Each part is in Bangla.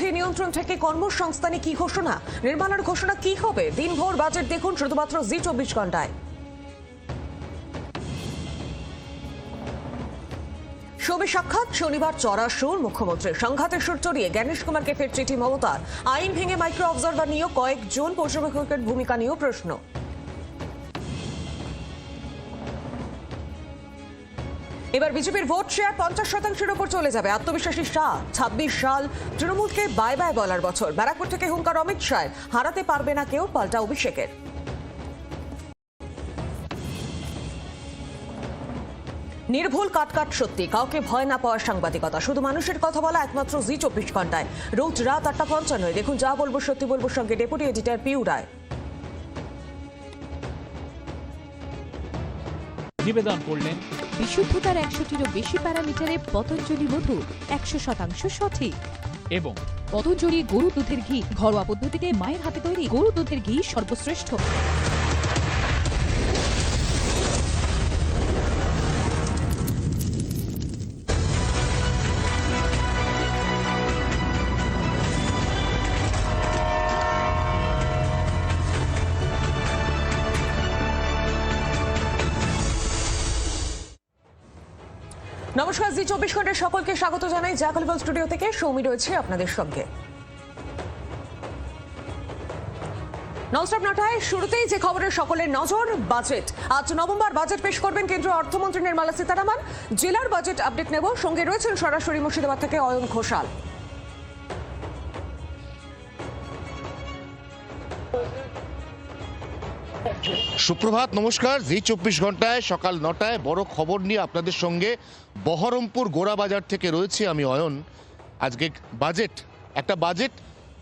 বিরোধী নিয়ন্ত্রণ থেকে কর্মসংস্থানে কি ঘোষণা, নির্মাণের ঘোষণা কি হবে? দিনভর বাজেট দেখুন শুধুমাত্র জি 24 ঘন্টায়। ছবি সাক্ষাৎ শনিবার চড়া সুর মুখ্যমন্ত্রীর, সংঘাতের সুর চড়িয়ে জ্ঞানেশ কুমারকে ফের চিঠি মমতার। আইন ভেঙে মাইক্রো অবজারভার নিয়েও কয়েকজন পর্যবেক্ষকের ভূমিকা নিয়েও প্রশ্ন। এবার বিজেপির ভোট শেয়ার 50%-এর উপর চলে যাবে, আত্মবিশ্বাসী শাহ। 26 সাল তৃণমূলকে বাই বাই বলার বছর। ব্যারাকপুর থেকে হুঙ্কার অমিত শাহ, হারাতে পারবে না কেউ, পাল্টা অভিষেকের। নির্ভুল কাটকাট সত্যি, কাউকে ভয় না পাওয়ার সাংবাদিকতা, শুধু মানুষের কথা বলা একমাত্র জি 24 ঘন্টায়। রোজ রাত 8:55 দেখুন যা বলবো সত্যি বলবো, সঙ্গে ডেপুটি এডিটর পিউ রায়। নিবেদন করলেন বিশুদ্ধতার 100টিরও বেশি প্যারামিটারে পতঞ্জলি মধু 100% সঠিক এবং পতঞ্জলি গরু দুধের ঘি, ঘরোয়া পদ্ধতিতে মায়ের হাতে তৈরি গরু দুধের ঘি সর্বশ্রেষ্ঠ। নমস্কার, জি 24 ঘন্টার সকলকে স্বাগত জানাই। জাকলবল স্টুডিও থেকে সৌমি রয়েছে আপনাদের সঙ্গে। ননস্টপ 9টায় শুরুতেই যে খবরের সকলের নজর, বাজেট। আজ নভেম্বর বাজেট পেশ করবেন কেন্দ্রীয় অর্থমন্ত্রী নির্মলা সীতারামন। জেলার বাজেট আপডেট নেব, সঙ্গে রয়েছেন সরাসরি মুর্শিদাবাদ থেকে অয়ন ঘোষাল। সুপ্রভাত, নমস্কার। জি 24 ঘন্টায় সকাল 9টায় বড় খবর নিয়ে আপনাদের সঙ্গে বহরমপুর গোড়াবাজার থেকে রয়েছে আমি অয়ন। আজকে বাজেট, একটা বাজেট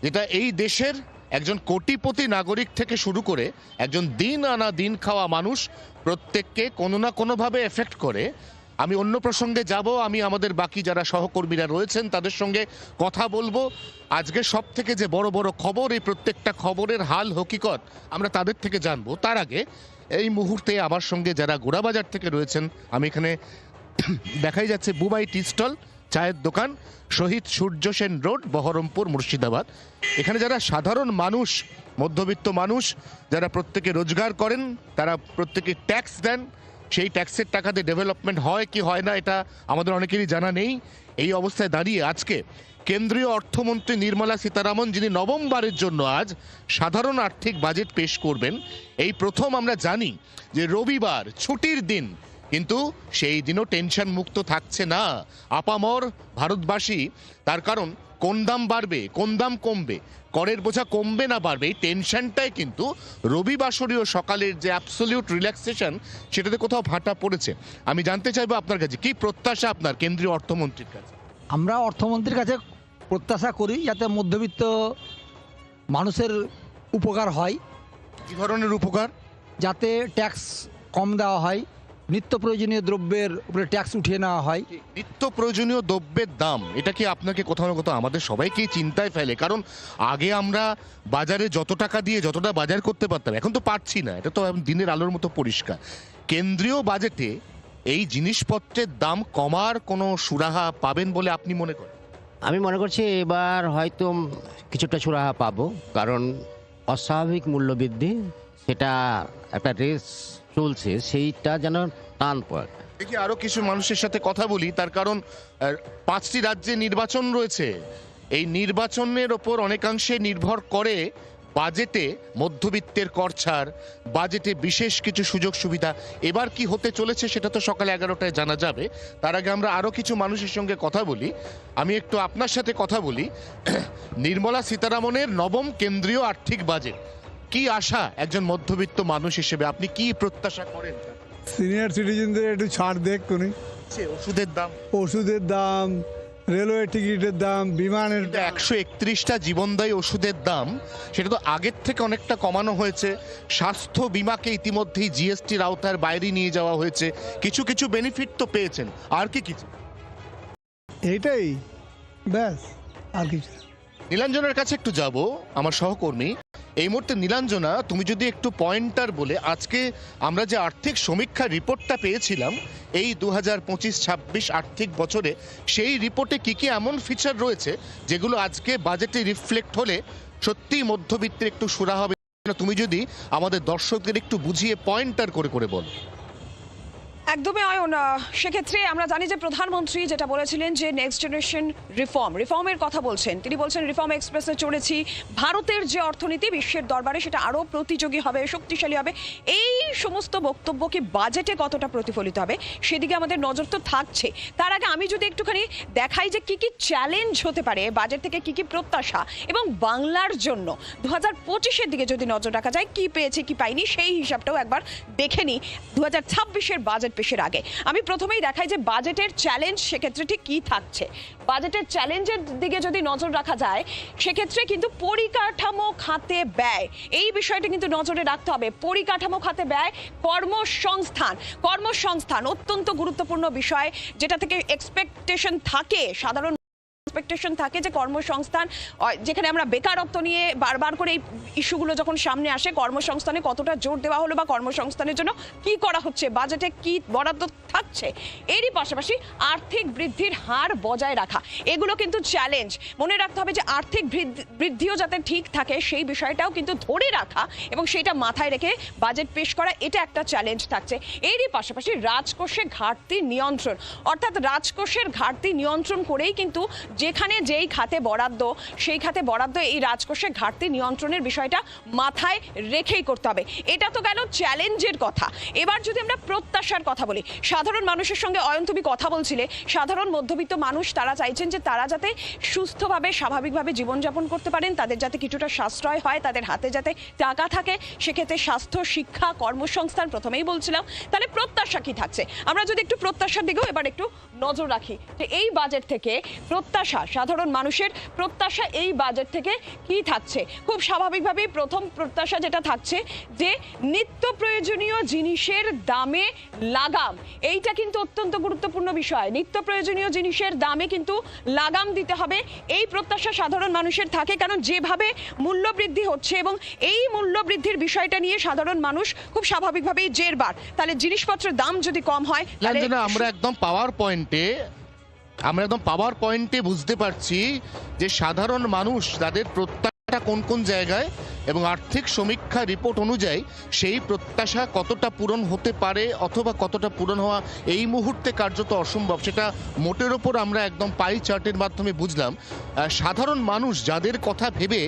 যেটা এই দেশের একজন কোটিপতি নাগরিক থেকে শুরু করে একজন দিন আনা দিন খাওয়া মানুষ প্রত্যেককে কোনো না কোনোভাবে এফেক্ট করে। আমি অন্য প্রসঙ্গে যাব, আমি আমাদের বাকি যারা সহকর্মীরা রয়েছেন তাদের সঙ্গে কথা বলবো। আজকে সব থেকে যে বড় বড় খবর, এই প্রত্যেকটা খবরের হাল হকিকত আমরা তাদের থেকে জানবো। তার আগে এই মুহূর্তে আমার সঙ্গে যারা গোড়াবাজার থেকে রয়েছেন, আমি এখানে দেখাই যাচ্ছে বুবাই টি স্টল, চায়ের দোকান, শহীদ সূর্য সেন রোড, বহরমপুর, মুর্শিদাবাদ। এখানে যারা সাধারণ মানুষ, মধ্যবিত্ত মানুষ, যারা প্রত্যেকে রোজগার করেন, তারা প্রত্যেকে ট্যাক্স দেন, সেই ট্যাক্সের টাকাতে ডেভেলপমেন্ট হয় কি হয় না এটা আমাদের অনেকেরই জানা নেই। এই অবস্থায় দাঁড়িয়ে আজকে কেন্দ্রীয় অর্থমন্ত্রী নির্মলা সীতারামন, যিনি নবমবারের জন্য আজ সাধারণ আর্থিক বাজেট পেশ করবেন, এই প্রথম আমরা জানি যে রবিবার ছুটির দিন, কিন্তু সেই দিনও টেনশন মুক্ত থাকছে না আপামর ভারতবাসী। তার কারণ কোন দাম বাড়বে, কোন দাম কমবে, করের বোঝা কমবে না বাড়বে, এই টেনশনটাই কিন্তু রবিবাসরীয় সকালের যে অ্যাবসলিউট রিল্যাক্সেশন, সেটাতে কোথাও ভাটা পড়েছে। আমি জানতে চাইবো আপনার কাছে কি প্রত্যাশা আপনার কেন্দ্রীয় অর্থমন্ত্রীর কাছে? আমরা অর্থমন্ত্রীর কাছে প্রত্যাশা করি যাতে মধ্যবিত্ত মানুষের উপকার হয়। কী ধরনের উপকার? যাতে ট্যাক্স কম দেওয়া হয়, নিত্য প্রয়োজনীয় দ্রব্যের উপরে ট্যাক্স উঠিয়ে নেওয়া হয়। নিত্য প্রয়োজনীয় দ্রব্যের দাম, এটা কি আপনাকে কোথাও না কোথাও আমাদের সবাইকেই চিন্তায় ফেলে? কারণ আগে আমরা বাজারে যত টাকা দিয়ে যতটা বাজার করতে পারতাম, এখন তো পারছি না, এটা তো দিনের আলোর মতো পরিষ্কার। কেন্দ্রীয় বাজেটে এই জিনিসপত্রের দাম কমার কোনো সুরাহা পাবেন বলে আপনি মনে করেন? আমি মনে করছি এবার হয়তো কিছুটা সুরাহা পাবো, কারণ অস্বাভাবিক মূল্যবৃদ্ধি, সেটা একটা রেস চলছে, সেইটা যেন টান পড়ে। দেখি আরো কিছু মানুষের সাথে কথা বলি, তার কারণ 5টি রাজ্যে নির্বাচন রয়েছে। এই নির্বাচনের ওপর অনেকাংশে নির্ভর করে বাজেটে মধ্যবিত্তের কর ছাড়, বাজেটে বিশেষ কিছু সুযোগ সুবিধা। এবার কি হতে চলেছে সেটা তো সকাল 11টায় জানা যাবে। তার আগে আমরা আরো কিছু মানুষের সঙ্গে কথা বলি। আমি একটু আপনার সাথে কথা বলি। নির্মলা সীতারামনের নবম কেন্দ্রীয় আর্থিক বাজেট, কি আশা একজন মধ্যবিত্ত মানুষ হিসেবে, আপনি কি প্রত্যাশা করেন? সিনিয়র সিটিজেনদের একটু ছাড় দেখ কোনি। ওষুধের দাম, রেলওয়ে টিকিটের দাম, বিমানের 131টা জীবনদায়ী ওষুধের দাম, সেটা তো আগের থেকে অনেকটা কমানো হয়েছে। স্বাস্থ্য বিমাকে ইতিমধ্যেই জিএসটির আওতার বাইরে নিয়ে যাওয়া হয়েছে। কিছু কিছু বেনিফিট তো পেয়েছেন, আর কি কিছু? এইটাই ব্যাস, আর কিছু। নীলাঞ্জনের কাছে একটু যাব, আমার সহকর্মী। এই মুহূর্তে নীলাঞ্জনা, তুমি যদি একটু পয়েন্টার বলে, আজকে আমরা যে আর্থিক সমীক্ষা রিপোর্টটা পেয়েছিলাম এই 2025-26 আর্থিক বছরে, সেই রিপোর্টে কি কি এমন ফিচার রয়েছে যেগুলো আজকে বাজেটে রিফ্লেক্ট হলে সত্যিই মধ্যবিত্তের একটু সুরা হবে? তুমি যদি আমাদের দর্শকদের একটু বুঝিয়ে পয়েন্টার করে করে বলো। একদমই অয়ন, সেক্ষেত্রে আমরা জানি যে প্রধানমন্ত্রী যেটা বলেছিলেন যে নেক্সট জেনারেশন রিফর্মের কথা বলছেন। তিনি বলছেন রিফর্ম এক্সপ্রেসে চড়েছি, ভারতের যে অর্থনীতি বিশ্বের দরবারে সেটা আরও প্রতিযোগী হবে, শক্তিশালী হবে। এই সমস্ত বক্তব্য কি বাজেটে কতটা প্রতিফলিত হবে সেদিকে আমাদের নজর তো থাকছে। তার আগে আমি যদি একটুখানি দেখাই যে কি কি চ্যালেঞ্জ হতে পারে বাজেট থেকে, কি কি প্রত্যাশা, এবং বাংলার জন্য 2025-এর দিকে যদি নজর রাখা যায় কি পেয়েছে কি পাইনি সেই হিসাবটাও একবার দেখে নিই 2026-এর বাজেট পেশের আগে। আমি প্রথমেই দেখাই যে বাজেটের চ্যালেঞ্জ সেক্ষেত্রে ঠিক কি থাকছে। বাজেটের চ্যালেঞ্জের দিকে যদি নজর রাখা যায় সেক্ষেত্রে কিন্তু পরিকাঠামো খাতে ব্যয়, এই বিষয়টা কিন্তু নজরে রাখতে হবে। পরিকাঠামো খাতে ব্যয়, কর্মসংস্থান অত্যন্ত গুরুত্বপূর্ণ বিষয়, যেটা থেকে এক্সপেকটেশন থাকে, সাধারণ এক্সপেকটেশন থাকে যে কর্মসংস্থান, যেখানে আমরা বেকারত্ব নিয়ে বারবার করে এই ইস্যুগুলো যখন সামনে আসে, কর্মসংস্থানে কতটা জোর দেওয়া হলো বা কর্মসংস্থানের জন্য কি করা হচ্ছে, বাজেটে কি বরাদ্দ থাকছে, এরই পাশাপাশি আর্থিক বৃদ্ধির হার বজায় রাখা, এগুলো কিন্তু চ্যালেঞ্জ। মনে রাখতে হবে যে আর্থিক বৃদ্ধিও যাতে ঠিক থাকে সেই বিষয়টাও কিন্তু ধরে রাখা এবং সেটা মাথায় রেখে বাজেট পেশ করা, এটা একটা চ্যালেঞ্জ থাকছে। এরই পাশাপাশি রাজকোষে ঘাটতি নিয়ন্ত্রণ, অর্থাৎ রাজকোষের ঘাটতি নিয়ন্ত্রণ করেই কিন্তু যেখানে যেই খাতে বরাদ্দ সেই খাতে বরাদ্দ, এই রাজকোষে ঘাটতি নিয়ন্ত্রণের বিষয়টা মাথায় রেখেই করতে হবে। এটা তো গেল চ্যালেঞ্জের কথা। এবার যদি আমরা প্রত্যাশার কথা বলি, সাধারণ মানুষের সঙ্গে অয়ন তুমি কথা বলছিলে, সাধারণ মধ্যবিত্ত মানুষ তারা চাইছেন যে তারা যাতে সুস্থভাবে স্বাভাবিকভাবে জীবনযাপন করতে পারেন, তাদের যাতে কিছুটা সাশ্রয় হয়, তাদের হাতে যাতে টাকা থাকে, সেক্ষেত্রে স্বাস্থ্য, শিক্ষা, কর্মসংস্থান প্রথমেই বলছিলাম। তাহলে প্রত্যাশা কি থাকছে, আমরা যদি একটু প্রত্যাশার দিকেও এবার একটু নজর রাখি যে এই বাজেট থেকে প্রত্যাশা, সাধারণ মানুষের প্রত্যাশা এই বাজেট থেকে কি থাকছে। খুব স্বাভাবিকভাবেই প্রথম প্রত্যাশা যেটা থাকছে যে নিত্য প্রয়োজনীয় জিনিসের দামে লাগাম, এইটা কিন্তু অত্যন্ত গুরুত্বপূর্ণ বিষয়। নিত্য প্রয়োজনীয় জিনিসের দামে কিন্তু লাগাম দিতে হবে, এই প্রত্যাশা সাধারণ মানুষের থাকে। কারণ যেভাবে মূল্য বৃদ্ধি হচ্ছে এবং এই মূল্য বৃদ্ধির বিষয়টা নিয়ে সাধারণ মানুষ খুব স্বাভাবিকভাবেই জেরবার, তাহলে জিনিসপত্রের দাম যদি কম হয় আমরা একদম পাওয়ার পয়েন্টে বুঝতে পারছি যে সাধারণ মানুষ তাদের প্রত্যাশাটা কোন কোন জায়গায়, এবং আর্থিক সমীক্ষা রিপোর্ট অনুযায়ী সেই প্রত্যাশা কতটা পূরণ হতে পারে অথবা কতটা পূরণ হওয়া এই মুহূর্তে কার্যত অসম্ভব, সেটা মোটের ওপর আমরা একদম পাই চার্টের মাধ্যমে বুঝলাম। সাধারণ মানুষ যাদের কথা ভেবে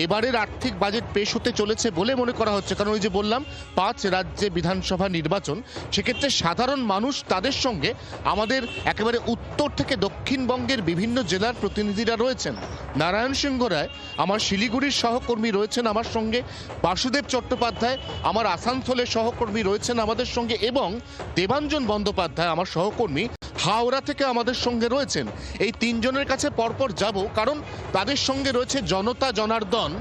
এবারের আর্থিক বাজেট পেশ হতে চলেছে বলে মনে করা হচ্ছে, কারণ ওই যে বললাম 5 রাজ্যে বিধানসভা নির্বাচন, সেক্ষেত্রে সাধারণ মানুষ, তাদের সঙ্গে আমাদের একেবারে উত্তর থেকে দক্ষিণবঙ্গের বিভিন্ন জেলার প্রতিনিধিরা রয়েছেন। নারায়ণ সিংহ রায় আমার শিলিগুড়ির সহকর্মী রয়েছেন আমার সঙ্গে, বাসুদেব চট্টোপাধ্যায় আমার আসানসোলের সহকর্মী রয়েছেন আমাদের সঙ্গে, এবং দেবাঞ্জন বন্দ্যোপাধ্যায় আমার সহকর্মী হাওড়া থেকে আমাদের সঙ্গে রয়েছেন। এই তিনজনের কাছে পরপর যাব, কারণ তাদের সঙ্গে রয়েছে জনতা জনার্দন,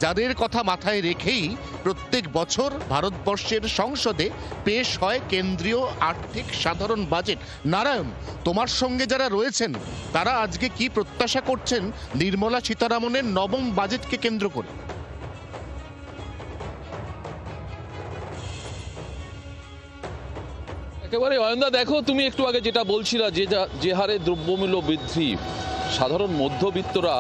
যাদের কথা মাথায় রেখেই প্রত্যেক বছর ভারতবর্ষের সংসদে পেশ হয় কেন্দ্রীয় আর্থিক সাধারণ বাজেট। নারায়ণ, তোমার সঙ্গে যারা রয়েছেন তারা আজকে কি প্রত্যাশা করছেন নির্মলা সীতারামনের নবম বাজেটকে কেন্দ্র করে? একেবারে অয়নদা, দেখো তুমি একটু আগে যেটা বলছিলা যে হারে দ্রব্যমূল্য বৃদ্ধি, সাধারণ মধ্যবিত্তরা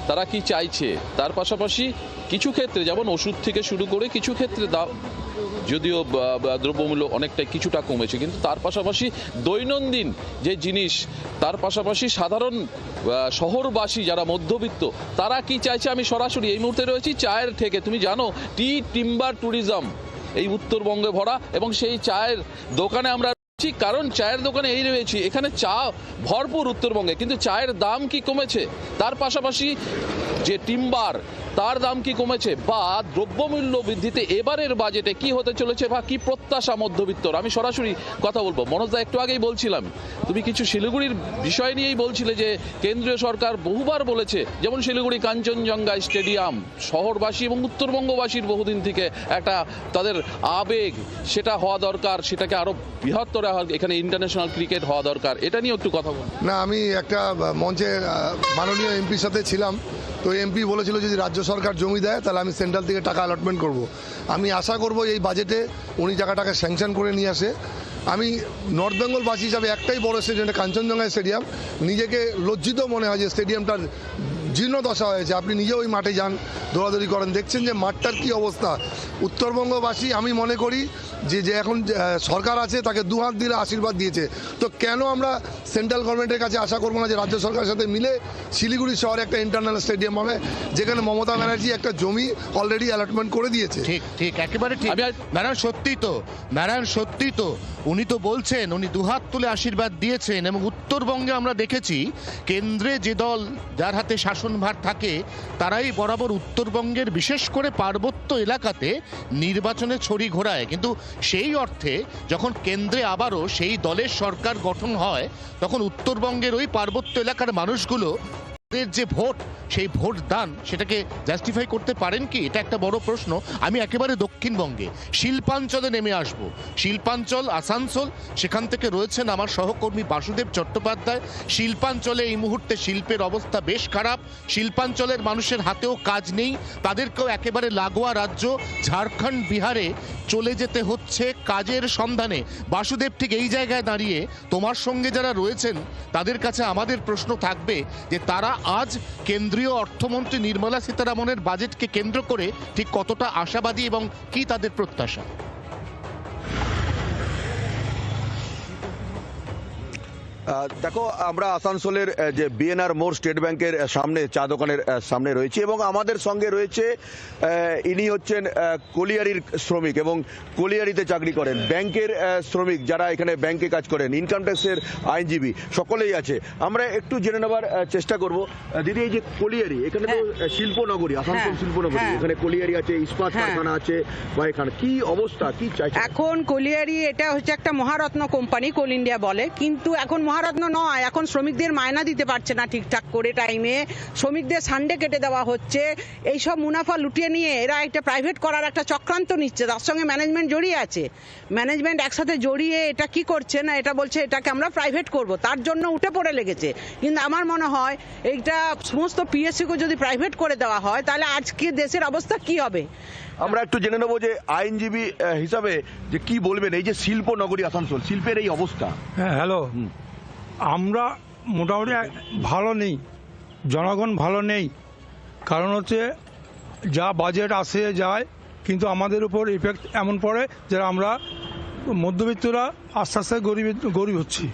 তারা কি চাইছে, তার পাশাপাশি কিছু ক্ষেত্রে যেমন ওষুধ থেকে শুরু করে কিছু ক্ষেত্রে যদিও দ্রব্যমূল্য অনেকটাই কিছুটা কমেছে, কিন্তু তার পাশাপাশি দৈনন্দিন যে জিনিস, তার পাশাপাশি সাধারণ শহরবাসী যারা মধ্যবিত্ত তারা কি চাইছে। আমি সরাসরি এই মুহূর্তে রয়েছি চায়ের থেকে, তুমি জানো টিম্বার ট্যুরিজম এই উত্তরবঙ্গে ভরা, এবং সেই চায়ের দোকানে আমরা রয়েছি, কারণ চায়ের দোকানে এই রয়েছি, এখানে চা ভরপুর উত্তরবঙ্গে, কিন্তু চায়ের দাম কি কমেছে, তার পাশাপাশি যে টিম্বার তার দাম কি কমেছে, বা দ্রব্যমূল্য বৃদ্ধিতে এবারের বাজেটে কি হতে চলেছে বা কি প্রত্যাশা মধ্যবিত্তর, আমি সরাসরি কথা বলবো। মনোজদা, একটু আগেই বলছিলাম তুমি কিছু শিলিগুড়ির বিষয় নিয়েই বলছিলে যে কেন্দ্রীয় সরকার বহুবার বলেছে, যেমন শিলিগুড়ি কাঞ্চনজঙ্ঘা স্টেডিয়াম শহরবাসী এবং উত্তরবঙ্গবাসীর বহুদিন থেকে একটা তাদের আবেগ, সেটা হওয়া দরকার, সেটাকে আরো বৃহত্তর এখানে ইন্টারন্যাশনাল ক্রিকেট হওয়া দরকার, এটা নিয়ে একটু কথা বলুন। না, আমি একটা মঞ্চে মাননীয় এমপির সাথে ছিলাম, তো এমপি বলেছিল যদি রাজ্য সরকার জমি দেয় তাহলে আমি সেন্ট্রাল থেকে টাকা অ্যালটমেন্ট করব। আমি আশা করব এই বাজেটে উনি টাকাটাকে স্যাংশন করে নিয়ে আসে। আমি নর্থ বেঙ্গলবাসী হিসাবে একটাই বড় স্টেডিয়াম, কাঞ্চনজঙ্ঘা স্টেডিয়াম, নিজেকে লজ্জিত মনে হয় যে স্টেডিয়ামটার জীর্ণদশা হয়েছে। আপনি নিজে ওই মাঠে যান, দৌড়াদৌড়ি করেন, দেখছেন যে মাঠটার কি অবস্থা। উত্তরবঙ্গবাসী আমি মনে করি যে এখন সরকার আছে তাকে দুহাত দিলে আশীর্বাদ দিয়েছে। তো কেন আমরা সেন্ট্রাল গভর্নমেন্টের কাছে আশা করবো না যে রাজ্য সরকারের সাথে মিলে শিলিগুড়ি শহরে একটা ইন্টারন্যাশনাল স্টেডিয়াম হবে, যেখানে মমতা ব্যানার্জি একটা জমি অলরেডি অ্যালটমেন্ট করে দিয়েছে। ঠিক ঠিক, একেবারে ঠিক। নারায়ণ সত্যি তো উনি তো বলছেন উনি দুহাত তুলে আশীর্বাদ দিয়েছেন। এবং উত্তরবঙ্গে আমরা দেখেছি কেন্দ্রে যে দল যার হাতে শাসনভার থাকে তারাই বরাবর উত্তরবঙ্গের বিশেষ করে পার্বত্য এলাকাতে নির্বাচনে ছড়ি ঘোরায়। কিন্তু সেই অর্থে যখন কেন্দ্রে আবারও সেই দলের সরকার গঠন হয় তখন উত্তরবঙ্গের ওই পার্বত্য এলাকার মানুষগুলো যে ভোট, সেই ভোট দান সেটাকে জাস্টিফাই করতে পারেন কি? এটা একটা বড় প্রশ্ন। আমি একেবারে দক্ষিণবঙ্গে শিল্পাঞ্চলে নেমে আসব। শিল্পাঞ্চল আসানসোল, সেখান থেকে রয়েছেন আমার সহকর্মী বাসুদেব চট্টোপাধ্যায়। শিল্পাঞ্চলে এই মুহূর্তে শিল্পের অবস্থা বেশ খারাপ। শিল্পাঞ্চলের মানুষের হাতেও কাজ নেই, তাদেরকেও একেবারে লাগোয়া রাজ্য ঝাড়খণ্ড বিহারে চলে যেতে হচ্ছে কাজের সন্ধানে। বাসুদেব, ঠিক এই জায়গায় দাঁড়িয়ে তোমার সঙ্গে যারা রয়েছেন তাদের কাছে আমাদের প্রশ্ন থাকবে যে তারা আজ কেন্দ্রীয় অর্থমন্ত্রী নির্মলা সীতারামনের বাজেটকে কেন্দ্র করে ঠিক কতটা আশাবাদী এবং কি তাদের প্রত্যাশা? দেখো, আমরা আসানসোলের যে বিএনআর মোড় স্টেট ব্যাংকের সামনে চা দোকানের সামনে রয়েছে এবং আমাদের সঙ্গে রয়েছে ইনি হচ্ছেন কলিয়ারির শ্রমিক এবং কলিয়ারিতে চাকরি করেন, ব্যাংকের শ্রমিক যারা এখানে ব্যাংকে কাজ করেন, ইনকাম ট্যাক্সের আইনজীবী, সকলেই আছে। আমরা একটু জেনে নেবার চেষ্টা করব। দিদি, এই যে কলিয়ারি, এখানে তো শিল্পনগরী, আসানসোল শিল্পনগরী, এখানে কলিয়ারি আছে, ইস্পাত কারখানা আছে, বা এখানে কি অবস্থা, কি চাইছে এখন? কলিয়ারি এটা হচ্ছে একটা মহারত্ন কোম্পানি, কোল ইন্ডিয়া বলে, কিন্তু এখন মহারত্ন নয়। এখন শ্রমিকদের মায়না দিতে পারছে না ঠিকঠাক করে টাইমে, শ্রমিকদের সানডে কেটে দেওয়া হচ্ছে। এই সব মুনাফা লুটিয়ে নিয়ে এরা একটা প্রাইভেট করার একটা চক্রান্ত নিচ্ছে, তার সঙ্গে ম্যানেজমেন্ট জড়িয়ে আছে। ম্যানেজমেন্ট একসাথে জড়িয়ে এটা কি করছে না, এটা বলছে এটাকে আমরা প্রাইভেট করব, তার জন্য উঠে পড়ে লেগেছে। কিন্তু আমার মনে হয় এইটা সমস্ত পিএসসিকে যদি প্রাইভেট করে দেওয়া হয় তাহলে আজকে দেশের অবস্থা কি হবে। আমরা একটু জেনে নেবো যে আইনজীবী হিসাবে যে কি বলবেন এই যে শিল্পনগরী আসানসোল, শিল্পের এই অবস্থা। হ্যাঁ, হ্যালো। আমরা মোটামুটি ভালো নেই, জনগণ ভালো নেই। কারণ হচ্ছে যা বাজেট আসে যায়, কিন্তু আমাদের উপর ইফেক্ট এমন পড়ে যে আমরা মধ্যবিত্তরা আস্তে আস্তে গরিব হচ্ছি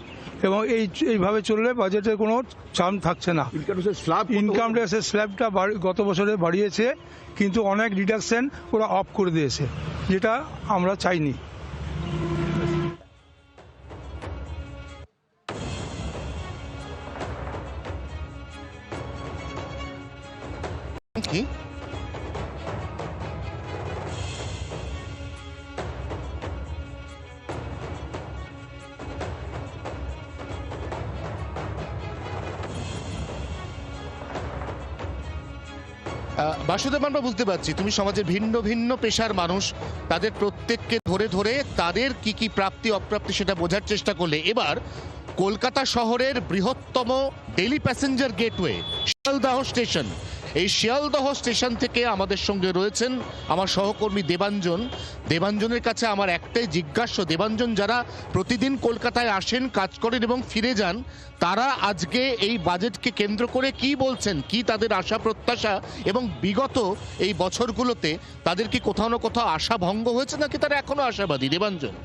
এবং এইভাবে চললে বাজেটের কোনো চাম থাকছে না। ইনকাম ট্যাক্সের স্ল্যাবটা গত বছরে বাড়িয়েছে, কিন্তু অনেক ডিডাকশন ওরা অফ করে দিয়েছে, যেটা আমরা চাইনি। কি বাসুদেব, আমরা বুঝতে পারছি তুমি সমাজের ভিন্ন ভিন্ন পেশার মানুষ, তাদের প্রত্যেককে ধরে ধরে তাদের কি কি প্রাপ্তি অপ্রাপ্তি সেটা বোঝার চেষ্টা করলে এবার কলকাতা শহরের বৃহত্তম daily passenger gateway Sealdah station, এই শিয়ালদহ স্টেশন থেকে আমাদের সঙ্গে রয়েছেন আমার সহকর্মী দেবাঞ্জনের কাছে আমার একটাই জিজ্ঞাসা, দেবাঞ্জন, যারা প্রতিদিন কলকাতায় আসেন, কাজ করেন এবং ফিরে যান, তারা আজকে এই বাজেটকে কেন্দ্র করে কি বলছেন, কি তাদের আশা প্রত্যাশা, এবং বিগত এই বছরগুলোতে তাদের কি কোথাও না কোথাও আশা ভঙ্গ হয়েছে নাকি তারা এখনো আশাবাদী? দেবাঞ্জন।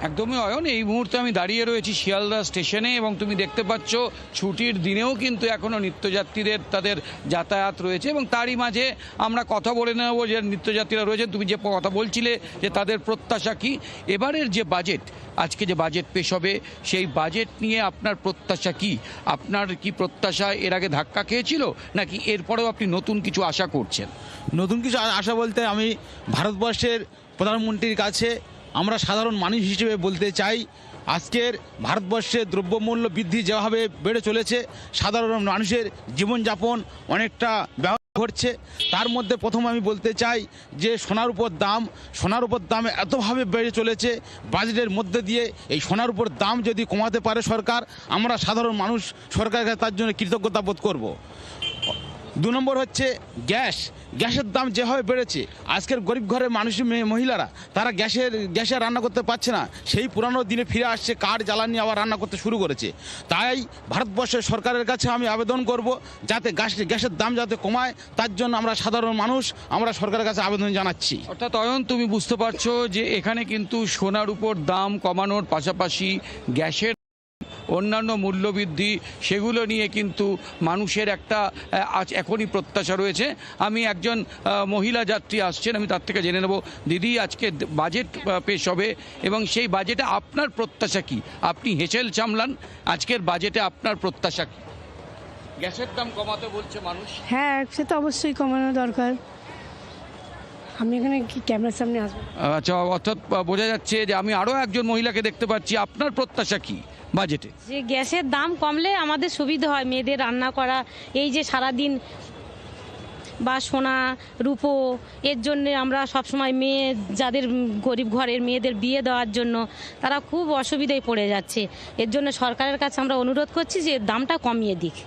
একদমই অয়ন, এই মুহূর্তে আমি দাঁড়িয়ে রয়েছি শিয়ালদা স্টেশনে এবং তুমি দেখতে পাচ্ছ ছুটির দিনেও কিন্তু এখনও নিত্যযাত্রীদের তাদের যাতায়াত রয়েছে এবং তারই মাঝে আমরা কথা বলে নেব যে নিত্যযাত্রীরা রয়েছেন। তুমি যে কথা বলছিলে যে তাদের প্রত্যাশা কি, এবারের যে বাজেট, আজকে যে বাজেট পেশ হবে, সেই বাজেট নিয়ে আপনার প্রত্যাশা কি? আপনার কি প্রত্যাশা এর আগে ধাক্কা খেয়েছিল, নাকি এরপরেও আপনি নতুন কিছু আশা করছেন? নতুন কিছু আশা বলতে আমি ভারতবর্ষের প্রধানমন্ত্রীর কাছে আমরা সাধারণ মানুষ হিসেবে বলতে চাই, আজকের ভারতবর্ষে দ্রব্যমূল্য বৃদ্ধি যেভাবে বেড়ে চলেছে, সাধারণ মানুষের জীবনযাপন অনেকটা ঘটছে। তার মধ্যে প্রথম আমি বলতে চাই যে সোনার উপর দাম এতভাবে বেড়ে চলেছে, বাজেটের মধ্যে দিয়ে এই সোনার উপর দাম যদি কমাতে পারে সরকার, আমরা সাধারণ মানুষ সরকারের কাছে তার জন্য কৃতজ্ঞতা বোধ করব। 2 নম্বর হচ্ছে গ্যাসের দাম যেভাবে বেড়েছে, আজকের গরিব ঘরের মানুষ মহিলারা তারা গ্যাসে রান্না করতে পারছে না, সেই পুরানো দিনে ফিরে আসছে, কাঠ জ্বালানি আবার রান্না করতে শুরু করেছে। তাই ভারতবর্ষের সরকারের কাছে আমি আবেদন করব যাতে গ্যাসের দাম যাতে কমায়, তার জন্য আমরা সাধারণ মানুষ আমরা সরকারের কাছে আবেদন জানাচ্ছি। অর্থাৎ অয়ন, তুমি বুঝতে পারছো যে এখানে কিন্তু সোনার উপর দাম কমানোর পাশাপাশি গ্যাসের অন্যান্য মূল্যবৃদ্ধি সেগুলো নিয়ে কিন্তু মানুষের একটা আজ এখনই প্রত্যাশা রয়েছে। আমি একজন মহিলা যাত্রী আসছেন, আমি তার থেকে জেনে নেব, দিদি আজকে বাজেট পেশ হবে এবং সেই বাজেটে আপনার প্রত্যাশা কি? আপনি হেসেল সামলান, আজকের বাজেটে আপনার প্রত্যাশা কি? গ্যাসের দাম কমাতে বলছে মানুষ। হ্যাঁ, সে তো অবশ্যই কমানো দরকার। আমি এখানে কি ক্যামেরার সামনে আসবো? আচ্ছা, অর্থাৎ বোঝা যাচ্ছে যে আমি আরও একজন মহিলাকে দেখতে পাচ্ছি। আপনার প্রত্যাশা কি বাজেটে? যে গ্যাসের দাম কমলে আমাদের সুবিধা হয়, মেয়েদের রান্না করা, এই যে সারাদিন বা সোনা রূপো, এর জন্য আমরা সবসময় মেয়ে যাদের গরিব ঘরের মেয়েদের বিয়ে দেওয়ার জন্য তারা খুব অসুবিধায় পড়ে যাচ্ছে। এর জন্য সরকারের কাছে আমরা অনুরোধ করছি যে দামটা কমিয়ে দিক।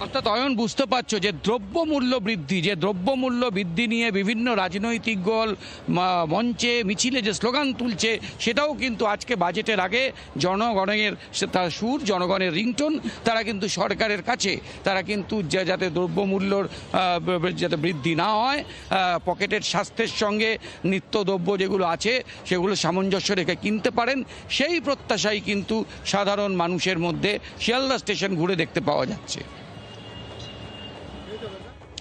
অর্থাৎ অয়ন, বুঝতে পারছো যে দ্রব্যমূল্য বৃদ্ধি নিয়ে বিভিন্ন রাজনৈতিক দল মঞ্চে মিছিলে যে স্লোগান তুলছে, সেটাও কিন্তু আজকে বাজেটের আগে জনগণের তার সুর, জনগণের রিংটোন, তারা কিন্তু সরকারের কাছে তারা কিন্তু যাতে দ্রব্যমূল্যর যাতে বৃদ্ধি না হয়, পকেটের স্বাস্থ্যের সঙ্গে নিত্যদ্রব্য যেগুলো আছে সেগুলো সামঞ্জস্য রেখে কিনতে পারেন, সেই প্রত্যাশাই কিন্তু সাধারণ মানুষের মধ্যে শিয়ালদা স্টেশন ঘুরে দেখতে পাওয়া যাচ্ছে।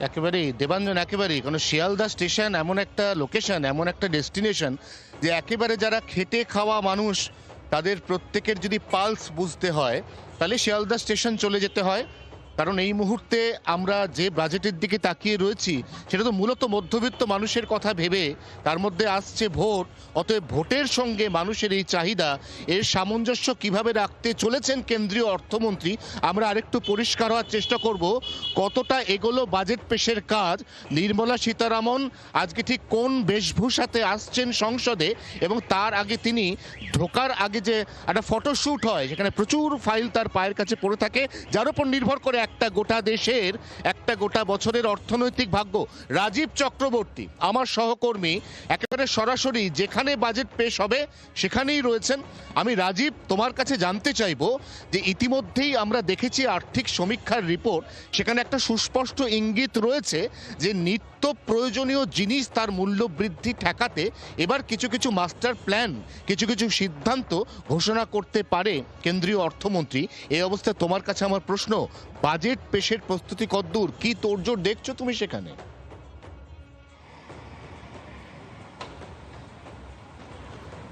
একেবারেই দেবাঞ্জন, একেবারেই কারণ শিয়ালদা স্টেশন এমন একটা লোকেশন, এমন একটা ডেস্টিনেশন যে একেবারে যারা খেটে খাওয়া মানুষ তাদের প্রত্যেকের যদি পালস বুঝতে হয় তাহলে শিয়ালদা স্টেশন চলে যেতে হয়। কারণ এই মুহূর্তে আমরা যে বাজেটের দিকে তাকিয়ে রয়েছি সেটা তো মূলত মধ্যবিত্ত মানুষের কথা ভেবে, তার মধ্যে আসছে ভোট, অতএব ভোটের সঙ্গে মানুষের এই চাহিদা, এর সামঞ্জস্য কিভাবে রাখতে চলেছেন কেন্দ্রীয় অর্থমন্ত্রী, আমরা আরেকটু পরিষ্কার হওয়ার চেষ্টা করব। কতটা এগোলো বাজেট পেশের কাজ, নির্মলা সীতারামন আজকে ঠিক কোন বেশভূষাতে আসছেন সংসদে, এবং তার আগে তিনি ঢোকার আগে যে একটা ফটোশ্যুট হয় যেখানে প্রচুর ফাইল তার পায়ের কাছে পড়ে থাকে, যার উপর নির্ভর করে একটা গোটা দেশের, একটা গোটা বছরের অর্থনৈতিক ভাগ্য। রাজীব চক্রবর্তী আমার সহকর্মী একেবারে সরাসরি যেখানে বাজেট পেশ হবে সেখানেই রয়েছেন। আমি রাজীব, তোমার কাছে জানতে চাইবো যে ইতিমধ্যেই আমরা দেখেছি আর্থিক সমীক্ষার রিপোর্ট, সেখানে একটা সুস্পষ্ট ইঙ্গিত রয়েছে যে নিত্য প্রয়োজনীয় জিনিস তার মূল্য বৃদ্ধি ঠেকাতে এবার কিছু কিছু মাস্টার প্ল্যান, কিছু কিছু সিদ্ধান্ত ঘোষণা করতে পারে কেন্দ্রীয় অর্থমন্ত্রী। এই অবস্থায় তোমার কাছে আমার প্রশ্ন, বাজেট পেশের প্রস্তুতি কতদূর, কি তোড়জোড় দেখছো তুমি সেখানে?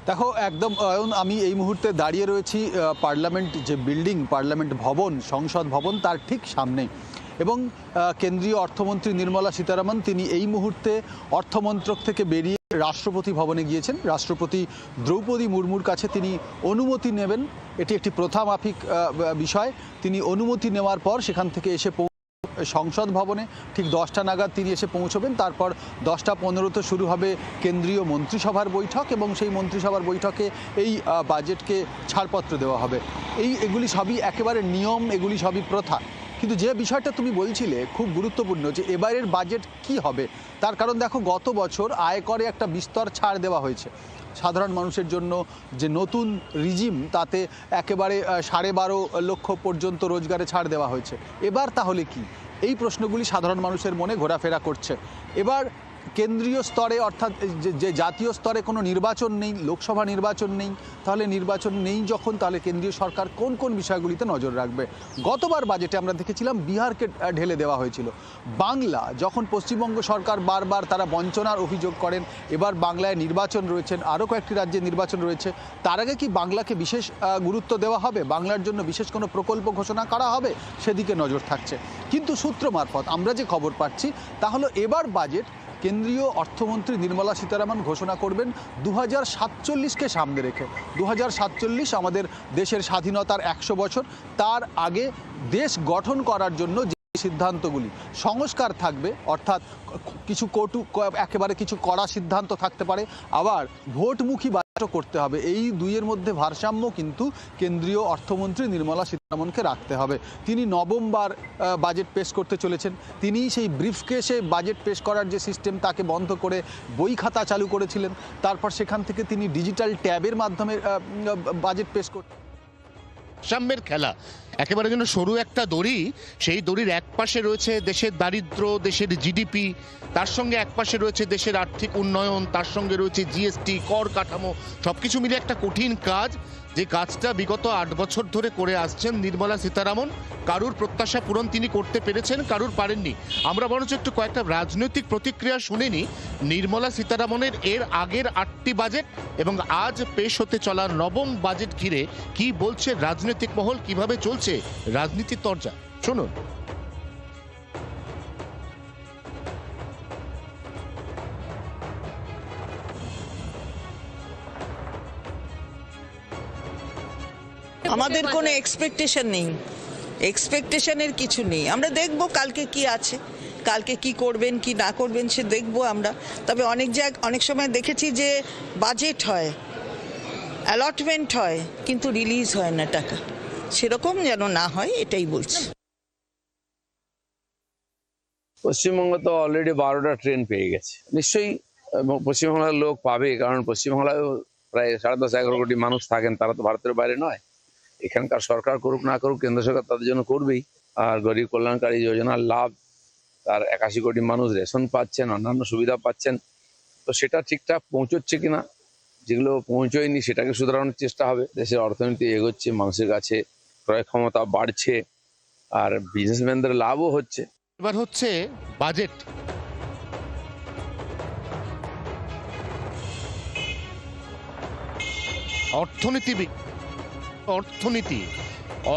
দেখো, একদম আমি এই মুহূর্তে দাঁড়িয়ে রয়েছি পার্লামেন্ট যে বিল্ডিং, পার্লামেন্ট ভবন, সংসদ ভবন, তার ঠিক সামনে। এবং কেন্দ্রীয় অর্থমন্ত্রী নির্মলা সীতারামন তিনি এই মুহূর্তে অর্থমন্ত্রক থেকে বেরিয়ে রাষ্ট্রপতি ভবনে গিয়েছেন। রাষ্ট্রপতি দ্রৌপদী মুর্মুর কাছে তিনি অনুমতি নেবেন, এটি একটি প্রথামাফিক বিষয়। তিনি অনুমতি নেওয়ার পর সেখান থেকে এসে সংসদ ভবনে ঠিক 10টা নাগাদ তিনি এসে পৌঁছবেন। তারপর 10টা 15তে শুরু হবে কেন্দ্রীয় মন্ত্রিসভার বৈঠক এবং সেই মন্ত্রিসভার বৈঠকে এই বাজেটকে ছাড়পত্র দেওয়া হবে। এগুলি সবই একেবারে নিয়ম, এগুলি সবই প্রথা। কিন্তু যে বিষয়টা তুমি বলছিলে খুব গুরুত্বপূর্ণ, যে এবারের বাজেট কি হবে, তার কারণ দেখো, গত বছর আয়করে একটা বিস্তর ছাড় দেওয়া হয়েছে সাধারণ মানুষের জন্য। যে নতুন রিজিম, তাতে একেবারে 12.5 লক্ষ পর্যন্ত রোজগারে ছাড় দেওয়া হয়েছে। এবার তাহলে কি, এই প্রশ্নগুলি সাধারণ মানুষের মনে ঘোরাফেরা করছে। এবার কেন্দ্রীয় স্তরে, অর্থাৎ যে জাতীয় স্তরে কোনো নির্বাচন নেই, লোকসভা নির্বাচন নেই, তাহলে নির্বাচন নেই যখন, তাহলে কেন্দ্রীয় সরকার কোন কোন বিষয়গুলিতে নজর রাখবে? গতবার বাজেটে আমরা দেখেছিলাম বিহারকে ঢেলে দেওয়া হয়েছিল। বাংলা, যখন পশ্চিমবঙ্গ সরকার বারবার তারা বঞ্চনার অভিযোগ করেন, এবার বাংলায় নির্বাচন রয়েছেন, আরও কয়েকটি রাজ্যে নির্বাচন রয়েছে, তার আগে কি বাংলাকে বিশেষ গুরুত্ব দেওয়া হবে? বাংলার জন্য বিশেষ কোনো প্রকল্প ঘোষণা করা হবে? সেদিকে নজর থাকছে। কিন্তু সূত্র মারফত আমরা যে খবর পাচ্ছি, তাহলে এবার বাজেট কেন্দ্রীয় অর্থমন্ত্রী নির্মলা সীতারামন ঘোষণা করবেন 2047কে সামনে রেখে। 2047 আমাদের দেশের স্বাধীনতার 100 বছর। তার আগে দেশ গঠন করার জন্য সিদ্ধান্তগুলি সংস্কার থাকবে, অর্থাৎ কিছু একেবারে কিছু কড়া সিদ্ধান্ত থাকতে পারে, আবার ভোটমুখী বাজেটও করতে হবে। এই দুইয়ের মধ্যে ভারসাম্য কিন্তু কেন্দ্রীয় অর্থমন্ত্রী নির্মলা সীতারমণকে রাখতে হবে। তিনি নবমবার বাজেট পেশ করতে চলেছেন। তিনি সেই ব্রিফকেসে বাজেট পেশ করার যে সিস্টেম তাকে বন্ধ করে বই খাতা চালু করেছিলেন। তারপর সেখান থেকে তিনি ডিজিটাল ট্যাবের মাধ্যমে বাজেট পেশ করতেন। সাম্যের খেলা একেবারে যেন সরু একটা দড়ি, সেই দড়ির এক পাশে রয়েছে দেশের দারিদ্র, দেশের জিডিপি, তার সঙ্গে এক পাশে রয়েছে দেশের আর্থিক উন্নয়ন, তার সঙ্গে রয়েছে জিএসটি, কর কাঠামো, সবকিছু মিলে একটা কঠিন কাজ, যে কাজটা বিগত 8 বছর ধরে করে আসছেন নির্মলা সীতারামন। কারুর প্রত্যাশা পূরণ তিনি করতে পেরেছেন, কারুর পারেননি। আমরা বরঞ্চ একটু কয়েকটা রাজনৈতিক প্রতিক্রিয়া শুনিনি নির্মলা সীতারামনের এর আগের 8টি বাজেট এবং আজ পেশ হতে চলা নবম বাজেট ঘিরে কি বলছে রাজনৈতিক মহল, কিভাবে চলছে রাজনীতির তরজা, শুনুন। আমাদের কোনো এক্সপেকটেশন নেই, এক্সপেকটেশনের কিছু নেই। আমরা দেখব কালকে কি আছে, কালকে কি করবেন কি না করবেন সে দেখব আমরা। তবে অনেক সময় দেখেছি যে বাজেট হয়, অ্যালটমেন্ট হয়, কিন্তু রিলিজ হয় না টাকা। সেরকম যেন না হয় এটাই বলছি। পশ্চিমবঙ্গ তো অলরেডি 12টা ট্রেন পেয়ে গেছে, নিশ্চয়ই পশ্চিমবাংলার লোক পাবে, কারণ পশ্চিমবাংলায় প্রায় 10.5-11 কোটি মানুষ থাকেন, তারা তো ভারতের বাইরে নয়। এখানকার সরকার করুক না করুক, কেন্দ্র সরকার তাদের জন্য করবেই। আর গরিব কল্যাণকারী যোজনার লাভ, তার 81 কোটি মানুষ রেশন পাচ্ছেন, অন্যান্য সুবিধা পাচ্ছেন। তো সেটা ঠিকঠাক পৌঁছচ্ছে কিনা, যেগুলো পৌঁছয়নি সেটাকে শুধরানোর চেষ্টা হবে। দেশের অর্থনীতি এগোচ্ছে, মানুষের কাছে ক্রয় ক্ষমতা বাড়ছে, আর বিজনেসম্যানদের লাভও হচ্ছে। এবার হচ্ছে বাজেট।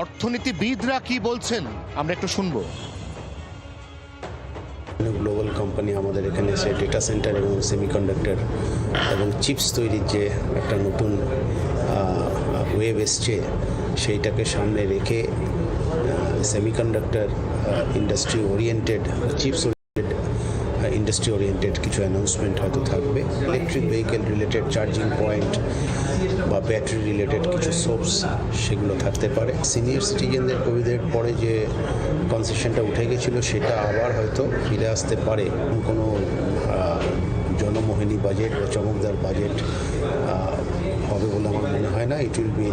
অর্থনীতিবিদরা কি বলছেন আমরা একটু শুনবো। গ্লোবাল কোম্পানি আমাদের এখানে এসে ডেটা সেন্টার এবং সেমিকন্ডাক্টর এবং চিপস তৈরির যে একটা নতুন ওয়েব এসছে, সেইটাকে সামনে রেখে semiconductor industry oriented, chips industry oriented কিছু অ্যানাউন্সমেন্ট হয়তো থাকবে। Electric vehicle related charging point বা ব্যাটারি রিলেটেড কিছু সোর্স সেগুলো থাকতে পারে। সিনিয়র সিটিজেনদের কোভিডের পরে যে কনসেশনটা উঠে গেছিলো সেটা আবার হয়তো ফিরে আসতে পারে। কোনো জনমোহিনী বাজেট বা চমকদার বাজেট হবে বলে আমার মনে হয় না। It will be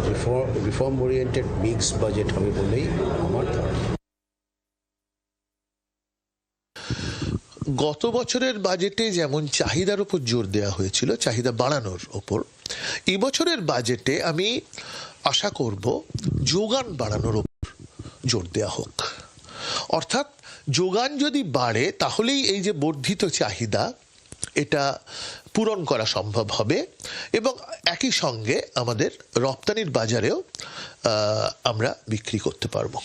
reform oriented mix budget হবে বলেই আমার ধারণা। গত বছরের বাজেটে যেমন চাহিদার উপর জোর দেওয়া হয়েছিল, চাহিদা বাড়ানোর ওপর, এবছরের বাজেটে আমি আশা করব যোগান বাড়ানোর ওপর জোর দেওয়া হোক। অর্থাৎ যোগান যদি বাড়ে তাহলেই এই যে বর্ধিত চাহিদা এটা পূরণ করা সম্ভব হবে এবং একই সঙ্গে আমাদের রপ্তানির বাজারেও আমরা বিক্রি করতে পারবো।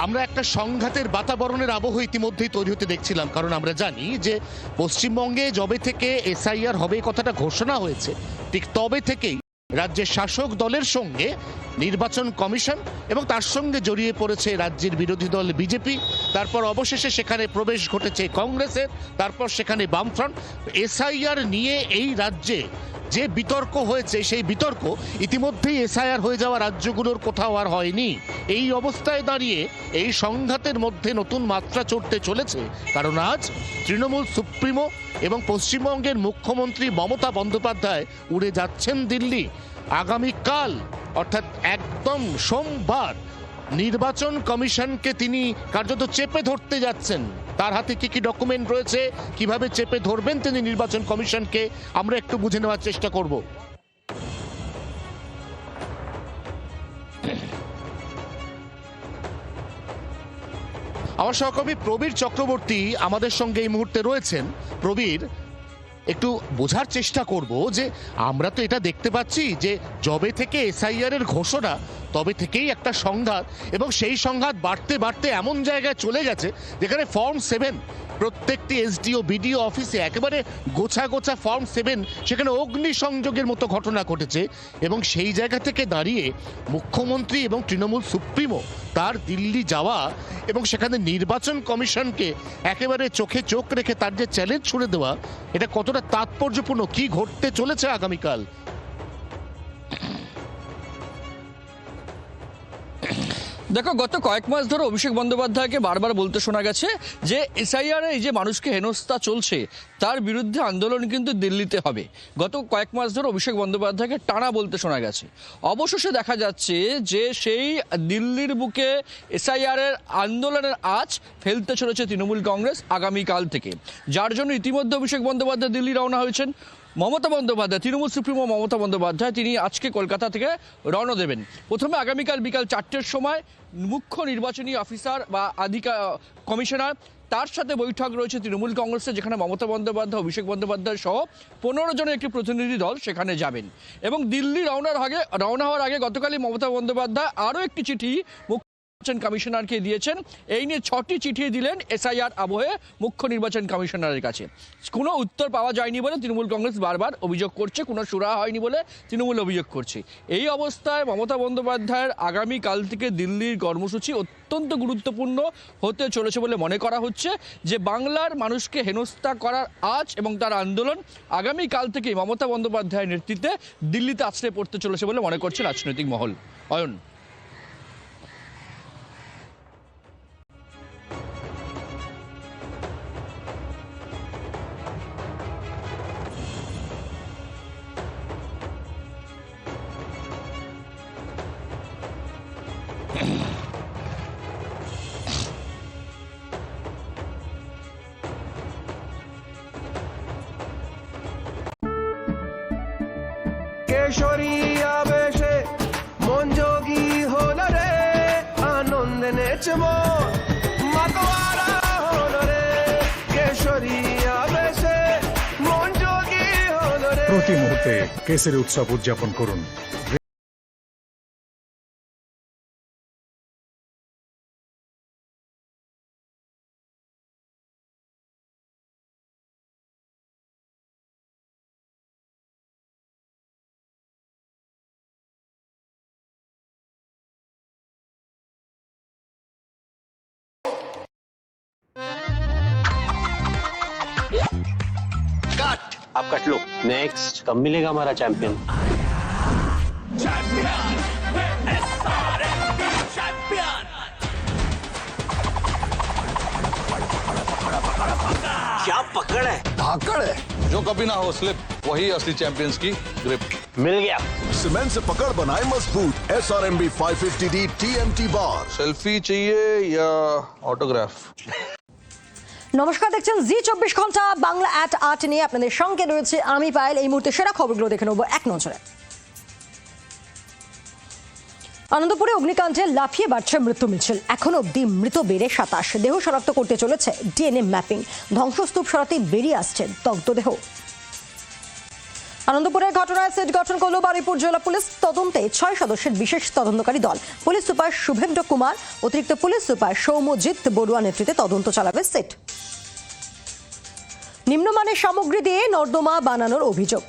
আমরা একটা সংঘাতের বাতাবরণের আবহ ইতিমধ্যেই তৈরি হতে দেখছিলাম, কারণ আমরা জানি যে পশ্চিমবঙ্গে যবে থেকে এসআইআর হবে কথাটা ঘোষণা হয়েছে, ঠিক তবে থেকেই রাজ্যের শাসক দলের সঙ্গে নির্বাচন কমিশন এবং তার সঙ্গে জড়িয়ে পড়েছে রাজ্যের বিরোধী দল বিজেপি। তারপর অবশেষে সেখানে প্রবেশ ঘটেছে কংগ্রেসের, তারপর সেখানে বামফ্রন্ট। এসআইআর নিয়ে এই রাজ্যে যে বিতর্ক হয়েছে সেই বিতর্ক ইতিমধ্যেই এসআইআর হয়ে যাওয়া রাজ্যগুলোর কোথাও আর হয়নি। এই অবস্থায় দাঁড়িয়ে এই সংঘাতের মধ্যে নতুন মাত্রা চড়তে চলেছে, কারণ আজ তৃণমূল সুপ্রিমো এবং পশ্চিমবঙ্গের মুখ্যমন্ত্রী মমতা বন্দ্যোপাধ্যায় উড়ে যাচ্ছেন দিল্লি। আগামীকাল অর্থাৎ একদম সোমবার নির্বাচন কমিশনকে তিনি কার্যত চেপে ধরতে যাচ্ছেন। তার হাতে কি কি ডকুমেন্ট রয়েছে, কিভাবে চেপে ধরবেন তিনি নির্বাচন কমিশনকে, আমরা একটু বুঝে নেওয়ার চেষ্টা করব। আমার সহকর্মী প্রবীর চক্রবর্তী আমাদের সঙ্গে এই মুহূর্তে রয়েছেন। প্রবীর, একটু বোঝার চেষ্টা করব যে আমরা তো এটা দেখতে পাচ্ছি যে যবে থেকে এসআইআর এর ঘোষণা তবে থেকেই একটা সংঘাত, এবং সেই সংঘাত বাড়তে বাড়তে এমন জায়গায় চলে গেছে যেখানে ফর্ম 7 প্রত্যেকটি এসডিও বিডিও অফিসে একেবারে গোছা গোছা ফর্ম 7 সেখানে অগ্নিসংযোগের মতো ঘটনা ঘটেছে। এবং সেই জায়গা থেকে দাঁড়িয়ে মুখ্যমন্ত্রী এবং তৃণমূল সুপ্রিমো তার দিল্লি যাওয়া এবং সেখানে নির্বাচন কমিশনকে একেবারে চোখে চোখ রেখে তার যে চ্যালেঞ্জ ছুড়ে দেওয়া, এটা কতটা তাৎপর্যপূর্ণ, কি ঘটতে চলেছে আগামীকাল? দেখো, গত কয়েক মাস ধরে অভিষেক বন্দ্যোপাধ্যায়কে বারবার বলতে শোনা গেছে যে এসআইআর এই যে মানুষকে হেনস্থা চলছে তার বিরুদ্ধে আন্দোলন কিন্তু দিল্লিতে হবে। গত কয়েক মাস ধরে অভিষেক বন্দ্যোপাধ্যায়কে টানা বলতে শোনা গেছে। অবশেষে দেখা যাচ্ছে যে সেই দিল্লির বুকে এসআইআর এর আন্দোলনের আঁচ ফেলতে চলেছে তৃণমূল কংগ্রেস আগামীকাল থেকে, যার জন্য ইতিমধ্যে অভিষেক বন্দ্যোপাধ্যায় দিল্লি রওনা হয়েছেন। মমতা বন্দ্যোপাধ্যায়, তৃণমূল সুপ্রিমো মমতা বন্দ্যোপাধ্যায়, তিনি আজকে কলকাতা থেকে রওনা দেবেন। প্রথমে আগামীকাল বিকাল 4টের সময় মুখ্য নির্বাচনী অফিসার বা কমিশনার তার সাথে বৈঠক রয়েছে তৃণমূল কংগ্রেসের, যেখানে মমতা বন্দ্যোপাধ্যায়, অভিষেক বন্দ্যোপাধ্যায় সহ 15 জনের একটি প্রতিনিধি দল সেখানে যাবেন। এবং দিল্লি রওনা হওয়ার আগে গতকালই মমতা বন্দ্যোপাধ্যায় আরও একটি চিঠি নির্বাচন কমিশনারকে দিয়েছেন। এই নিয়ে 6টি চিঠি দিলেন এসআইআর আবহে মুখ্য নির্বাচন কমিশনারের কাছে। কোনো উত্তর পাওয়া যায়নি বলে তৃণমূল কংগ্রেস বারবার অভিযোগ করছে, কোনো সুরাহা হয়নি বলে তৃণমূল অভিযোগ করছে। এই অবস্থায় মমতা বন্দ্যোপাধ্যায়ের আগামীকাল থেকে দিল্লির কর্মসূচি অত্যন্ত গুরুত্বপূর্ণ হতে চলেছে বলে মনে করা হচ্ছে। যে বাংলার মানুষকে হেনস্থা করার আজ এবং তার আন্দোলন আগামীকাল থেকে মমতা বন্দ্যোপাধ্যায়ের নেতৃত্বে দিল্লিতে আছড়ে পড়তে চলেছে বলে মনে করছে রাজনৈতিক মহল। অয়ন। কেশরী আবেশে মন যোগী হল রে, আনন্দে নেচব মাতোয়ারা হল রে। কেশরী আবেশে মন যোগী হল রে। প্রতি মুহূর্তে কেশরী উৎসব উদযাপন করুন। आप कट लो। नेक्स्ट कब मिलेगा हमारा चैंपियन? क्या पकड़ है? धाकड़ है। जो कभी ना हो स्लिप, वही असली चैंपियंस की ग्रिप। मिल गया। सीमेंट से पकड़ बनाए मजबूत SRMB 550D TMT बार। सेल्फी चाहिए या ऑटोग्राफ? নমস্কার, দেখছেন জি24 ঘন্টা বাংলা @8 নিয়ে আপনাদের সঙ্গে রয়েছে আমি পায়েল। এই মুহূর্তে সেরা খবরগুলো দেখে নেব এক নজরে। আনন্দপুরে অগ্নিকাণ্ডে লাফিয়ে বাড়ছে মৃত্যু মিছিল। এখন অবধি মৃত বেড়ে 27। দেহ শনাক্ত করতে চলেছে ডিএনএ ম্যাপিং। ধ্বংসস্তূপ সরাতেই বেরিয়ে আসছে দগ্ধদেহ। আনন্দপুরের ঘটনায় সেট গঠন করল বারুইপুর জেলা পুলিশ। তদন্তে 6 সদস্যের বিশেষ তদন্তকারী দল। পুলিশ সুপার শুভেন্দ্র কুমার, অতিরিক্ত পুলিশ সুপার সৌম্যজিৎ বড়ুয়া নেতৃত্বে তদন্ত চালাবে সেট। নিম্নমানের সামগ্রী দিয়ে নর্দমা বানানোর অভিযোগ।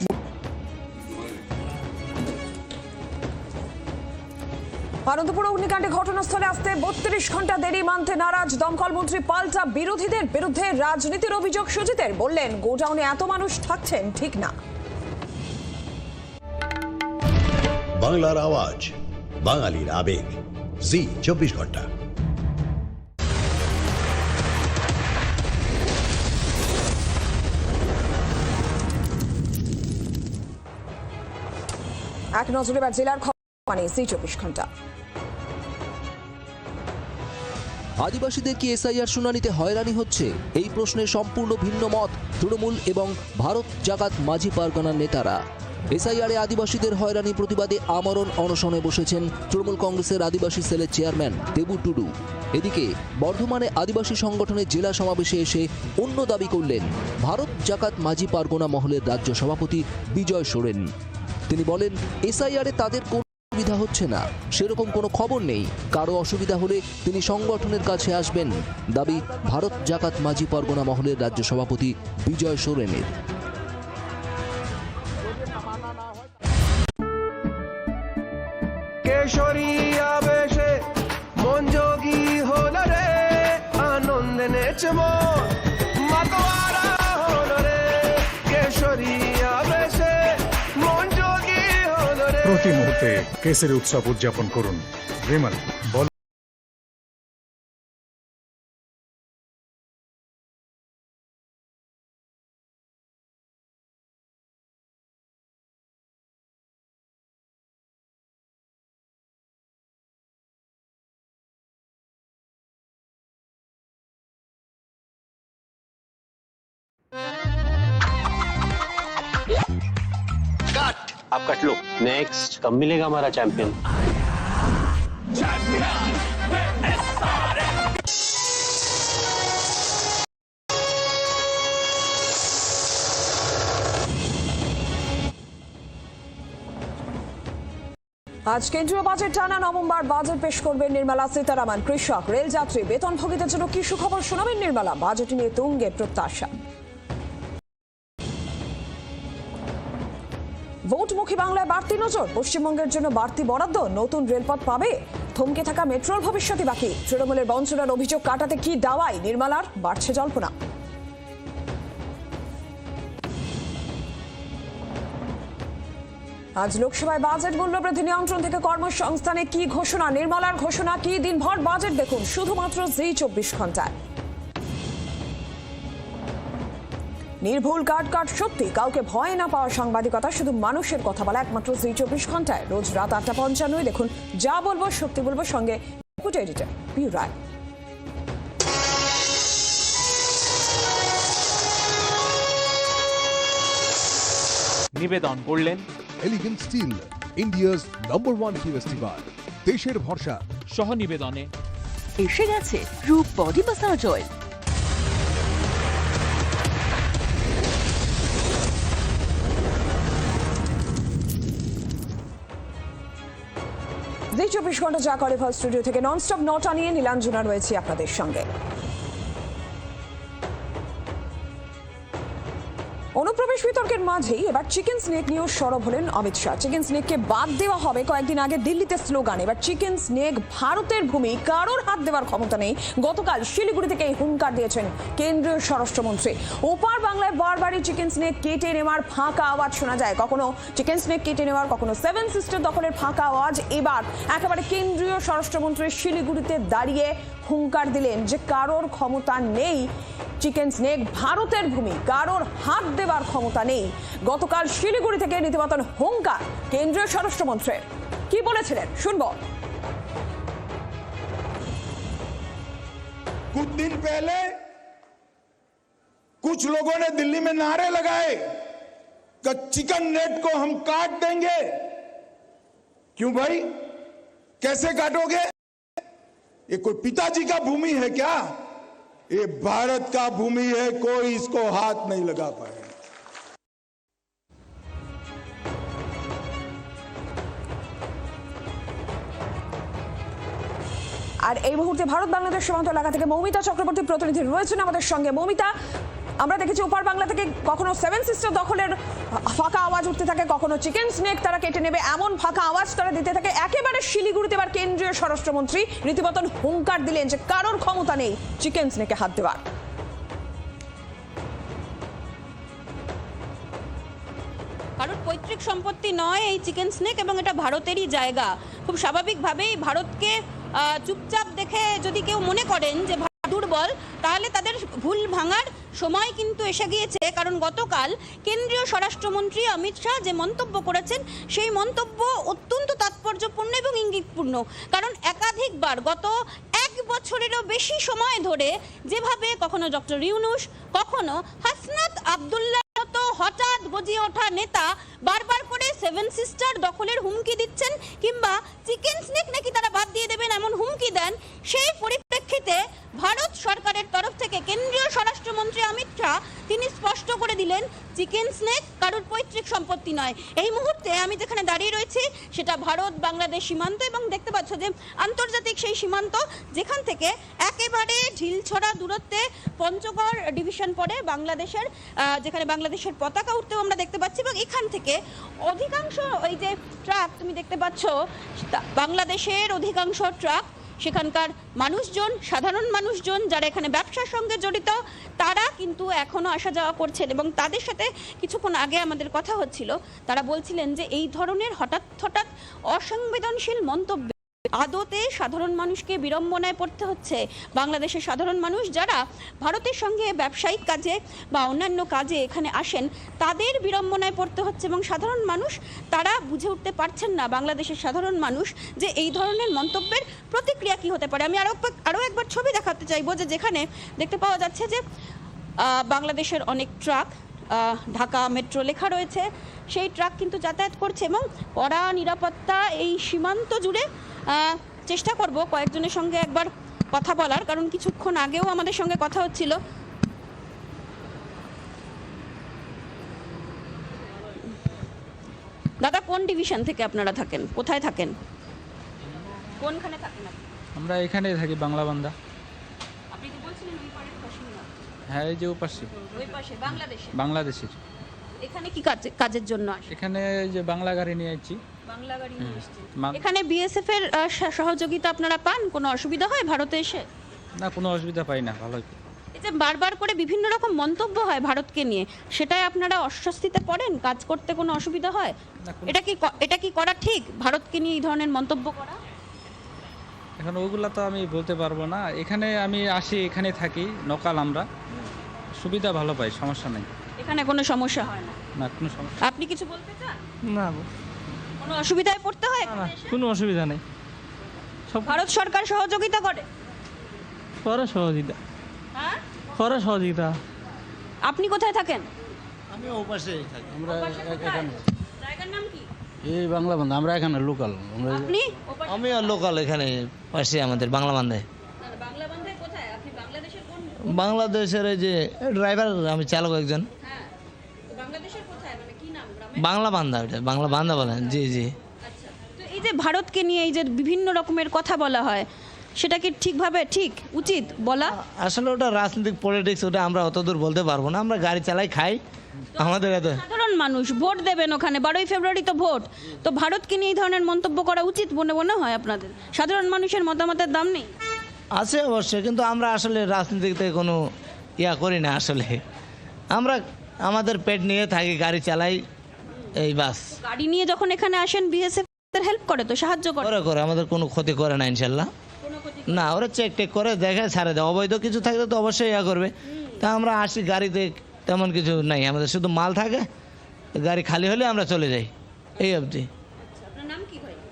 আনন্দপুর অগ্নিকাণ্ডে ঘটনাস্থলে আসতে 32 ঘন্টা দেরি মানতে নারাজ দমকল মন্ত্রী। পাল্টা বিরোধীদের বিরুদ্ধে রাজনীতির অভিযোগ সুজিতের। বললেন, গোডাউনে এত মানুষ থাকছেন ঠিক না। বাংলার আওয়াজ, বাঙালির আবেগ, জি 24 ঘন্টা। এক নজরে এবার জেলার খবর মানে জি 24 ঘন্টা। আদিবাসীদের কি এসআইআর শুনানিতে হয়রানি হচ্ছে? এই প্রশ্নে সম্পূর্ণ ভিন্ন মত তৃণমূল এবং ভারত জাগাত মাঝি পারগনার নেতারা। এসআইআরে আদিবাসীদের হয়রানি প্রতিবাদে আমরণ অনশনে বসেছেন তৃণমূল কংগ্রেসের আদিবাসী সেলের চেয়ারম্যান দেবু টুডু। এদিকে বর্ধমানে আদিবাসী সংগঠনের জেলা সমাবেশে এসে অন্য দাবি করলেন ভারত জাগাত মাঝি পারগনা মহলের রাজ্য সভাপতি বিজয় সোরেন। তিনি বলেন, এসআইআরে তাদের কোনো অসুবিধা হচ্ছে না, সেরকম কোনো খবর নেই। কারো অসুবিধা হলে তিনি সংগঠনের কাছে আসবেন, দাবি ভারত জাগাত মাঝি পারগনা মহলের রাজ্য সভাপতি বিজয় সোরেনের। কেশরী আবেশে মন যোগী হলো রে, আনন্দে নেচে মন মাতোয়ারা হলো রে। কেশরী আবেশে মন যোগী হলো রে। প্রতি মুহূর্তে কেসের উৎসব উদযাপন করুন। বিমল বল। आप कट लो। नेक्स्ट कब मिलेगा हमारा चैंपियन? আজ কেন্দ্রীয় বাজেট টানা নভেম্বর বাজেট পেশ করবেন নির্মলা সীতারামন। কৃষক, রেলযাত্রী, বেতনভোগীদের জন্য কি সুখবর শোনাবেন নির্মলা? বাজেট নিয়ে তুঙ্গে প্রত্যাশা। ভোটমুখী বাংলায় বাড়তি নজর, পশ্চিমবঙ্গের জন্য বাড়তি বরাদ্দ, নতুন রেলপথ পাবে, থমকে থাকা মেট্রোর ভবিষ্যৎই বাকি। তৃণমূলের বঞ্চনার অভিযোগ কাটাতে কি দাওয়াই নির্মলার? বাড়ছে জল্পনা। আজ লোকসভায় বাজেট মূল্যবৃদ্ধি নিয়ন্ত্রণ থেকে কর্মসংস্থানে কি ঘোষণা? নির্মলার ঘোষণা কি? দিনভর বাজেট দেখুন শুধুমাত্র জি 24 ঘন্টায়। নির্ভুল কাট সত্যি, কাউকে ভয় না পাওয়া সাংবাদিকতা, শুধু মানুষের কথা বলা একমাত্র জি 24 ঘন্টায়। রোজ রাত 8:55 দেখুন যা বলবো সত্যি বলবো, সঙ্গে ডেপুটি এডিটর পিউ রায়। নিবেদন করলেন এলিগেন্ট স্টিল, ইন্ডিয়াস নম্বর 1 কিউএসটি বার, দেশের ভরসা। সহ নিবেদনে এসে গেছে রূপ বডি মাসাজ অয়েল। জি 24 ঘন্টা যা করে ফার্স্ট স্টুডিও থেকে ননস্টপ নটা নিয়ে নীলাঞ্জনা রয়েছে আপনাদের সঙ্গে। অনুপ্রবেশ বিতর্কের মাঝেই এবার চিকেন স্নেক নিয়েও সরব হলেন অমিত শাহ। চিকেন স্নেককে বাদ দেওয়া হবে কয়েকদিন আগে দিল্লিতে স্লোগান, এবার চিকেন স্নেক ভারতের ভূমি, কারোর হাত দেওয়ার ক্ষমতা নেই। গতকাল শিলিগুড়ি থেকে এই হুঙ্কার দিয়েছেন কেন্দ্রীয় স্বরাষ্ট্রমন্ত্রী। ওপার বাংলায় বারবারই চিকেন স্নেক কেটে নেওয়ার ফাঁকা আওয়াজ শোনা যায়, কখনো চিকেন স্নেক কেটে নেওয়ার, কখনো 7 সিস্টার দখলের ফাঁকা আওয়াজ। এবার একেবারে কেন্দ্রীয় স্বরাষ্ট্রমন্ত্রী শিলিগুড়িতে দাঁড়িয়ে হুঙ্কার দিলেন যে কারোর ক্ষমতা নেই, চিকেন স্নেক ভারতের ভূমি, কারোর হাত দেবার ক্ষমতা নেই। গতকাল শিলিগুড়ি থেকে রীতিমতন হুঙ্কার কেন্দ্রীয় স্বরাষ্ট্রমন্ত্রীর। কি বলেছিলেন শুনব। कुछ दिन पहले कुछ लोगों ने दिल्ली में नारे लगाए कि चिकन नेट को हम काट देंगे। क्यों भाई, कैसे काटोगे? ये कोई पिताजी का भूमि है क्या? ये भारत का भूमि है, कोई इसको हाथ नहीं लगा पाए। আর এই মুহূর্তে ভারত বাংলাদেশ সীমান্ত এলাকা থেকে মৌমিতা চক্রবর্তী প্রতিনিধি রয়েছেন আমাদের সঙ্গে। মৌমিতা, আমরা দেখেছি ওপার বাংলা থেকে কখনো 7 সিস্টার দখলের ফাঁকা আওয়াজ উঠতে থাকে, কখনো চিকেন স্নেক তারা কেটে নেবে এমন ফাঁকা আওয়াজ তারা দিতে থাকে। একেবারে শিলিগুড়িতে এবার কেন্দ্রীয় স্বরাষ্ট্রমন্ত্রী রীতিমতন হুঙ্কার দিলেন যে কারোর ক্ষমতা নেই চিকেন স্নেকে হাত দেওয়ার। কারোর পৈতৃক সম্পত্তি নয় এই চিকেন স্নেক, এবং এটা ভারতেরই জায়গা। খুব স্বাভাবিকভাবেই ভারতকে চুপচাপ দেখে যদি কেউ মনে করেন যে দুর্বল, তাহলে তাদের ভুল ভাঙার সময় কিন্তু এসে গিয়েছে। কারণ গতকাল কেন্দ্রীয় স্বরাষ্ট্রমন্ত্রী অমিত শাহ যে মন্তব্য করেছেন, সেই মন্তব্য অত্যন্ত তাৎপর্যপূর্ণ এবং ইঙ্গিতপূর্ণ। কারণ একাধিকবার গত 1 বছরেরও বেশি সময় ধরে যেভাবে কখনো ডক্টর ইউনূস, কখনো হাসনাত আব্দুল্লাহ তো হঠাৎ গজিয়ে ওঠা নেতা বারবার করে 7 সিস্টার দখলের হুমকি দিচ্ছেন, কিংবা চিকেন স্নেক নাকি তারা বাদ দিয়ে দেবেন এমন হুমকি দেন, সেই পরিপ্রেক্ষিতে ভারত সরকারের তরফ থেকে কেন্দ্রীয় স্বরাষ্ট্রমন্ত্রী অমিত শাহ তিনি স্পষ্ট করে দিলেন চিকেন স্নেক কারোর পৈতৃক সম্পত্তি নয়। এই মুহূর্তে আমি যেখানে দাঁড়িয়ে রয়েছি সেটা ভারত বাংলাদেশ সীমান্ত, এবং দেখতে পাচ্ছ যে আন্তর্জাতিক সেই সীমান্ত, যেখান থেকে একেবারে ঢিলছড়া দূরত্বে পঞ্চগড় ডিভিশন পড়ে বাংলাদেশের, যেখানে বাংলাদেশের পতাকা উঠতেও আমরা দেখতে পাচ্ছি। এবং এখান থেকে অধিকাংশ ওই যে ট্রাক তুমি দেখতে পাচ্ছ, বাংলাদেশের অধিকাংশ ট্রাক, সেখানকার মানুষজন, সাধারণ মানুষজন যারা এখানে ব্যবসার সঙ্গে জড়িত, তারা কিন্তু এখনো আসা যাওয়া করছেন। এবং তাদের সাথে কিছুক্ষণ আগে আমাদের কথা হচ্ছিল, তারা বলছিলেন যে এই ধরনের হঠাৎ হঠাৎ অসংবেদনশীল মন্তব্য আদতে সাধারণ মানুষকে বিড়ম্বনায় পড়তে হচ্ছে। বাংলাদেশের সাধারণ মানুষ যারা ভারতের সঙ্গে ব্যবসায়িক কাজে বা অন্যান্য কাজে এখানে আসেন, তাদের বিড়ম্বনায় পড়তে হচ্ছে। এবং সাধারণ মানুষ তারা বুঝে উঠতে পারছেন না, বাংলাদেশের সাধারণ মানুষ, যে এই ধরনের মন্তব্যের প্রতিক্রিয়া কি হতে পারে। আমি আরও একবার ছবি দেখাতে চাইবো, যে যেখানে দেখতে পাওয়া যাচ্ছে যে বাংলাদেশের অনেক ট্রাক, ঢাকা মেট্রো লেখা রয়েছে, সেই ট্রাক কিন্তু যাতায়াত করছে। এবং কড়া নিরাপত্তা এই সীমান্ত জুড়ে। চেষ্টা করব কয়েকজনের সঙ্গে একবার কথা বলার, কারণ কিছুক্ষণ আগেও আমাদের সঙ্গে কথা হচ্ছিল। দাদা, কোন ডিভিশন থেকে আপনারা থাকেন, কোথায় থাকেন, কোনখানে থাকেন? আমরা এখানেই থাকি, বাংলা বান্দা। আপনি কি বলছিলেন ওই পারের বাসিন্দা? হ্যাঁ, এই যে ওপাশে, ওই পাশে বাংলাদেশের। এখানে কি কাজের জন্য আসে? এখানে যে বাংলা গাড়ি নিয়ে আসছি। বাংলা গাড়ি নিয়ে এসেছেন। এখানে বিএসএফ এর সহযোগিতা আপনারা পান? কোনো অসুবিধা হয় ভারতে এসে? না, কোনো অসুবিধা পাই না, ভালোই। এই যে বারবার করে বিভিন্ন রকম মন্তব্য হয় ভারতকে নিয়ে, সেটাই আপনারা অস্বস্তিতে পড়েন? কাজ করতে কোনো অসুবিধা হয়? এটা কি করা ঠিক, ভারতকে নিয়ে এই ধরনের মন্তব্য করা? এখন ওগুলা তো আমি বলতে পারবো না। এখানে আমি আসি, এখানে থাকি, লোকাল আমরা, সুবিধা ভালো পাই, সমস্যা নেই। এখানে কোনো সমস্যা হয় না? না, কোনো সমস্যা। আপনি কিছু বলতে চান? না, কোনো অসুবিধায় পড়তে হয়? কোনো অসুবিধা নেই। ভারত সরকার সহযোগিতা করে? সহযোগিতা। হ্যাঁ, সহযোগিতা। আপনি কোথায় থাকেন? আমি ওপাশেই থাকি। আমরা এখানে। জায়গার নাম কি? এই বাংলা বান্ধা, আমরা এখানে লোকাল। আপনি? আমি লোকাল, এখানে পাশে আমাদের বাংলা বান্ধায়। বাংলা বান্ধায় কোথায়? আপনি বাংলাদেশের কোন? বাংলাদেশের এই যে ড্রাইভার, আমি চালক একজন। হ্যাঁ, বাংলাদেশের কোথায়, মানে কি নাম? বাংলা বান্ধা, ওটা বাংলা বান্ধা বলেন। জি জি। আচ্ছা, তো এই যে ভারতকে নিয়ে এই যে বিভিন্ন রকমের কথা বলা হয়, সেটা কি ঠিকভাবে ঠিক উচিত বলা? আসলে ওটা রাজনৈতিক পলিটিক্স, ওটা আমরা অতদূর বলতে পারবো না। আমরা গাড়ি চালাই, খাই, আমাদের এত। সাধারণ মানুষ ভোট দেবেন ওখানে, 12ই ফেব্রুয়ারি তো ভোট, তো ভারতকে নিয়ে এই ধরনের মন্তব্য করা উচিত মনে হয় আপনাদের? সাধারণ মানুষের মতামতের দাম নেই? আছে অবশ্যই, কিন্তু আমরা আসলে রাজনীতিতে কোনো করি না। আসলে আমরা আমাদের পেট নিয়ে থাকি, গাড়ি চালাই, এই বাস। গাড়ি নিয়ে যখন এখানে আসেন, বিএসএফ হেল্প করে, তো সাহায্য করে, আমাদের কোনো ক্ষতি করে না ইনশাল্লাহ। না, ওরা চেক টেক করে, দেখে, ছাড়ে দেয়। অবৈধ কিছু থাকলে তো অবশ্যই করবে। তা আমরা আসি, গাড়িতে তেমন কিছু নাই, আমাদের শুধু মাল থাকে, গাড়ি খালি হলে আমরা চলে যাই, এই অবধি।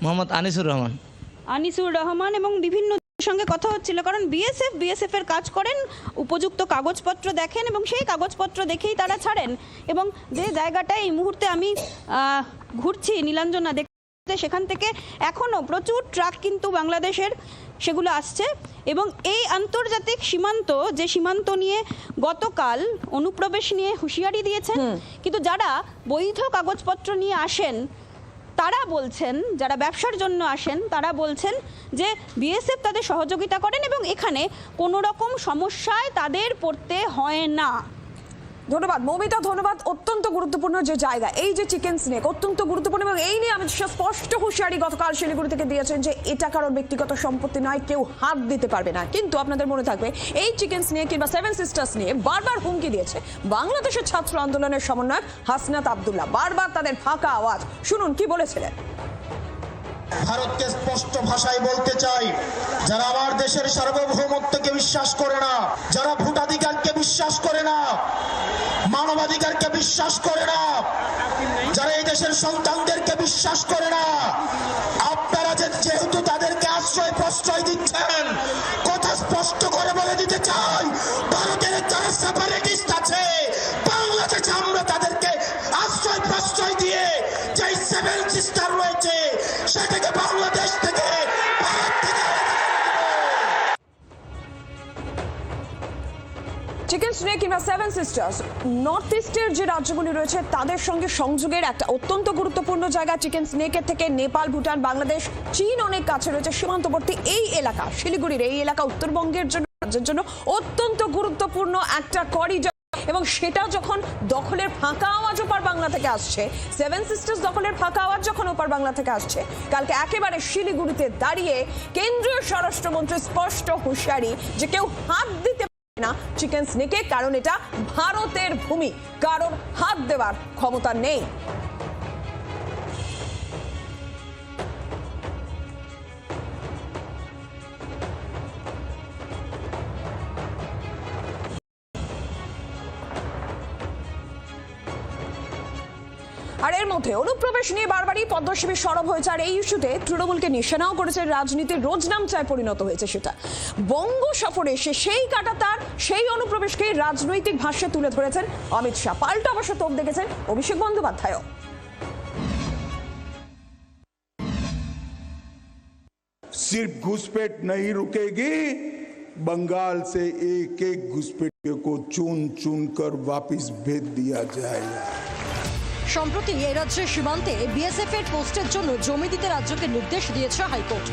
মোহাম্মদ আনিসুর রহমান। এবং বিভিন্ন সঙ্গে কথা হচ্ছিল, কারণ বিএসএফ এর কাজ করেন, উপযুক্ত কাগজপত্র দেখেন, এবং সেই কাগজপত্র দেখেই তারা ছাড়েন। এবং যে জায়গাটায় এই মুহূর্তে আমি ঘুরছি, নীলাঞ্জনা, সেখান থেকে এখনও প্রচুর ট্রাক কিন্তু বাংলাদেশের সেগুলো আসছে। এবং এই আন্তর্জাতিক সীমান্ত, যে সীমান্ত নিয়ে গতকাল অনুপ্রবেশ নিয়ে হুঁশিয়ারি দিয়েছেন, কিন্তু যারা বৈধ কাগজপত্র নিয়ে আসেন তারা বলছেন, যারা ব্যবসার জন্য আসেন তারা বলছেন যে বিএসএফ তাদের সহযোগিতা করেন এবং এখানে কোনো রকম সমস্যায় তাদের পড়তে হয় না। ধন্যবাদ মৌমিতা, ধন্যবাদ। অত্যন্ত গুরুত্বপূর্ণ যে জায়গা, এই যে চিকেন স্নেক অত্যন্ত গুরুত্বপূর্ণ, এবং এই নিয়ে আমি স্পষ্ট হুঁশিয়ারি গতকাল শিলিগুড়ি থেকে দিয়েছেন যে এটা কারোর ব্যক্তিগত সম্পত্তি নয়, কেউ হাত দিতে পারবে না। কিন্তু আপনাদের মনে থাকবে এই চিকেন স্নেক কিংবা সেভেন সিস্টার্স নিয়ে বারবার হুমকি দিয়েছে বাংলাদেশের ছাত্র আন্দোলনের সমন্বয়ক হাসনাত আব্দুল্লাহ। বারবার তাদের ফাঁকা আওয়াজ শুনুন কি বলেছিলেন। ভারতকে স্পষ্ট ভাষায় বলতে চাই, যারা আমার দেশের সার্বভৌমত্বকে বিশ্বাস করে না, যারা ভোটাধিকারকে বিশ্বাস করে না, মানবাধিকারকে বিশ্বাস করে না, যারা এই দেশের সন্তানদেরকে বিশ্বাস করে না, আপনারা যেহেতু তাদেরকে আশ্রয় প্রশ্রয় দিচ্ছেন, কথা স্পষ্ট করে বলে দিতে চাই, ভারতের যারা সেপারেটিস্ট আছে বাংলাদেশে আমরা তাদেরকে আশ্রয় প্রশ্রয় দিয়ে যে সেভেন সিস্টার রয়েছে সেটাকে বাংলাদেশ থেকে চিকেন স্নেক কিংবা সেভেন সিস্টার্স নর্থ ইস্টের যে রাজ্যগুলি রয়েছে তাদের সঙ্গে সংযোগের একটা অত্যন্ত গুরুত্বপূর্ণ জায়গা। চিকেন স্নেকের থেকে নেপাল, ভুটান, বাংলাদেশ, চীন অনেক কাছে রয়েছে। সীমান্তবর্তী এই এলাকা, শিলিগুড়ির এই এলাকা উত্তরবঙ্গের জন্য, রাজ্যের জন্য অত্যন্ত গুরুত্বপূর্ণ একটা করিডোর, এবং সেটা যখন দখলের ফাঁকা আওয়াজ ওপার বাংলা থেকে আসছে, সেভেন সিস্টার্স দখলের ফাঁকা আওয়াজ যখন ওপার বাংলা থেকে আসছে, কালকে একেবারে শিলিগুড়িতে দাঁড়িয়ে কেন্দ্রীয় স্বরাষ্ট্রমন্ত্রী স্পষ্ট হুঁশিয়ারি যে কেউ হাত দিতে না চিকেন স্নেকে, কারণ এটা ভারতের ভূমি, কারণ হাত দেওয়ার ক্ষমতা নেই। আর এর মধ্যে অনুপ্রবেশ নিয়ে বারবারই পদ্মশিবির সরব হয়েছে, আর এই ইস্যুতে তৃণমূলকে নিশানাও করেছে। রাজনীতির রোজনামচায় পরিণত হয়েছে সেটা। বঙ্গ সফরে এসে সেই কাঁটাতার, সেই অনুপ্রবেশকে রাজনৈতিক ভাষ্যে তুলে ধরেছেন অমিত শাহ। পাল্টা অবশ্য তোপ দেখেছেন অভিষেক বন্দ্যোপাধ্যায়ও। सिर्फ घुसपैठ नहीं रुकेगी, बंगाल से एक एक घुसपैठियों को चुन चुन कर वापस भेज दिया जाएगा। সম্প্রতি এই রাজ্যের সীমান্তে বিএসএফ এর পোস্টের জন্য জমি দিতে রাজ্যকে নির্দেশ দিয়েছে হাইকোর্ট।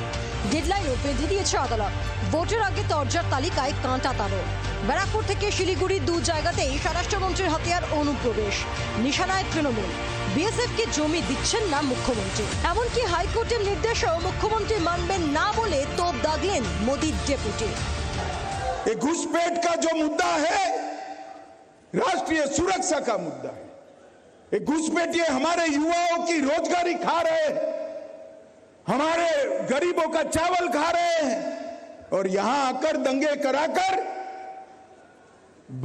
ডেডলাইনও বেঁধে দিয়েছে আদালত। ভোটের আগে তরজার তালিকায় কাঁটা তারও। ব্যারাকপুর থেকে শিলিগুড়ি দু জায়গাতেই স্বরাষ্ট্রমন্ত্রীর হাতিয়ার অনুপ্রবেশ। নিশানায় তৃণমূল, বিএসএফকে জমি দিচ্ছেন না মুখ্যমন্ত্রী। এমনকি হাইকোর্টের নির্দেশেও মুখ্যমন্ত্রী মানবেন না বলে তোপ দাগলেন মোদির ডেপুটি। ये घुसपैठ का जो मुद्दा है राष्ट्रीय सुरक्षा का मुद्दा है। ये घुसपैठिए हमारे युवाओं की रोजगारी खा रहे हैं, हमारे गरीबों का चावल खा रहे हैं, और यहां आकर दंगे कराकर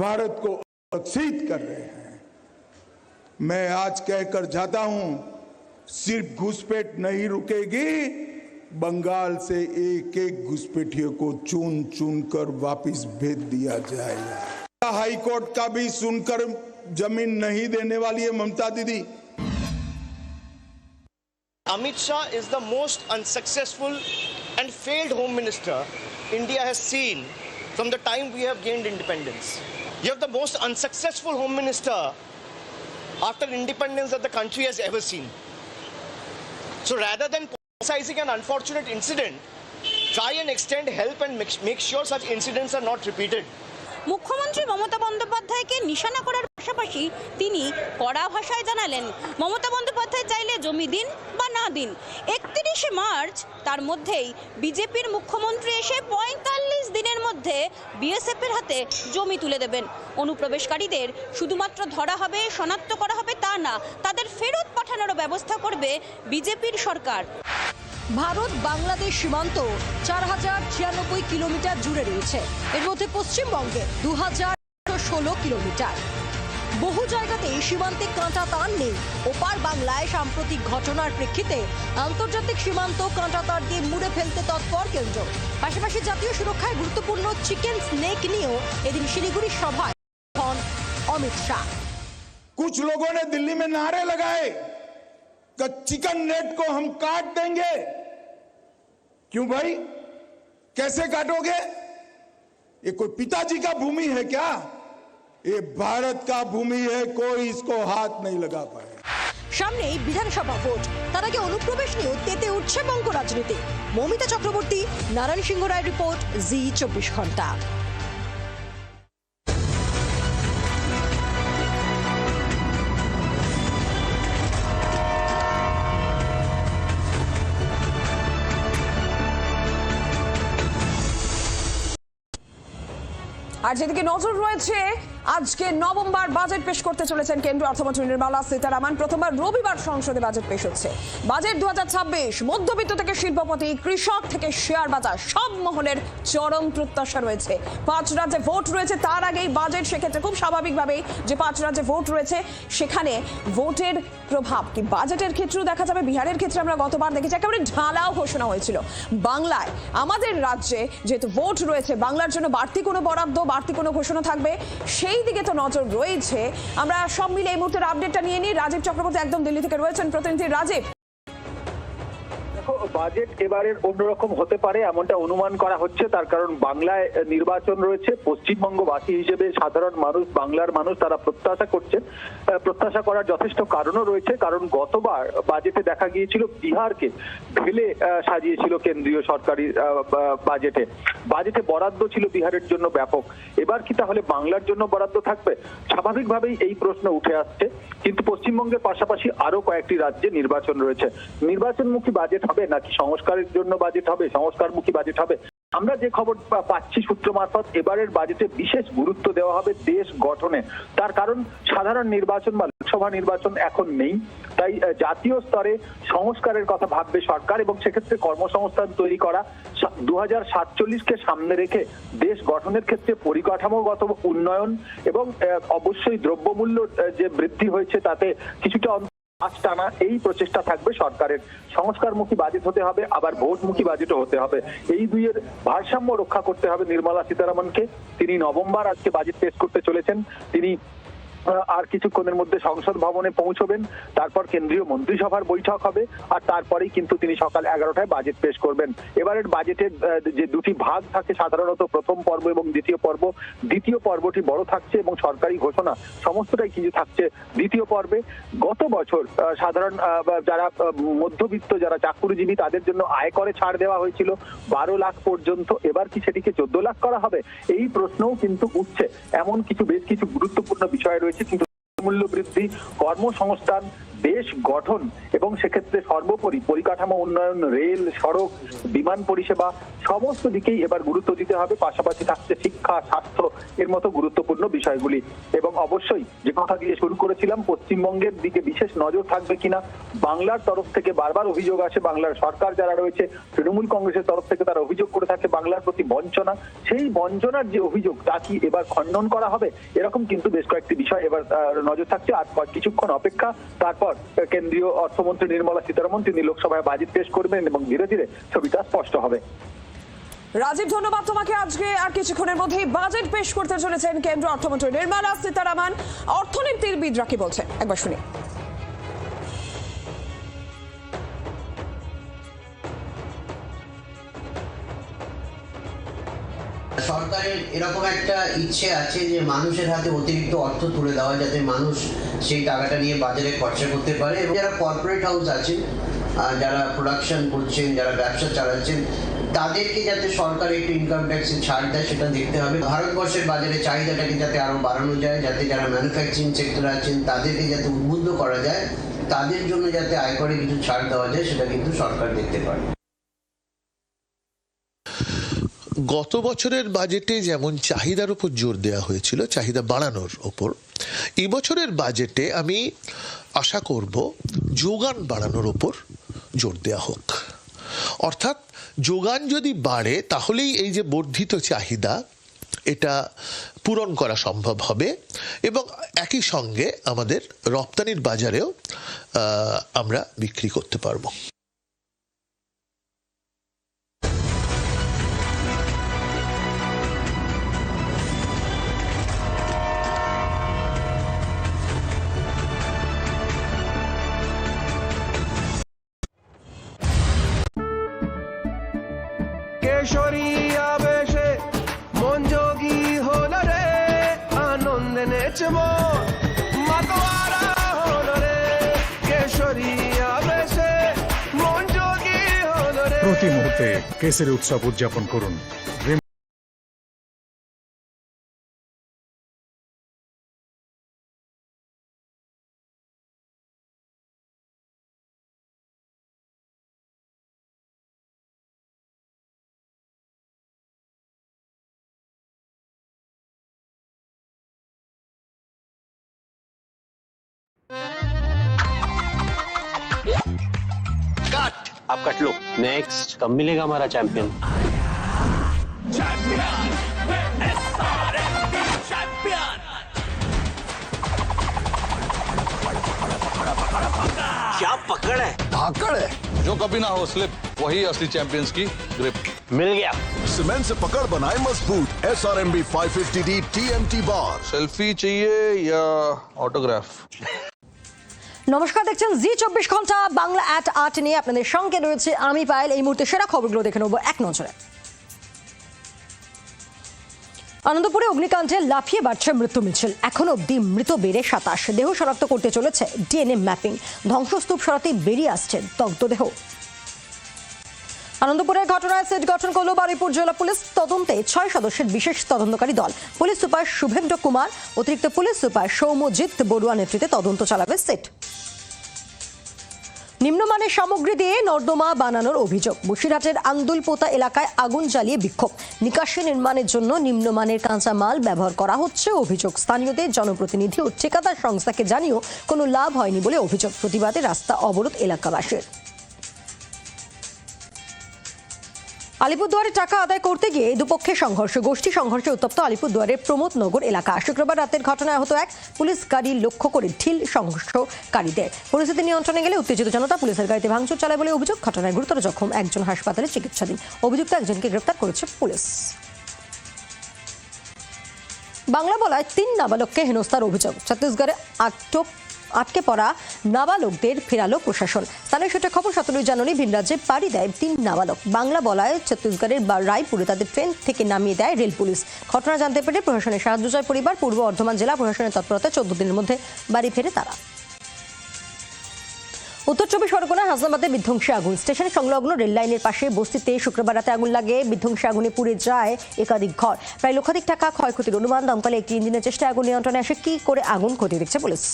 भारत को अक्षित कर रहे हैं। मैं आज कहकर जाता हूं, सिर्फ घुसपैठ नहीं रुकेगी, बंगाल से एक एक घुसपैठियों को चुन चुन कर वापस भेज दिया जाएगा। हाईकोर्ट का भी सुनकर जमीन नहीं देने वाली है ममता दीदी। Amit Shah is the most unsuccessful and failed home minister India has seen from the time we have gained independence. You have the most unsuccessful home minister after independence that the country has ever seen. So rather than politicizing an unfortunate incident, try and extend help and make sure such incidents are not repeated. মুখ্যমন্ত্রী মমতা বন্দ্যোপাধ্যায়কে নিশানা করার পাশাপাশি তিনি কড়া ভাষায় জানালেন মমতা বন্দ্যোপাধ্যায় চাইলে জমি দিন বা না দিন, 31শে মার্চ তার মধ্যেই বিজেপির মুখ্যমন্ত্রী এসে 45 দিনের মধ্যে বিএসএফ এর হাতে জমি তুলে দেবেন। অনুপ্রবেশকারীদের শুধুমাত্র ধরা হবে, শনাক্ত করা হবে তা না, তাদের ফেরত পাঠানোরও ব্যবস্থা করবে বিজেপির সরকার। ভারত বাংলাদেশ সীমান্ত 4096 কিলোমিটার জুড়ে রয়েছে। এর মধ্যে পশ্চিমবঙ্গে 2016 কিলোমিটার। বহু জায়গাতেই সীমান্তে কাঁটা তার নেই। ওপার বাংলায় সাম্প্রতিক ঘটনার প্রেক্ষিতে আন্তর্জাতিক সীমান্ত কাঁটা তার দিয়ে মুড়ে ফেলতে তৎপর কেন্দ্র। পাশাপাশি জাতীয় সুরক্ষায় গুরুত্বপূর্ণ চিকেন স্নেক নিয়েও এদিন শিলিগুড়ির সভায় হন অমিত শাহ। कुछ लोगों ने दिल्ली में नारे लगाए कि चिकन नेट को हम काट देंगे। क्यों भाई, कैसे काटोगे? ये कोई पिताजी का भूमि है क्या? ये भारत का भूमि है, कोई इसको हाथ नहीं लगा पाए। সামনেই বিধানসভা ভোট, তার আগে অনুপ্রবেশ নিয়েও তেতে উঠছে বঙ্গ রাজনীতি। মৌমিতা চক্রবর্তী, নারায়ণ সিংহ রায় রিপোর্ট, জি 24 ঘন্টা। আর যেদিকে নজর রয়েছে, আজকে নভেম্বর বাজেট পেশ করতে চলেছেন কেন্দ্রীয় অর্থমন্ত্রী নির্মলা সীতারামন। প্রথমবার রবিবার সংসদে বাজেট পেশ হচ্ছে। বাজেট 2026 মধ্যবিত্ত থেকে শিল্পপতি, কৃষক থেকে শেয়ার বাজার সব মহলের চরম প্রত্যাশা রয়েছে। 5 রাজ্যে ভোট রয়েছে, তার আগেই বাজেট, সেক্ষেত্রে খুব স্বাভাবিকভাবেই যে 5 রাজ্যে ভোট রয়েছে সেখানে ভোটের প্রভাব কি বাজেটের ক্ষেত্রেও দেখা যাবে। বিহারের ক্ষেত্রে আমরা গতবার দেখেছি একেবারে ঢালাও ঘোষণা হয়েছিল। বাংলায় আমাদের রাজ্যে যেহেতু ভোট রয়েছে, বাংলার জন্য বাড়তি কোনো বরাদ্দ, বাড়তি কোনো ঘোষণা থাকবে সেই দিকে তো নজর রয়েছে। আমরা সব মিলে এই মুহূর্তের আপডেটটা নিয়ে নিই। রাজীব চক্রবর্তী একদম দিল্লি থেকে রয়েছেন, প্রতিনিধি রাজীব। বাজেট এবারের অন্যরকম হতে পারে এমনটা অনুমান করা হচ্ছে, তার কারণ বাংলায় নির্বাচন রয়েছে। পশ্চিমবঙ্গবাসী হিসেবে সাধারণ মানুষ, বাংলার মানুষ তারা প্রত্যাশা করছেন। প্রত্যাশা করার যথেষ্ট কারণও রয়েছে, কারণ গতবার বাজেটে দেখা গিয়েছিল বিহারকে ঢেলে সাজিয়েছিল কেন্দ্রীয় সরকারি বাজেটে বরাদ্দ ছিল বিহারের জন্য ব্যাপক। এবার কি তাহলে বাংলার জন্য বরাদ্দ থাকবে? স্বাভাবিকভাবেই এই প্রশ্ন উঠে আসছে। কিন্তু পশ্চিমবঙ্গের পাশাপাশি আরো কয়েকটি রাজ্যে নির্বাচন রয়েছে। নির্বাচনমুখী বাজেট হবে নাকি সংস্কারের জন্য বাজেট হবে, সংস্কারমুখী বাজেট হবে? আমরা যে খবর পাচ্ছি সূত্র মারফত, এবারের বাজেটে বিশেষ গুরুত্ব দেওয়া হবে দেশ গঠনে। তার কারণ সাধারণ নির্বাচন বা লোকসভা নির্বাচন এখন নেই, তাই জাতীয় স্তরে সংস্কারের কথা ভাববে সরকার এবং সেক্ষেত্রে কর্মসংস্থান তৈরি করা, 2047কে সামনে রেখে দেশ গঠনের ক্ষেত্রে পরিকাঠামোগত উন্নয়ন এবং অবশ্যই দ্রব্যমূল্য যে বৃদ্ধি হয়েছে তাতে কিছুটা টানা, এই প্রচেষ্টা থাকবে সরকারের। সংস্কারমুখী বাজেট হতে হবে, আবার ভোটমুখী বাজেটও হতে হবে। এই দুইয়ের ভারসাম্য রক্ষা করতে হবে নির্মলা সীতারামনকে। তিনি নভেম্বর আজকে বাজেট পেশ করতে চলেছেন। তিনি আর কিছুক্ষণের মধ্যে সংসদ ভবনে পৌঁছবেন, তারপর কেন্দ্রীয় মন্ত্রিসভার বৈঠক হবে, আর তারপরেই কিন্তু তিনি সকাল 11টায় বাজেট পেশ করবেন। এবারের বাজেটের যে দুটি ভাগ থাকে সাধারণত, প্রথম পর্ব এবং দ্বিতীয় পর্ব। দ্বিতীয় পর্বটি বড় থাকছে এবং সরকারি ঘোষণা সমস্তটাই কিছু থাকছে দ্বিতীয় পর্বে। গত বছর সাধারণ যারা মধ্যবিত্ত, যারা চাকরিজীবী, তাদের জন্য আয়করে ছাড় দেওয়া হয়েছিল 12 লাখ পর্যন্ত। এবার কি সেটিকে 14 লাখ করা হবে? এই প্রশ্নও কিন্তু উঠছে। এমন বেশ কিছু গুরুত্বপূর্ণ বিষয় রয়েছে, কিন্তু মূল্য বৃদ্ধি, কর্মসংস্থান, দেশ গঠন এবং সেক্ষেত্রে সর্বোপরি পরিকাঠামো উন্নয়ন, রেল, সড়ক, বিমান পরিষেবা সমস্ত দিকেই এবার গুরুত্ব দিতে হবে। পাশাপাশি থাকছে শিক্ষা, স্বাস্থ্য এর মতো গুরুত্বপূর্ণ বিষয়গুলি। এবং অবশ্যই যে কথা দিয়ে শুরু করেছিলাম, পশ্চিমবঙ্গের দিকে বিশেষ নজর থাকবে কিনা। বাংলার তরফ থেকে বারবার অভিযোগ আসে, বাংলার সরকার যারা রয়েছে তৃণমূল কংগ্রেসের তরফ থেকে তারা অভিযোগ করে থাকে বাংলার প্রতি বঞ্চনা। সেই বঞ্চনার যে অভিযোগ তা কি এবার খণ্ডন করা হবে? এরকম কিন্তু বেশ কয়েকটি বিষয় এবার নজর থাকছে। আর কিছুক্ষণ অপেক্ষা, তারপর কেন্দ্রীয় অর্থমন্ত্রী নির্মলা সীতারামন তিনি লোকসভায় বাজেট পেশ করবেন এবং ধীরে ধীরে ছবিটা স্পষ্ট হবে। রাজীব, ধন্যবাদ তোমাকে। আজকে আর কিছুক্ষণের মধ্যেই বাজেট পেশ করতে চলেছেন কেন্দ্রীয় অর্থমন্ত্রী নির্মলা সীতারামন। অর্থনীতিবিদরা কি বলছে একবার শুনি। সরকারের এরকম একটা ইচ্ছে আছে যে মানুষের হাতে অতিরিক্ত অর্থ তুলে দেওয়া, যাতে মানুষ সেই টাকাটা নিয়ে বাজারে খরচা করতে পারে। এবং যারা কর্পোরেট হাউস আছেন, যারা প্রোডাকশন করছেন, যারা ব্যবসা চালাচ্ছেন, তাদেরকে যাতে সরকার একটু ইনকাম ট্যাক্সে ছাড় দেয় সেটা দেখতে হবে। ভারতবর্ষের বাজারে চাহিদাটাকে যাতে আরো বাড়ানো যায়, যাতে যারা ম্যানুফ্যাকচারিং সেক্টরে আছেন তাদেরকে যাতে উদ্বুদ্ধ করা যায়, তাদের জন্য যাতে আয়করে কিছু ছাড় দেওয়া যায়, সেটা কিন্তু সরকার দেখতে পারে। গত বছরের বাজেটে যেমন চাহিদার উপর জোর দেওয়া হয়েছিল, চাহিদা বাড়ানোর ওপর, এবছরের বাজেটে আমি আশা করব যোগান বাড়ানোর ওপর জোর দেওয়া হোক। অর্থাৎ যোগান যদি বাড়ে তাহলেই এই যে বর্ধিত চাহিদা এটা পূরণ করা সম্ভব হবে এবং একই সঙ্গে আমাদের রপ্তানির বাজারেও আমরা বিক্রি করতে পারবো। কেশরিয়া বেশে মন যোগী হলো রে, আনন্দে নেচে মন মাতোয়ারা হলো রে। কেশরিয়া বেশে মন যোগী হলো রে। প্রতি মুহূর্তে কেসের উৎসব উদযাপন করুন। आप कट लो। नेक्स्ट कब मिलेगा हमारा चैंपियन? क्या पकड़ है? धाकड़ है। जो कभी ना हो स्लिप, वही असली चैंपियंस की ग्रिप। मिल गया। सीमेंट से पकड़ बनाए मजबूत। SRMB 550D TMT बार। सेल्फी चाहिए या ऑटोग्राफ? নমস্কার, দেখছেন জি24 ঘন্টা বাংলা @8 নিয়ে আপনাদের সঙ্গে রয়েছে আমি পায়েল। এই মুহূর্তে সেরা খবরগুলো দেখে নেব এক নজরে। আনন্দপুরে অগ্নিকাণ্ডে লাফিয়ে বাড়ছে মৃত্যু মিছিল। এখনো অব্দি মৃত বেড়ে 27। দেহ শনাক্ত করতে চলেছে DNA ম্যাপিং। ধ্বংসস্তূপ সরাতে বেরিয়ে আসছে দগ্ধদেহ। আনন্দপুরের ঘটনায় সেট গঠন করল বারুইপুর জেলা পুলিশ। তদন্তে 6 সদস্যের বিশেষ তদন্তকারী দল। পুলিশ সুপার শুভেন্দ্র কুমার, অতিরিক্ত পুলিশ সুপার সৌম্যজিৎ বড়ুয়া নেতৃত্বে তদন্ত চালাবে সেট। নিম্নমানের সামগ্রী দিয়ে নর্দমা বানানোর অভিযোগ। বসিরহাটের আন্দুলপোতা এলাকায় আগুন জ্বালিয়ে বিক্ষোভ। নিকাশি নির্মাণের জন্য নিম্নমানের কাঁচামাল ব্যবহার করা হচ্ছে অভিযোগ। স্থানীয়দের জনপ্রতিনিধি ও ঠিকাদার সংস্থাকে জানিয়েও কোনো লাভ হয়নি বলে অভিযোগ। প্রতিবাদে রাস্তা অবরোধ এলাকাবাসীর। আলিপুরদুয়ারে টাকা আদায় করতে গিয়ে দুপক্ষের সংঘর্ষ। গোষ্ঠী সংঘর্ষে উত্তপ্ত আলিপুরদুয়ারের প্রমোদনগর এলাকা। শুক্রবার রাতের ঘটনায় আহত এক পুলিশ গাড়ি লক্ষ্য করে ঢিল সংঘর্ষকারীদের। পরিস্থিতি নিয়ন্ত্রণে গেলে উত্তেজিত জনতা পুলিশের গাড়িতে ভাঙচুর চালায় বলে অভিযোগ। ঘটনায় গুরুতর জখম একজন, হাসপাতালে চিকিৎসাধীন। অভিযুক্ত একজনকে গ্রেফতার করেছে পুলিশ। বাংলা বলায় 3 নাবালককে হেনস্থার অভিযোগ। ছত্তিশগড়ে আটকে পড়া নাবালকদের ফেরালো প্রশাসন। স্থানীয় সূত্রে খবর 17 জানুয়ারি ভিন রাজ্যে পাড়ি দেয় 3 নাবালক। বাংলা বলায় ছত্তিশগড়ের রায়পুরে তাদের ট্রেন থেকে নামিয়ে দেয় রেল পুলিশ। ঘটনা জানতে পেরে প্রশাসনের সাহায্য চায় পরিবার। পূর্ব বর্ধমান জেলা প্রশাসনের তৎপরতায় 14 দিনের মধ্যে বাড়ি ফেরে তারা। উত্তর 24 পরগনার হাসনাবাদে বিধ্বংসী আগুন। স্টেশন সংলগ্ন রেল লাইনের পাশে বস্তিতে শুক্রবার রাতে আগুন লাগে। বিধ্বংসী আগুনে পুড়ে যায় একাধিক ঘর। প্রায় লক্ষাধিক টাকা ক্ষয়ক্ষতির অনুমান। দমকলে একটি ইঞ্জিনের চেষ্টায় আগুন নিয়ন্ত্রণে আসে। কি করে আগুন খতিয়ে দেখছে পুলিশ।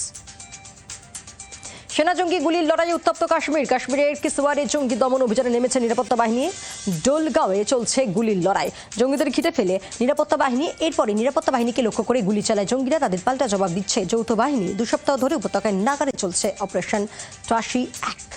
সেনা জঙ্গি গুলির লড়াইয়ে উত্তপ্ত কাশ্মীর। কাশ্মীরের কিসওয়ারে জঙ্গি দমন অভিযানে নেমেছে নিরাপত্তা বাহিনী। ডোলগাঁওয়ে চলছে গুলির লড়াই। জঙ্গিদের ঘিরে ফেলে নিরাপত্তা বাহিনী। এরপরে নিরাপত্তা বাহিনীকে লক্ষ্য করে গুলি চালায় জঙ্গিরা। তাদের পাল্টা জবাব দিচ্ছে যৌথ বাহিনী। 2 সপ্তাহ ধরে উপত্যকায় নাগারে চলছে অপারেশন টাশি 1।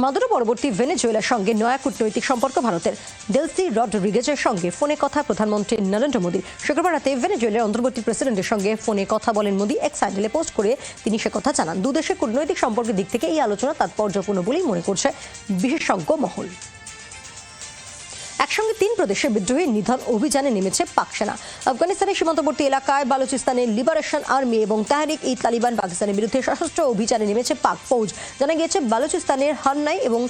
মাদুরো পরবর্তী ভেনেজুয়েলার সঙ্গে নয়া কূটনৈতিক সম্পর্ক ভারতের। ডেলসি রডরিগেজের সঙ্গে ফোনে কথা প্রধানমন্ত্রী নরেন্দ্র মোদী। শুক্রবার রাতে ভেনেজুয়েলার অন্তর্বর্তী প্রেসিডেন্টের সঙ্গে ফোনে কথা বলেন মোদী। এক্স হ্যান্ডেলে পোস্ট করে তিনি সে কথা জানান। দুদেশের কূটনৈতিক সম্পর্কের দিক থেকে এই আলোচনা তাৎপর্যপূর্ণ বলেই মনে করছে বিশেষজ্ঞ মহল। একসঙ্গে 3 প্রদেশে বিদ্রোহী নিধন অভিযানে নেমেছে পাক সেনা। আফগানিস্তানের সীমান্তবর্তী এলাকায় বালুচিস্তানের লিবারেশন আর্মি এবং তাহরিক-ই-তালিবান পাকিস্তানের বিরুদ্ধে সশস্ত্র অভিযানে নেমেছে পাক ফৌজ। জানা গিয়েছে বালুচিস্তানের হান্নাই এবং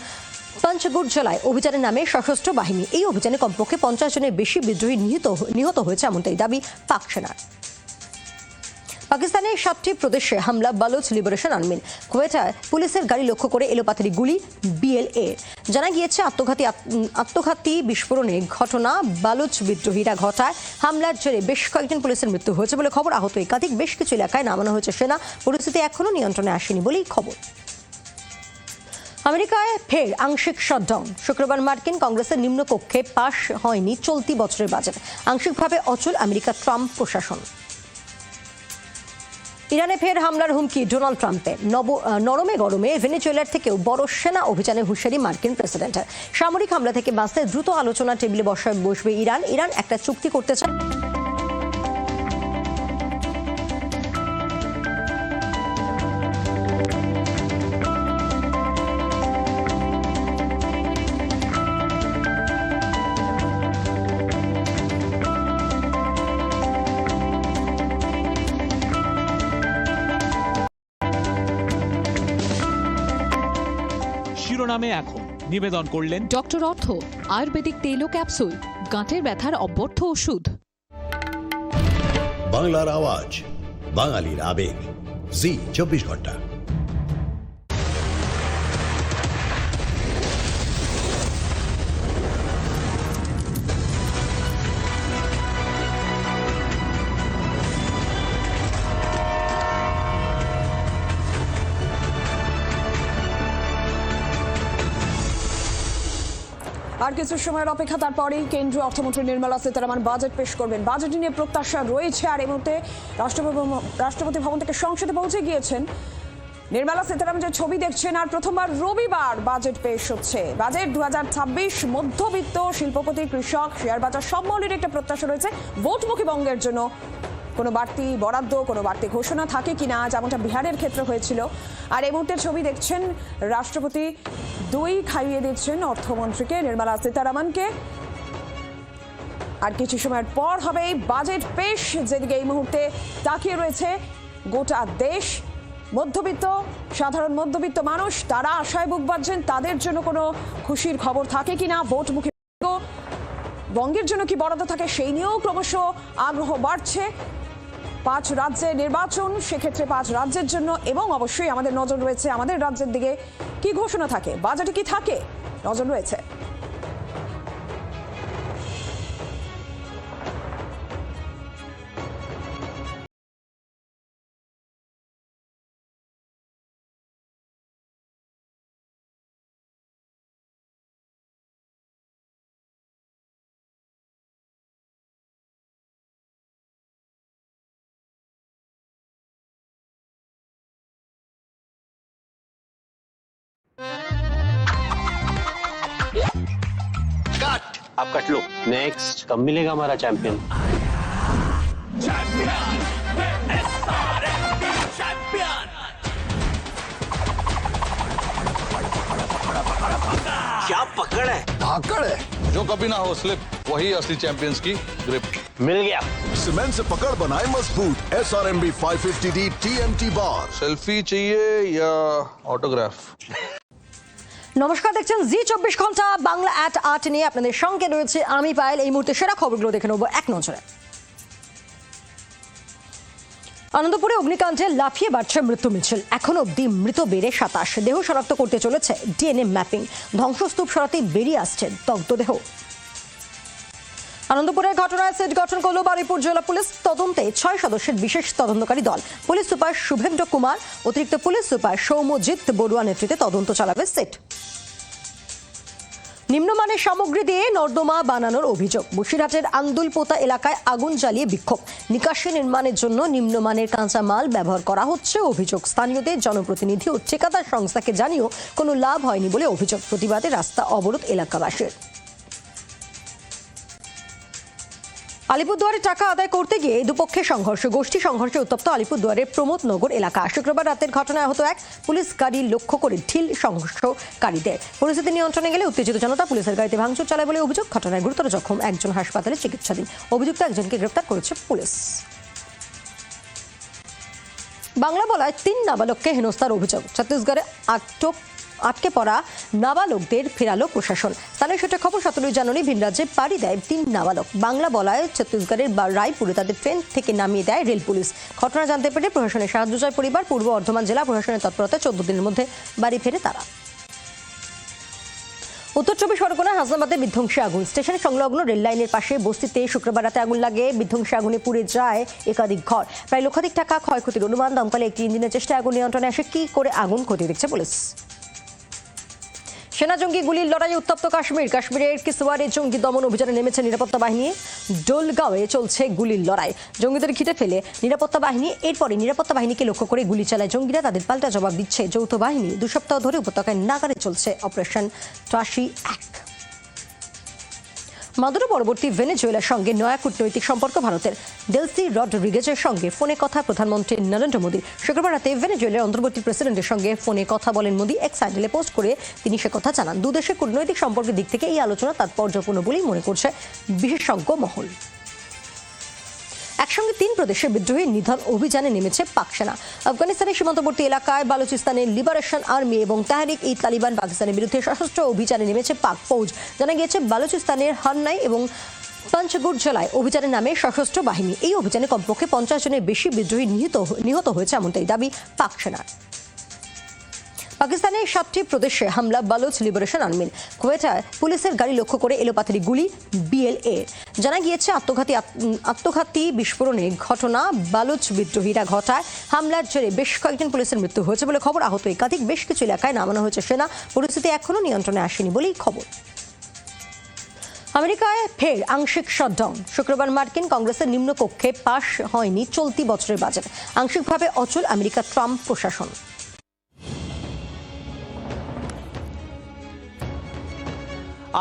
পঞ্চগুট জেলায় অভিযানের নামে সশস্ত্র বাহিনী। এই অভিযানে কমপক্ষে 50 জনের বেশি বিদ্রোহী নিহত হয়েছে, এমনটাই দাবি পাক সেনার। পাকিস্তানের 7টি প্রদেশে হামলা বালুচ লিবারেশন আর্মির। কোয়েটায় পুলিশের গাড়ি লক্ষ্য করে এলোপাথারি গুলি BLA। জানা গিয়েছে আত্মঘাতী বিস্ফোরণের ঘটনা বালুচ বিদ্রোহীরা ঘটায়। হামলার জেরে বেশ কয়েকজন পুলিশের মৃত্যু হয়েছে বলে খবর। আহত একাধিক বেশ কিছু এলাকায় নামানো হয়েছে সেনা। পরিস্থিতি এখনও নিয়ন্ত্রণে আসেনি বলেই খবর। আমেরিকায় ফের আংশিক শাটডাউন। শুক্রবার মার্কিন কংগ্রেসের নিম্নকক্ষে পাশ হয়নি চলতি বছরের বাজেট। আংশিকভাবে অচল আমেরিকা ট্রাম্প প্রশাসন। ইরানে ফের হামলার হুমকি ডোনাল্ড ট্রাম্পের। নরমে গরমে ভেনেজুয়েলার থেকেও বড় সেনা অভিযানের হুঁশিয়ারি মার্কিন প্রেসিডেন্টের। সামরিক হামলা থেকে বাঁচতে দ্রুত আলোচনা টেবিলে বসবে ইরান। ইরান একটা চুক্তি করতে চায়। শিরোনামে এখন নিবেদন করলেন ডক্টর অর্থ আয়ুর্বেদিক তেল ও ক্যাপসুল, গাঁটের ব্যথার অব্যর্থ ওষুধ। বাংলার আওয়াজ, বাঙালির আবেগ, জি24 ঘন্টা। আর কিছু সময়ের অপেক্ষা, তারপরেই কেন্দ্রীয় অর্থমন্ত্রী নির্মলা সীতারামন বাজেট পেশ করবেন। বাজেট নিয়ে প্রত্যাশা রয়েছে। আর এই মুহূর্তে রাষ্ট্রপতি ভবন থেকে সংসদে পৌঁছে গিয়েছেন নির্মলা সীতারামন যে ছবি দেখছেন, আর প্রথমবার রবিবার বাজেট পেশ হচ্ছে। বাজেট 2026 মধ্যবিত্ত, শিল্পপতি, কৃষক, শেয়ার বাজার সব মহলের একটা প্রত্যাশা রয়েছে ভোটমুখী বঙ্গের জন্য। কোনো বাড়তি বরাদ্দ, কোনো বাড়তি ঘোষণা থাকে কিনা, যেমনটা বিহারের ক্ষেত্রে হয়েছিল। আর এই মুহূর্তে ছবি দেখছেন, রাষ্ট্রপতি দই খাইয়ে দিচ্ছেন অর্থমন্ত্রীকে, নির্মলা সীতারামনকে। আর কিছু সময়ের পর হবে বাজেট পেশ, যেদিকে এই মুহূর্তে তাকিয়ে রয়েছে গোটা দেশ। মধ্যবিত্ত, সাধারণ মধ্যবিত্ত মানুষ, তারা আশায় বুক বাঁধছেন তাদের জন্য কোনো খুশির খবর থাকে কিনা, ভোটমুখী বঙ্গের জন্য কি বরাদ্দ থাকে সেই নিয়েও ক্রমশ আগ্রহ বাড়ছে। 5 রাজ্যে নির্বাচন, সেক্ষেত্রে 5 রাজ্যের জন্য, এবং অবশ্যই আমাদের নজর রয়েছে আমাদের রাজ্যের দিকে। কি ঘোষণা থাকে, বাজেটে কি থাকে, নজর রয়েছে। आप कट लो। नेक्स्ट कब मिलेगा हमारा चैंपियन? क्या पकड़ है? धाकड़ है जो कभी ना हो स्लिप, वही असली चैंपियंस की ग्रिप। मिल गया। सीमेंट से पकड़ बनाए मजबूत SRMB 550D TMT बार। सेल्फी चाहिए या ऑटोग्राफ? নমস্কার, দেখছেন জি24 ঘন্টা বাংলা @8 নিয়ে আপনাদের সঙ্গে রয়েছে আমি পায়েল। এই মুহূর্তে সেরা খবরগুলো দেখে নেব এক নজরে। আনন্দপুরে অগ্নিকাণ্ডে লাফিয়ে বাড়ছে মৃত্যু মিছিল। এখন অবধি মৃত বেড়ে 27। দেহ শনাক্ত করতে চলেছে DNA ম্যাপিং। ধ্বংসস্তূপ সরাতে বেরিয়ে আসছে দগ্ধদেহ। আনন্দপুরের ঘটনায় সেট গঠন করল বারুইপুর জেলা পুলিশ। তদন্তে 6 সদস্যের বিশেষ তদন্তকারী দল। পুলিশ সুপার শুভেন্দ্র কুমার, অতিরিক্ত পুলিশ সুপার সৌম্যজিৎ বড়ুয়া নেতৃত্বে তদন্ত চালাবে সেট। নিম্নমানের সামগ্রী দিয়ে নর্দমা বানানোর অভিযোগ। বসিরহাটের আন্দুলপোতা এলাকায় আগুন জ্বালিয়ে বিক্ষোভ। নিকাশি নির্মাণের জন্য নিম্নমানের কাঁচামাল ব্যবহার করা হচ্ছে অভিযোগ। স্থানীয়দের জনপ্রতিনিধি ও ঠিকাদার সংস্থাকে জানিয়েও কোনো লাভ হয়নি বলে অভিযোগ। প্রতিবাদে রাস্তা অবরোধ এলাকাবাসীর। আলিপুরদুয়ারে টাকা আদায় করতে গিয়ে দুপক্ষের সংঘর্ষ। গোষ্ঠী সংঘর্ষে উত্তপ্ত আলিপুরদুয়ারের প্রমোদনগর এলাকা। শুক্রবার রাতের ঘটনায় আহত এক পুলিশ গাড়ি লক্ষ্য করে ঢিল সংঘর্ষকারীদের। পরিস্থিতি নিয়ন্ত্রণে গেলে উত্তেজিত জনতা পুলিশের গাড়িতে ভাঙচুর চালায় বলে অভিযোগ। ঘটনায় গুরুতর জখম একজন, হাসপাতালে চিকিৎসাধীন। অভিযুক্ত একজনকে গ্রেফতার করেছে পুলিশ। বাংলা বলায় 3 নাবালককে হেনস্থার অভিযোগ। ছত্তিশগড়ে আটকে পড়া নাবালকদের ফেরালো প্রশাসন। স্থানীয় সূত্রে খবর 17 জানুয়ারি ভিন রাজ্যে পাড়ি দেয় 3 নাবালক। বাংলা বলায় ছত্তিশগড়ের রায়পুরে তাদের ট্রেন থেকে নামিয়ে দেয় রেল পুলিশ। ঘটনা জানতে পেরে প্রশাসনের সাহায্য চায় পরিবার। পূর্ব বর্ধমান জেলা প্রশাসনের তৎপরতায় 14 দিনের মধ্যে বাড়ি ফেরে তারা। উত্তর 24 পরগনা হাসনাবাদে বিধ্বংসী আগুন। স্টেশন সংলগ্ন রেল লাইনের পাশে বস্তিতে শুক্রবার রাতে আগুন লাগে। বিধ্বংসী আগুনে পুড়ে যায় একাধিক ঘর। প্রায় লক্ষাধিক টাকা ক্ষয়ক্ষতির অনুমান। দমকলে একটি ইঞ্জিনের চেষ্টায় আগুন নিয়ন্ত্রণে আসে। কি করে আগুন খতিয়ে দেখছে পুলিশ। সেনা জঙ্গি গুলির লড়াইয়ে উত্তপ্ত কাশ্মীর। কাশ্মীরের কিসওয়ারে জঙ্গি দমন অভিযানে নেমেছে নিরাপত্তা বাহিনী। ডোলগাঁওয়ে চলছে গুলির লড়াই। জঙ্গিদের ঘিরে ফেলে নিরাপত্তা বাহিনী। এরপরে নিরাপত্তা বাহিনীকে লক্ষ্য করে গুলি চালায় জঙ্গিরা। তাদের পাল্টা জবাব দিচ্ছে যৌথ বাহিনী। 2 সপ্তাহ ধরে উপত্যকায় নাগারে চলছে অপারেশন টাশি 1। মাদুরো পরবর্তী ভেনেজুয়েলার সঙ্গে নয়া কূটনৈতিক সম্পর্ক ভারতের। ডেলসি রডরিগেজের সঙ্গে ফোনে কথা প্রধানমন্ত্রী নরেন্দ্র মোদী। শুক্রবার রাতে ভেনেজুয়েলার অন্তর্বর্তী প্রেসিডেন্টের সঙ্গে ফোনে কথা বলেন মোদী। এক্স হ্যান্ডেলে পোস্ট করে তিনি সে কথা জানান। দুদেশের কূটনৈতিক সম্পর্কের দিক থেকে এই আলোচনা তাৎপর্যপূর্ণ বলেই মনে করছে বিশেষজ্ঞ মহল। একসঙ্গে 3 প্রদেশের বিদ্রোহী নিধন অভিযানে নেমেছে পাক সেনা। আফগানিস্তানের সীমান্তবর্তী এলাকায় বালুচিস্তানের লিবারেশন আর্মি এবং তাহরিক ই তালিবান পাকিস্তানের বিরুদ্ধে সশস্ত্র অভিযানে নেমেছে পাক ফৌজ। জানা গিয়েছে বালুচিস্তানের হান্নাই এবং পঞ্চগুট জেলায় অভিযানের নামে সশস্ত্র বাহিনী। এই অভিযানে কমপক্ষে 50 জনের বেশি বিদ্রোহী নিহত হয়েছে, এমনটাই দাবি পাক সেনার। পাকিস্তানের 7টি প্রদেশে হামলা বালুচ লিবারেশন আর্মির। কোয়েটায় পুলিশের গাড়ি লক্ষ্য করে এলোপাথারি গুলি BLA। জানা গিয়েছে আত্মঘাতী বিস্ফোরণের ঘটনা বালুচ বিদ্রোহীরা ঘটায়। হামলার জেরে বেশ কয়েকজন পুলিশের মৃত্যু হয়েছে বলে খবর। আহত একাধিক বেশ কিছু এলাকায় নামানো হয়েছে সেনা। পরিস্থিতি এখনও নিয়ন্ত্রণে আসেনি বলেই খবর। আমেরিকায় ফের আংশিক শাটডাউন। শুক্রবার মার্কিন কংগ্রেসের নিম্নকক্ষে পাশ হয়নি চলতি বছরের বাজেট। আংশিকভাবে অচল আমেরিকা ট্রাম্প প্রশাসন।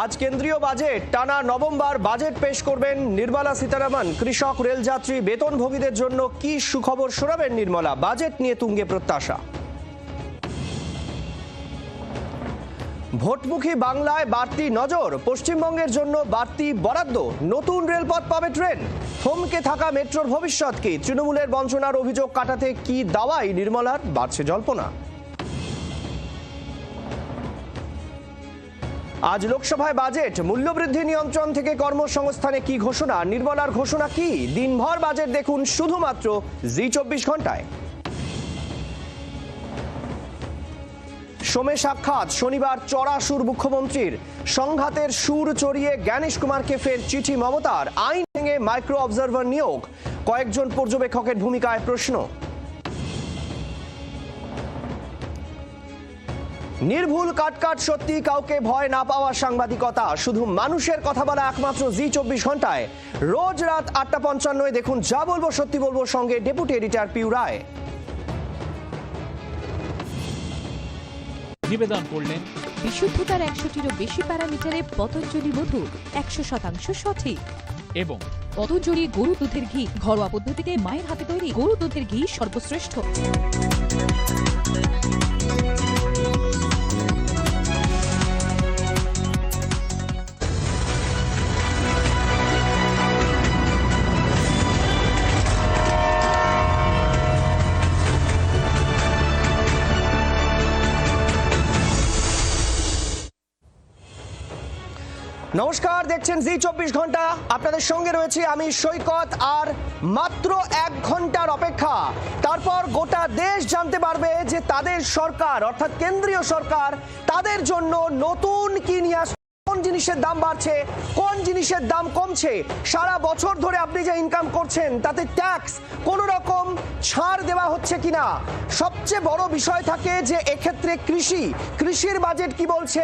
আজ কেন্দ্রীয় বাজেট টানা নভেম্বর বাজেট পেশ করবেন নির্মলা সীতারামন। কৃষক, রেলযাত্রী, বেতনভোগীদের জন্য কি সুখবর শোনাবেন নির্মলা? বাজেট নিয়ে তুঙ্গে প্রত্যাশা। ভোটমুখী বাংলায় বাড়তি নজর, পশ্চিমবঙ্গের জন্য বাড়তি বরাদ্দ, নতুন রেলপথ পাবে ট্রেন। থমকে থাকা মেট্রোর ভবিষ্যৎ কি? তৃণমূলের বঞ্চনার অভিযোগ কাটাতে কি দাওয়াই নির্মলার? বাড়ছে জল্পনা। আজ লোকসভায় বাজেট, মূল্যবৃদ্ধি নিয়ন্ত্রণ থেকে কর্মসংস্থানে কি ঘোষণা? নির্মলার ঘোষণা কি? দিনভর বাজেট দেখুন শুধুমাত্র জি24 ঘন্টায়। সোমে সাক্ষাৎ, শনিবার চড়া সুর মুখ্যমন্ত্রীর। সংঘাতের সুর চড়িয়ে জ্ঞানেশ কুমারকে ফের চিঠি মমতার। আইন ভেঙে মাইক্রো অবজারভার নিয়োগ, কয়েকজন পর্যবেক্ষকের ভূমিকায় প্রশ্ন। নির্ভুল কাটকাট সত্যি, কাউকে ভয় না পাওয়া সাংবাদিকতা, শুধু মানুষের কথা বলা একমাত্র জি24 ঘন্টায়। রোজ রাত 8:55 দেখুন যা বলবো সত্যি বলবো, সঙ্গে ডেপুটি এডিটর পিউ রায়। নিবেদন করলেন বিশুদ্ধতার 100টিরও বেশি প্যারামিটারে পতঞ্জলি মধু 100% সঠিক। এবং পতঞ্জলি গরু দুধের ঘি, ঘরোয়া পদ্ধতিতে মায়ের হাতে তৈরি গরু দুধের ঘি সর্বশ্রেষ্ঠ। নমস্কার, দেখছেন জি24 ঘন্টা। আপনাদের সঙ্গে রয়েছে আমি সৈকত। আর মাত্র 1 ঘন্টার অপেক্ষা, তারপর গোটা দেশ জানতে পারবে যে তাদের সরকার অর্থাৎ কেন্দ্রীয় সরকার তাদের জন্য নতুন কি নিয়ে আসছে। কোন জিনিসের দাম বাড়ছে, কোন জিনিসের দাম কমছে। সারা বছর ধরে আপনি যে ইনকাম করছেন তাতে ট্যাক্স কোন রকম ছাড় দেওয়া হচ্ছে কিনা। সবচেয়ে বড় বিষয় থাকে যে এক্ষেত্রে কৃষির বাজেট কি বলছে,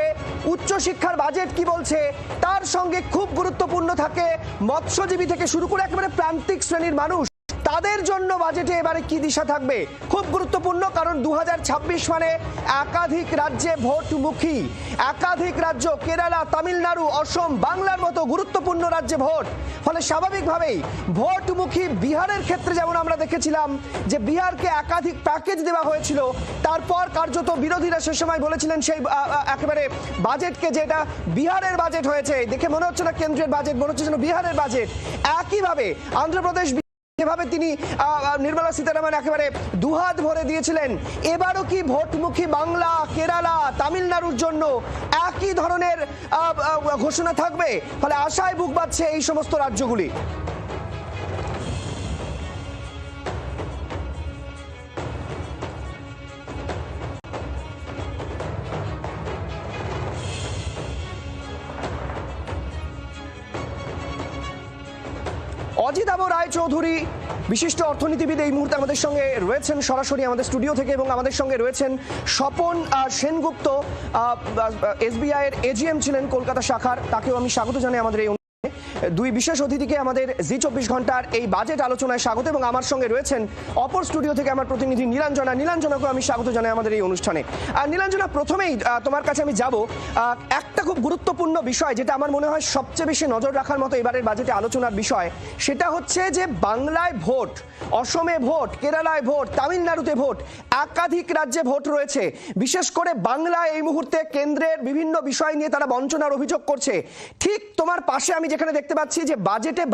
উচ্চশিক্ষার বাজেট কি বলছে। তার সঙ্গে খুব গুরুত্বপূর্ণ থাকে মৎস্যজীবী থেকে শুরু করে একেবারে প্রান্তিক শ্রেণীর মানুষ, তাদের জন্য বাজেটে এবারে কি দিশা থাকবে খুব গুরুত্বপূর্ণ। কারণ 2026 মানে একাধিক রাজ্যে ভোটমুখী, একাধিক রাজ্য কেরালা, তামিলনাড়ু, অসম, বাংলার মতো গুরুত্বপূর্ণ রাজ্যে ভোট। ফলে স্বাভাবিকভাবেই ভোটমুখী বিহারের ক্ষেত্রে যেমন আমরা দেখেছিলাম যে বিহারকে একাধিক প্যাকেজ দেওয়া হয়েছিল, তারপর কার্যত বিরোধীরা সে সময় বলেছিলেন সেই একেবারে বাজেটকে যে এটা বিহারের বাজেট হয়েছে, দেখে মনে হচ্ছে না কেন্দ্রের বাজেট, মনে হচ্ছে যেন বিহারের বাজেট। একইভাবে অন্ধ্রপ্রদেশ যেভাবে তিনি নির্মলা সীতারামন একেবারে দুহাত ভরে দিয়েছিলেন, এবারও কি ভোটমুখী বাংলা, কেরালা, তামিলনাড়ুর জন্য একই ধরনের ঘোষণা থাকবে? ফলে আশায় বুক বাঁধছে এই সমস্ত রাজ্যগুলি। অজিতাভ রায়চৌধুরী বিশিষ্ট অর্থনীতিবিদ এই মুহূর্তে আমাদের সঙ্গে রয়েছেন সরাসরি আমাদের স্টুডিও থেকে, এবং আমাদের সঙ্গে রয়েছেন স্বপন সেনগুপ্ত, এসবিআই এর এজিএম ছিলেন কলকাতা শাখার, তাকেও আমি স্বাগত জানাই আমাদের এই অনুষ্ঠানে। দুই বিশেষ অতিথিকে আমাদের জি24 ঘন্টার এই বাজেট আলোচনায় স্বাগত, এবং আমার সঙ্গে রয়েছেন অপর স্টুডিও থেকে আমার প্রতিনিধি নীলাঞ্জনাকেও আমি স্বাগত জানাই আমাদের এই অনুষ্ঠানে। আর নীলাঞ্জনা, প্রথমেই তোমার কাছে আমি যাব, একটা খুব গুরুত্বপূর্ণ বিষয় যেটা আমার মনে হয় সবচেয়ে বেশি নজর রাখার মতো এবারের বাজেটে আলোচনার বিষয়, সেটা হচ্ছে যে বাংলায় ভোট, অসমে ভোট, কেরালায় ভোট, তামিলনাড়ুতে ভোট, একাধিক রাজ্যে ভোট রয়েছে। বিশেষ করে বাংলায় এই মুহূর্তে কেন্দ্রের বিভিন্ন বিষয় নিয়ে তারা বঞ্চনার অভিযোগ করছে। ঠিক তোমার পাশে আমি যেখানে দেখতে পাচ্ছি যে বাজেটে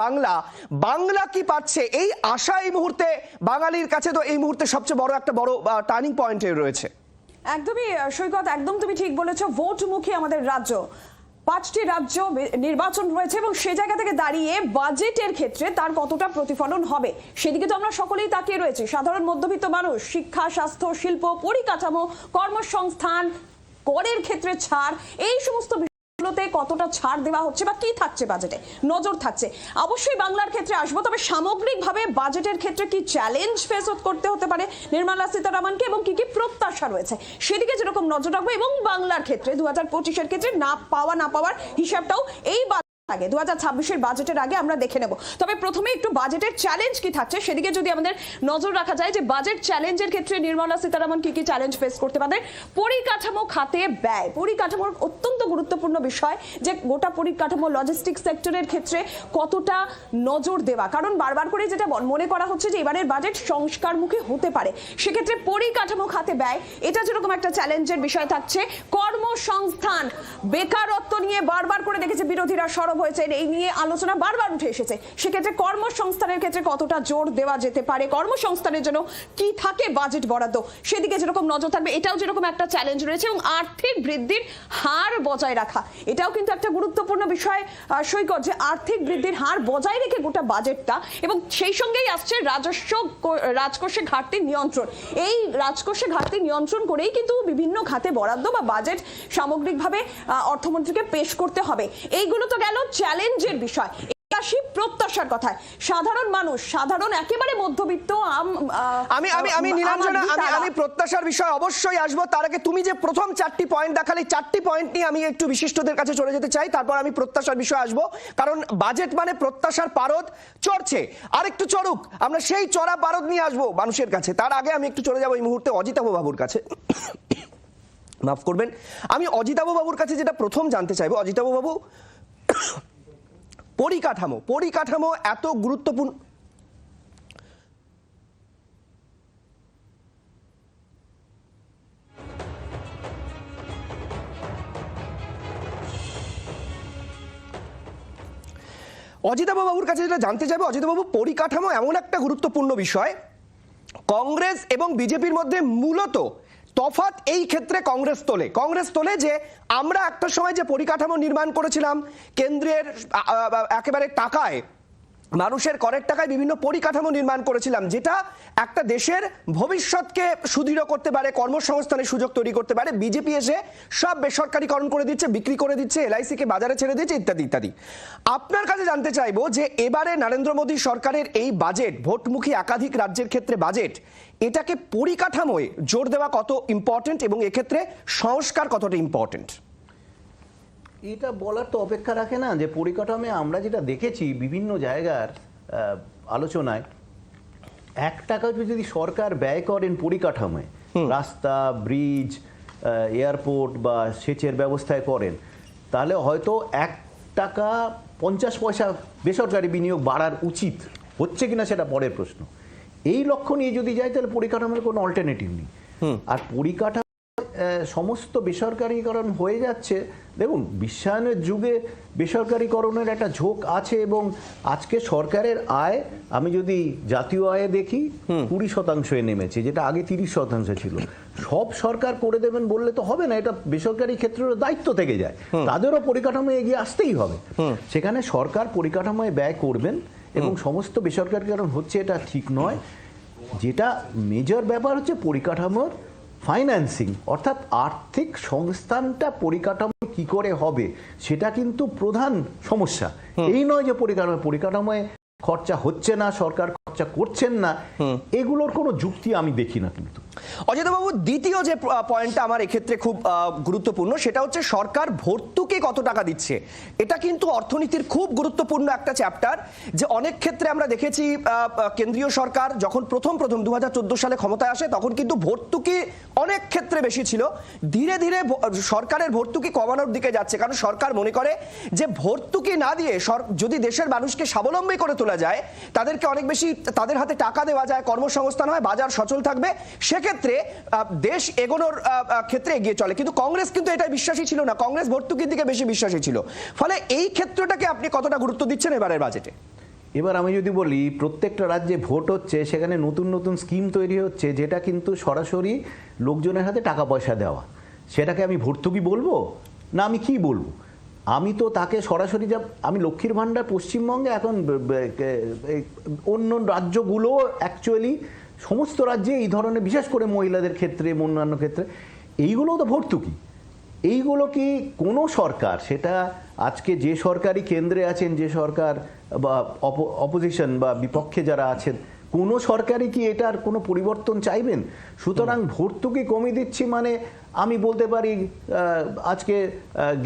বাংলা কি পাচ্ছে, এই আশা এই মুহূর্তে বাঙালির কাছে তো এই মুহূর্তে সবচেয়ে বড় একটা টার্নিং পয়েন্টে রয়েছে। একদমই সৈকত, একদম তুমি ঠিক বলেছো। ভোটমুখী আমাদের রাজ্য, 5টি রাজ্য নির্বাচন রয়েছে, এবং সে জায়গা থেকে দাঁড়িয়ে বাজেটের ক্ষেত্রে তার কতটা প্রতিফলন হবে সেদিকে তো আমরা সকলেই তাকিয়ে রয়েছি। সাধারণ মধ্যবিত্ত মানুষ, শিক্ষা, স্বাস্থ্য, শিল্প, পরিকাঠামো, কর্মসংস্থান, করের ক্ষেত্রে ছাড়, এই সমস্ত বিষয়গুলোতে কতটা ছাড় দেওয়া হচ্ছে বা কি থাকছে বাজেটে নজর থাকছে। অবশ্যই বাংলার ক্ষেত্রে আসবো, তবে সামগ্রিকভাবে বাজেটের ক্ষেত্রে কি চ্যালেঞ্জ ফেস করতে হতে পারে নির্মলা সীতারামনকে এবং কি কি প্রত্যাশা রয়েছে সেদিকে যেরকম নজর রাখবো, এবং বাংলার ক্ষেত্রে 2025-এর ক্ষেত্রে না পাওয়ার হিসাবটাও এই আগে 2026-এর বাজেটের আগে আমরা দেখে নেব। তবে প্রথমে একটু বাজেটের চ্যালেঞ্জ কি থাকছে সেদিকে যদি আমাদের নজর রাখা যায়, যে বাজেট চ্যালেঞ্জের ক্ষেত্রে নির্মলা সীতারামন কি কি চ্যালেঞ্জ ফেস করতে পারে। পরিকাঠামো খাতে ব্যয়, পরিকাঠামোর অত্যন্ত গুরুত্বপূর্ণ বিষয়, যে গোটা পরিকাঠামো লজিস্টিক্স সেক্টরের ক্ষেত্রে কতটা নজর দেওয়া, কারণ বারবার করে যেটা মনে করা হচ্ছে যে এবারের বাজেট সংস্কারমুখী হতে পারে, সেক্ষেত্রে পরিকাঠামো খাতে ব্যয় এটা যেরকম একটা চ্যালেঞ্জের বিষয় থাকছে। কর্মসংস্থান, বেকারত্ব নিয়ে বারবার করে দেখেছে বিরোধীরা সরব হয়েছে, এই নিয়ে আলোচনা বারবার উঠে এসেছে। সেক্ষেত্রে কর্মসংস্থানের ক্ষেত্রে কতটা জোর দেওয়া যেতে পারে, কর্মসংস্থানের জন্য কি থাকে বাজেট বরাদ্দ, সেদিকে যেরকম নজর থাকবে, এটাও যেরকম একটা চ্যালেঞ্জ রয়েছে। এবং আর্থিক বৃদ্ধির হার বজায় রাখা, এটাও কিন্তু একটা গুরুত্বপূর্ণ বিষয় সৈকত, যে আর্থিক বৃদ্ধির হার বজায় রেখে গোটা বাজেটটা, এবং সেই সঙ্গেই আসছে রাজকোষে ঘাটতি নিয়ন্ত্রণ। এই রাজকোষে ঘাটতি নিয়ন্ত্রণ করেই কিন্তু বিভিন্ন খাতে বরাদ্দ বা বাজেট সামগ্রিকভাবে অর্থমন্ত্রীকে পেশ করতে হবে। এইগুলো তো গেল চ্যালেঞ্জের বিষয়। প্রত্যাশার কথায় সাধারণ মানুষ, সাধারণ একেবারে মধ্যবিত্ত আমি প্রত্যাশার বিষয় অবশ্যই আসবো। তার আগে তুমি যে প্রথম 4টি পয়েন্ট দেখালে, 4টি পয়েন্ট নিয়ে আমি একটু বিশিষ্টদের কাছে চলে যেতে চাই, তারপর আমি প্রত্যাশার বিষয় আসবো। কারণ বাজেট মানে প্রত্যাশার পারদ চড়ছে, আর একটু চড়ুক, আমরা সেই চড়া পারদ নিয়ে আসবো মানুষের কাছে। তার আগে আমি একটু চলে যাবো এই মুহূর্তে অজিতাভ বাবুর কাছে। মাফ করবেন, আমি অজিতাভ বাবুর কাছে যেটা প্রথম জানতে চাইবো, অজিতাভ বাবু, পরিকাঠামো এত গুরুত্বপূর্ণ, অজিতাভ বাবুর কাছে যেটা জানতে চাইবো, অজিতাভ বাবু, পরিকাঠামো এমন একটা গুরুত্বপূর্ণ বিষয়, কংগ্রেস এবং বিজেপির মধ্যে মূলত তফাৎ এই ক্ষেত্রে কংগ্রেস তোলে যে আমরা একটা সময় যে পরিকাঠামো নির্মাণ করেছিলাম কেন্দ্রের একেবারে টাকায়, মানুষের করের টাকায় বিভিন্ন পরিকাঠামো নির্মাণ করেছিলাম, যেটা একটা দেশের ভবিষ্যৎকে সুদৃঢ় করতে পারে, কর্মসংস্থানের সুযোগ তৈরি করতে পারে। বিজেপি এসে সব বেসরকারিকরণ করে দিচ্ছে, বিক্রি করে দিচ্ছে, এলআইসিকে বাজারে ছেড়ে দিচ্ছে, ইত্যাদি ইত্যাদি। আপনার কাছে জানতে চাইবো যে এবারে নরেন্দ্র মোদী সরকারের এই বাজেট, ভোটমুখী একাধিক রাজ্যের ক্ষেত্রে বাজেট, এটাকে পরিকাঠামোয় জোর দেওয়া কত ইম্পর্টেন্ট এবং এক্ষেত্রে সংস্কার কতটা ইম্পর্টেন্ট? এটা বলার তো অপেক্ষা রাখে না যে পরিকাঠামোয় আমরা যেটা দেখেছি বিভিন্ন জায়গার আলোচনায়, 1 টাকা যদি সরকার ব্যয় করেন পরিকাঠামোয়, রাস্তা, ব্রিজ, এয়ারপোর্ট বা সেচের ব্যবস্থায় করেন, তাহলে হয়তো 1 টাকা 50 পয়সা বেসরকারি বিনিয়োগ বাড়ার উচিত। হচ্ছে কিনা সেটা পরের প্রশ্ন। এই লক্ষ্য নিয়ে যদি যায় তাহলে পরিকাঠামোর কোনো অল্টারনেটিভ নেই। আর পরিকাঠামো সমস্ত বেসরকারীকরণ হয়ে যাচ্ছে। দেখুন, বিশ্বায়নের যুগে বেসরকারীকরণের একটা ঝোঁক আছে, এবং আজকে সরকারের আয় আমি যদি জাতীয় আয়ে দেখি 20% নেমেছে, যেটা আগে 30% ছিল। সব সরকার করে দেবেন বললে তো হবে না, এটা বেসরকারি ক্ষেত্রের দায়িত্ব থেকে যায়, তাদেরও পরিকাঠামো এগিয়ে আসতেই হবে। সেখানে সরকার পরিকাঠামোয় ব্যয় করবেন এবং সমস্ত বেসরকারীকরণ হচ্ছে এটা ঠিক নয়। যেটা মেজর ব্যাপার হচ্ছে পরিকাঠামোর ফাইন্যান্সিং, অর্থাৎ আর্থিক সংস্থানটা পরিকাঠামো কি করে হবে, সেটা কিন্তু প্রধান সমস্যা। এই নয় যে পরিকাঠামোয় খরচা হচ্ছে না, সরকার খরচা করছেন না, এগুলোর কোনো যুক্তি আমি দেখি না। কিন্তু অজিতবাবু, দ্বিতীয় যে পয়েন্টটা আমার এক্ষেত্রে খুব গুরুত্বপূর্ণ, সেটা হচ্ছে সরকার ভর্তুকি কত টাকা দিচ্ছে। এটা কিন্তু অর্থনীতির খুব গুরুত্বপূর্ণ একটা চ্যাপ্টার, যে অনেক ক্ষেত্রে আমরা দেখেছি কেন্দ্রীয় সরকার যখন প্রথম 2014 সালে ক্ষমতায় আসে, তখন কিন্তু ভর্তুকি অনেক ক্ষেত্রে বেশি ছিল। ধীরে ধীরে সরকারের ভর্তুকি কমানোর দিকে যাচ্ছে, কারণ সরকার মনে করে যে ভর্তুকি না দিয়ে যদি দেশের মানুষকে স্বাবলম্বী করে তোলা যায়, তাদেরকে অনেক বেশি তাদের হাতে টাকা দেওয়া যায়, কর্মসংস্থান হয়, বাজার সচল থাকবে, সেক্ষেত্রে দেশ এগোনোর ক্ষেত্রে এগিয়ে চলে। কিন্তু কংগ্রেস কিন্তু এটাই বিশ্বাসী ছিল না, কংগ্রেস ভর্তুকির দিকে বেশি বিশ্বাসী ছিল। ফলে এই ক্ষেত্রটাকে আপনি কতটা গুরুত্ব দিচ্ছেন এবারের বাজেটে? এবার আমি যদি বলি, প্রত্যেকটা রাজ্যে ভোট হচ্ছে, সেখানে নতুন নতুন স্কিম তৈরি হচ্ছে, যেটা কিন্তু সরাসরি লোকজনের হাতে টাকা পয়সা দেওয়া। সেটাকে আমি ভর্তুকি বলবো না, আমি কি বলবো? আমি তো তাকে সরাসরি আমি লক্ষ্মীর ভাণ্ডার পশ্চিমবঙ্গে, এখন অন্য রাজ্যগুলো অ্যাকচুয়ালি সমস্ত রাজ্যে এই ধরনের, বিশেষ করে মহিলাদের ক্ষেত্রে, অন্যান্য ক্ষেত্রে, এইগুলো তো ভর্তুকি। এইগুলো কি কোনো সরকার, সেটা আজকে যে সরকারি কেন্দ্রে আছেন, যে সরকার বা অপোজিশন বা বিপক্ষে যারা আছেন, কোনো সরকারই কি এটার কোনো পরিবর্তন চাইবেন? সুতরাং ভর্তুকি কমিয়ে দিচ্ছি মানে আমি বলতে পারি আজকে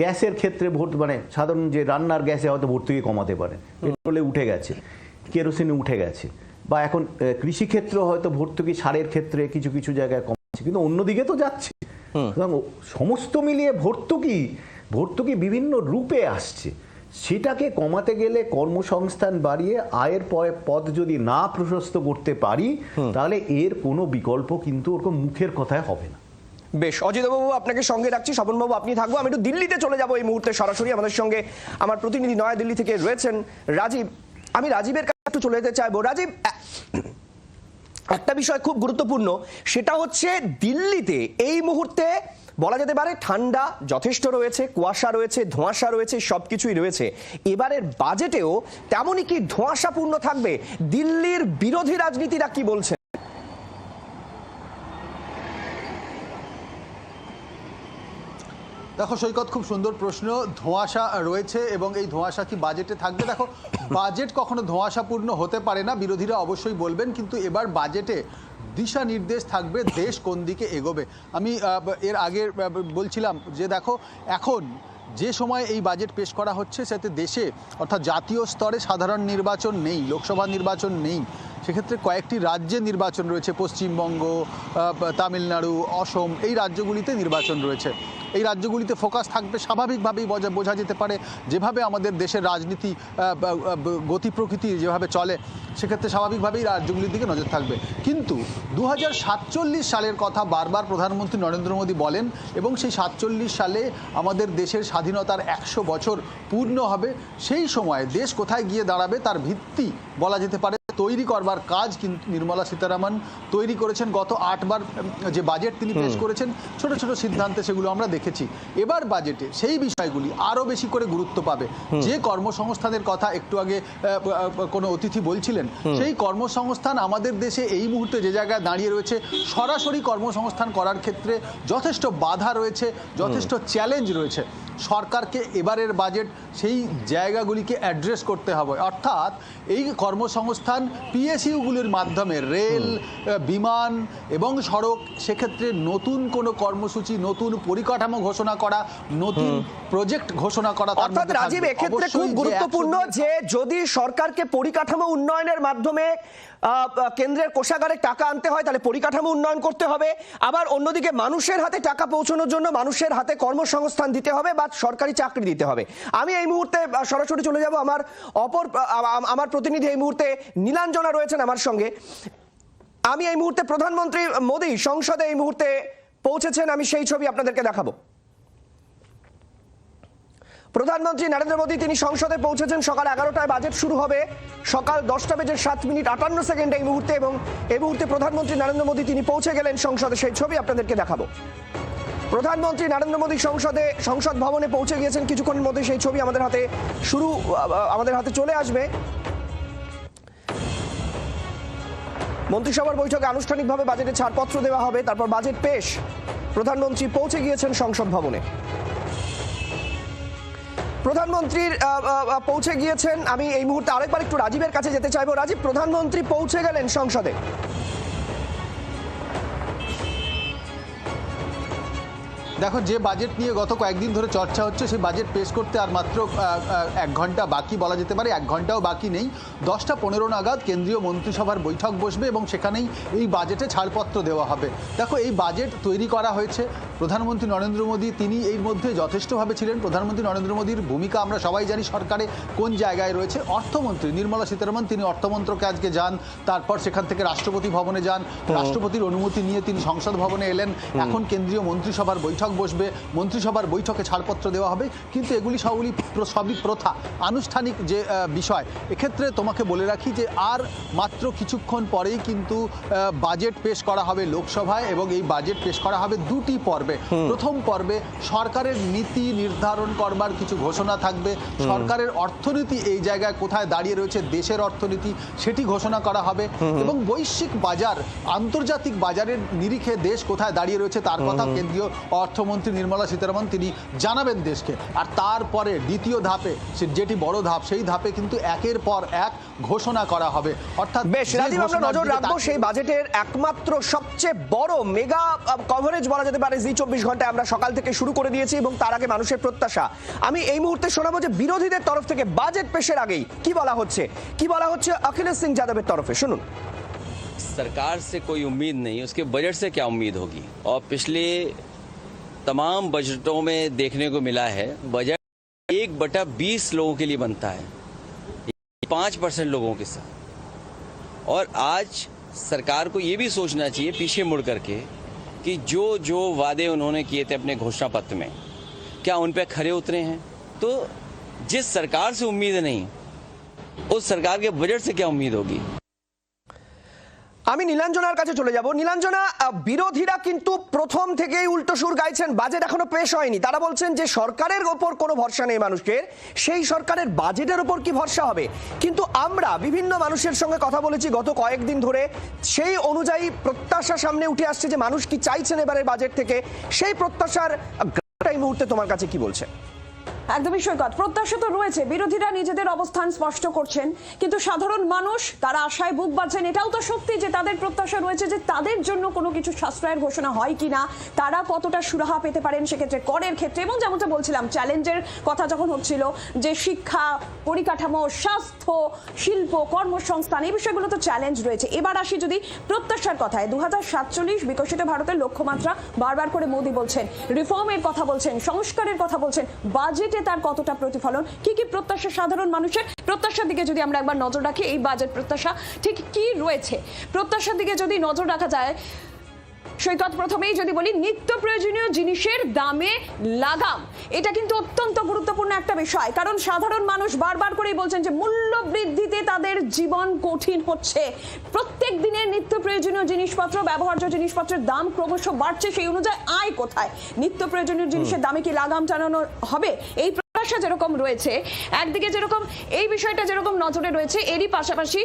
গ্যাসের ক্ষেত্রে মানে সাধারণ যে রান্নার গ্যাসে হয়তো ভর্তুকি কমাতে পারে, পেট্রোলে উঠে গেছে, কেরোসিনে উঠে গেছে, বা এখন কৃষিক্ষেত্র হয়তো ভর্তুকি সারের ক্ষেত্রে কিছু কিছু জায়গায় কমাচ্ছে, কিন্তু অন্যদিকে তো যাচ্ছে। সমস্ত মিলিয়ে ভর্তুকি বিভিন্ন রূপে আসছে। সেটাকে কমাতে গেলে কর্মসংস্থান বাড়িয়ে আয়ের পথ যদি না প্রশস্ত করতে পারি, তাহলে এর কোনো বিকল্প কিন্তু ওরকম মুখের কথায় হবে না। বেশ, অজিতবাবু আপনাকে সঙ্গে রাখছি, স্বপনবাবু আপনি থাকবো। আমি একটু দিল্লিতে চলে যাবো এই মুহূর্তে সরাসরি। আমাদের সঙ্গে আমার প্রতিনিধি নয়া দিল্লি থেকে রয়েছেন রাজীব। আমি রাজীবের কাছে একটু চলে যেতে চাইবো। রাজীব, একটা বিষয় খুব গুরুত্বপূর্ণ, সেটা হচ্ছে দিল্লিতে এই মুহূর্তে বলা যেতে পারে ঠান্ডা যথেষ্ট রয়েছে, কুয়াশা রয়েছে, ধোঁয়াশা রয়েছে, সবকিছুই রয়েছে। এবারের বাজেটেও তেমনই কি ধোঁয়াশাপূর্ণ থাকবে? দিল্লির বিরোধী রাজনীতিরা কি বলছেন? দেখো সৈকত, খুব সুন্দর প্রশ্ন। ধোঁয়াশা রয়েছে এবং এই ধোঁয়াশা কি বাজেটে থাকবে? দেখো, বাজেট কখনো ধোঁয়াশাপূর্ণ হতে পারে না, বিরোধীরা অবশ্যই বলবেন, কিন্তু এবার বাজেটে দিশা নির্দেশ থাকবে দেশ কোন দিকে এগোবে। আমি এর আগে বলছিলাম যে দেখো, এখন যে সময় এই বাজেট পেশ করা হচ্ছে সেতে দেশে অর্থাৎ জাতীয় স্তরে সাধারণ নির্বাচন নেই, লোকসভা নির্বাচন নেই, সেক্ষেত্রে কয়েকটি রাজ্যে নির্বাচন রয়েছে। পশ্চিমবঙ্গ, তামিলনাড়ু, অসম, এই রাজ্যগুলিতে নির্বাচন রয়েছে। এই রাজ্যগুলিতে ফোকাস থাকবে স্বাভাবিকভাবেই, বোঝা যেতে পারে যেভাবে আমাদের দেশের রাজনীতি গতি প্রকৃতি যেভাবে চলে, সেক্ষেত্রে স্বাভাবিকভাবেই রাজ্যগুলির দিকে নজর থাকবে। কিন্তু 2047 সালের কথা বারবার প্রধানমন্ত্রী নরেন্দ্র মোদী বলেন, এবং সেই 47 সালে আমাদের দেশের স্বাধীনতার 100 বছর পূর্ণ হবে। সেই সময় দেশ কোথায় গিয়ে দাঁড়াবে তার ভিত্তি বলা যেতে পারে তৈরি করবার কাজ কিন্তু নির্মলা সীতারামন তৈরি করেছেন। গত 8 বার যে বাজেট তিনি পেশ করেছেন, ছোট ছোট সিদ্ধান্তে সেগুলো আমরা দেখেছি। এবার বাজেটে সেই বিষয়গুলি আরও বেশি করে গুরুত্ব পাবে। যে কর্মসংস্থানের কথা একটু আগে কোনো অতিথি বলছিলেন, সেই কর্মসংস্থান আমাদের দেশে এই মুহূর্তে যে জায়গায় দাঁড়িয়ে রয়েছে, সরাসরি কর্মসংস্থান করার ক্ষেত্রে যথেষ্ট বাধা রয়েছে, যথেষ্ট চ্যালেঞ্জ রয়েছে। সরকারকে এবারের বাজেট সেই জায়গাগুলিকে অ্যাড্রেস করতে হবে, অর্থাৎ এই কর্মসংস্থান পিএসইউগুলির মাধ্যমে রেল, বিমান এবং সড়ক, সেক্ষেত্রে নতুন কোনো কর্মসূচি, নতুন পরিকাঠামো ঘোষণা করা, নতুন প্রজেক্ট ঘোষণা করা। অর্থাৎ রাজীব, এক্ষেত্রে খুব গুরুত্বপূর্ণ যে যদি সরকারকে পরিকাঠামো উন্নয়নের মাধ্যমে কেন্দ্রের কোষাগারে টাকা আনতে হয়, তাহলে পরিকাঠামো উন্নয়ন করতে হবে। আবার অন্যদিকে মানুষের হাতে টাকা পৌঁছানোর জন্য মানুষের হাতে কর্মসংস্থান দিতে হবে বা সরকারি চাকরি দিতে হবে। আমি এই মুহূর্তে সরাসরি চলে যাব, আমার প্রতিনিধি এই মুহূর্তে নীলাঞ্জনা রয়েছেন আমার সঙ্গে। আমি এই মুহূর্তে প্রধানমন্ত্রী মোদী সংসদে এই মুহূর্তে পৌঁছেছেন, আমি সেই ছবি আপনাদেরকে দেখাবো। প্রধানমন্ত্রী নরেন্দ্র মোদী তিনি সংসদে পৌঁছেছেন। সকাল 11টায় বাজেট শুরু হবে, সকাল 10:07:58 এই মুহূর্তে, এবং এই মুহূর্তে প্রধানমন্ত্রী নরেন্দ্র মোদী তিনি পৌঁছে গেলেন সংসদে। সেই ছবি আপনাদেরকে দেখাবো। প্রধানমন্ত্রী নরেন্দ্র মোদী সংসদ ভবনে পৌঁছে গিয়েছেন কিছুক্ষণের মধ্যে। সেই ছবি আমাদের হাতে চলে আসবে। মন্ত্রিসভার বৈঠকে আনুষ্ঠানিকভাবে বাজেটে ছাড়পত্র দেওয়া হবে, তারপর বাজেট পেশ। প্রধানমন্ত্রী পৌঁছে গিয়েছেন সংসদ ভবনে। প্রধানমন্ত্রীর পৌঁছে গিয়েছেন। আমি এই মুহূর্তে আরেকবার একটু রাজীবের কাছে যেতে চাইবো। রাজীব, প্রধানমন্ত্রী পৌঁছে গেলেন সংসদে। দেখো, যে বাজেট নিয়ে গত কয়েকদিন ধরে চর্চা হচ্ছে, সেই বাজেট পেশ করতে আর মাত্র 1 ঘন্টা বাকি, বলা যেতে পারে 1 ঘন্টাও বাকি নেই। 10:15 নাগাদ কেন্দ্রীয় মন্ত্রিসভার বৈঠক বসবে এবং সেখানেই এই বাজেটে ছাড়পত্র দেওয়া হবে। দেখো, এই বাজেট তৈরি করা হয়েছে প্রধানমন্ত্রী নরেন্দ্র মোদী, তিনি এর মধ্যে যথেষ্টভাবে ছিলেন। প্রধানমন্ত্রী নরেন্দ্র মোদীর ভূমিকা আমরা সবাই জানি সরকারে কোন জায়গায় রয়েছে। অর্থমন্ত্রী নির্মলা সীতারামন তিনি অর্থমন্ত্রকে আজকে যান, তারপর সেখান থেকে রাষ্ট্রপতি ভবনে যান, রাষ্ট্রপতির অনুমতি নিয়ে তিনি সংসদ ভবনে এলেন। এখন কেন্দ্রীয় মন্ত্রিসভার বৈঠক বসবে, মন্ত্রিসভার বৈঠকে ছাড়পত্র দেওয়া হবে। কিন্তু এগুলি সবই প্রথা, আনুষ্ঠানিক যে বিষয়। এক্ষেত্রে তোমাকে বলে রাখি যে আর মাত্র কিছুক্ষণ পরেই কিন্তু বাজেট পেশ করা হবে লোকসভায়, এবং এই বাজেট পেশ করা হবে 2টি পর্বে। প্রথম পর্বে সরকারের নীতি নির্ধারণ করবার কিছু ঘোষণা থাকবে, সরকারের অর্থনীতি এই জায়গায় কোথায় দাঁড়িয়ে রয়েছে, দেশের অর্থনীতি সেটি ঘোষণা করা হবে, এবং বৈশ্বিক বাজার, আন্তর্জাতিক বাজারের নিরিখে দেশ কোথায় দাঁড়িয়ে রয়েছে তার কথা কেন্দ্রীয় অর্থ অর্থমন্ত্রী নির্মলা সীতারামন তিনি জানাবেন দেশকে। আর তারপরে দ্বিতীয় ধাপে যেটি বড় ধাপ, সেই ধাপে কিন্তু একের পর এক ঘোষণা করা হবে। অর্থাৎ বেশ রাজীব, আমরা নজর রাখবো সেই বাজেটের একমাত্র সবচেয়ে বড় মেগা কভারেজ বলা যেতে পারে জি 24 ঘন্টায় আমরা সকাল থেকে শুরু করে দিয়েছি, এবং তার আগে মানুষের প্রত্যাশা। আমি এই মুহূর্তে শোনাবো যে বিরোধীদের তরফ থেকে বাজেট পেশের আগেই কি বলা হচ্ছে अखिलेश सिंह যাদবের তরফে শুনুন। सरकार से कोई उम्मीद नहीं, उसके बजट से क्या उम्मीद होगी। और पिछले तमाम बजटों में देखने को मिला है बजट 1/20 लोगों के लिए बनता है, 5% लोगों के साथ। और आज सरकार को ये भी सोचना चाहिए पीछे मुड़ करके कि जो जो वादे उन्होंने किए थे अपने घोषणा पत्र में, क्या उन पे खरे उतरे हैं। तो जिस सरकार से उम्मीद नहीं, उस सरकार के बजट से क्या उम्मीद होगी। আমি নীলাঞ্জনার কাছে চলে যাব। নীলাঞ্জনা, বিরোধীরা কিন্তু প্রথম থেকেই উল্টো সুর গাইছেন, বাজেট এখনো পেশ হয়নি। তারা বলছেন যে সরকারের ওপর কোনো ভরসা নেই মানুষের, সেই সরকারের বাজেটের ওপর কি ভরসা হবে। কিন্তু আমরা বিভিন্ন মানুষের সঙ্গে কথা বলেছি গত কয়েকদিন ধরে, সেই অনুযায়ী প্রত্যাশা সামনে উঠে আসছে যে মানুষ কি চাইছেন এবারের বাজেট থেকে। সেই প্রত্যাশার এই মুহূর্তে তোমার কাছে কি বলছে? একদমই সৈকত, প্রত্যাশা তো রয়েছে, বিরোধীরা নিজেদের অবস্থান স্পষ্ট করছেন, কিন্তু সাধারণ মানুষ তারা আশায় বুক বাঁধছেন। এটাও তো সত্যি যে তাদের প্রত্যাশা রয়েছে যে তাদের জন্য কোনো কিছু সাশ্রয়ের ঘোষণা হয় কিনা, তারা কতটা সুরাহা পেতে পারেন সেক্ষেত্রে করের ক্ষেত্রে। এবং যেমনটা বলছিলাম, চ্যালেঞ্জের কথা যখন হচ্ছিল যে শিক্ষা, পরিকাঠামো, স্বাস্থ্য, শিল্প, কর্মসংস্থান, এই বিষয়গুলো তো চ্যালেঞ্জ রয়েছে। এবার আসি যদি প্রত্যাশার কথায়, 2047 বিকশিত ভারতের লক্ষ্যমাত্রা বারবার করে মোদী বলছেন, রিফর্মের কথা বলছেন, সংস্কারের কথা বলছেন, বাজেটে তার কতটা প্রতিফলন, কি কি প্রত্যাশা সাধারণ মানুষের। প্রত্যাশার দিকে যদি আমরা একবার নজর রাখি, এই বাজেট প্রত্যাশা ঠিক কি রয়েছে, প্রত্যাশার দিকে যদি নজর রাখা যায় সৈকত, প্রথমেই যদি বলি নিত্য প্রয়োজনীয় জিনিসের দামে লাগাম, এটা কিন্তু অত্যন্ত গুরুত্বপূর্ণ একটা বিষয়। কারণ সাধারণ মানুষ বারবার করেই বলছেন যে মূল্য বৃদ্ধিতে তাদের জীবন কঠিন হচ্ছে। প্রত্যেক দিনের নিত্য প্রয়োজনীয় জিনিসপত্র, ব্যবহার্য জিনিসপত্রের দাম ক্রমশ বাড়ছে, সেই অনুযায়ী আয় কোথায়? নিত্য প্রয়োজনীয় জিনিসের দামে কি লাগাম টানানো হবে? এই প্রত্যাশা যেরকম রয়েছে, একদিকে যেরকম এই বিষয়টা যেরকম নজরে রয়েছে, এরই পাশাপাশি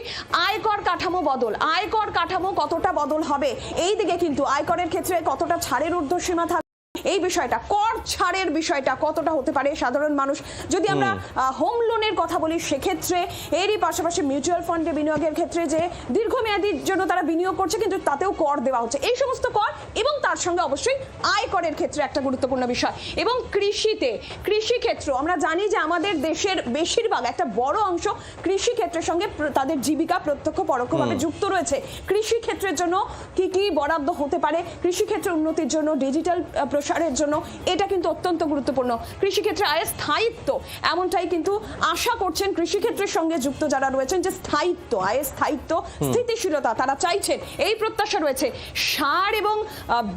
আয়কর কাঠামো বদল, আয়কর কাঠামো কতটা বদল হবে, এই দিকে কিন্তু আয়করের ক্ষেত্রে কতটা ছাড়ের ঊর্ধ্বসীমা থাকবে, এই বিষয়টা, কর ছাড়ের বিষয়টা কতটা হতে পারে সাধারণ মানুষ। যদি আমরা হোম লোনের কথা বলি সেক্ষেত্রে, এরই পাশাপাশি মিউচুয়াল ফান্ডে বিনিয়োগের ক্ষেত্রে যে দীর্ঘমেয়াদীর জন্য তারা বিনিয়োগ করছে কিন্তু তাতেও কর দেওয়া হচ্ছে, এই সমস্ত কর, এবং তার সঙ্গে অবশ্যই আয়করের ক্ষেত্রে একটা গুরুত্বপূর্ণ বিষয়। এবং কৃষিতে, কৃষিক্ষেত্র আমরা জানি যে আমাদের দেশের বেশিরভাগ একটা বড় অংশ কৃষিক্ষেত্রের সঙ্গে তাদের জীবিকা প্রত্যক্ষ পরোক্ষভাবে যুক্ত রয়েছে। কৃষিক্ষেত্রের জন্য কি কি বরাদ্দ হতে পারে, কৃষিক্ষেত্রের উন্নতির জন্য, ডিজিটাল প্রসারের জন্য, এটা কিন্তু অত্যন্ত গুরুত্বপূর্ণ। কৃষিক্ষেত্রে আয়ের স্থায়িত্ব, এমনটাই কিন্তু আশা করছেন কৃষিক্ষেত্রের সঙ্গে যুক্ত যারা রয়েছেন, যে স্থায়িত্ব, আয়ের স্থায়িত্ব, স্থিতিশীলতা তারা চাইছেন, এই প্রত্যাশা রয়েছে। সার এবং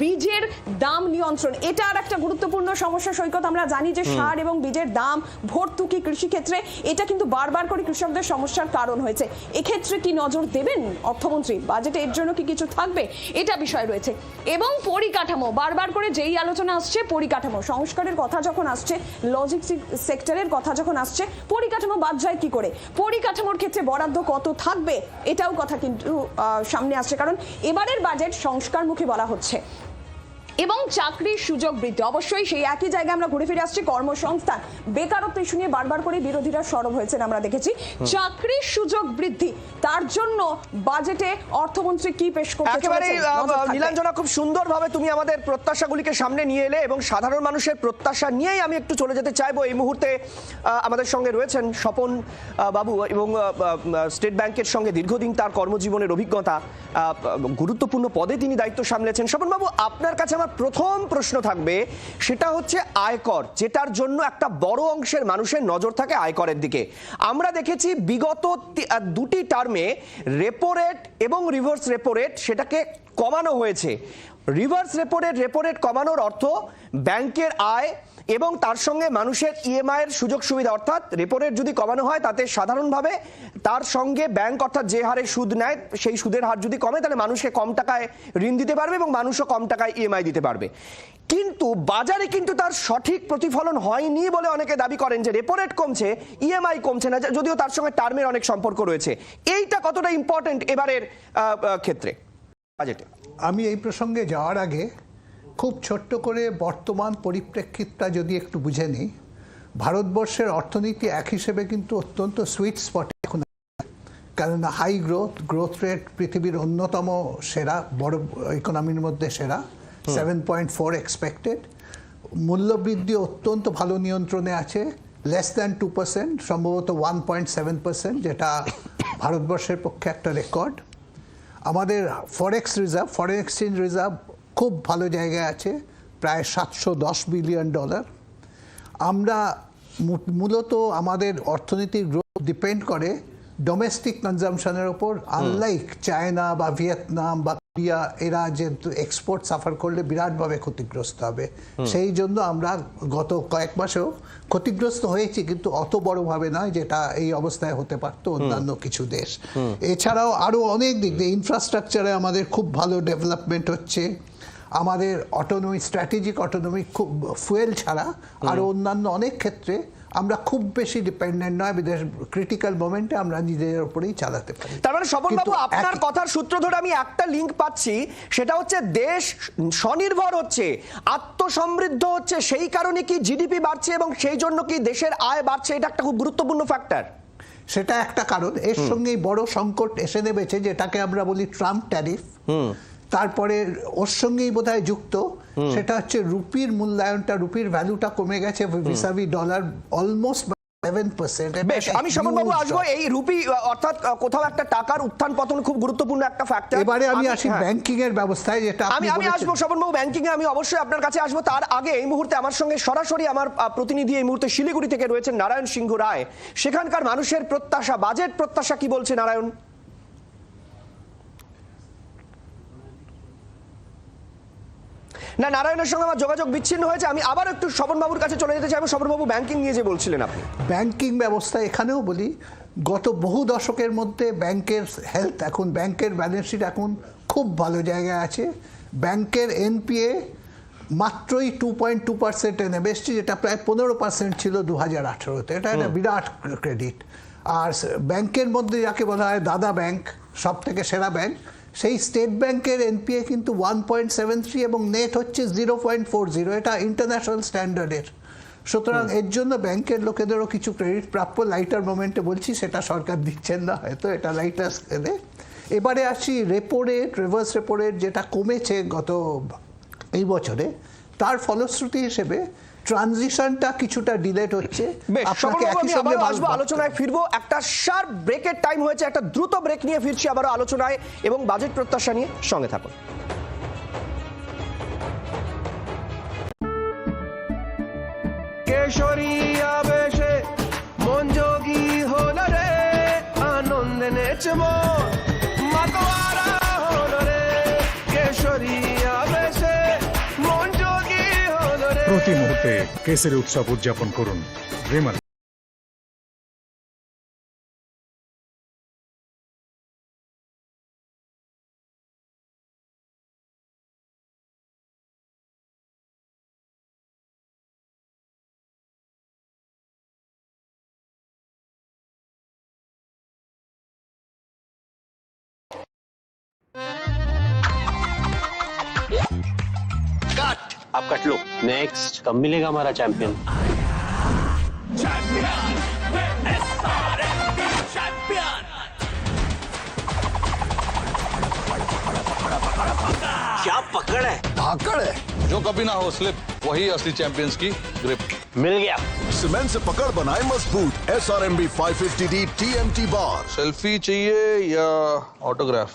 বীজের দাম নিয়ন্ত্রণ, এটা আর একটা গুরুত্বপূর্ণ সমস্যা সৈকত। আমরা জানি যে সার এবং বীজের দাম ভর্তুকি কৃষিক্ষেত্রে, এটা কিন্তু বারবার করে কৃষকদের সমস্যার কারণ হয়েছে। এক্ষেত্রে কি নজর দেবেন অর্থমন্ত্রী? বাজেটে এর জন্য কি কিছু থাকবে, এটা বিষয় রয়েছে। এবং পরিকাঠামো, বারবার করে যেই আলোচনা আসছে, পরিকাঠামো সংস্কারের কথা যখন আসছে, লজিস্টিক সেক্টরের কথা যখন আসছে, পরিকাঠামো বাদ যায় কি করে, পরিকাঠামোর ক্ষেত্রে বরাদ্দ কত থাকবে, এটাও কথা কিন্তু সামনে আসছে। কারণ এবারের বাজেট সংস্কারমুখী বলা হচ্ছে। এবং চাকরির সুযোগ বৃদ্ধি, অবশ্যই সেই একই জায়গায় আমরা ঘুরে ফিরে আসছি, কর্মসংস্থান, বেকারত্ব ইস্যু নিয়ে বারবার করে বিরোধীরা সরব হয়েছেন, আমরা দেখেছি। চাকরির সুযোগ বৃদ্ধি, তার জন্য বাজেটে অর্থমন্ত্রী কি পেশ করতে চলেছেন? নীলাঞ্জনা, খুব সুন্দরভাবে তুমি আমাদের প্রত্যাশাগুলিকে সামনে নিয়ে এলে, এবং সাধারণ মানুষের প্রত্যাশা নিয়েই আমি একটু চলে যেতে চাইবো। এই মুহূর্তে আমাদের সঙ্গে রয়েছেন স্বপন বাবু, এবং স্টেট ব্যাংকের সঙ্গে দীর্ঘদিন তার কর্মজীবনের অভিজ্ঞতা, গুরুত্বপূর্ণ পদে তিনি দায়িত্ব সামলেছেন। স্বপন বাবু, আপনার কাছে আমার প্রথম প্রশ্ন থাকবে, সেটা হচ্ছে আয়কর, যেটার জন্য একটা বড় অংশের মানুষের নজর থাকে আয়করের দিকে। আমরা দেখেছি বিগত দুটি টার্মে রেপো রেট এবং রিভার্স রেপো রেট সেটাকে কমানো হয়েছে। রিভার্স রেপো রেট কমানোর অর্থ ব্যাংকের আয় এবং তার সঙ্গে মানুষের ইএমআই এর সুযোগ সুবিধা, অর্থাৎ রেপো রেট যদি কমানো হয় তাতে সাধারণভাবে তার সঙ্গে ব্যাংক অর্থাৎ যে হারে সুদ নেয় সেই সুদের হার যদি কমে, তাহলে মানুষকে কম টাকায় ঋণ দিতে পারবে এবং মানুষও কম টাকায় ইএমআই দিতে পারবে। কিন্তু বাজারে কিন্তু তার সঠিক প্রতিফলন হয়নি বলে অনেকে দাবি করেন যে রেপো রেট কমছে, ইএমআই কমছে না, যদিও তার সঙ্গে টার্মের অনেক সম্পর্ক রয়েছে। এইটা কতটা ইম্পর্টেন্ট এবারের ক্ষেত্রে বাজেটে? আমি এই প্রসঙ্গে যাওয়ার আগে খুব ছোট্ট করে বর্তমান পরিপ্রেক্ষিতটা যদি একটু বুঝে নিই, ভারতবর্ষের অর্থনীতি এক হিসেবে কিন্তু অত্যন্ত সুইট স্পটে এখন, কেননা হাই গ্রোথ রেট পৃথিবীর অন্যতম সেরা, বড় ইকোনমির মধ্যে সেরা, 7.4 এক্সপেক্টেড। মূল্যবৃদ্ধি অত্যন্ত ভালো নিয়ন্ত্রণে আছে, লেস দ্যান 2%, সম্ভবত 1.7%, যেটা ভারতবর্ষের পক্ষে একটা রেকর্ড। আমাদের ফরেক্স রিজার্ভ, ফরেন এক্সচেঞ্জ রিজার্ভ খুব ভালো জায়গায় আছে, প্রায় $710 বিলিয়ন। আমরা মূলত আমাদের অর্থনীতির গ্রোথ ডিপেন্ড করে ডোমেস্টিক কনজামশনের ওপর। আনলাইক চায়না বা ভিয়েতনাম বা কোরিয়া, এরা যে এক্সপোর্ট সাফার করলে বিরাটভাবে ক্ষতিগ্রস্ত হবে, সেই জন্য আমরা গত কয়েক মাসেও ক্ষতিগ্রস্ত হয়েছি, কিন্তু অত বড়ভাবে নয় যেটা এই অবস্থায় হতে পারতো অন্যান্য কিছু দেশ। এছাড়াও আরও অনেক দিক দিয়ে ইনফ্রাস্ট্রাকচারে আমাদের খুব ভালো ডেভেলপমেন্ট হচ্ছে। আমাদের অটোনমি, স্ট্র্যাটেজিক অটোনমি, খুব ফুয়েল ছাড়া আরও অন্যান্য অনেক ক্ষেত্রে আমরা খুব বেশি ডিপেন্ডেন্ট নয়, বিদেশ ক্রিটিক্যাল মোমেন্টে আমরা নিজেদের উপরেই চালাতে পারি। তার মানে স্বপনবাবু, আপনার কথার সূত্র ধরে আমি একটা লিঙ্ক পাচ্ছি, সেটা হচ্ছে দেশ স্বনির্ভর হচ্ছে, আত্মসমৃদ্ধ হচ্ছে, সেই কারণে কি জিডিপি বাড়ছে এবং সেই জন্য কি দেশের আয় বাড়ছে, এটা একটা খুব গুরুত্বপূর্ণ ফ্যাক্টর। সেটা একটা কারণ। এর সঙ্গেই বড় সংকট এসে নেমেছে, যেটাকে আমরা বলি ট্রাম্প ট্যারিফ। তারপরে ওর সঙ্গেই বোধহয় যুক্ত, সেটা হচ্ছে রুপির মূল্যায়নটা, রুপির ভ্যালুটা কমে গেছে ভিসাভি ডলার অলমোস্ট 7%। বেশ, আমি স্বপনবাবু আসবো। এই রুপি অর্থাৎ কোথাও একটা টাকার উত্থান পতন খুব গুরুত্বপূর্ণ একটা ফ্যাক্টর। এবারে আমি আসি ব্যাংকিং এর ব্যবস্থায়, যেটা আমি আসবো স্বপনবাবু, ব্যাংকিং এ আমি অবশ্যই আপনার কাছে আসবো। তার আগে এই মুহূর্তে আমার সঙ্গে সরাসরি আমার প্রতিনিধি এই মুহূর্তে শিলিগুড়ি থেকে রয়েছেন নারায়ণ সিংহ রায়। সেখানকার মানুষের প্রত্যাশা, বাজেট প্রত্যাশা কি বলছে নারায়ণ? না, নারায়ণের সঙ্গে আমার যোগাযোগ বিচ্ছিন্ন হয়েছে। আমি আবার একটু স্বপনবাবুর কাছে চলে যেতে চাইবো। স্বপনবাবু, ব্যাংকিং নিয়ে যে বলছিলেন আপনি। ব্যাংকিং ব্যবস্থা এখানেও বলি, গত বহু দশকের মধ্যে ব্যাংকের হেলথ, এখন ব্যাংকের ব্যালেন্স শিট এখন খুব ভালো জায়গায় আছে। ব্যাংকের এনপিএ মাত্রই 2.2% নেমে এসছে, যেটা প্রায় 15% ছিল 2018-তে। এটা একটা বিরাট ক্রেডিট। আর ব্যাংকের মধ্যে যাকে বলা হয় দাদা ব্যাংক, সব থেকে সেরা ব্যাংক, সেই স্টেট ব্যাংকের এনপিএ কিন্তু 1.73 এবং নেট হচ্ছে 0.40। এটা ইন্টারন্যাশনাল স্ট্যান্ডার্ডের। সুতরাং এর জন্য ব্যাংকের লোকেদেরও কিছু ক্রেডিট প্রাপ্য। লাইটার মোমেন্টে বলছি, সেটা সরকার দিচ্ছেন না হয়তো, এটা লাইটার স্কেলে। এবারে আসি repo rate, reverse repo rate, যেটা কমেছে গত এই বছরে, তার ফলশ্রুতি হিসেবে ট্রানজিশনটা কিছুটা ডিলেট হচ্ছে। আলোচনায় ফিরবো, একটা শার্প ব্রেকের টাইম হয়েছে, একটা দ্রুত ব্রেক নিয়ে ফিরছি আবারও আলোচনায় এবং বাজেট প্রত্যাশা নিয়ে। সঙ্গে থাকুন। কেশরী আবেশে মন যোগী হলো রে, আনন্দে নেচব মাতোয়ারা হলো রে, কেশরী আবেশে মন যোগী হলো রে। প্রতি মুহূর্তে কেসের উৎসব উদযাপন করুন রেমন। आप कट लो। नेक्स्ट, कब मिलेगा हमारा चैंपियन? क्या पकड़ है? धाकड़ है। जो कभी ना हो स्लिप, वही असली चैंपियंस की ग्रिप। मिल गया। सीमेंट से पकड़ बनाए मजबूत। SRMB 550D TMT बार। सेल्फी चाहिए या ऑटोग्राफ?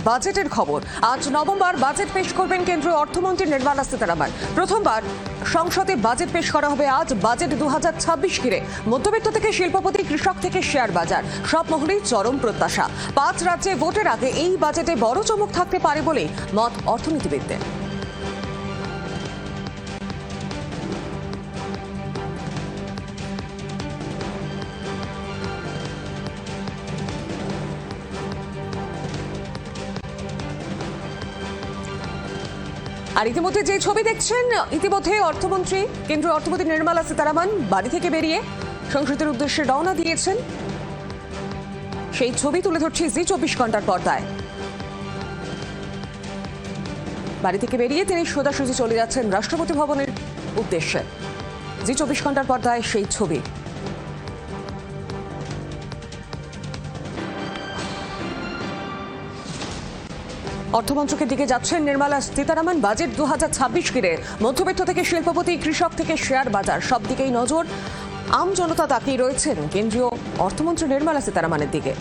বাজেটের খবর। আজ নভেম্বর বাজেট পেশ করবেন কেন্দ্রীয় অর্থমন্ত্রী নির্মলা সীতারামন। প্রথমবার সংসদে বাজেট পেশ করা হবে আজ। বাজেট 2026 ঘিরে মধ্যবিত্ত থেকে শিল্পপতি, কৃষক থেকে শেয়ার বাজার, সব মহলেই চরম প্রত্যাশা। 5 রাজ্যে ভোটের আগে এই বাজেটে বড় চমক থাকতে পারে বলে মত অর্থনীতিবিদদের। আর ইতিমধ্যে যে ছবি দেখছেন, ইতিমধ্যে কেন্দ্রীয় অর্থমন্ত্রী নির্মলা সীতারামন বাড়ি থেকে বেরিয়ে সংসদের উদ্দেশ্যে রওনা দিয়েছেন। সেই ছবি তুলে ধরছি জি 24 ঘন্টার পর্দায়। বাড়ি থেকে বেরিয়ে তিনি সোজাসুজি চলে যাচ্ছেন রাষ্ট্রপতি ভবনের উদ্দেশ্যে। জি 24 ঘন্টার পর্দায় সেই ছবি। অর্থমন্ত্রকের দিকে যাচ্ছেন নির্মলা সীতারামন। বাজেট 2026 ঘিরে মধ্যবিত্ত থেকে শিল্পপতি, কৃষক থেকে শেয়ার বাজার সব দিকেই নজর। আম জনতা তাকিয়ে রয়েছেন কেন্দ্রীয় অর্থমন্ত্রী নির্মলা সীতারামনের দিকে।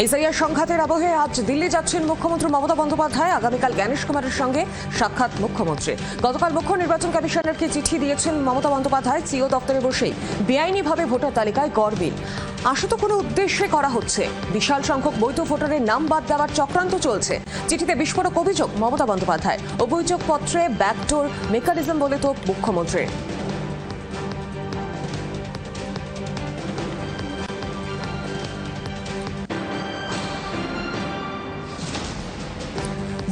এসআইআর সংঘাতের আবহে আজ দিল্লি যাচ্ছেন মুখ্যমন্ত্রী মমতা বন্দ্যোপাধ্যায়। আগামীকাল জ্ঞানেশ কুমারের সঙ্গে সাক্ষাৎ মুখ্যমন্ত্রী। গতকাল মুখ্য নির্বাচন কমিশনারকে চিঠি দিয়েছেন মমতা বন্দ্যোপাধ্যায়। সিও দপ্তরে বসেই বেআইনিভাবে ভোটার তালিকায় গড়বিল আশা তো কোনো উদ্দেশ্যে করা হচ্ছে। বিশাল সংখ্যক বৈধ ভোটারের নাম বাদ দেওয়ার চক্রান্ত চলছে। চিঠিতে বিস্ফোরক অভিযোগ মমতা বন্দ্যোপাধ্যায়। অভিযোগপত্রে ব্যাকডোর মেকানিজম বলে তো মুখ্যমন্ত্রী।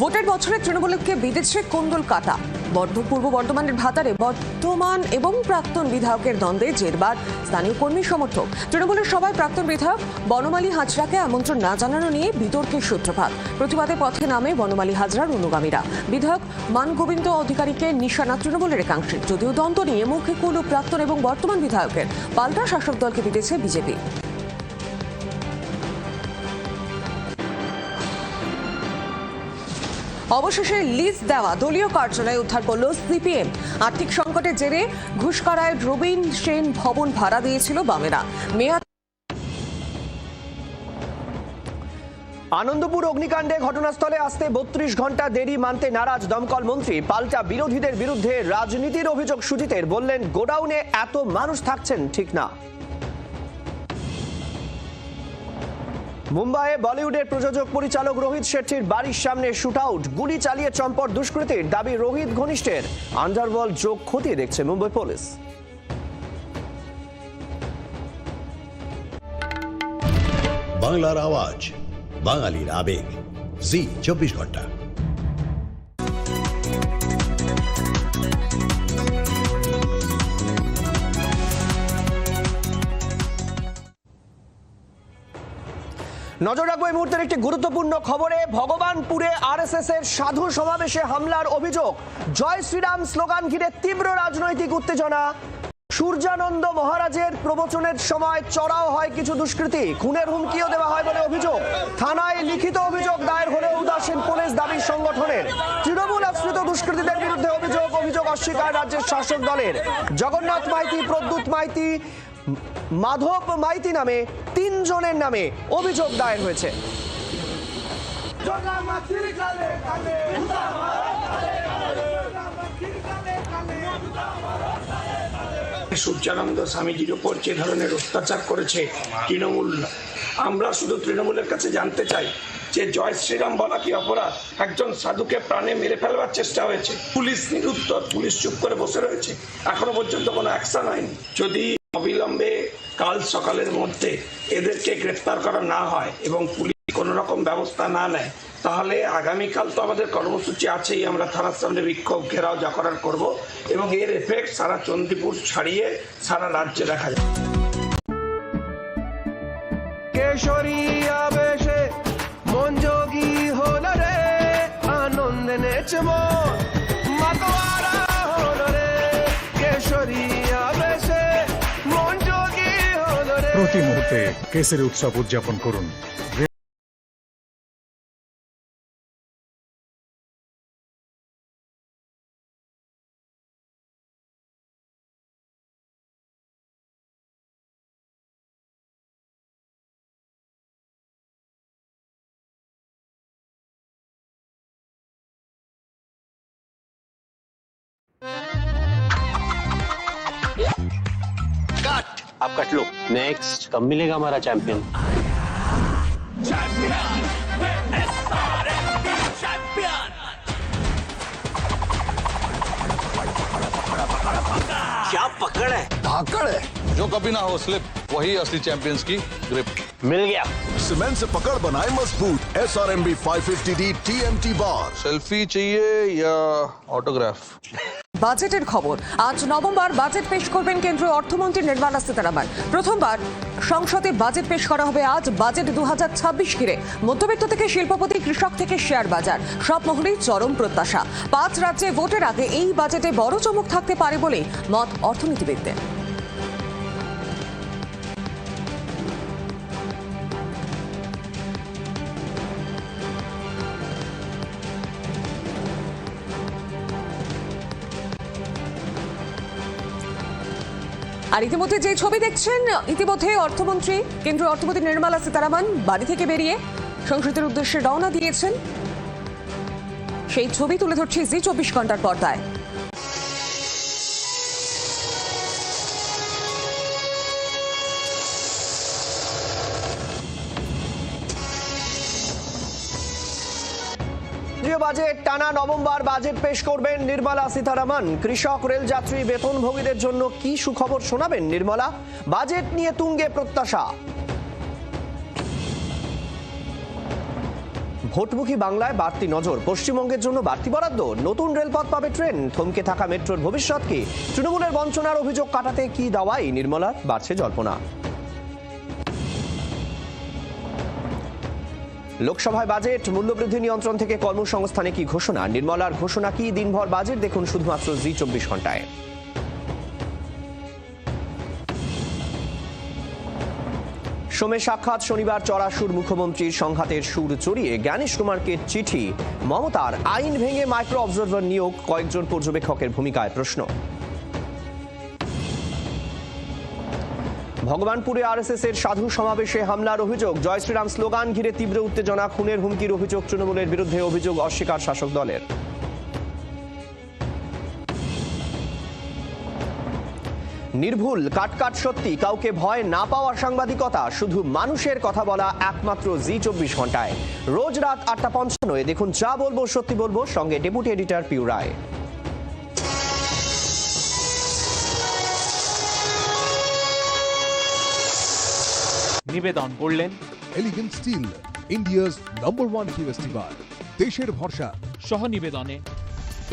ভোটের বছরে তৃণমূলকে বিদেশে কুণ্ডল কাটা। পূর্ব বর্ধমানের ভাতারে বর্তমান এবং প্রাক্তন বিধায়কের দ্বন্দ্বে জেরবার স্থানীয় কর্মী সমর্থক। তৃণমূলের সভায় প্রাক্তন বিধায়ক বনমালী হাজরাকে আমন্ত্রণ না জানানো নিয়ে বিতর্কের সূত্রপাত। প্রতিবাদে পথে নামে বনমালী হাজরার অনুগামীরা। বিধায়ক মানগোবিন্দ অধিকারীকে নিশানা তৃণমূলের একাংশের। যদিও দ্বন্দ্ব নিয়ে মুখে কুলু প্রাক্তন এবং বর্তমান বিধায়কের, পাল্টা শাসক দলকে দিতেছে বিজেপি। অবশেষে লিজ দেওয়া দলীয় কার্যালয় উদ্ধার করল সিপিএম। আর্থিক সংকটের জেরে ঘুষকারায় রবীন সেন ভবন ভাড়া দিয়েছিল বামেরা। মেয়াদ আনন্দপুর অগ্নিকাণ্ডে ঘটনাস্থলে আসতে 32 ঘন্টা দেরি মানতে নারাজ দমকল মন্ত্রী। পাল্টা বিরোধীদের বিরুদ্ধে রাজনীতির অভিযোগ সুজিতের। বললেন, গোডাউনে এত মানুষ থাকছেন ঠিক না। মুম্বাইয়ে বলিউডের প্রযোজক পরিচালক রোহিত শেট্টির বাড়ির সামনে শুট আউট। গুলি চালিয়ে চম্পট দুষ্কৃতীর। দাবি রোহিত ঘনিষ্ঠের। আন্ডারওয়ার্ল্ড যোগ খতিয়ে দেখছে মুম্বাই পুলিশ। বাংলার আওয়াজ, বাঙালির আবেগ, জি 24 ঘন্টা। নজর রাখবো এই মুহূর্তের একটি গুরুত্বপূর্ণ খবরে। ভগবানপুরে আরএসএস এর সাধু সমাবেশে হামলার অভিযোগ। জয় শ্রীরাম স্লোগান ঘিরে তীব্র রাজনৈতিক উত্তেজনা। সূর্যানন্দ মহারাজের প্রবচনের সময় চড়াও হয় কিছু দুষ্কৃতী। খুনের হুমকিও দেওয়া হয় বলে অভিযোগ। থানায় লিখিত অভিযোগ দায়ের হলেও উদাসীন পুলিশ। দাবি সংগঠনের। তৃণমূল আশ্রিত দুষ্কৃতীদের বিরুদ্ধে অভিযোগ অস্বীকার রাজ্যের শাসক দলের। জগন্নাথ মাইতি, প্রদ্যুৎ মাইতি, মাধব মাইতি নামে 3 জনের নামে অভিযোগ দায়ের হয়েছে। সূর্যানন্দ স্বামীজির উপর যে ধরনের অত্যাচার করেছে তৃণমূল, আমরা শুধু তৃণমূলের কাছে জানতে চাই যে জয় শ্রীরাম বলা কি অপরাধ? একজন সাধুকে প্রাণে মেরে ফেলবার চেষ্টা হয়েছে, পুলিশ নিরুত্তর, পুলিশ চুপ করে বসে রয়েছে, এখনো পর্যন্ত কোনো অ্যাকশন হয়নি। যদি অবিলম্বে কাল সকালের মধ্যে এদেরকে গ্রেফতার করা না হয় এবং পুলিশ কোনো রকম ব্যবস্থা না নেয়, তাহলে আগামীকাল তো আমাদের কর্মসূচি আছেই। আমরা থানার সামনে বিক্ষোভ, ঘেরাও যা করার করব এবং এর এফেক্ট সারা চণ্ডীপুর ছাড়িয়ে সারা রাজ্যে দেখা যায়। কেশরিয়া বেশে মন যোগী হলো রে, আনন্দে নেচে মন মাতোয়ারা হলো রে। কেশরিয়া বেশে মন যোগী হলো রে। প্রতি মুহূর্তে কেসের উৎসব উদযাপন করুন। आप कट लो। नेक्स्ट कब मिलेगा हमारा चैंपियन? क्या पकड़ है? धाकड़ है जो कभी ना हो स्लिप। वही असली चैंपियंस की ग्रिप। मिल गया। सीमेंट से पकड़ बनाए मजबूत SRMB 550D TMT बार। सेल्फी चाहिए या ऑटोग्राफ? বাজেটের খবর। আজ নভেম্বর বাজেট পেশ করবেন কেন্দ্রীয় অর্থমন্ত্রী নির্মলা সীতারামন। প্রথমবার সংসদে বাজেট পেশ করা হবে আজ। বাজেট 2026 ঘিরে মধ্যবিত্ত থেকে শিল্পপতি, কৃষক থেকে শেয়ার বাজার সব মহলেই চরম প্রত্যাশা। 5 রাজ্যে ভোটের আগে এই বাজেটে বড় চমক থাকতে পারে বলে মত অর্থনীতিবিদদের। আর ইতিমধ্যে যে ছবি দেখছেন, ইতিমধ্যে কেন্দ্রীয় অর্থমন্ত্রী নির্মলা সীতারামন বাড়ি থেকে বেরিয়ে সংসদের উদ্দেশ্যে রওনা দিয়েছেন। সেই ছবি তুলে ধরছি জি 24 ঘন্টার পর্দায়। বাজেট টানা নভেম্বর বাজেট পেশ করবেন নির্মলা সীতারামন। কৃষক, রেলযাত্রী, বেতনভোগীদের জন্য কি সুখবর শোনাবেন নির্মলা? বাজেট নিয়ে তুঙ্গে প্রত্যাশা। ভোটমুখী বাংলায় বাড়তি নজর, পশ্চিমবঙ্গের জন্য বাড়তি বরাদ্দ, নতুন রেলপথ পাবে ট্রেন, থমকে থাকা মেট্রোর ভবিষ্যৎ কি? তৃণমূলের বঞ্চনার অভিযোগ কাটাতে কি দাওয়াই নির্মলার? বাড়ছে জল্পনা। লোকসভায় বাজেট, মূল্যবৃদ্ধি নিয়ন্ত্রণ থেকে কর্মসংস্থানে কি ঘোষণা? নির্মলার ঘোষণা কি? দিনভর বাজেট দেখুন শুধুমাত্র জি 24 ঘন্টায়। সোমে সাক্ষাৎ, শনিবার চড়া সুর মুখ্যমন্ত্রীর, সংঘাতের সুর চড়িয়ে জ্ঞানেশ কুমারকে চিঠি। মমতার আইন ভেঙে মাইক্রো অবজারভার নিয়োগ, কয়েকজন পর্যবেক্ষকের ভূমিকায় প্রশ্ন। ভগবানপুরে আরএসএস এর সাধু সমাবেশে হামলার অভিযোগ, জয় শ্রীরাম স্লোগান ঘিরে তীব্র উত্তেজনা, খুনের হুমকির অভিযোগ তৃণমূলের বিরুদ্ধে, অভিযোগ অস্বীকার শাসক দলের। নির্ভুল, কাটকাট সত্যি, কাউকে ভয় না পাওয়ার সাংবাদিকতা, শুধু মানুষের কথা বলা একমাত্র জি 24 ঘন্টায়। রোজ রাত 8:55 দেখুন যা বলবো সত্যি বলবো, সঙ্গে ডেপুটি এডিটর পিউ রায়। নিবেদন করলেন এলিগেন্ট স্টিল, ইন্ডিয়াস নম্বর 1 PVC বার, দেশের ভরসা। সহ নিবেদনে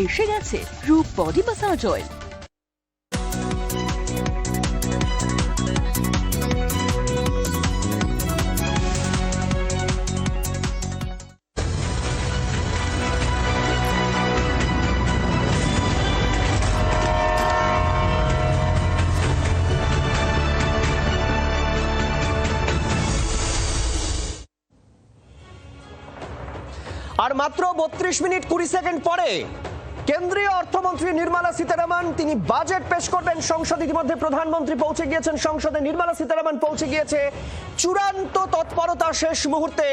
এসে গেছে রূপ বডি মাসাজ অয়েল। আর মাত্র 32 মিনিট 20 সেকেন্ড পরে কেন্দ্রীয় অর্থমন্ত্রী নির্মলা সীতারামন তিনি বাজেট পেশ করবেন সংসদে। ইতিমধ্যে প্রধানমন্ত্রী পৌঁছে গিয়েছেন সংসদে, নির্মলা সীতারামন পৌঁছে গিয়েছে। চূড়ান্ত তৎপরতা শেষ মুহূর্তে,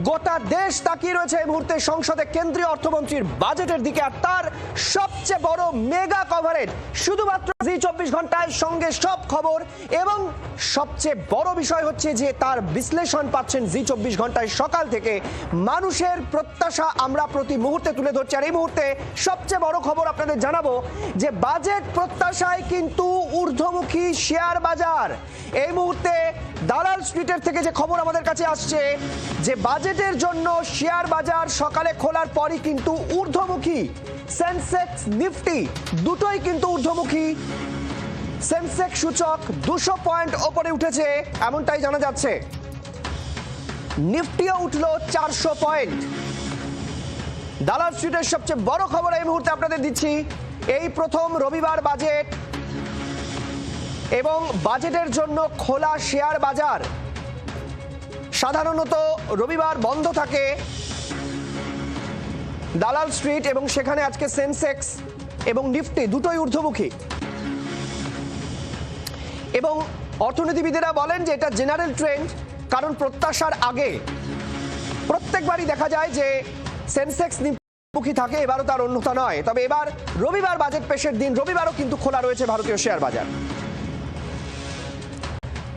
গোটা দেশ তাকিয়ে রয়েছে এই মুহূর্তে সংসদে কেন্দ্রীয় অর্থমন্ত্রীর বাজেটের দিকে। আর তার সবচেয়ে বড় মেগা কভারেজ শুধুমাত্র জি 24 ঘন্টায়, সঙ্গে সব খবর। এবং সবচেয়ে বড় বিষয় হচ্ছে যে তার বিশ্লেষণ পাচ্ছেন জি 24 ঘন্টায় সকাল থেকে। মানুষের প্রত্যাশা আমরা প্রতি মুহূর্তে তুলে ধরছি। আর এই মুহূর্তে সবচেয়ে বড় খবর আপনাদের জানাবো যে বাজেট প্রত্যাশায় কিন্তু ঊর্ধ্বমুখী শেয়ার বাজার। এই মুহূর্তে দালাল স্ট্রিটের থেকে যে খবর আমাদের কাছে আসছে যে বাজেটের জন্য শেয়ার বাজার সকালে খোলার পরই কিন্তু ঊর্ধ্বমুখী। সেন্সেক্স, নিফটি দুটোই কিন্তু ঊর্ধ্বমুখী। সেন্সেক্স সূচক 200 পয়েন্ট ওপরে উঠেছে এমনটাই জানা যাচ্ছে। নিফটিও উঠলো 400 পয়েন্ট। দালাল স্ট্রিটের সবচেয়ে বড় খবর এই মুহূর্তে আপনাদের দিচ্ছি, এই প্রথম রবিবার বাজেট এবং বাজেটের জন্য খোলা শেয়ার বাজার। সাধারণত রবিবার বন্ধ থাকে দালাল স্ট্রিট এবং সেখানে আজকে সেন্সেক্স এবং নিফটি দুটোই ঊর্ধ্বমুখী। এবং অর্থনীতিবিদেরা বলেন যে এটা জেনারেল ট্রেন্ড, কারণ প্রত্যাশার আগে প্রত্যেকবারই দেখা যায় যে সেন্সেক্স নিম্নমুখী থাকে, এবারও তার অন্যথা নয়। তবে এবার রবিবার বাজেট পেশের দিন, রবিবারও কিন্তু খোলা রয়েছে ভারতীয় শেয়ার বাজার।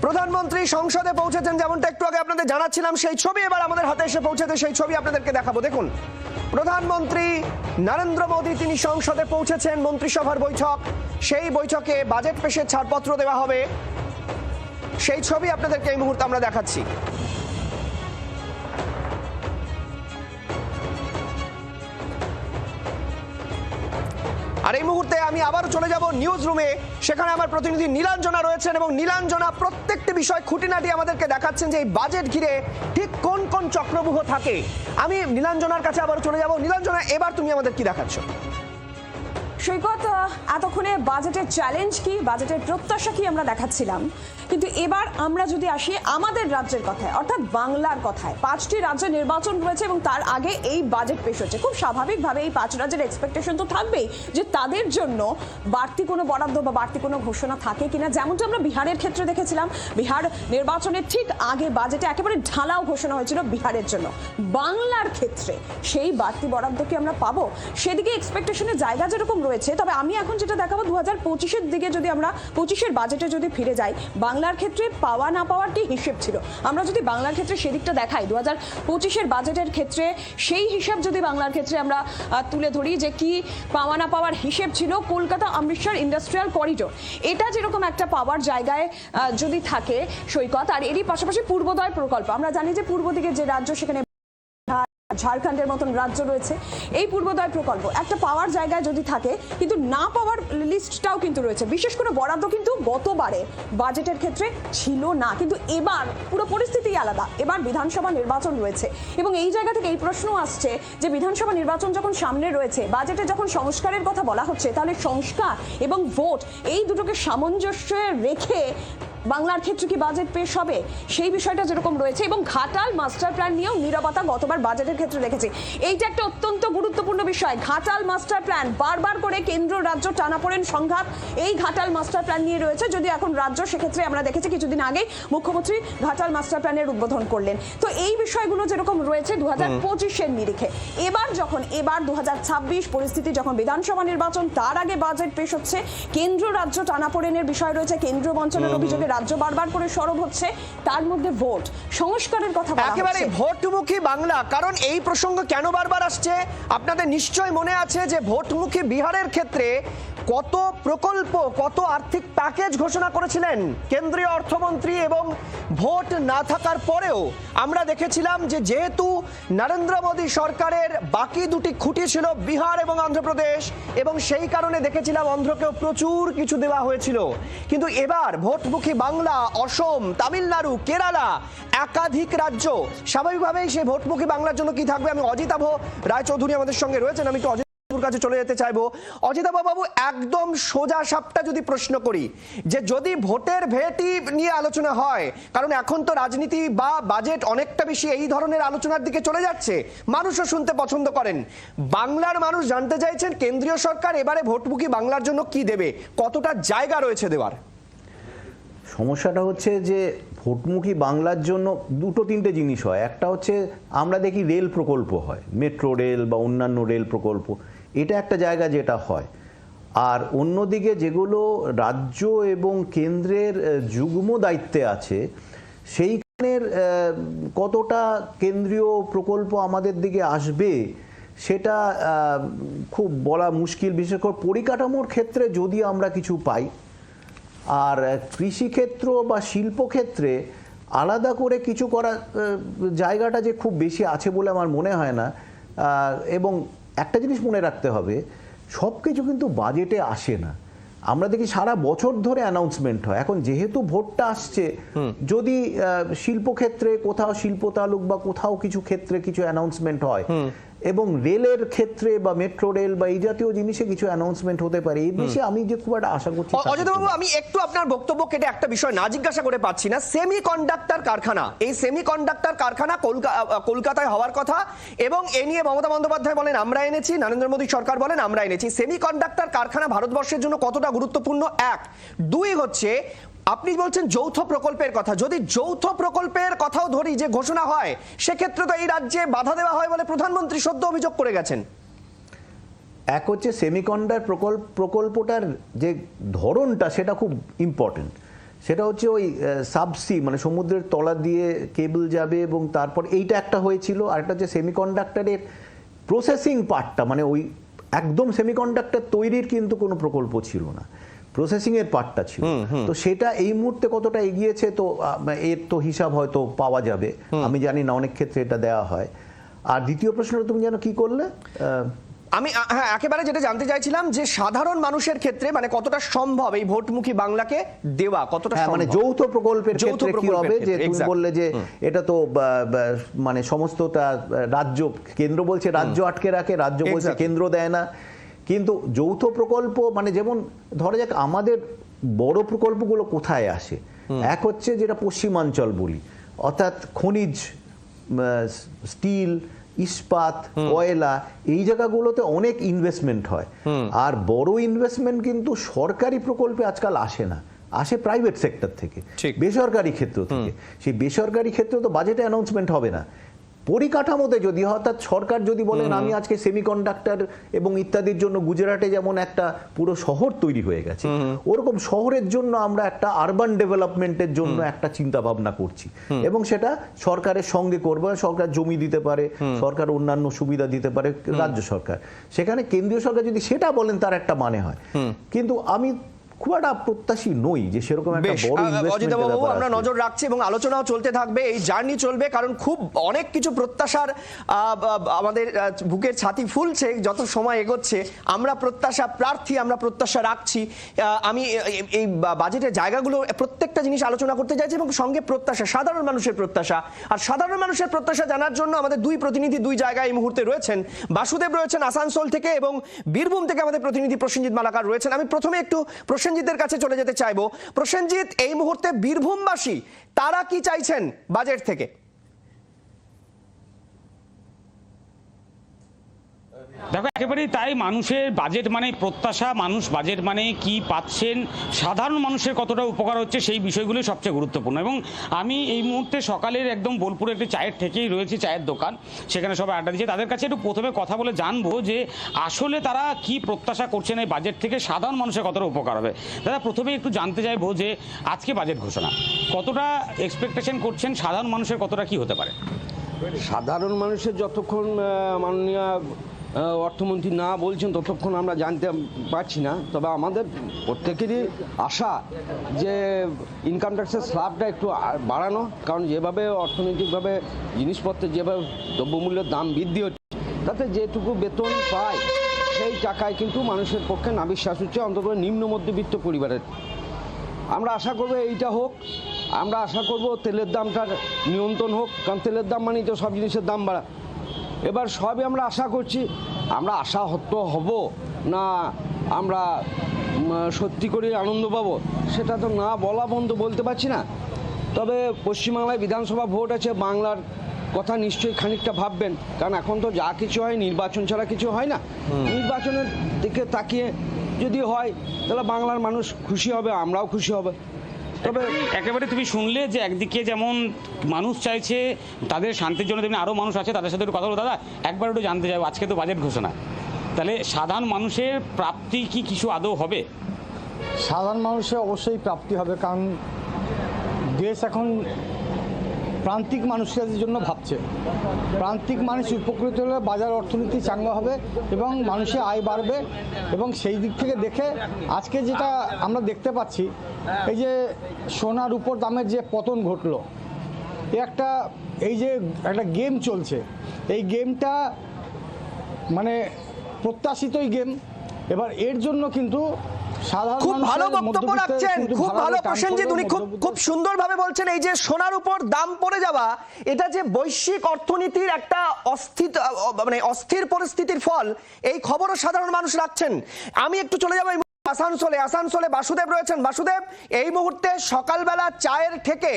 প্রধানমন্ত্রী সংসদে পৌঁছেছেন, যেমনটা একটু আগে আপনাদের জানাচ্ছিলাম, সেই ছবি এবার আমাদের হাতে এসে পৌঁছেছে, সেই ছবি আপনাদেরকে দেখাবো। দেখুন, প্রধানমন্ত্রী নরেন্দ্র মোদী তিনি সংসদে পৌঁছেছেন, মন্ত্রিসভার বৈঠক, সেই বৈঠকে বাজেট পেশের ছাড়পত্র দেওয়া হবে। সেই ছবি আপনাদেরকে এই মুহূর্তে আমরা দেখাচ্ছি। আর এই মুহূর্তে আমি আবারও চলে যাব নিউজ রুমে, সেখানে আমার প্রতিনিধি নীলাঞ্জনা রয়েছেন এবং নীলাঞ্জনা প্রত্যেকটি বিষয় খুঁটিনাটি আমাদেরকে দেখাচ্ছেন যে এই বাজেট ঘিরে ঠিক কোন কোন চক্রব্যূহ থাকে। আমি নীলাঞ্জনার কাছে আবারও চলে যাব। নীলাঞ্জনা, এবার তুমি আমাদের কি দেখাচ্ছ? সৈকত, এতক্ষণে বাজেটের চ্যালেঞ্জ কি, বাজেটের প্রত্যাশা কি আমরা দেখাচ্ছিলাম, কিন্তু এবার আমরা যদি আসি আমাদের রাজ্যের কথায়, অর্থাৎ বাংলার কথায়, 5টি রাজ্যে নির্বাচন রয়েছে এবং তার আগে এই বাজেট পেশ হচ্ছে। খুব স্বাভাবিকভাবে এই 5 রাজ্যের এক্সপেকটেশন তো থাকবেই যে তাদের জন্য বাড়তি কোনো বরাদ্দ বা বাড়তি কোনো ঘোষণা থাকে কিনা। যেমনটা আমরা বিহারের ক্ষেত্রে দেখেছিলাম, বিহার নির্বাচনের ঠিক আগে বাজেটে একেবারে ঢালাও ঘোষণা হয়েছিল বিহারের জন্য। বাংলার ক্ষেত্রে সেই বাড়তি বরাদ্দ কি আমরা পাবো, সেদিকে এক্সপেকটেশনের জায়গা যেরকম রয়েছে। তবে আমি এখন যেটা দেখাবো 2025-এর দিকে, যদি আমরা 25-এর বাজেটে যদি ফিরে যাই, বাংলার ক্ষেত্রে পাওয়া না পাওয়ার কি হিসেব ছিল, আমরা যদি বাংলার ক্ষেত্রে সেদিকটা দেখাই, 2025-এর বাজেটের ক্ষেত্রে সেই হিসাব যদি বাংলার ক্ষেত্রে আমরা তুলে ধরি যে কি পাওয়া না পাওয়ার হিসেব ছিল, কলকাতা অমৃতসর ইন্ডাস্ট্রিয়াল করিডোর, এটা যেরকম একটা পাওয়ার জায়গায় যদি থাকে সৈকত, আর এরই পাশাপাশি পূর্বোদয় প্রকল্প, আমরা জানি যে পূর্ব দিকের যে রাজ্য, সেখানে ঝাড়খণ্ডের মতন রাজ্য রয়েছে, এই পূর্বোদয় প্রকল্প একটা পাওয়ার জায়গায় যদি থাকে, কিন্তু না পাওয়ার লিস্টটাও কিন্তু রয়েছে। বিশেষ করে বরাদ্দ কিন্তু গতবারে বাজেটের ক্ষেত্রে ছিল না, কিন্তু এবার পুরো পরিস্থিতি আলাদা। এবার বিধানসভা নির্বাচন রয়েছে এবং এই জায়গা থেকে এই প্রশ্ন আসছে যে বিধানসভা নির্বাচন যখন সামনে রয়েছে, বাজেটে যখন সংস্কারের কথা বলা হচ্ছে, তাহলে সংস্কার এবং ভোট এই দুটোকে সামঞ্জস্যে রেখে বাংলার ক্ষেত্রে কি বাজেট পেশ হবে, সেই বিষয়টা যেরকম রয়েছে। এবং ঘাটাল মাস্টার প্ল্যান নিয়েও নীরবতা গতবার বাজেটের ক্ষেত্রে দেখেছি। এইটা একটা অত্যন্ত গুরুত্বপূর্ণ বিষয়। ঘাটাল মাস্টার প্ল্যান, বারবার করে কেন্দ্র রাজ্য টানাপোড়েন সংঘাত এই ঘাটাল মাস্টার প্ল্যান নিয়ে রয়েছে। যদি এখন রাজ্য, সেক্ষেত্রে আমরা দেখেছি কিছুদিন আগেই মুখ্যমন্ত্রী ঘাটাল মাস্টার প্ল্যানের উদ্বোধন করলেন। তো এই বিষয়গুলো যেরকম রয়েছে 2025-এর নিরিখে, এবার 2026 পরিস্থিতি, যখন বিধানসভা নির্বাচন, তার আগে বাজেট পেশ হচ্ছে, কেন্দ্র রাজ্য টানাপোড়েনের বিষয় রয়েছে, কেন্দ্র বঞ্চনার অভিযোগে রাজ্য বারবার করে সরব হচ্ছে, তার মধ্যে ভোট সংস্কারের কথা বলা হচ্ছে। একেবারে ভোটমুখী বাংলা, কারণ এই প্রসঙ্গ কেন বারবার আসছে, আপনাদের নিশ্চয় মনে আছে যে ভোটমুখী বিহারের ক্ষেত্রে কত প্রকল্প, কত আর্থিক প্যাকেজ ঘোষণা করেছিলেন কেন্দ্রীয় অর্থমন্ত্রী, এবং ভোট না থাকার পরেও আমরা দেখেছিলাম যে যেহেতু নরেন্দ্র মোদী সরকারের বাকি দুটি খুঁটি ছিল বিহার এবং অন্ধ্রপ্রদেশ, এবং সেই কারণে দেখেছিলাম অন্ধ্রকেও প্রচুর কিছু দেওয়া হয়েছিল। কিন্তু এবার ভোটমুখী বাংলা, অসম, তামিলনাড়ু, কেরালা, একাধিক রাজ্য, স্বাভাবিকভাবেই সেই ভোটমুখী বাংলার জন্য কি থাকবে। আমি অজিতাভ রায়চৌধুরী আমাদের সঙ্গে রয়েছেন, আমি তো অজিতাভর কাছে চলে যেতে চাইবো। অজিতাভ বাবু, একদম সোজা সাপটা যদি প্রশ্ন করি, যে যদি ভোটের ভেটি নিয়ে আলোচনা হয়, কারণ এখন তো রাজনীতি বা বাজেট অনেকটা বেশি এই ধরনের আলোচনার দিকে চলে যাচ্ছে, মানুষও শুনতে পছন্দ করেন, বাংলার মানুষ জানতে চাইছেন কেন্দ্রীয় সরকার এবারে ভোটমুখী বাংলার জন্য কি দেবে, কতটা জায়গা রয়েছে দেওয়ার। সমস্যাটা হচ্ছে যে ভোটমুখী বাংলার জন্য দুটো তিনটে জিনিস হয়। একটা হচ্ছে আমরা দেখি রেল প্রকল্প হয়, মেট্রো রেল বা অন্যান্য রেল প্রকল্প, এটা একটা জায়গা যেটা হয়। আর অন্যদিকে যেগুলো রাজ্য এবং কেন্দ্রের যুগ্ম দায়িত্বে আছে, সেইখানের কতটা কেন্দ্রীয় প্রকল্প আমাদের দিকে আসবে সেটা খুব বলা মুশকিল। বিশেষ করে পরিকাঠামোর ক্ষেত্রে যদি আমরা কিছু পাই, আর কৃষিক্ষেত্র বা শিল্পক্ষেত্রে আলাদা করে কিছু করা জায়গাটা যে খুব বেশি আছে বলে আমার মনে হয় না। এবং একটা জিনিস মনে রাখতে হবে, সব কিছু কিন্তু বাজেটে আসে না। আমরা দেখি সারা বছর ধরে অ্যানাউন্সমেন্ট হয়। এখন যেহেতু ভোটটা আসছে, যদি শিল্পক্ষেত্রে কোথাও শিল্প তালুক বা কোথাও কিছু ক্ষেত্রে কিছু অ্যানাউন্সমেন্ট হয়, এবং রেলের ক্ষেত্রে বা মেট্রো রেল বা এই জাতীয় জিনিসে কিছু অ্যানাউন্সমেন্ট হতে পারে, এই বিষয়ে আমি যে খুব একটা আশা করছি। অজিতবাবু, আমি একটু আপনার বক্তব্য কেটে একটা বিষয় না জিজ্ঞাসা করে পাচ্ছি না। সেমিকন্ডাক্টর কারখানা, এই সেমিকন্ডাক্টর কারখানা কলকাতায় হওয়ার কথা, এবং এ নিয়ে মমতা বন্দ্যোপাধ্যায় বলেন আমরা এনেছি, নরেন্দ্র মোদী সরকার বলেন আমরা এনেছি। সেমিকন্ডাক্টর কারখানা ভারতবর্ষের জন্য কতটা গুরুত্বপূর্ণ, এক। দুই হচ্ছে, আপনি বলছেন যৌথ প্রকল্পের কথা, যদি যৌথ প্রকল্পের কথাও ধরি যে ঘোষণা হয়, সেক্ষেত্রে তো এই রাজ্যে বাধা দেওয়া হয় বলে প্রধানমন্ত্রী সদ্য অভিযোগ করে গেছেন। এক হচ্ছে সেমিকন্ডাক্টর প্রকল্পটার যে ধরনটা সেটা খুব ইম্পর্টেন্ট। সেটা হচ্ছে ওই সাবসি, মানে সমুদ্রের তলা দিয়ে কেবল যাবে, এবং তারপর এইটা একটা হয়েছিল। আর একটা হচ্ছে সেমিকন্ডাক্টরের প্রসেসিং পার্টটা, মানে ওই একদম সেমিকন্ডাক্টর তৈরির কিন্তু কোনো প্রকল্প ছিল না। প্রসেসিং এর পার্টটা ছিল। তো সেটা এই মুহূর্তে কতটা এগিয়েছে তো এর তো হিসাব হয়তো পাওয়া যাবে, আমি জানি না, অনেক ক্ষেত্রে এটা দেওয়া হয়। আর দ্বিতীয় প্রশ্নটা তুমি যেন কি করলে? আমি হ্যাঁ একেবারে যেটা জানতে চাইছিলাম যে সাধারণ মানুষের ক্ষেত্রে মানে কতটা সম্ভব এই ভোটমুখী বাংলাকে দেওয়া, কতটা মানে যৌথ প্রকল্পের ক্ষেত্রে কি হবে, যে তুমি বললে যে এটা তো মানে সমস্তটা রাজ্য, কেন্দ্র বলছে রাজ্য আটকে রাখে, রাজ্য বলছে কেন্দ্র দেয় না, কিন্তু যৌথ প্রকল্প মানে যেমন ধরা যাক আমাদের বড় প্রকল্পগুলো কোথায় আসে, এক হচ্ছে যেটা পশ্চিমাঞ্চল বলি, অর্থাৎ খনিজ, স্টিল, ইস্পাত, কয়লা, এই জায়গাগুলোতে অনেক ইনভেস্টমেন্ট হয়। আর বড় ইনভেস্টমেন্ট কিন্তু সরকারি প্রকল্পে আজকাল আসে না, আসে প্রাইভেট সেক্টর থেকে, বেসরকারি ক্ষেত্র থেকে। সেই বেসরকারি ক্ষেত্রে তো বাজেটে অ্যানাউন্সমেন্ট হবে না, পরিকাঠামোতে যদি অর্থাৎ সরকার যদি বলেন আমি আজকে সেমিকন্ডাক্টর এবং ইত্যাদির জন্য গুজরাটে যেমন একটা পুরো শহর তৈরি হয়ে গেছে, ওরকম শহরের জন্য আমরা একটা আরবান ডেভেলপমেন্টের জন্য একটা চিন্তা ভাবনা করছি, এবং সেটা সরকারের সঙ্গে করবে, সরকার জমি দিতে পারে, সরকার অন্যান্য সুবিধা দিতে পারে, রাজ্য সরকার, সেখানে কেন্দ্রীয় সরকার যদি সেটা বলেন তার একটা মানে হয়। কিন্তু আমি খুব একটা প্রত্যাশী নই যে সেরকম একটা বড় ইনভেস্টমেন্ট। আমরা নজর রাখছি এবং আলোচনাও চলতে থাকবে, এই জার্নি চলবে, কারণ খুব অনেক কিছু প্রত্যাশার আমাদের বুকের ছাতি ফুলছে যত সময় এগোচ্ছে। আমরা প্রত্যাশা প্রার্থী, আমরা প্রত্যাশা রাখছি। আমি এই বাজেটের জায়গাগুলো প্রত্যেকটা জিনিস আলোচনা করতে চাইছি এবং সঙ্গে প্রত্যাশা, সাধারণ মানুষের প্রত্যাশা। আর সাধারণ মানুষের প্রত্যাশা জানার জন্য আমাদের দুই প্রতিনিধি দুই জায়গায় এই মুহূর্তে রয়েছেন। বাসুদেব রয়েছেন আসানসোল থেকে এবং বীরভূম থেকে আমাদের প্রতিনিধি প্রসেনজিৎ মালাকার রয়েছেন। আমি প্রথমে একটু প্রসেনজিতের কাছে চলে যেতে চাইবো। প্রসেনজিৎ, এই মুহূর্তে বীরভূমবাসী তারা কি চাইছেন বাজেট থেকে? দেখো একেবারেই তাই, মানুষের বাজেট মানে প্রত্যাশা, মানুষ বাজেট মানে কি পাচ্ছেন, সাধারণ মানুষের কতটা উপকার হচ্ছে, সেই বিষয়গুলো সবচেয়ে গুরুত্বপূর্ণ। এবং আমি এই মুহূর্তে সকালের একদম বোলপুরে একটি চায়ের ঠেকেই রয়েছি, চায়ের দোকান, সেখানে সবাই আড্ডা দিচ্ছে। তাদের কাছে একটু প্রথমে কথা বলে জানবো যে আসলে তারা কি প্রত্যাশা করছেন এই বাজেট থেকে, সাধারণ মানুষের কতটা উপকার হবে। দাদা, প্রথমে একটু জানতে চাইবো যে আজকে বাজেট ঘোষণা কতটা এক্সপেকটেশন করছেন, সাধারণ মানুষের কতটা কি হতে পারে? সাধারণ মানুষের যতক্ষণ মাননীয় অর্থমন্ত্রী না বলছেন ততক্ষণ আমরা জানতে পারছি না। তবে আমাদের প্রত্যেকেরই আশা যে ইনকাম ট্যাক্সের স্ল্যাবটা একটু বাড়ানো, কারণ যেভাবে অর্থনৈতিকভাবে জিনিসপত্রের যেভাবে দ্রব্যমূল্যের দাম বৃদ্ধি হচ্ছে, তাতে যেটুকু বেতন পায় সেই টাকায় কিন্তু মানুষের পক্ষে নাবিশ্বাস হচ্ছে, অন্তত নিম্ন মধ্যবিত্ত পরিবারের। আমরা আশা করব এইটা হোক, আমরা আশা করব তেলের দামটার নিয়ন্ত্রণ হোক, কারণ তেলের দাম মানেই তো সব জিনিসের দাম বাড়া। এবার সবই আমরা আশা করছি, আমরা আশাহত হব না আমরা সত্যি করে আনন্দ পাবো সেটা তো না বলা বন্ধ, বলতে পারছি না। তবে পশ্চিমবাংলায় বিধানসভা ভোট আছে, বাংলার কথা নিশ্চয়ই খানিকটা ভাববেন, কারণ এখন তো যা কিছু হয় নির্বাচন ছাড়া কিছু হয় না। নির্বাচনের দিকে তাকিয়ে যদি হয় তাহলে বাংলার মানুষ খুশি হবে, আমরাও খুশি হবে। তবে একেবারে তুমি শুনলে যে একদিকে যেমন মানুষ চাইছে তাদের শান্তির জন্য, তেমনি আরও মানুষ আছে, তাদের সাথে একটু কথা বলো। দাদা, একবার একটু জানতে চাইবো, আজকে তো বাজেট ঘোষণা, তাহলে সাধারণ মানুষের প্রাপ্তি কি কিছু আদৌ হবে? সাধারণ মানুষের অবশ্যই প্রাপ্তি হবে, কারণ দেশ এখন প্রান্তিক মানুষের জন্য ভাবছে। প্রান্তিক মানুষ উপকৃত হলে বাজার অর্থনীতি চাঙ্গা হবে এবং মানুষের আয় বাড়বে। এবং সেই দিক থেকে দেখে আজকে যেটা আমরা দেখতে পাচ্ছি, এই যে সোনার উপর দামের যে পতন ঘটলো, এই যে একটা গেম চলছে, এই গেমটা মানে প্রত্যাশিতই গেম। এবার এর জন্য কিন্তু খুব ভালো বক্তব্য রাখছেন, খুব ভালো প্রসেনজিৎ, উনি খুব সুন্দরভাবে বলছেন এই যে সোনার উপর দাম পড়ে যাওয়া, এটা যে বৈশ্বিক অর্থনীতির একটা অস্থির পরিস্থিতির ফল, এই খবরও সাধারণ মানুষ রাখছেন। আমি একটু চলে যাবো আসানসোলে বাসুদেব রয়েছেন। বাসুদেব, এই মুহূর্তে সকালবেলা চায়ের থেকে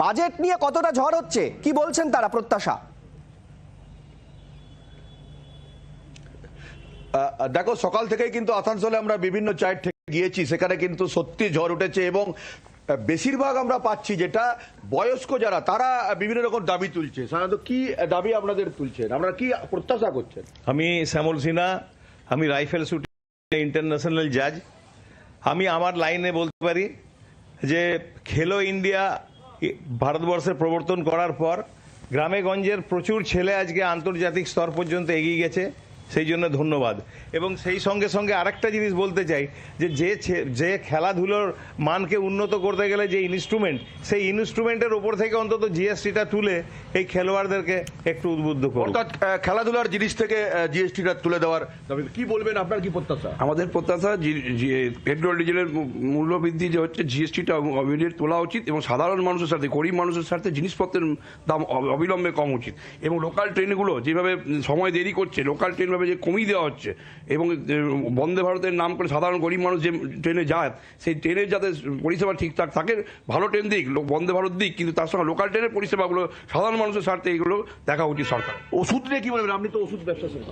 বাজেট নিয়ে কতটা ঝড় হচ্ছে, কি বলছেন তারা প্রত্যাশা? দেখো, সকাল থেকেই কিন্তু আসানসোলে আমরা বিভিন্ন চায়ের থেকে গিয়েছি, সেখানে কিন্তু সত্যি ঝড় উঠেছে এবং বেশিরভাগ আমরা পাচ্ছি যেটা বয়স্ক যারা, তারা বিভিন্ন রকম দাবি তুলছে। সাধারণত কি দাবি আপনাদের তুলছেন, আপনারা কি প্রত্যাশা করছেন? আমি শ্যামল সিনহা, আমি রাইফেল শুটিং ইন্টারন্যাশনাল জাজ। আমি আমার লাইনে বলতে পারি যে খেলো ইন্ডিয়া ভারতবর্ষে প্রবর্তন করার পর গ্রামে গঞ্জের প্রচুর ছেলে আজকে আন্তর্জাতিক স্তর পর্যন্ত এগিয়ে গেছে। সেই জন্য ধন্যবাদ। এবং সেই সঙ্গে সঙ্গে আরেকটা জিনিস বলতে চাই যে খেলাধুলোর মানকে উন্নত করতে গেলে যে ইনস্ট্রুমেন্ট, সেই ইনস্ট্রুমেন্টের ওপর থেকে অন্তত জিএসটিটা তুলে এই খেলোয়াড়দেরকে একটু উদ্বুদ্ধ করুন। অর্থাৎ খেলাধুলার জিনিস থেকে জিএসটিটা তুলে দেওয়ার কি বলবেন, আপনার কি প্রত্যাশা? আমাদের প্রত্যাশা পেট্রোল ডিজেলের মূল্য বৃদ্ধি যে হচ্ছে জিএসটিটা ইমিডিয়েট তোলা উচিত এবং সাধারণ মানুষের সাথে, গরিব মানুষের সাথে জিনিসপত্রের দাম অবিলম্বে কম উচিত এবং লোকাল ট্রেনগুলো যেভাবে সময় দেরি করছে, লোকাল ট্রেন ভাবে যে কমিয়ে দেওয়া হচ্ছে এবং বন্দে ভারতের নাম করে সাধারণ গরিব মানুষ যে ট্রেনে যায় সেই ট্রেনের যাতে পরিষেবা ঠিকঠাক থাকে, ভালো ট্রেন দিক, বন্দে ভারত দিক, কিন্তু তার সঙ্গে লোকাল ট্রেনের পরিষেবাগুলো সাধারণ মানুষের স্বার্থে এগুলো দেখা উচিত সরকার। ওষুধ নিয়ে কি বলবেন? আপনি তো ওষুধ ব্যবসা করেন।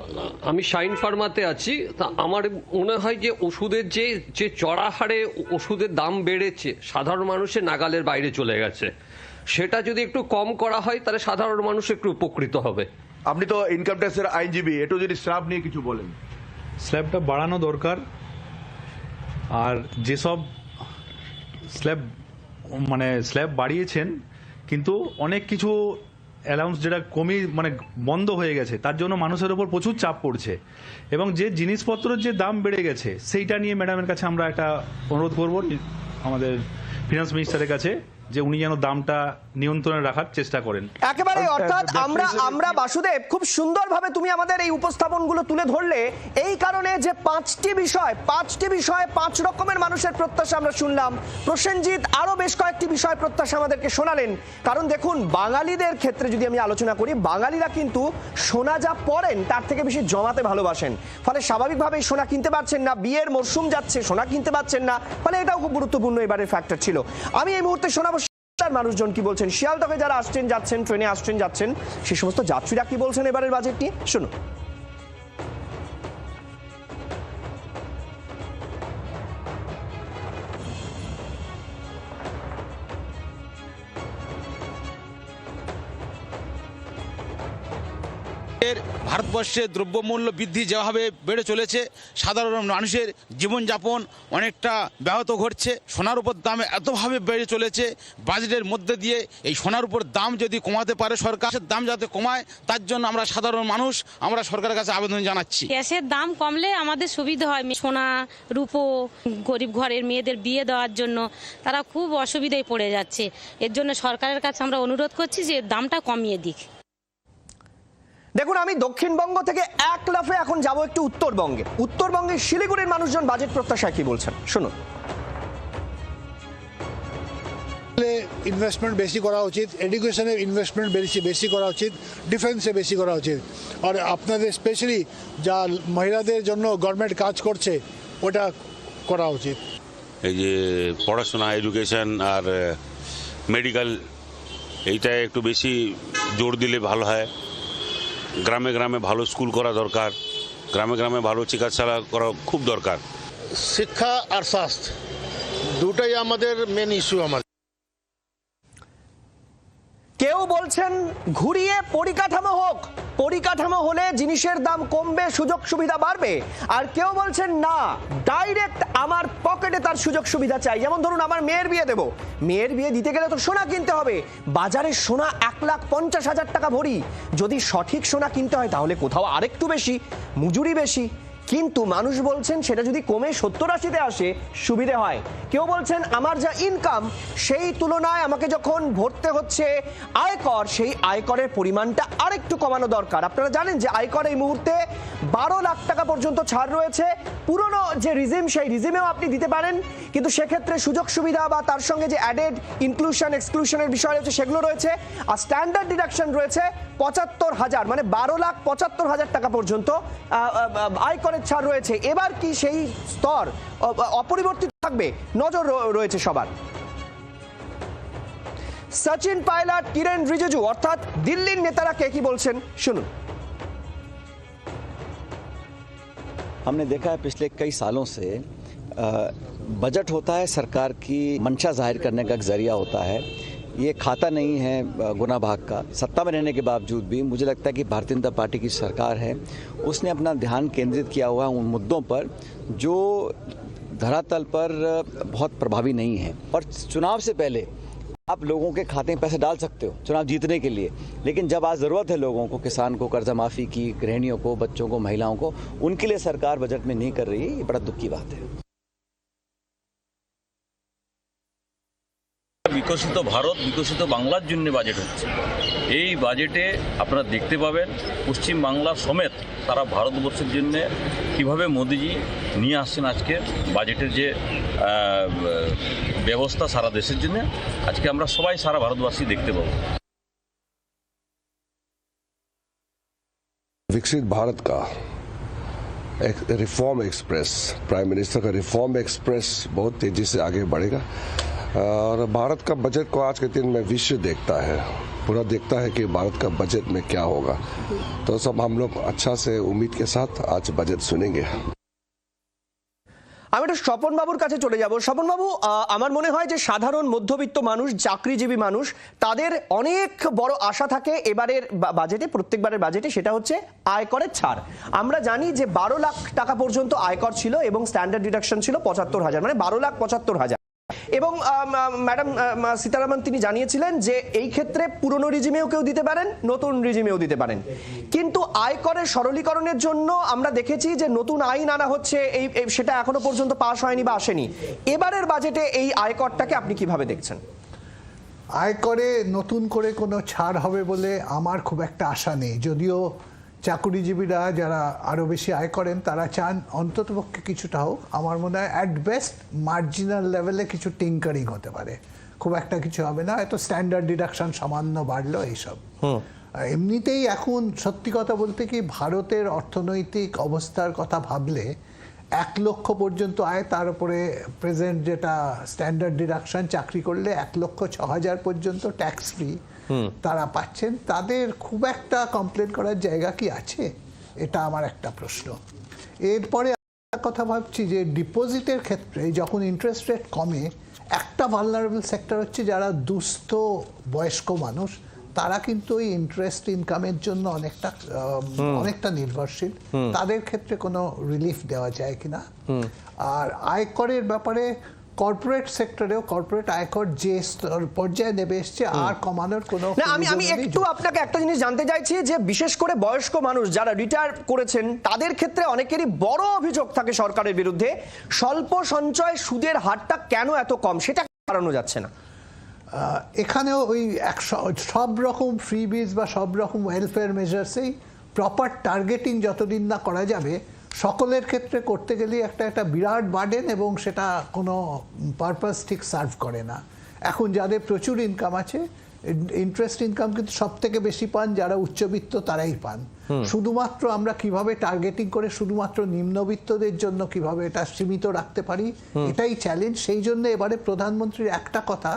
আমি শাইন ফার্মাতে আছি, তা আমার মনে হয় যে ওষুধের যে চড়া হারে ওষুধের দাম বেড়েছে, সাধারণ মানুষের নাগালের বাইরে চলে গেছে, সেটা যদি একটু কম করা হয় তাহলে সাধারণ মানুষ একটু উপকৃত হবে। আপনি তো ইনকাম ট্যাক্সের আইনজীবী, একটু যদি স্ল্যাব নিয়ে কিছু বলেন। স্ল্যাবটা বাড়ানো দরকার, আর যেসব স্ল্যাব বাড়িয়েছেন কিন্তু অনেক কিছু অ্যালাউন্স যেটা বন্ধ হয়ে গেছে, তার জন্য মানুষের উপর প্রচুর চাপ পড়ছে এবং যে জিনিসপত্রের যে দাম বেড়ে গেছে সেইটা নিয়ে ম্যাডামের কাছে আমরা একটা অনুরোধ করব আমাদের ফিনান্স মিনিস্টারের কাছে, যে উনি যেন দামটা নিয়ন্ত্রণে রাখার চেষ্টা করেন। একেবারে, অর্থাৎ আমরা বাসুদেব খুব সুন্দরভাবে তুমি আমাদের এই উপস্থাপনগুলো তুলে ধরলে, এই কারণে যে পাঁচটি বিষয় 5 রকমের মানুষের প্রত্যাশা আমরা শুনলাম। প্রসেনজিৎ আরো বেশ কয়েকটি বিষয় প্রত্যাশা আমাদেরকে শোনালেন। কারণ দেখুন, বাঙালিদের ক্ষেত্রে যদি আমি আলোচনা করি, বাঙালিরা কিন্তু সোনা যা পরেন তার থেকে বেশি জমাতে ভালোবাসেন, ফলে স্বাভাবিকভাবেই সোনা কিনতে পারছেন না, বিয়ের মরশুম যাচ্ছে, সোনা কিনতে পারছেন না, ফলে এটাও খুব গুরুত্বপূর্ণ এবারের ফ্যাক্টর ছিল। আমি এই মুহূর্তে শোনাবো মানুষজন কি বলছেন, শিয়ালদহে যারা আসছেন যাচ্ছেন, ট্রেনে আসছেন যাচ্ছেন, সেই সমস্ত যাত্রীরা কি বলছেন এবারের বাজেট নিয়ে, শুনুন। ভারতবর্ষে দ্রব্যমূল্য বৃদ্ধি যেভাবে বেড়ে চলেছে, সাধারণ মানুষের জীবনযাপন অনেকটা ব্যাহত ঘটছে। সোনার উপর দাম এতভাবে বেড়ে চলেছে, বাজেটের মধ্যে দিয়ে এই সোনার উপর দাম যদি কমাতে পারে সরকারের দাম যাতে কমায়, তার জন্য আমরা সাধারণ মানুষ আমরা সরকারের কাছে আবেদন জানাচ্ছি। গ্যাসের দাম কমলে আমাদের সুবিধা হয়, সোনা রূপো গরিব ঘরের মেয়েদের বিয়ে দেওয়ার জন্য তারা খুব অসুবিধায় পড়ে যাচ্ছে। এর জন্য সরকারের কাছে আমরা অনুরোধ করছি যে দামটা কমিয়ে দিক। দেখুন, আমি দক্ষিণবঙ্গ থেকে এক লাফে এখন যাব একটু উত্তরবঙ্গে। উত্তরবঙ্গের শিলিগুড়ির মানুষজন বাজেট প্রত্যাশায় কি বলছেন, শুনুন। ইনভেস্টমেন্ট বেশি করা উচিত, এডুকেশনের ইনভেস্টমেন্ট বেশি করা উচিত, ডিফেন্সে বেশি করা উচিত, আর আপনাদের স্পেশালি যা মহিলাদের জন্য গভর্নমেন্ট কাজ করছে ওটা করা উচিত। এই যে পড়াশোনা, এডুকেশন আর মেডিকেল, এইটা একটু বেশি জোর দিলে ভালো হয়। গ্রামে গ্রামে ভালো স্কুল করা দরকার, গ্রামে গ্রামে ভালো চিকিৎসালয় করা খুব দরকার। শিক্ষা আর স্বাস্থ্য দুটাই আমাদের মেন ইস্যু। আমাদের কেউ বলছেন ঘুরিয়ে পরিকাঠামো হোক, পরিকাঠামো হলে জিনিসের দাম কমবে, সুযোগ সুবিধা বাড়বে। আর কেউ বলছেন না, ডাইরেক্ট আমার পকেটে তার সুযোগ সুবিধা চাই। যেমন ধরুন, আমার মেয়ের বিয়ে দেবো, মেয়ের বিয়ে দিতে গেলে তো সোনা কিনতে হবে, বাজারে সোনা 1,50,000 টাকা ভরি। যদি সঠিক সোনা কিনতে হয় তাহলে কোথাও আরেকটু বেশি, মজুরি বেশি। কিন্তু মানুষ বলছেন সেটা যদি কমে 70-80-তে আসে সুবিধে হয়। কেউ বলছেন আমার যা ইনকাম সেই তুলনায় আমাকে যখন ভরতে হচ্ছে আয়কর, সেই আয়করের পরিমাণটা আরেকটু কমানো দরকার। আপনারা জানেন যে আয়কর এই মুহূর্তে 12 লাখ টাকা পর্যন্ত ছাড় রয়েছে। পুরনো যে রিজিম, সেই রিজিমেও আপনি দিতে পারেন, কিন্তু সেক্ষেত্রে সুযোগ সুবিধা বা তার সঙ্গে যে অ্যাডেড ইনক্লুশন এক্সক্লুশনের বিষয় রয়েছে সেগুলো রয়েছে। আর স্ট্যান্ডার্ড ডিডাকশন রয়েছে 75,000, মানে 12,75,000 টাকা পর্যন্ত আয়করের ছাড় রয়েছে। এবার কি সেই স্তর অপরিবর্তিত থাকবে? নজর রয়েছে সবার। সচিন পাইলট, কিরেন রিজিজু অর্থাৎ দিল্লির নেতারা কে কি বলছেন, শুনুন। हमने देखा है पिछले कई सालों से बजट होता है सरकार की मंशा जाहिर करने का एक जरिया होता है। ये खाता नहीं है गुना भाग का। सत्ता में रहने के बावजूद भी मुझे लगता है कि भारतीय जनता पार्टी की सरकार है, उसने अपना ध्यान केंद्रित किया हुआ है उन मुद्दों पर जो धरातल पर बहुत प्रभावी नहीं है। और चुनाव से पहले आप लोगों के खाते में पैसे डाल सकते हो चुनाव जीतने के लिए, लेकिन जब आज जरूरत है लोगों को, किसान को कर्जा माफी की, गृहिणियों को, बच्चों को, महिलाओं को, उनके लिए सरकार बजट में नहीं कर रही है। ये बड़ा दुख की बात है। বিকশিত ভারত, বিকশিত বাংলার জন্য বাজেট হচ্ছে। এই বাজেটে আপনারা দেখতে পাবেন পশ্চিম বাংলা সমেত সারা ভারতবর্ষের জন্য কিভাবে মোদিজি নিয়ে আসছেন আজকে বাজেটের যে ব্যবস্থা সারা দেশের জন্য, আজকে আমরা সবাই সারা ভারতবাসী দেখতে পাবো। विकसित भारत का एक रिफॉर्म एक्सप्रेस, प्राइम मिनिस्टर का रिफॉर्म एक्सप्रेस बहुत तेजी से आगे बढ़ेगा और भारत का बजट को आज के दिन में विश्व देखता है, पूरा देखता है कि भारत का बजट में क्या होगा। तो सब हम लोग अच्छा से उम्मीद के साथ आज बजट सुनेंगे। আমি একটু স্বপন বাবুর কাছে চলে যাব। স্বপন বাবু, আমার মনে হয় যে সাধারণ মধ্যবিত্ত মানুষ, চাকরিজীবী মানুষ, তাদের অনেক বড় আশা থাকে এবারের বাজেটে, প্রত্যেকবারের বাজেটে, সেটা হচ্ছে আয়করের ছাড়। আমরা জানি যে 12 লাখ টাকা পর্যন্ত আয়কর ছিল এবং স্ট্যান্ডার্ড ডিডাকশন ছিল 75,000, মানে 12,75,000। এবং ম্যাডাম সীতারামন তিনি জানিয়েছিলেন যে এই ক্ষেত্রে পুরনো রিজিমেও কেউ দিতে পারেন, নতুন রিজিমেও দিতে পারেন। কিন্তু আয়করের সরলীকরণের জন্য আমরা দেখেছি যে নতুন আইন আনা হচ্ছে, এই সেটা এখনো পর্যন্ত পাস হয়নি বা আসেনি। এবারের বাজেটে এই আয়করটাকে আপনি কিভাবে দেখছেন? আয়করে নতুন করে কোনো ছাড় হবে বলে আমার খুব একটা আশা নেই, যদিও চাকুরিজীবীরা যারা আরও বেশি আয় করেন তারা চান অন্ততপক্ষে কিছুটা হোক। আমার মনে হয় অ্যাট বেস্ট মার্জিনাল লেভেলে কিছু টিঙ্কারিং হতে পারে, খুব একটা কিছু হবে না, হয়তো স্ট্যান্ডার্ড ডিডাকশন সামান্য বাড়লো এইসব। এমনিতেই এখন সত্যি কথা বলতে কি ভারতের অর্থনৈতিক অবস্থার কথা ভাবলে 1 লক্ষ পর্যন্ত আয়, তার উপরে প্রেজেন্ট যেটা স্ট্যান্ডার্ড ডিডাকশন, চাকরি করলে 1,06,000 পর্যন্ত ট্যাক্স ফ্রি তারা পাচ্ছেন, তাদের খুব একটা কমপ্লেন করার জায়গা কি আছে? এটা আমার একটা প্রশ্ন। এরপরে কথা ভাবছি যে ডিপোজিটের ক্ষেত্রে যখন ইন্টারেস্ট রেট কমে, একটা ভালনারেবল সেক্টর হচ্ছে যারা দুস্থ বয়স্ক মানুষ, তারা কিন্তু ওই ইন্টারেস্ট ইনকামের জন্য অনেকটা নির্ভরশীল। তাদের ক্ষেত্রে কোনো রিলিফ দেওয়া যায় কিনা। আর আয়করের ব্যাপারে কর্পোরেট সেক্টরেও কর্পোরেট আয়কর যে পর্যায়ে নেমে এসছে, আর কমানোর কোনো না। আমি একটু আপনাকে একটা জিনিস জানতে চাইছি যে বিশেষ করে বয়স্ক মানুষ যারা রিটায়ার করেছেন, তাদের ক্ষেত্রে অনেকেরই বড় অভিযোগ থাকে সরকারের বিরুদ্ধে, স্বল্প সঞ্চয় সুদের হারটা কেন এত কম, সেটা বাড়ানো যাচ্ছে না। এখানেও ওই সব রকম ফ্রিবিজ বা সব রকম ওয়েলফেয়ার মেজার্সেই প্রপার টার্গেটিং যতদিন না করা যাবে, সকলের ক্ষেত্রে করতে গেলে একটা বিরাট বার্ডেন, এবং সেটা কোনো পারপাস ঠিক সার্ভ করে না। এখন যাদের প্রচুর ইনকাম আছে, ইন্টারেস্ট ইনকাম কিন্তু সব থেকে বেশি পান যারা উচ্চবিত্ত, তারাই পান। শুধুমাত্র আমরা কিভাবে টার্গেটিং করে শুধুমাত্র নিম্নবিত্তদের জন্য কিভাবে এটা সীমিত রাখতে পারি, এটাই চ্যালেঞ্জ। সেই জন্য এবারে প্রধানমন্ত্রীর একটা কথা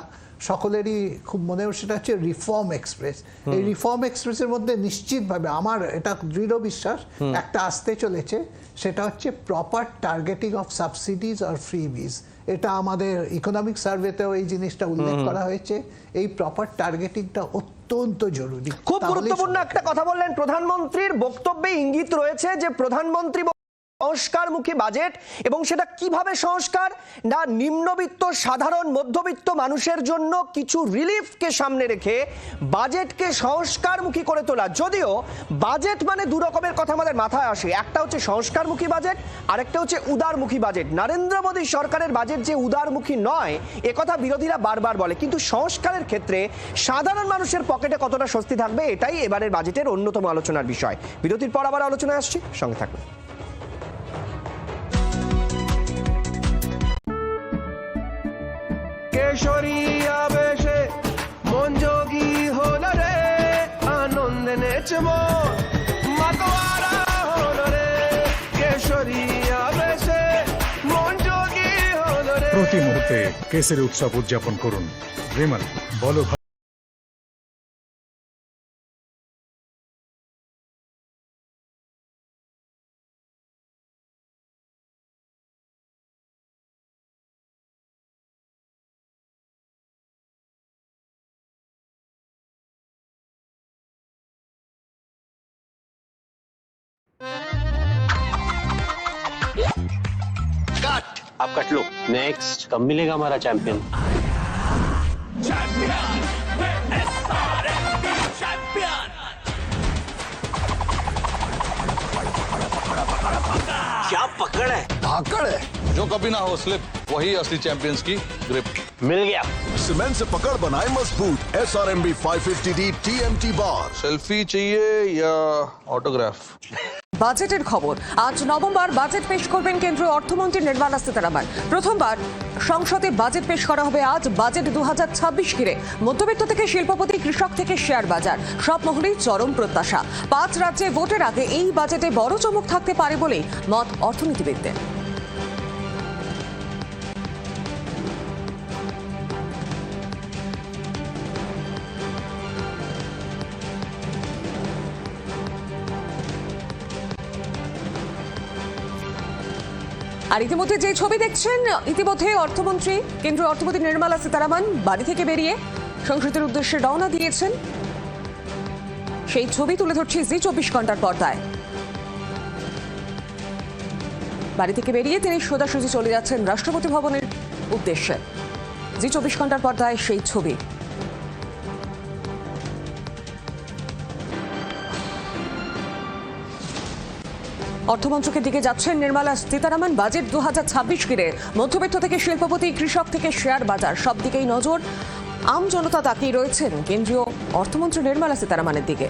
সকলেরই খুব মনে হয়, সেটা হচ্ছে রিফর্ম এক্সপ্রেস। এই রিফর্ম এক্সপ্রেসের মধ্যে নিশ্চিতভাবে আমার এটা দৃঢ় বিশ্বাস একটা আসতে চলেছে, সেটা হচ্ছে প্রপার টার্গেটিং অফ সাবসিডিজ আর ফ্রিবিজ। এটা আমাদের ইকোনমিক সার্ভেতেও এই জিনিসটা উল্লেখ করা হয়েছে। এই প্রপার টার্গেটিংটা অত্যন্ত জরুরি। খুব গুরুত্বপূর্ণ একটা কথা বললেন প্রধানমন্ত্রীর বক্তব্যে, ইঙ্গিত রয়েছে যে প্রধানমন্ত্রী সংস্কারমুখী বাজেট, এবং সেটা কিভাবে সংস্কার না, নিম্নবিত্ত সাধারণ মধ্যবিত্ত মানুষের জন্য কিছু রিলিফকে সামনে রেখে বাজেটকে সংস্কারমুখী করে তোলা। যদিও বাজেট মানে দু রকমের কথা আমাদের মাথায় আসে, একটা হচ্ছে সংস্কারমুখী বাজেট, আরেকটা হচ্ছে উদারমুখী বাজেট। নরেন্দ্র মোদী সরকারের বাজেট যে উদারমুখী নয়, একথা বিরোধীরা বারবার বলে, কিন্তু সংস্কারের ক্ষেত্রে সাধারণ মানুষের পকেটে কতটা স্বস্তি থাকবে, এটাই এবারের বাজেটের অন্যতম আলোচনার বিষয়। বিরতির পর আবার আলোচনায় আসছি, সঙ্গে থাকুন। কেশরিয়া বেশে মন যোগী হল রে, আনন্দে নেচব মাতোয়ারা হল রে, কেশরিয়া বেশে মন যোগী হল রে। প্রতি মুহূর্তে কেসের উৎসব উদযাপন করুন। বিমল বলো। आप कट लो। नेक्स्ट कब मिलेगा हमारा चैंपियन? क्या पकड़ है? धाकड़ है। जो कभी ना हो स्लिप, वही असली चैंपियंस की ग्रिप। मिल गया। सीमेंट से पकड़ बनाए मजबूत SRMB 550D TMT बार। सेल्फी चाहिए या ऑटोग्राफ? বাজেটের খবর। আজ নভেম্বর বাজেট পেশ করবেন কেন্দ্রীয় অর্থমন্ত্রী নির্মলা সীতারামন। প্রথমবার সংসদে বাজেট পেশ করা হবে আজ। বাজেট 2026 ঘিরে মধ্যবিত্ত থেকে শিল্পপতি, কৃষক থেকে শেয়ার বাজার সব মহলেই চরম প্রত্যাশা। 5 রাজ্যে ভোটের আগে এই বাজেটে বড় চমক থাকতে পারে বলেই মত অর্থনীতিবিদদের। আর ইতিমধ্যে যে ছবি দেখছেন, ইতিমধ্যে অর্থমন্ত্রী, কেন্দ্রীয় অর্থমন্ত্রী নির্মলা সীতারামন বাড়ি থেকে বেরিয়ে সংসদের উদ্দেশ্যে রওনা দিয়েছেন। সেই ছবি তুলে ধরছি জি 24 ঘন্টার পর্দায়। বাড়ি থেকে বেরিয়ে তিনি সোজাসুজি চলে যাচ্ছেন রাষ্ট্রপতি ভবনের উদ্দেশ্যে। জি 24 ঘন্টার পর্দায় সেই ছবি। অর্থমন্ত্রকের দিকে যাচ্ছেন নির্মলা সীতারামন। বাজেট 2026 ঘিরে মধ্যবিত্ত থেকে শিল্পপতি, কৃষক থেকে শেয়ার বাজার সব দিকেই নজর। আম জনতা তাকিয়ে রয়েছেন কেন্দ্রীয় অর্থমন্ত্রী নির্মলা সীতারামনের দিকে।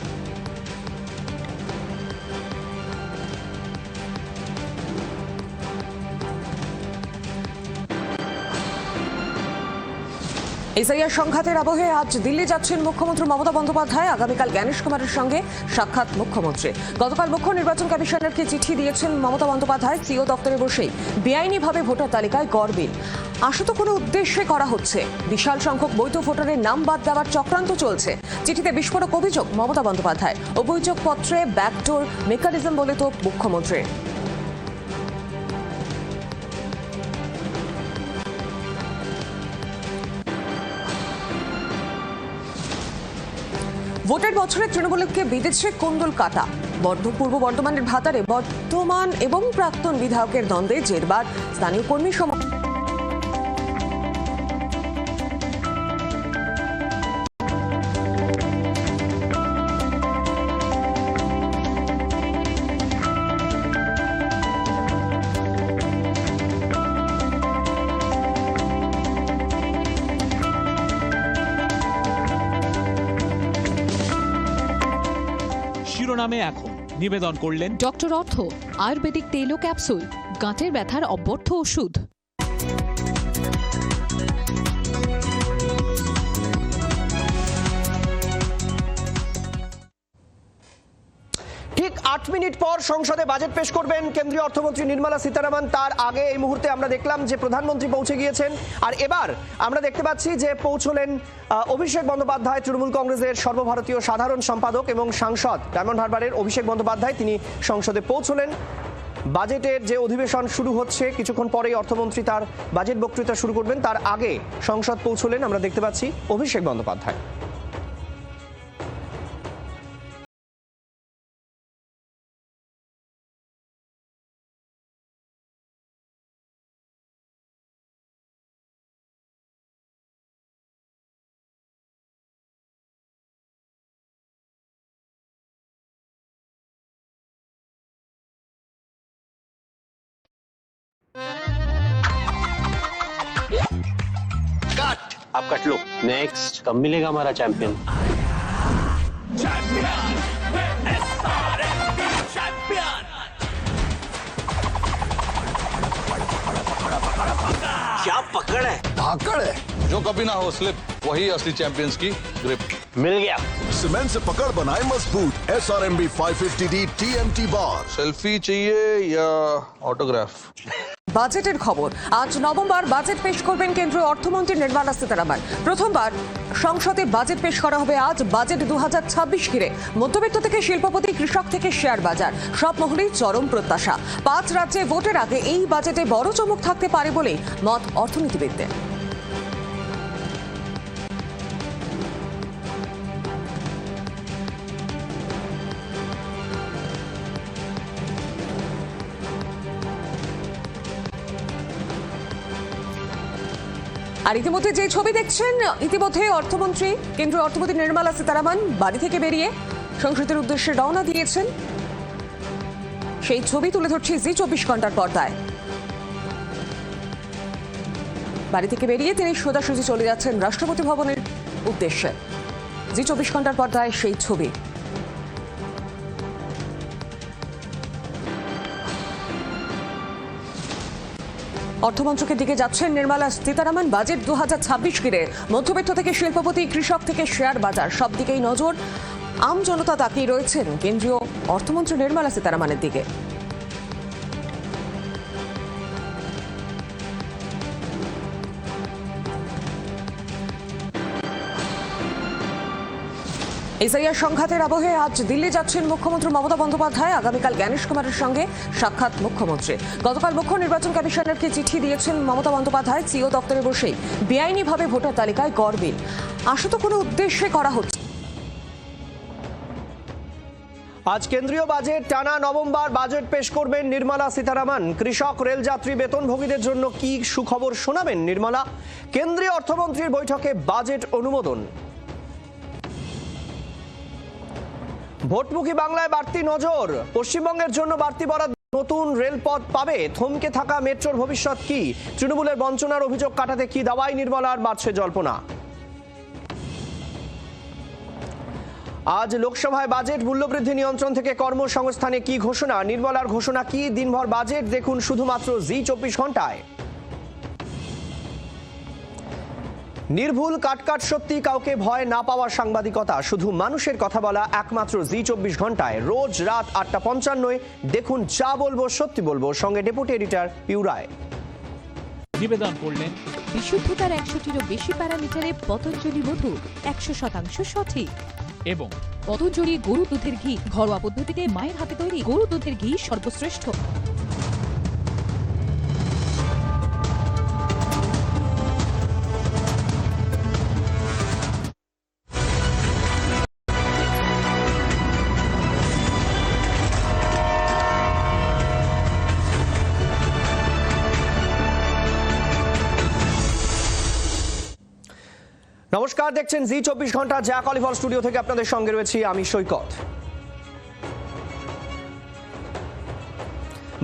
এসআইআর সংঘাতের আবহে আজ দিল্লি যাচ্ছেন মুখ্যমন্ত্রী মমতা বন্দ্যোপাধ্যায়। আগামীকাল জ্ঞানেশ কুমারের সঙ্গে সাক্ষাৎ মুখ্যমন্ত্রী। গতকাল মুখ্য নির্বাচন কমিশনারকে চিঠি দিয়েছেন মমতা বন্দ্যোপাধ্যায়। সিও দপ্তরে বসেই বেআইনিভাবে ভোটার তালিকায় গড়বিল আশত কোনো উদ্দেশ্যে করা হচ্ছে। বিশাল সংখ্যক বৈধ ভোটারের নাম বাদ দেওয়ার চক্রান্ত চলছে। চিঠিতে বিস্ফোরক অভিযোগ মমতা বন্দ্যোপাধ্যায়। অভিযোগপত্রে ব্যাকডোর মেকানিজম বলে তো মুখ্যমন্ত্রী। ভোটের বছরে তৃণমূলকে বিদেশে কুণ্ডল কাটা। পূর্ব বর্ধমানের ভাতারে বর্তমান এবং প্রাক্তন বিধায়কের দ্বন্দ্বে জেরবার স্থানীয় কর্মী সমর্থক। শিরোনামে এখন নিবেদন করলেন ডক্টর অর্থ আয়ুর্বেদিক তেল ও ক্যাপসুল, গাঁটের ব্যথার অব্যর্থ ওষুধ। ঠিক 8 মিনিট পর সংসদে বাজেট পেশ করবেন কেন্দ্রীয় অর্থমন্ত্রী নির্মলা সীতারামন। তার আগে এই মুহূর্তে আমরা দেখলাম যে প্রধানমন্ত্রী পৌঁছে গিয়েছেন। আর এবার আমরা দেখতে পাচ্ছি যে পৌঁছলেন অভিষেক বন্দ্যোপাধ্যায়, তৃণমূল কংগ্রেসের সর্বভারতীয় সাধারণ সম্পাদক এবং সাংসদ ডায়মন্ড হারবারের অভিষেক বন্দ্যোপাধ্যায়। তিনি সংসদে পৌঁছলেন। বাজেটের যে অধিবেশন শুরু হচ্ছে, কিছুক্ষণ পরেই অর্থমন্ত্রী তার বাজেট বক্তৃতা শুরু করবেন। তার আগে সংসদ পৌঁছলেন আমরা দেখতে পাচ্ছি অভিষেক বন্দ্যোপাধ্যায়। आप कट लो। नेक्स्ट कब मिलेगा हमारा चैंपियन? क्या पकड़ है? धाकड़ है। जो कभी ना हो स्लिप, वही असली चैंपियंस की ग्रिप। मिल गया। सीमेंट से पकड़ बनाए मजबूत SRMB 550D TMT बार। सेल्फी चाहिए या ऑटोग्राफ? বাজেটের খবর। আজ নভেম্বর বাজেট পেশ করবেন কেন্দ্রীয় অর্থমন্ত্রী নির্মলা সীতারামন। প্রথমবার সংসদে বাজেট পেশ করা হবে আজ। বাজেট 2026 ঘিরে মধ্যবিত্ত থেকে শিল্পপতি, কৃষক থেকে শেয়ার বাজার সব মহলেই চরম প্রত্যাশা। 5 রাজ্যে ভোটের আগে এই বাজেটে বড় চমক থাকতে পারে বলেই মত অর্থনীতিবিদদের। আর ইতিমধ্যে যে ছবি দেখছেন, ইতিমধ্যে অর্থমন্ত্রী কেন্দ্রীয় অর্থমন্ত্রী নির্মলা সীতারামন বাড়ি থেকে বেরিয়ে সংসদের উদ্দেশ্যে রওনা দিয়েছেন। সেই ছবি তুলে ধরছি জি 24 ঘন্টার পর্দায়। বাড়ি থেকে বেরিয়ে তিনি সোজাসুজি চলে যাচ্ছেন রাষ্ট্রপতি ভবনের উদ্দেশ্যে। জি 24 ঘন্টার পর্দায় সেই ছবি। অর্থমন্ত্রকের দিকে যাচ্ছেন নির্মলা সীতারামন। বাজেট 2026 ঘিরে মধ্যবিত্ত থেকে শিল্পপতি, কৃষক থেকে শেয়ার বাজার সব দিকেই নজর। আম জনতা তাকিয়ে রয়েছেন কেন্দ্রীয় অর্থমন্ত্রী নির্মলা সীতারামনের দিকে। এসআইআর সংঘাতের আবহে আজ দিল্লি যাচ্ছেন মুখ্যমন্ত্রী মমতা বন্দ্যোপাধ্যায়। আগামীকাল জ্ঞানেশ কুমারের সঙ্গে সাক্ষাৎ মুখ্যমন্ত্রী। গতকাল মুখ্য নির্বাচন কমিশনারকে চিঠি দিয়েছেন মমতা বন্দ্যোপাধ্যায়। সিও দপ্তরে বসেই বেআইনিভাবে ভোটার তালিকায় গড়বিল আশা তো কোনো উদ্দেশ্যে করা হচ্ছে। আজ কেন্দ্রীয় বাজেট টানা নবমবার বাজেট পেশ করবেন নির্মলা সীতারামন। কৃষক, রেলযাত্রী, বেতনভোগীদের জন্য কি সুখবর শোনাবেন নির্মলা? কেন্দ্রীয় অর্থমন্ত্রীর বৈঠকে বাজেট অনুমোদন। ভোটমুখী বাংলায় বাড়তি নজর। পশ্চিমবঙ্গের জন্য বাড়তি বরাদ্দ, নতুন রেলপথ পাবে। থমকে থাকা মেট্রোর ভবিষ্যৎ কি? তৃণমূলের বঞ্চনার অভিযোগ কাটাতে কি দাওয়াই নির্মলার? বাড়ছে জল্পনা। আজ লোকসভায় বাজেট মূল্যবৃদ্ধি নিয়ন্ত্রণ থেকে কর্মসংস্থানে কি ঘোষণা? নির্মলার ঘোষণা কি? দিনভর বাজেট দেখুন শুধুমাত্র জি 24 ঘন্টায়। নির্ভুল, কাটকাট সত্যি, কাউকে ভয় না পাওয়া সাংবাদিকতা, শুধু মানুষের কথা বলা একমাত্র জি 24 ঘন্টায়। রোজ রাত 8:55 দেখুন যা বলবো সত্যি বলবো, সঙ্গে ডেপুটি এডিটর পিউ রায়। নিবেদন করলেন বিশুদ্ধতার 100টিরও বেশি প্যারামিটারে পতঞ্জলি মধু 100% সঠিক। এবং পতঞ্জলি গরু দুধের ঘি, ঘরোয়া পদ্ধতিতে মায়ের হাতে তৈরি গরু দুধের ঘি সর্বশ্রেষ্ঠ। নমস্কার, দেখছেন জি 24 ঘন্টা। যা কলিফল স্টুডিও থেকে আপনাদের সঙ্গে রয়েছি আমি সৈকত।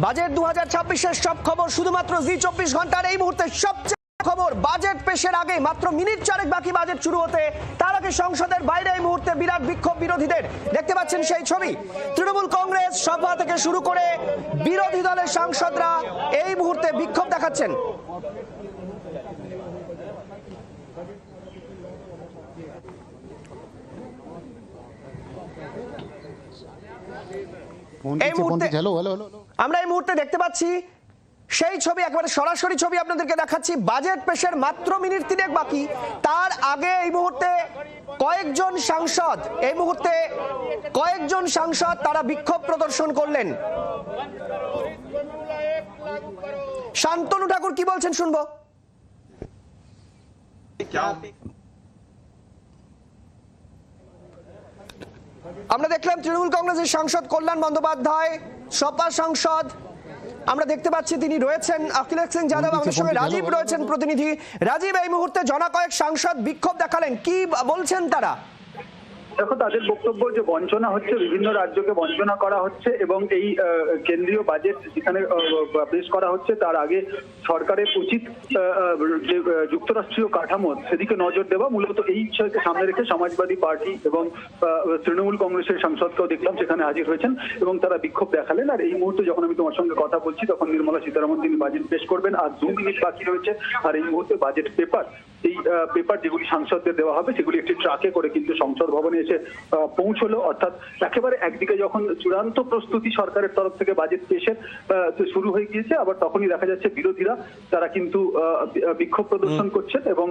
বাজেট 2026-এর সব খবর শুধুমাত্র জি 24 ঘন্টার। এই মুহূর্তে সবচেয়ে খবর, বাজেট পেশের আগে মাত্র মিনিট 4 বাকি বাজেট শুরু হতে। তার আগে সংসদের বাইরে এই মুহূর্তে বিরাট বিক্ষোভ বিরোধীদের। দেখতে পাচ্ছেন সেই ছবি। তৃণমূল কংগ্রেস সভা থেকে শুরু করে বিরোধী দলের সাংসদরা এই মুহূর্তে বিক্ষোভ দেখাচ্ছেন। আমরা এই মুহূর্তে দেখতে পাচ্ছি সেই ছবি, একেবারে সরাসরি ছবি আপনাদেরকে দেখাচ্ছি। বাজেট পেশের মাত্র মিনিট 3 বাকি। তার আগে এই মুহূর্তে কয়েকজন সাংসদ তারা বিক্ষোভ প্রদর্শন করলেন। শান্তনু ঠাকুর কি বলছেন শুনবো। আমরা দেখলাম তৃণমূল কংগ্রেসের সাংসদ কল্যাণ বন্দ্যোপাধ্যায়, সপা সাংসদ আমরা দেখতে পাচ্ছি তিনি রয়েছেন। অখিলেশ সিং যাদব, আমাদের সঙ্গে রাজীব রয়েছেন প্রতিনিধি। রাজীব, এই মুহূর্তে জনা কয়েক সাংসদ বিক্ষোভ দেখালেন, কি বলছেন তারা? দেখো, তাদের বক্তব্য যে বঞ্চনা হচ্ছে, বিভিন্ন রাজ্যকে বঞ্চনা করা হচ্ছে এবং এই কেন্দ্রীয় বাজেট যেখানে পেশ করা হচ্ছে তার আগে সরকারের উচিত যে যুক্তরাষ্ট্রীয় কাঠামো সেদিকে নজর দেওয়া। মূলত এই বিষয়কে সামনে রেখে সমাজবাদী পার্টি এবং তৃণমূল কংগ্রেসের সাংসদকেও দেখলাম সেখানে হাজির হয়েছেন এবং তারা বিক্ষোভ দেখালেন। আর এই মুহূর্তে যখন আমি তোমার সঙ্গে কথা বলছি তখন নির্মলা সীতারামন তিনি বাজেট পেশ করবেন। আর 2 মিনিট বাকি রয়েছে। আর এই মুহূর্তে বাজেট পেপার, এই পেপার যেগুলি সাংসদদের দেওয়া হবে সেগুলি একটি ট্রাকে করে কিন্তু সংসদ ভবনে এসে পৌঁছলো। অর্থাৎ একেবারে একদিকে যখন চূড়ান্ত প্রস্তুতি সরকারের তরফ থেকে বাজেট পেশের শুরু হয়ে গিয়েছে, আবার তখনই দেখা যাচ্ছে বিরোধীরা তারা কিন্তু বিক্ষোভ প্রদর্শন করছেন এবং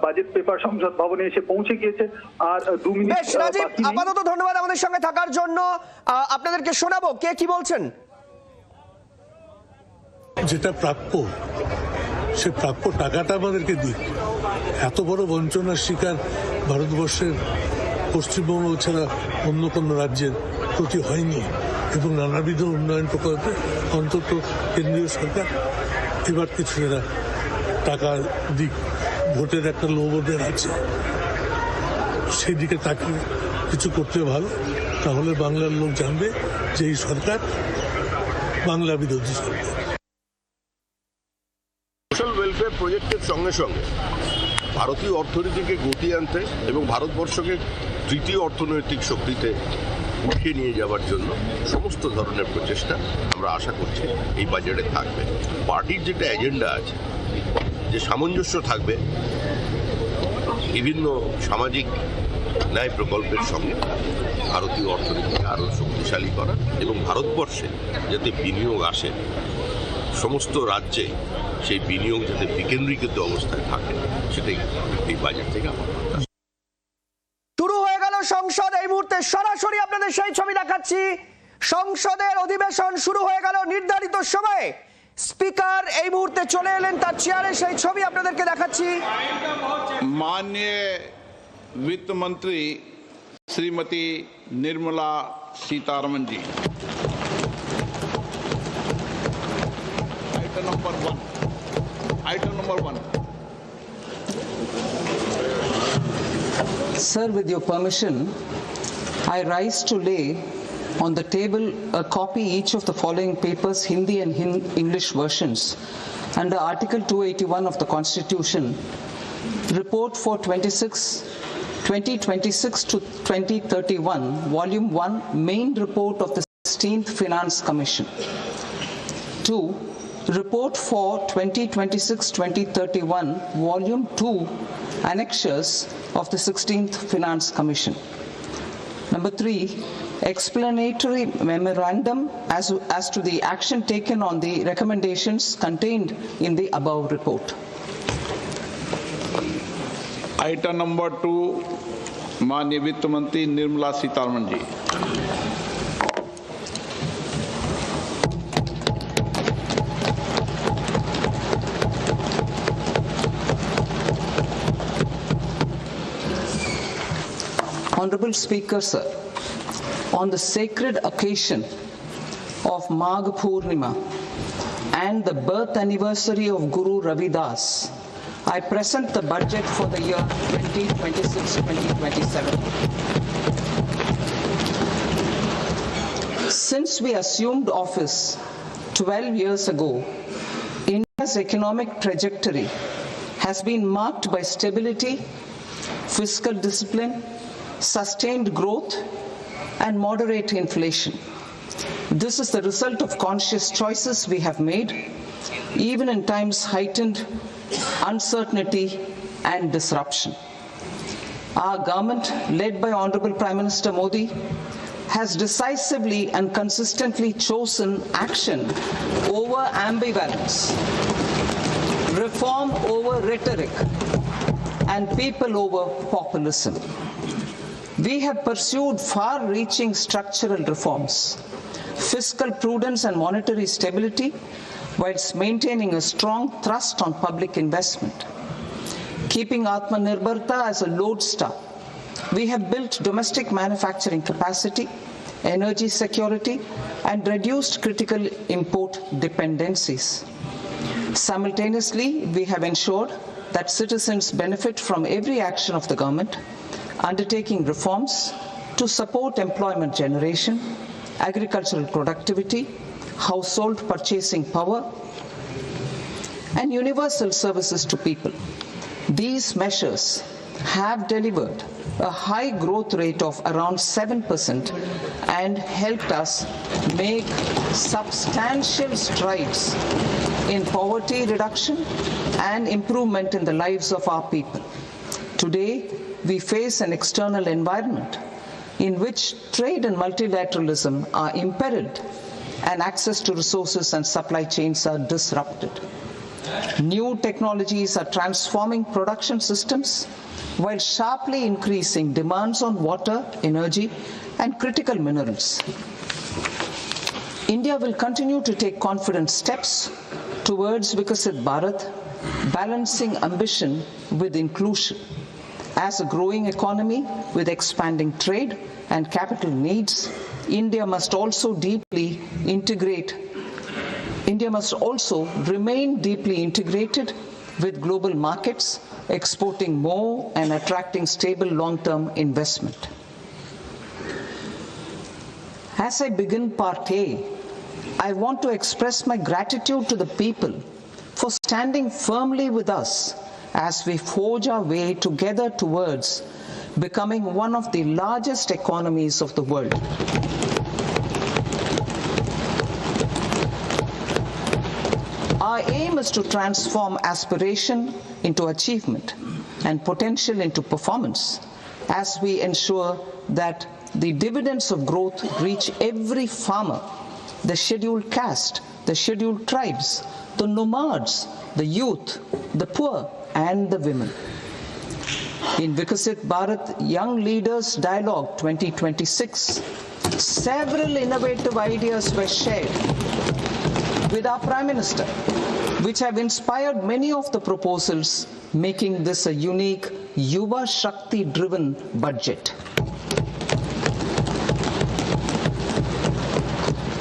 বাজেট পেপার সংসদ ভবনে এসে পৌঁছে গিয়েছে। আর 2 মিনিট। আপাতত ধন্যবাদ আমাদের সঙ্গে থাকার জন্য। আপনাদেরকে শোনাবো কে কি বলছেন। যেটা প্রাপ্য সে প্রাপ্য টাকাটা আমাদেরকে দিক। এত বড় বঞ্চনার শিকার ভারতবর্ষের পশ্চিমবঙ্গ ছাড়া অন্য কোনো রাজ্যের প্রতি হয়নি এবং নানাবিধ উন্নয়ন প্রকল্পে অন্তত কেন্দ্রীয় সরকার এবার কিছু এরা টাকা দিক ভোটের একটা লোভোদের আছে, সেই দিকে তাকিয়ে কিছু করতে ভালো, তাহলে বাংলার লোক জানবে যে এই সরকার বাংলা বিরোধী সরকার। সোশ্যাল ওয়েলফেয়ার প্রজেক্টের সঙ্গে সঙ্গে ভারতীয় অর্থনীতিকে গতি আনতে এবং ভারতবর্ষকে তৃতীয় অর্থনৈতিক শক্তিতে উঠিয়ে নিয়ে যাওয়ার জন্য সমস্ত ধরনের প্রচেষ্টা আমরা আশা করছি এই বাজেটে থাকবে। পার্টির যেটা এজেন্ডা আছে, যে সামঞ্জস্য থাকবে বিভিন্ন সামাজিক ন্যায় প্রকল্পের সঙ্গে ভারতীয় অর্থনীতিকে আরও শক্তিশালী করা এবং ভারতবর্ষে যাতে বিনিয়োগ আসে, সমস্ত রাজ্যে সেই বিনিয়োগ যাতে বিকেন্দ্রীকৃত অবস্থায় থাকে, সেটাই এই বাজেট থেকে আমার শুরু হয়ে গেল সংসদ। এই মুহূর্তে সরাসরি আপনাদের সেই ছবি দেখাচ্ছি। সংসদের অধিবেশন শুরু হয়ে গেল নির্ধারিত সময়ে। স্পিকার এই মুহূর্তে চলে এলেন তার চেয়ারে, সেই ছবি আপনাদেরকে দেখাচ্ছি। माननीय वित्त मंत्री श्रीमती निर्मला सीतारमन जी, item number 1। Sir, with your permission, I rise to lay on the table a copy each of the following papers, Hindi and English versions, under Article 281 of the Constitution. Report for 2026 to 2031, Volume 1, Main Report of the 16th Finance Commission. 2. Report for 2026-2031, Volume 2, Annexures of the 16th Finance Commission. Number 3, explanatory memorandum as to the action taken on the recommendations contained in the above report. Item number 2, माननीय वित्त मंत्री निर्मला सीतारमन जी। Honorable Speaker, sir, on the sacred occasion of Magh Purnima and the birth anniversary of Guru Ravidas, I present the budget for the year 2026-2027. Since we assumed office 12 years ago, India's economic trajectory has been marked by stability, fiscal discipline, sustained growth, and moderate inflation. This is the result of conscious choices we have made, even in times heightened uncertainty and disruption. Our government, led by Honorable Prime Minister Modi, has decisively and consistently chosen action over ambivalence, reform over rhetoric, and people over populism. We have pursued far-reaching structural reforms, fiscal prudence and monetary stability, whilst maintaining a strong thrust on public investment. Keeping Atmanirbharta as a lodestar, we have built domestic manufacturing capacity, energy security, and reduced critical import dependencies. Simultaneously, we have ensured that citizens benefit from every action of the government, undertaking reforms to support employment generation, agricultural productivity, household purchasing power, and universal services to people. These measures have delivered a high growth rate of around 7% and helped us make substantial strides in poverty reduction and improvement in the lives of our people. Today, we face an external environment in which trade and multilateralism are imperiled and access to resources and supply chains are disrupted. New technologies are transforming production systems while sharply increasing demands on water, energy, and critical minerals. India will continue to take confident steps towards Viksit Bharat, balancing ambition with inclusion. As a growing economy with expanding trade and capital needs, India must also remain deeply integrated with global markets, exporting more and attracting stable long-term investment. As I begin Part A, I want to express my gratitude to the people for standing firmly with us as we forge our way together towards becoming one of the largest economies of the world. Our aim is to transform aspiration into achievement and potential into performance as we ensure that the dividends of growth reach every farmer, the scheduled caste, the scheduled tribes, the nomads, the youth, the poor, and the women. In Vikasit Bharat Young Leaders Dialogue 2026, several innovative ideas were shared with our Prime Minister, which have inspired many of the proposals, making this a unique Yuva Shakti-driven budget.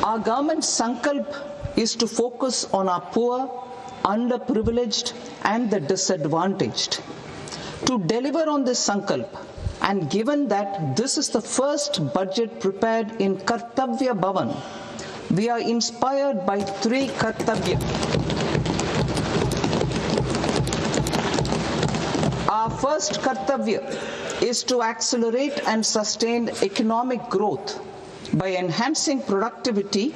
Our government's sankalp is to focus on our poor, underprivileged, and the disadvantaged. To deliver on this sankalp, and given that this is the first budget prepared in Kartavya Bhavan, we are inspired by three Kartavya. Our first Kartavya is to accelerate and sustain economic growth by enhancing productivity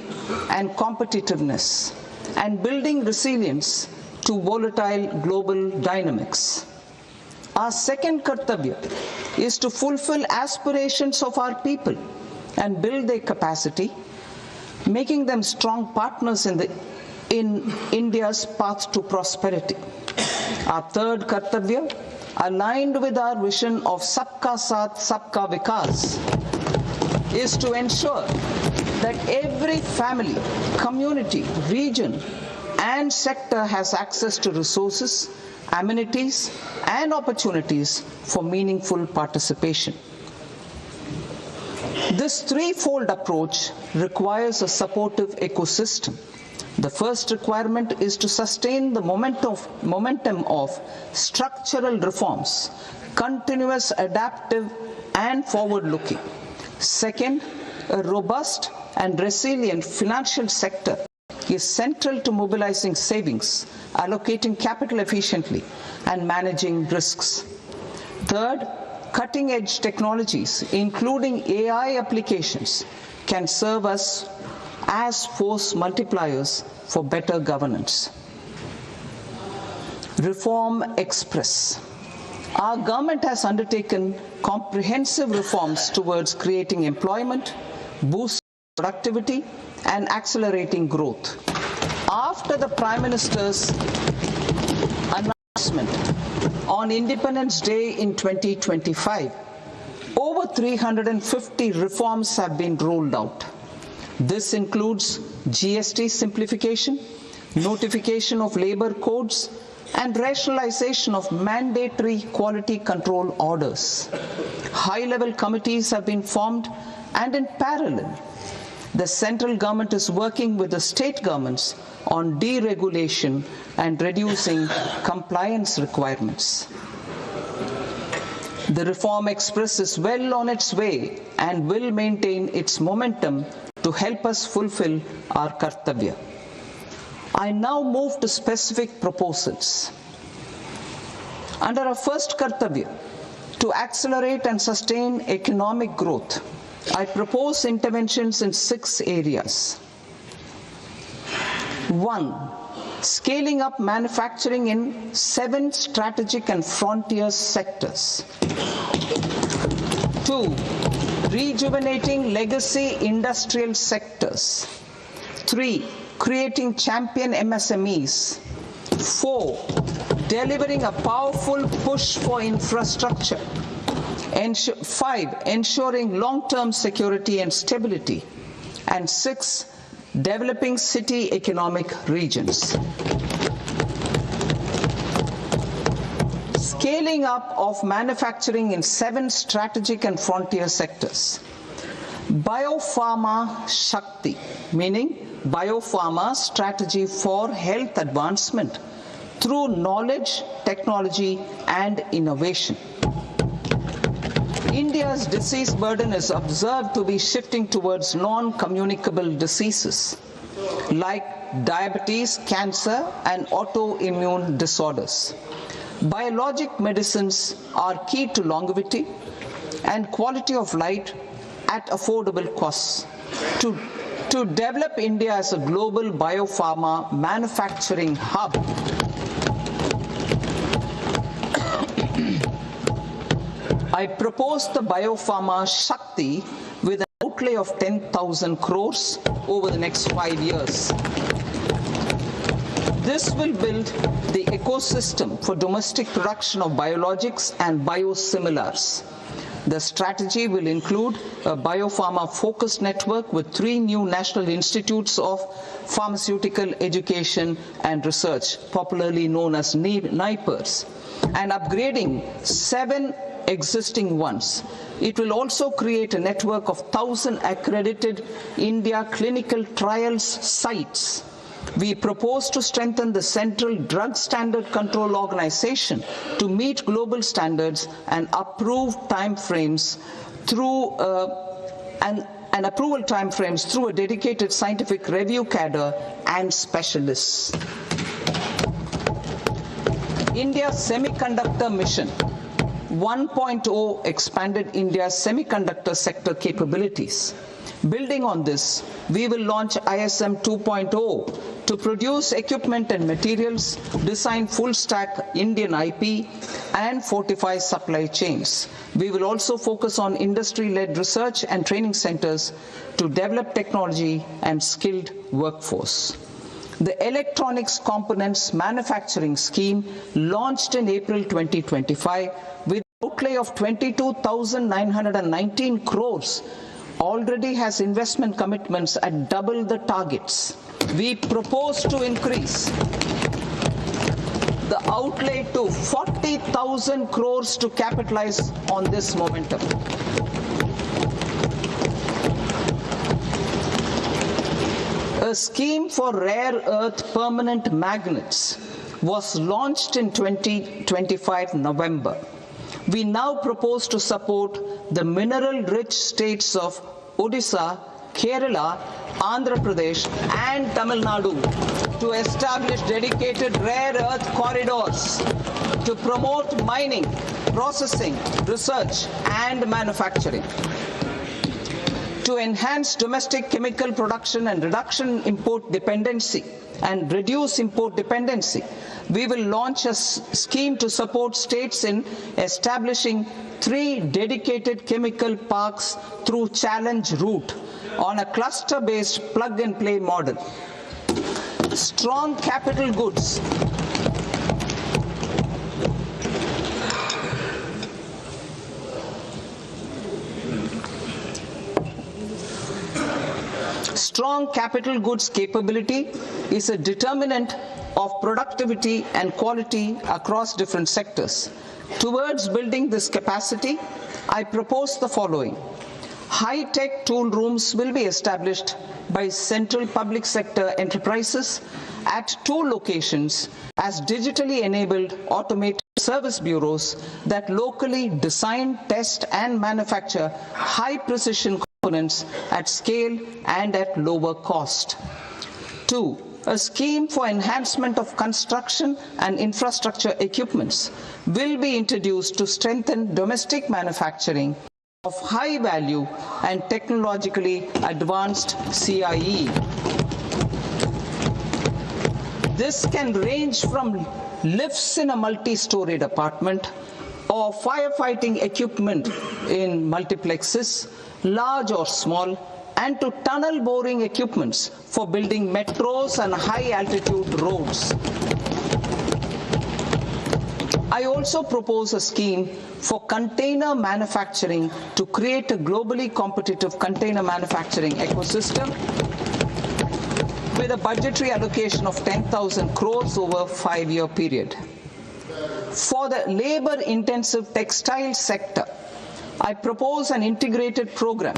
and competitiveness and building resilience to volatile global dynamics. Our second Kartavya is to fulfill aspirations of our people and build their capacity, making them strong partners in India's path to prosperity. Our third Kartavya, aligned with our vision of Sabka Saath, Sabka Vikas, is to ensure that every family, community, region, and sector has access to resources, amenities, and opportunities for meaningful participation. This threefold approach requires a supportive ecosystem. The first requirement is to sustain the momentum of structural reforms, continuous, adaptive, and forward-looking. Second, a robust and resilient financial sector is central to mobilizing savings, allocating capital efficiently, and managing risks. Third, cutting-edge technologies, including AI applications, can serve us as force multipliers for better governance. Reform Express. Our government has undertaken comprehensive reforms towards creating employment, boosting productivity, and accelerating growth. After the Prime Minister's announcement on Independence Day in 2025, over 350 reforms have been rolled out. This includes GST simplification, notification of labor codes, and rationalization of mandatory quality control orders. High-level committees have been formed, and in parallel, the central government is working with the state governments on deregulation and reducing compliance requirements. The Reform Express is well on its way and will maintain its momentum to help us fulfill our Kartavya. I now move to specific proposals. Under our first Kartavya, to accelerate and sustain economic growth, I propose interventions in 6 areas. 1. Scaling up manufacturing in 7 strategic and frontier sectors. 2. Rejuvenating legacy industrial sectors. 3. Creating champion MSMEs. 4. Delivering a powerful push for infrastructure. 5. Ensuring long-term security and stability. And 6. Developing city economic regions. Scaling up of manufacturing in 7 strategic and frontier sectors. Biopharma Shakti, meaning biopharma strategy for health advancement, through knowledge, technology, and innovation. India's disease burden is observed to be shifting towards non-communicable diseases like diabetes, cancer, and autoimmune disorders. Biologic medicines are key to longevity and quality of life at affordable costs. To develop India as a global biopharma manufacturing hub, I propose the Biopharma Shakti with an outlay of 10,000 crores over the next 5 years. This will build the ecosystem for domestic production of biologics and biosimilars. The strategy will include a biopharma-focused network with 3 new national institutes of pharmaceutical education and research, popularly known as NIPERs, and upgrading 7 existing ones. It will also create a network of 1,000 accredited India clinical trials sites. We propose to strengthen the Central Drug Standard Control Organization to meet global standards and approve timeframes through and approval timeframes through a dedicated scientific review cadre and specialists. India's semiconductor mission 1.0 expanded India's semiconductor sector capabilities. Building on this, we will launch ISM 2.0 to produce equipment and materials, design full-stack Indian IP, and fortify supply chains. We will also focus on industry-led research and training centers to develop technology and skilled workforce. The Electronics Components Manufacturing Scheme, launched in April 2025 with an outlay of 22,919 crores, already has investment commitments at double the targets. We propose to increase the outlay to 40,000 crores to capitalize on this momentum. A scheme for rare earth permanent magnets was launched in 2025 November. We now propose to support the mineral-rich states of Odisha, Kerala, Andhra Pradesh, and Tamil Nadu to establish dedicated rare earth corridors to promote mining, processing, research, and manufacturing. To enhance domestic chemical production and reduce import dependency, we will launch a scheme to support states in establishing 3 dedicated chemical parks through challenge route on a cluster-based plug-and-play model. Strong capital goods. Strong capital goods capability is a determinant of productivity and quality across different sectors. Towards building this capacity, I propose the following. High-tech tool rooms will be established by central public sector enterprises at 2 locations as digitally enabled automated service bureaus that locally design, test, and manufacture high-precision components at scale and at lower cost. 2. A scheme for enhancement of construction and infrastructure equipments will be introduced to strengthen domestic manufacturing of high value and technologically advanced CIE. This can range from lifts in a multi-storied apartment or firefighting equipment in multiplexes, large or small, and to tunnel boring equipments for building metros and high-altitude roads. I also propose a scheme for container manufacturing to create a globally competitive container manufacturing ecosystem with a budgetary allocation of 10,000 crores over a 5-year period. For the labor-intensive textile sector, I propose an integrated program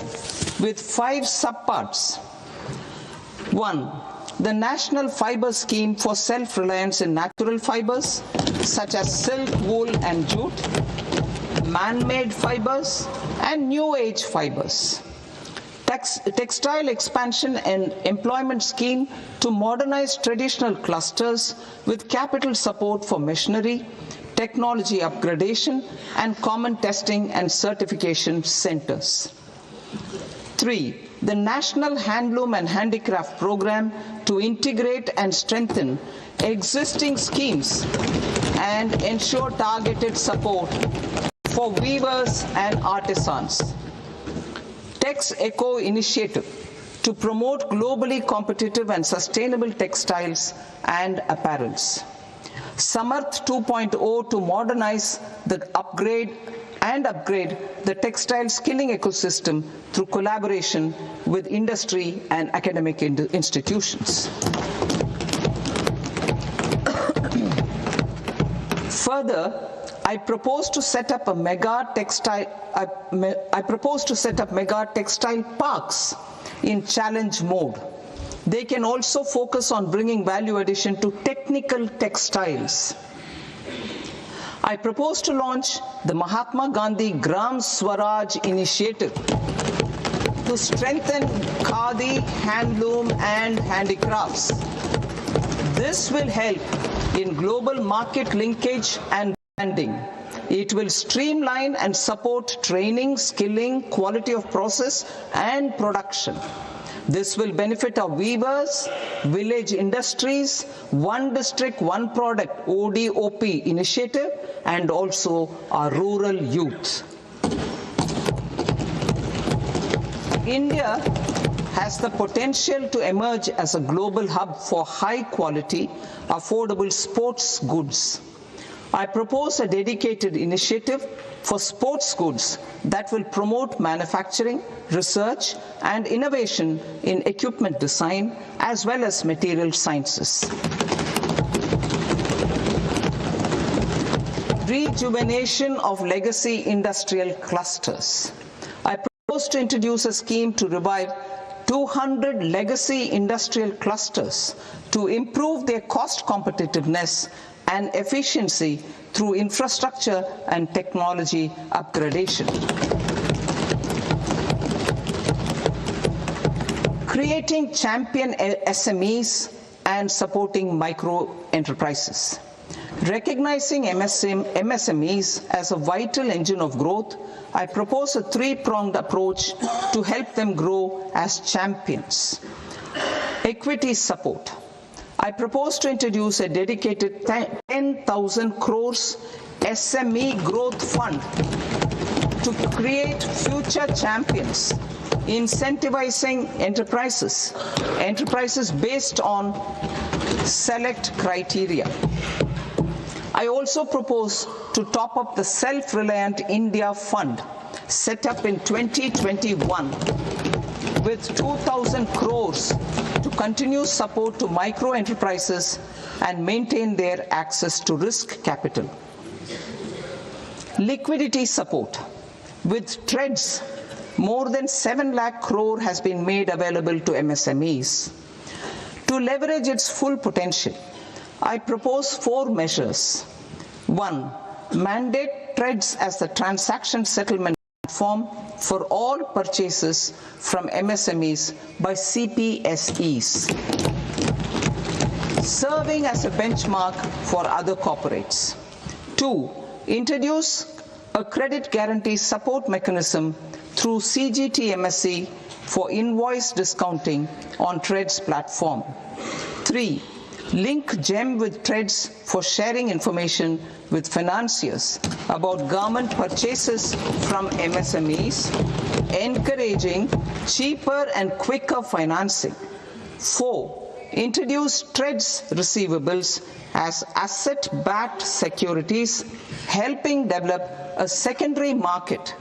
with 5 subparts. 1. the National Fiber Scheme for self-reliance in natural fibers, such as silk, wool and jute, man-made fibers and new age fibers. Textile expansion and employment scheme to modernize traditional clusters with capital support for machinery, technology upgradation and common testing and certification centers. 3. The National Handloom and Handicraft Program to integrate and strengthen existing schemes and ensure targeted support for weavers and artisans. Tex Eco Initiative to promote globally competitive and sustainable textiles and apparels. Samarth 2.0 to modernize the upgrade the textile skilling ecosystem through collaboration with industry and academic institutions. Further, I propose to set up mega textile parks in challenge mode. They can also focus on bringing value addition to technical textiles. I propose to launch the Mahatma Gandhi Gram Swaraj initiative to strengthen khadi, handloom and handicrafts. This will help in global market linkage and branding. It will streamline and support training, skilling, quality of process and production. This will benefit our weavers, village industries, one district, one product ODOP initiative and also our rural youth. India has the potential to emerge as a global hub for high quality, affordable sports goods. I propose a dedicated initiative for sports goods that will promote manufacturing, research and innovation in equipment design as well as material sciences. Rejuvenation of legacy industrial clusters. I propose to introduce a scheme to revive 200 legacy industrial clusters to improve their cost competitiveness and efficiency through infrastructure and technology upgradation. Creating champion SMEs and supporting micro enterprises. Recognizing MSMEs as a vital engine of growth, I propose a three-pronged approach to help them grow as champions. Equity support. I propose to introduce a dedicated 10,000 crores SME growth fund to create future champions, incentivizing enterprises based on select criteria. I also propose to top up the Self-Reliant India Fund set up in 2021 with 2,000 crores to continue support to micro enterprises and maintain their access to risk capital. Liquidity support. With TREDS, more than 7 lakh crore has been made available to MSMEs. To leverage its full potential, I propose 4 measures. 1. Mandate TREDS as the transaction settlement platform for all purchases from MSMEs by CPSEs, serving as a benchmark for other corporates. 2. Introduce a credit guarantee support mechanism through CGT-MSE for invoice discounting on TREDS platform. 3. Link GEM with TREDS for sharing information with financiers about government purchases from MSMEs, encouraging cheaper and quicker financing. 4. Introduce TREDS receivables as asset-backed securities, helping develop a secondary market,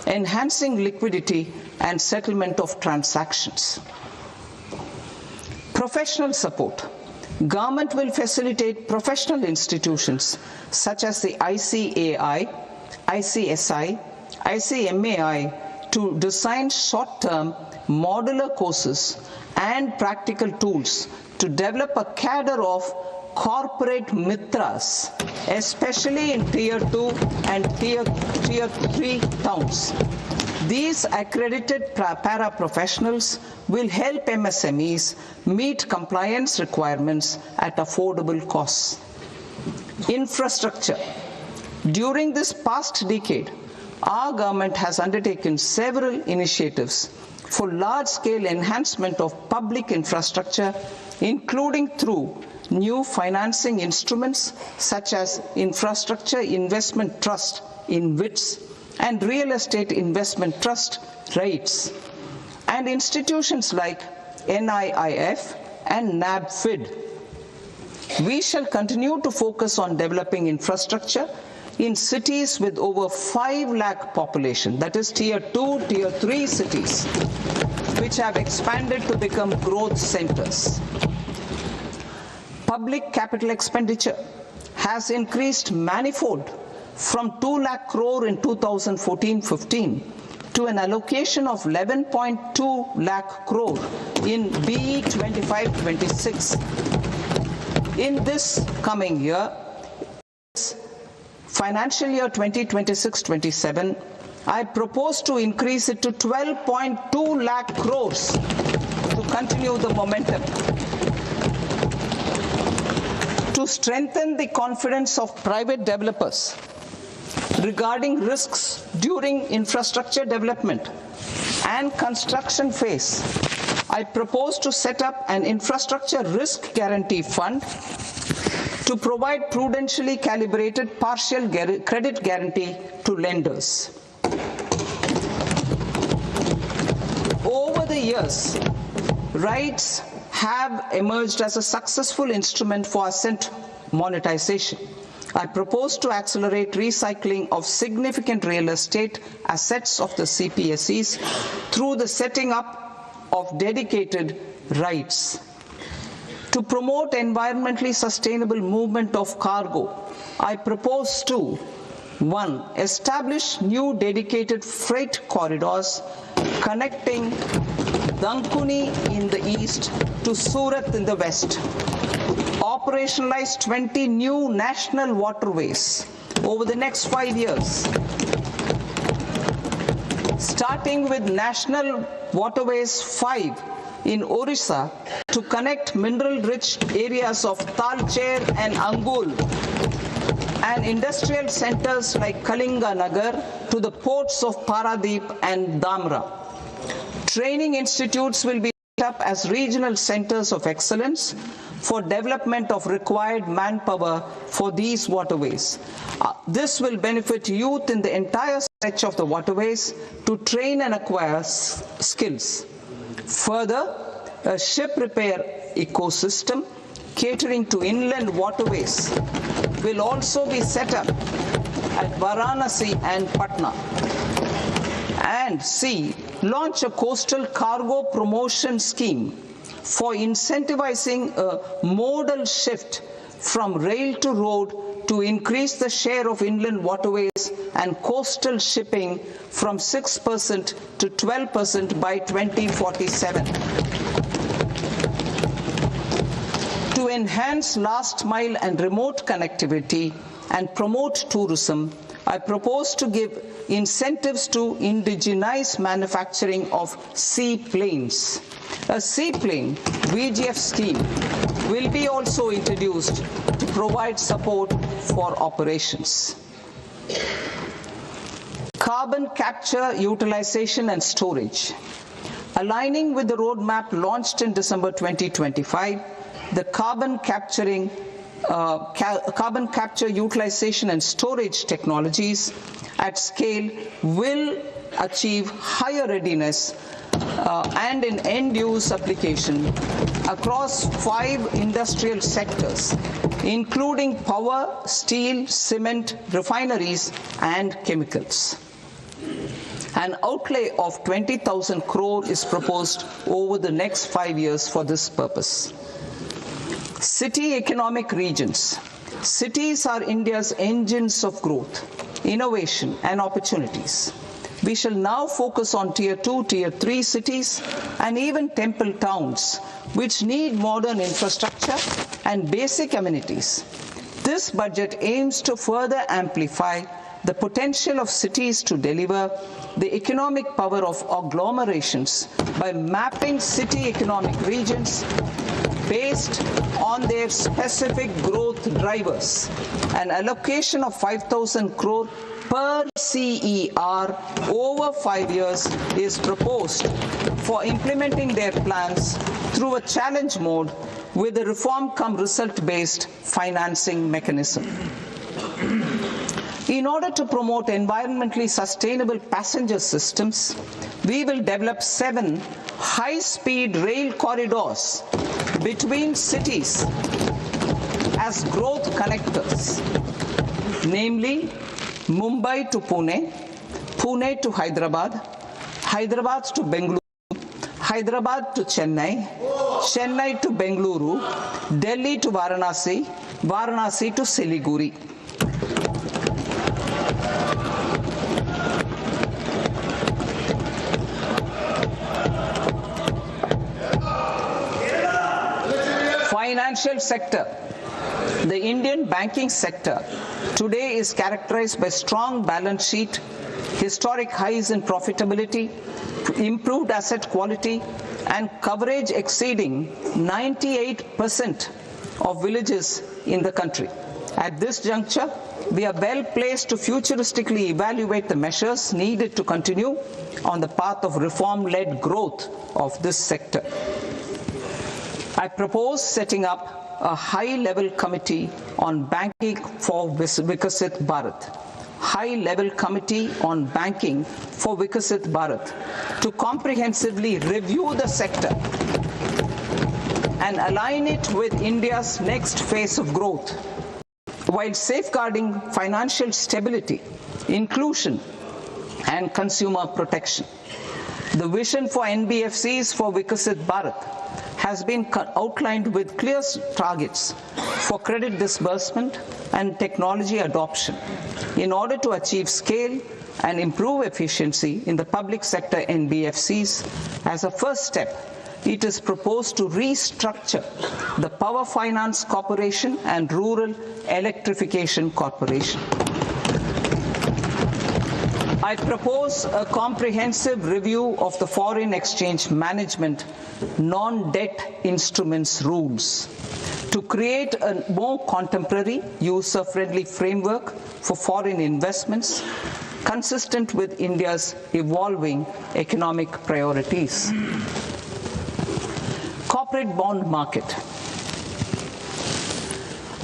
enhancing liquidity and settlement of transactions. Professional support. Government will facilitate professional institutions such as the ICAI, ICSI, ICMAI to design short-term modular courses and practical tools to develop a cadre of corporate mitras, especially in Tier 2 and Tier 3 towns. These accredited para-professionals will help MSMEs meet compliance requirements at affordable costs. Infrastructure. During this past decade, our government has undertaken several initiatives for large-scale enhancement of public infrastructure, including through new financing instruments such as Infrastructure Investment Trust in WITS and Real Estate Investment Trust REITs, and institutions like NIIF and NABFID. We shall continue to focus on developing infrastructure in cities with over 5 lakh population, that is Tier 2, Tier 3 cities, which have expanded to become growth centers. Public capital expenditure has increased manifold from 2 lakh crore in 2014-15 to an allocation of 11.2 lakh crore in BE 25-26. In this coming year, financial year 2026-27, I propose to increase it to 12.2 lakh crores to continue the momentum. To strengthen the confidence of private developers regarding risks during infrastructure development and construction phase, I propose to set up an infrastructure risk guarantee fund to provide prudentially calibrated partial credit guarantee to lenders. Over the years, REITs have emerged as a successful instrument for asset monetization. I propose to accelerate recycling of significant real estate assets of the CPSEs through the setting up of dedicated REITs. To promote environmentally sustainable movement of cargo, I propose to 1. Establish new dedicated freight corridors connecting Dankuni in the east to Surat in the west. Operationalize 20 new national waterways over the next 5 years. Starting with National Waterways 5 in Orissa to connect mineral-rich areas of Talcher and Angul and industrial centers like Kalinga Nagar to the ports of Paradeep and Dhamra. Training institutes will be set up as regional centers of excellence for development of required manpower for these waterways. This will benefit youth in the entire stretch of the waterways to train and acquire skills. Further, a ship repair ecosystem catering to inland waterways will also be set up at Varanasi and Patna. And C, launch a coastal cargo promotion scheme for incentivizing a modal shift from rail to road to increase the share of inland waterways and coastal shipping from 6% to 12% by 2047. To enhance last mile and remote connectivity and promote tourism, I propose to give incentives to indigenize manufacturing of seaplanes. A seaplane VGF scheme will be also introduced to provide support for operations. Carbon capture, utilization and storage. Aligning with the roadmap launched in December 2025, the carbon capture, utilization and storage technologies at scale will achieve higher readiness and in end-use application across 5 industrial sectors, including power, steel, cement, refineries, and chemicals. An outlay of 20,000 crore is proposed over the next 5 years for this purpose. City economic regions. Cities are India's engines of growth, innovation, and opportunities. We shall now focus on Tier 2, Tier 3 cities and even temple towns, which need modern infrastructure and basic amenities. This budget aims to further amplify the potential of cities to deliver the economic power of agglomerations by mapping city economic regions based on their specific growth drivers. An allocation of 5,000 crore per CER over 5 years is proposed for implementing their plans through a challenge mode with a reform-cum-result-based financing mechanism. In order to promote environmentally sustainable passenger systems, we will develop 7 high-speed rail corridors between cities as growth connectors, namely Mumbai to Pune, Pune to Hyderabad, Hyderabad to Bengaluru, Hyderabad to Chennai, Chennai to Bengaluru, Delhi to Varanasi, Varanasi to Siliguri. Financial sector. The Indian banking sector today is characterized by strong balance sheet, historic highs in profitability, improved asset quality, and coverage exceeding 98% of villages in the country. At this juncture, we are well placed to futuristically evaluate the measures needed to continue on the path of reform-led growth of this sector. I propose setting up a high-level committee on banking for Vikasit Bharat. High-level committee on banking for Vikasit Bharat to comprehensively review the sector and align it with India's next phase of growth, while safeguarding financial stability, inclusion, and consumer protection. The vision for NBFCs for Vikasit Bharat has been outlined with clear targets for credit disbursement and technology adoption in order to achieve scale and improve efficiency in the public sector NBFCs. As a first step, it is proposed to restructure the Power Finance Corporation and Rural Electrification Corporation. I propose a comprehensive review of the foreign exchange management non-debt instruments rules to create a more contemporary, user-friendly framework for foreign investments consistent with India's evolving economic priorities. Corporate bond market.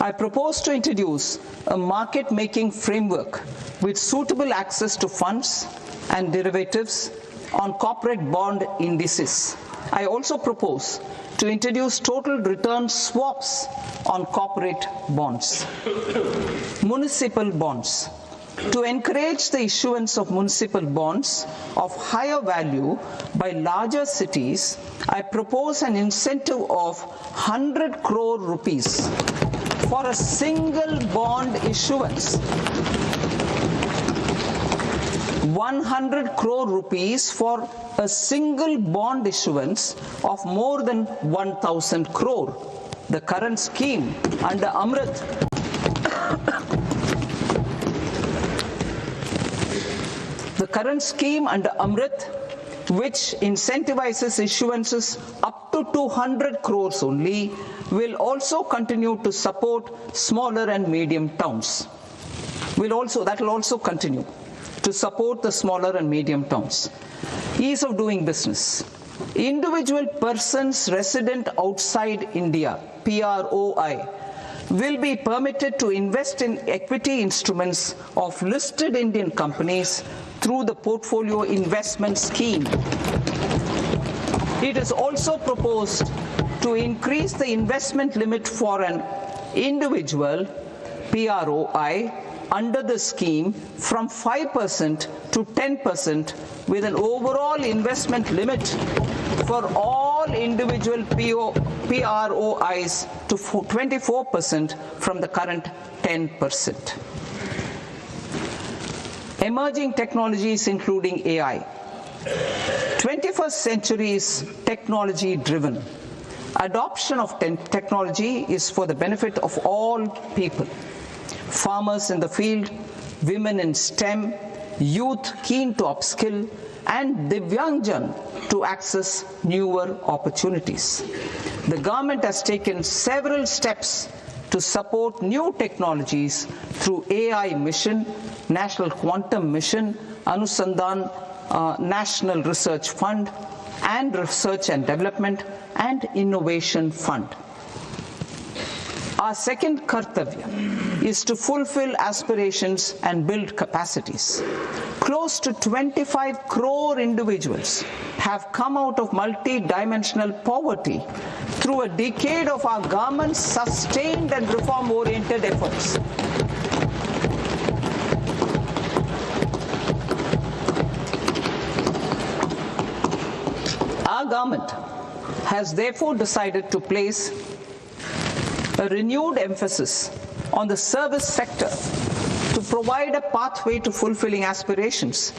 I propose to introduce a market-making framework with suitable access to funds and derivatives on corporate bond indices. I also propose to introduce total return swaps on corporate bonds. Municipal bonds. To encourage the issuance of municipal bonds of higher value by larger cities, I propose an incentive of 100 crore rupees for a single bond issuance. 100 crore rupees for a single bond issuance of more than 1,000 crore. The current scheme under Amrit which incentivizes issuances up to 200 crores only, will also continue to support smaller and medium towns. That will also continue to support the smaller and medium towns. Ease of doing business. Individual persons resident outside India, PROI, will be permitted to invest in equity instruments of listed Indian companies through the Portfolio Investment Scheme. It is also proposed to increase the investment limit for an individual PROI under the scheme from 5% to 10%, with an overall investment limit for all individual PROIs to 24% from the current 10%. emerging technologies including AI. 21st century is technology driven. Adoption of technology is for the benefit of all people. Farmers in the field, women in STEM, youth keen to upskill, and Divyangjan to access newer opportunities. The government has taken several steps to support new technologies through AI Mission, National Quantum Mission, Anusandhan National Research Fund, and Research and Development and Innovation Fund. Our second kartavya is to fulfill aspirations and build capacities. Close to 25 crore individuals have come out of multi-dimensional poverty through a decade of our government's sustained and reform-oriented efforts. Our government has therefore decided to place a renewed emphasis on the service sector to provide a pathway to fulfilling aspirations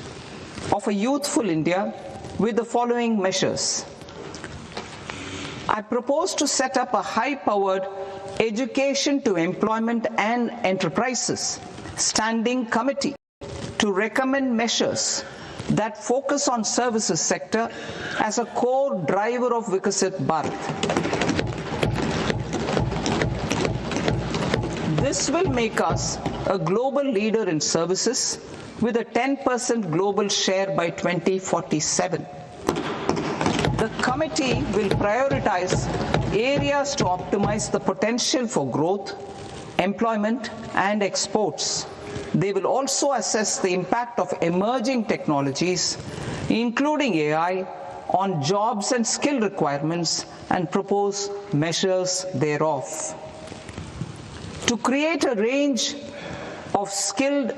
of a youthful India with the following measures. I propose to set up a high-powered education to employment and enterprises standing committee to recommend measures that focus on services sector as a core driver of Vikasit Bharat. This will make us a global leader in services with a 10% global share by 2047. The committee will prioritize areas to optimize the potential for growth, employment, and exports. They will also assess the impact of emerging technologies, including AI, on jobs and skill requirements and propose measures thereof. To create a range of skilled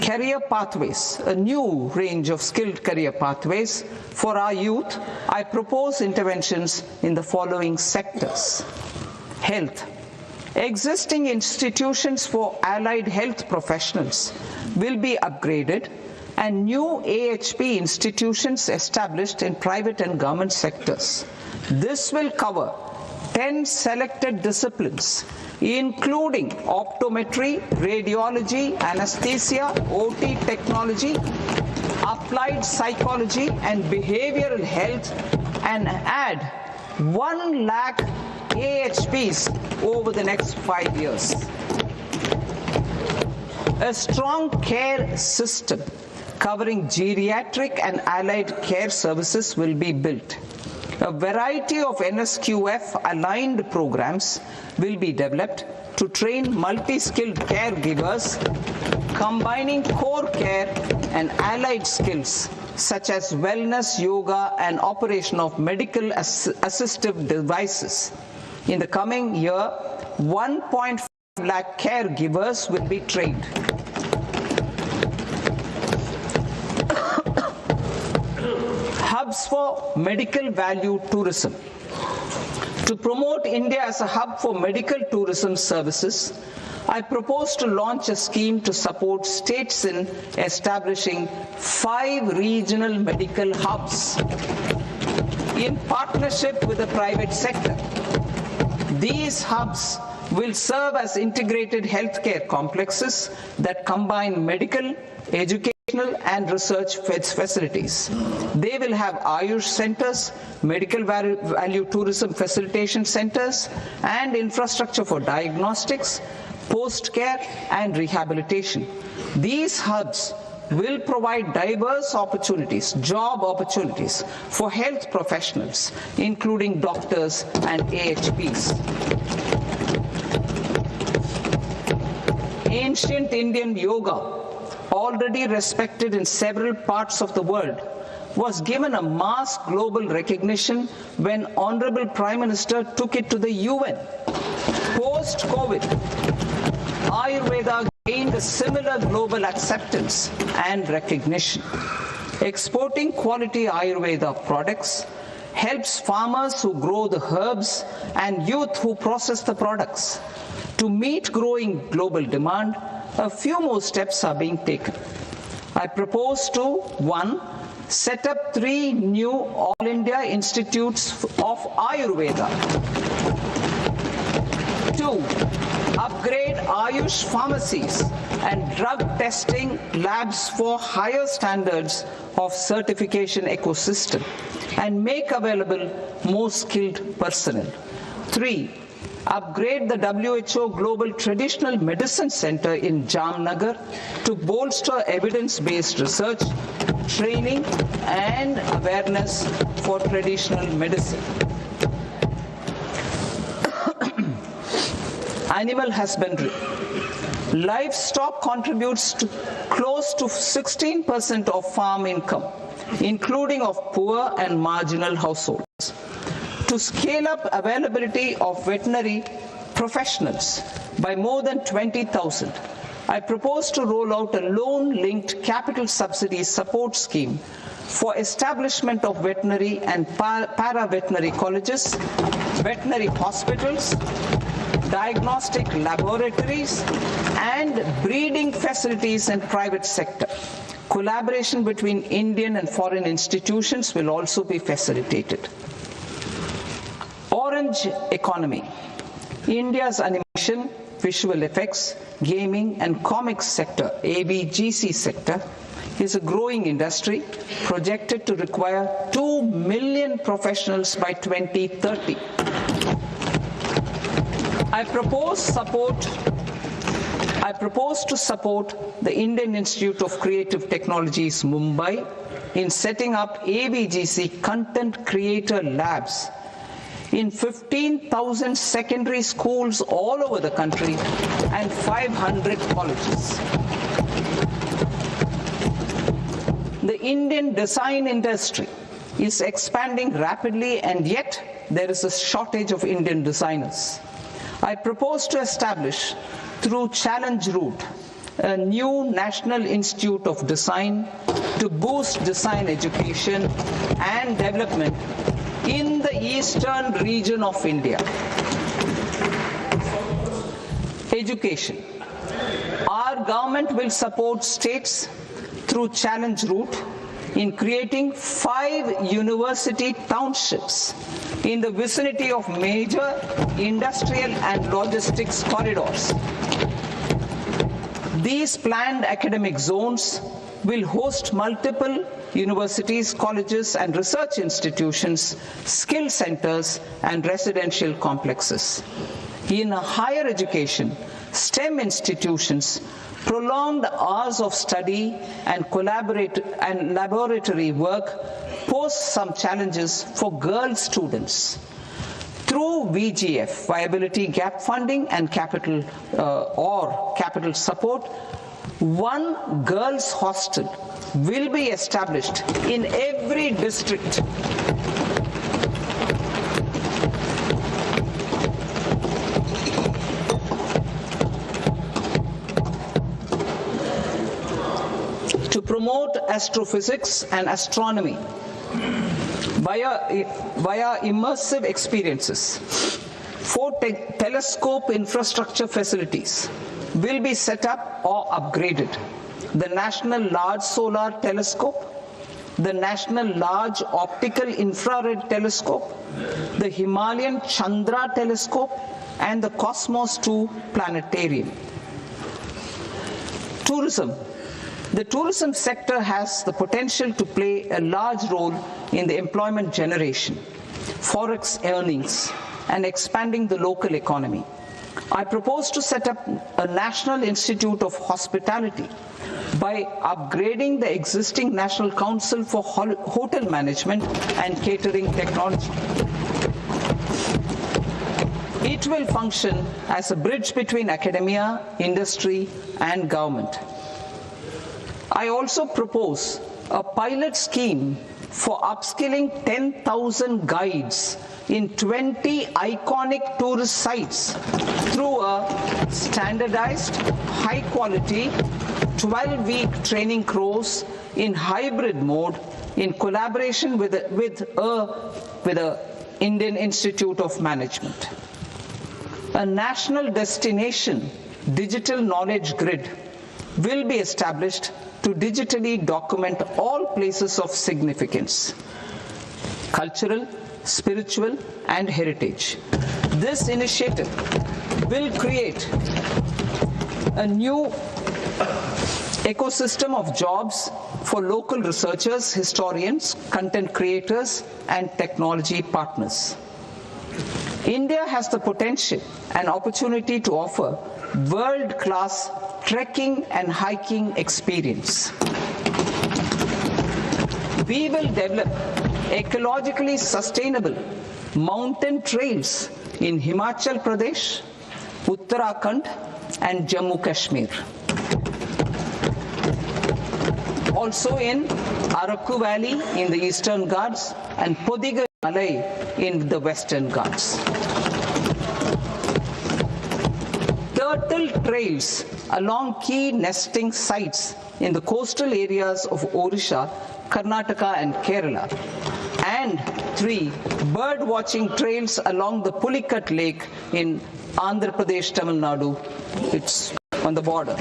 career pathways, a new range of skilled career pathways for our youth, I propose interventions in the following sectors. Health. Existing institutions for allied health professionals will be upgraded and new AHP institutions established in private and government sectors. This will cover 10 selected disciplines, including optometry, radiology, anesthesia, OT technology, applied psychology, and behavioral health, and add 1 lakh AHPs over the next 5 years. A strong care system covering geriatric and allied care services will be built. A variety of NSQF-aligned programs will be developed to train multi-skilled caregivers, combining core care and allied skills such as wellness, yoga, and operation of medical assistive devices. In the coming year, 1.5 lakh caregivers will be trained. Hubs for medical value tourism. To promote India as a hub for medical tourism services, I propose to launch a scheme to support states in establishing 5 regional medical hubs in partnership with the private sector. These hubs will serve as integrated healthcare complexes that combine medical, educational, and research facilities. They will have Ayush centers, medical value tourism facilitation centers, and infrastructure for diagnostics, post-care, and rehabilitation. These hubs will provide diverse opportunities, job opportunities for health professionals, including doctors and AHPs. Ancient Indian yoga, already respected in several parts of the world, was given a mass global recognition when Honorable Prime Minister took it to the UN. Post-COVID, Ayurveda gained a similar global acceptance and recognition. Exporting quality Ayurveda products helps farmers who grow the herbs and youth who process the products. To meet growing global demand, a few more steps are being taken. I propose to 1. Set up 3 new All India Institutes of Ayurveda. 2. Upgrade Ayush pharmacies and drug testing labs for higher standards of certification ecosystem and make available more skilled personnel. 3. Upgrade the WHO Global Traditional Medicine Center in Jamnagar to bolster evidence-based research, training and awareness for traditional medicine. Animal husbandry. Livestock contributes to close to 16% of farm income, including of poor and marginal households. To scale up availability of veterinary professionals by more than 20,000, I propose to roll out a loan-linked capital subsidy support scheme for establishment of veterinary and para-veterinary colleges, veterinary hospitals, diagnostic laboratories, and breeding facilities in private sector. Collaboration between Indian and foreign institutions will also be facilitated. Orange economy. India's animation, visual effects, gaming and comics sector, ABGC sector, is a growing industry projected to require 2 million professionals by 2030. I propose to support the Indian Institute of Creative Technologies, Mumbai, in setting up ABGC content creator labs in 15,000 secondary schools all over the country and 500 colleges. The Indian design industry is expanding rapidly, and yet there is a shortage of Indian designers. I propose to establish, through Challenge Route, a new National Institute of Design to boost design education and development in the eastern region of India. Education. Our government will support states through Challenge Route in creating 5 university townships in the vicinity of major industrial and logistics corridors. These planned academic zones will host multiple universities, colleges and research institutions, skill centers and residential complexes. In higher education, STEM institutions, prolonged hours of study and laboratory work pose some challenges for girl students. Through VGF, Viability Gap Funding and capital support, 1 girls' hostel will be established in every district. To promote astrophysics and astronomy via immersive experiences, 4 telescope infrastructure facilities will be set up or upgraded. The National Large Solar Telescope, the National Large Optical Infrared Telescope, the Himalayan Chandra Telescope, and the Cosmos 2 Planetarium. Tourism. The tourism sector has the potential to play a large role in the employment generation, forex earnings, and expanding the local economy. I propose to set up a National Institute of Hospitality by upgrading the existing National Council for Hotel Management and Catering Technology. It will function as a bridge between academia, industry, and government. I also propose a pilot scheme for upskilling 10,000 guides in 20 iconic tourist sites through a standardized, high-quality, 12-week training course in hybrid mode in collaboration with the Indian Institute of Management. A national destination digital knowledge grid will be established to digitally document all places of significance, cultural, spiritual, and heritage. This initiative will create a new ecosystem of jobs for local researchers, historians, content creators, and technology partners. India has the potential and opportunity to offer world-class trekking and hiking experience. We will develop ecologically sustainable mountain trails in Himachal Pradesh, Uttarakhand, and Jammu Kashmir. Also in Araku Valley in the Eastern Ghats and Podigai Malay in the Western Ghats. Turtle trails along key nesting sites in the coastal areas of Odisha, Karnataka, and Kerala. And 3 bird watching trails along the Pulikat Lake in Andhra Pradesh, Tamil Nadu. It's on the border.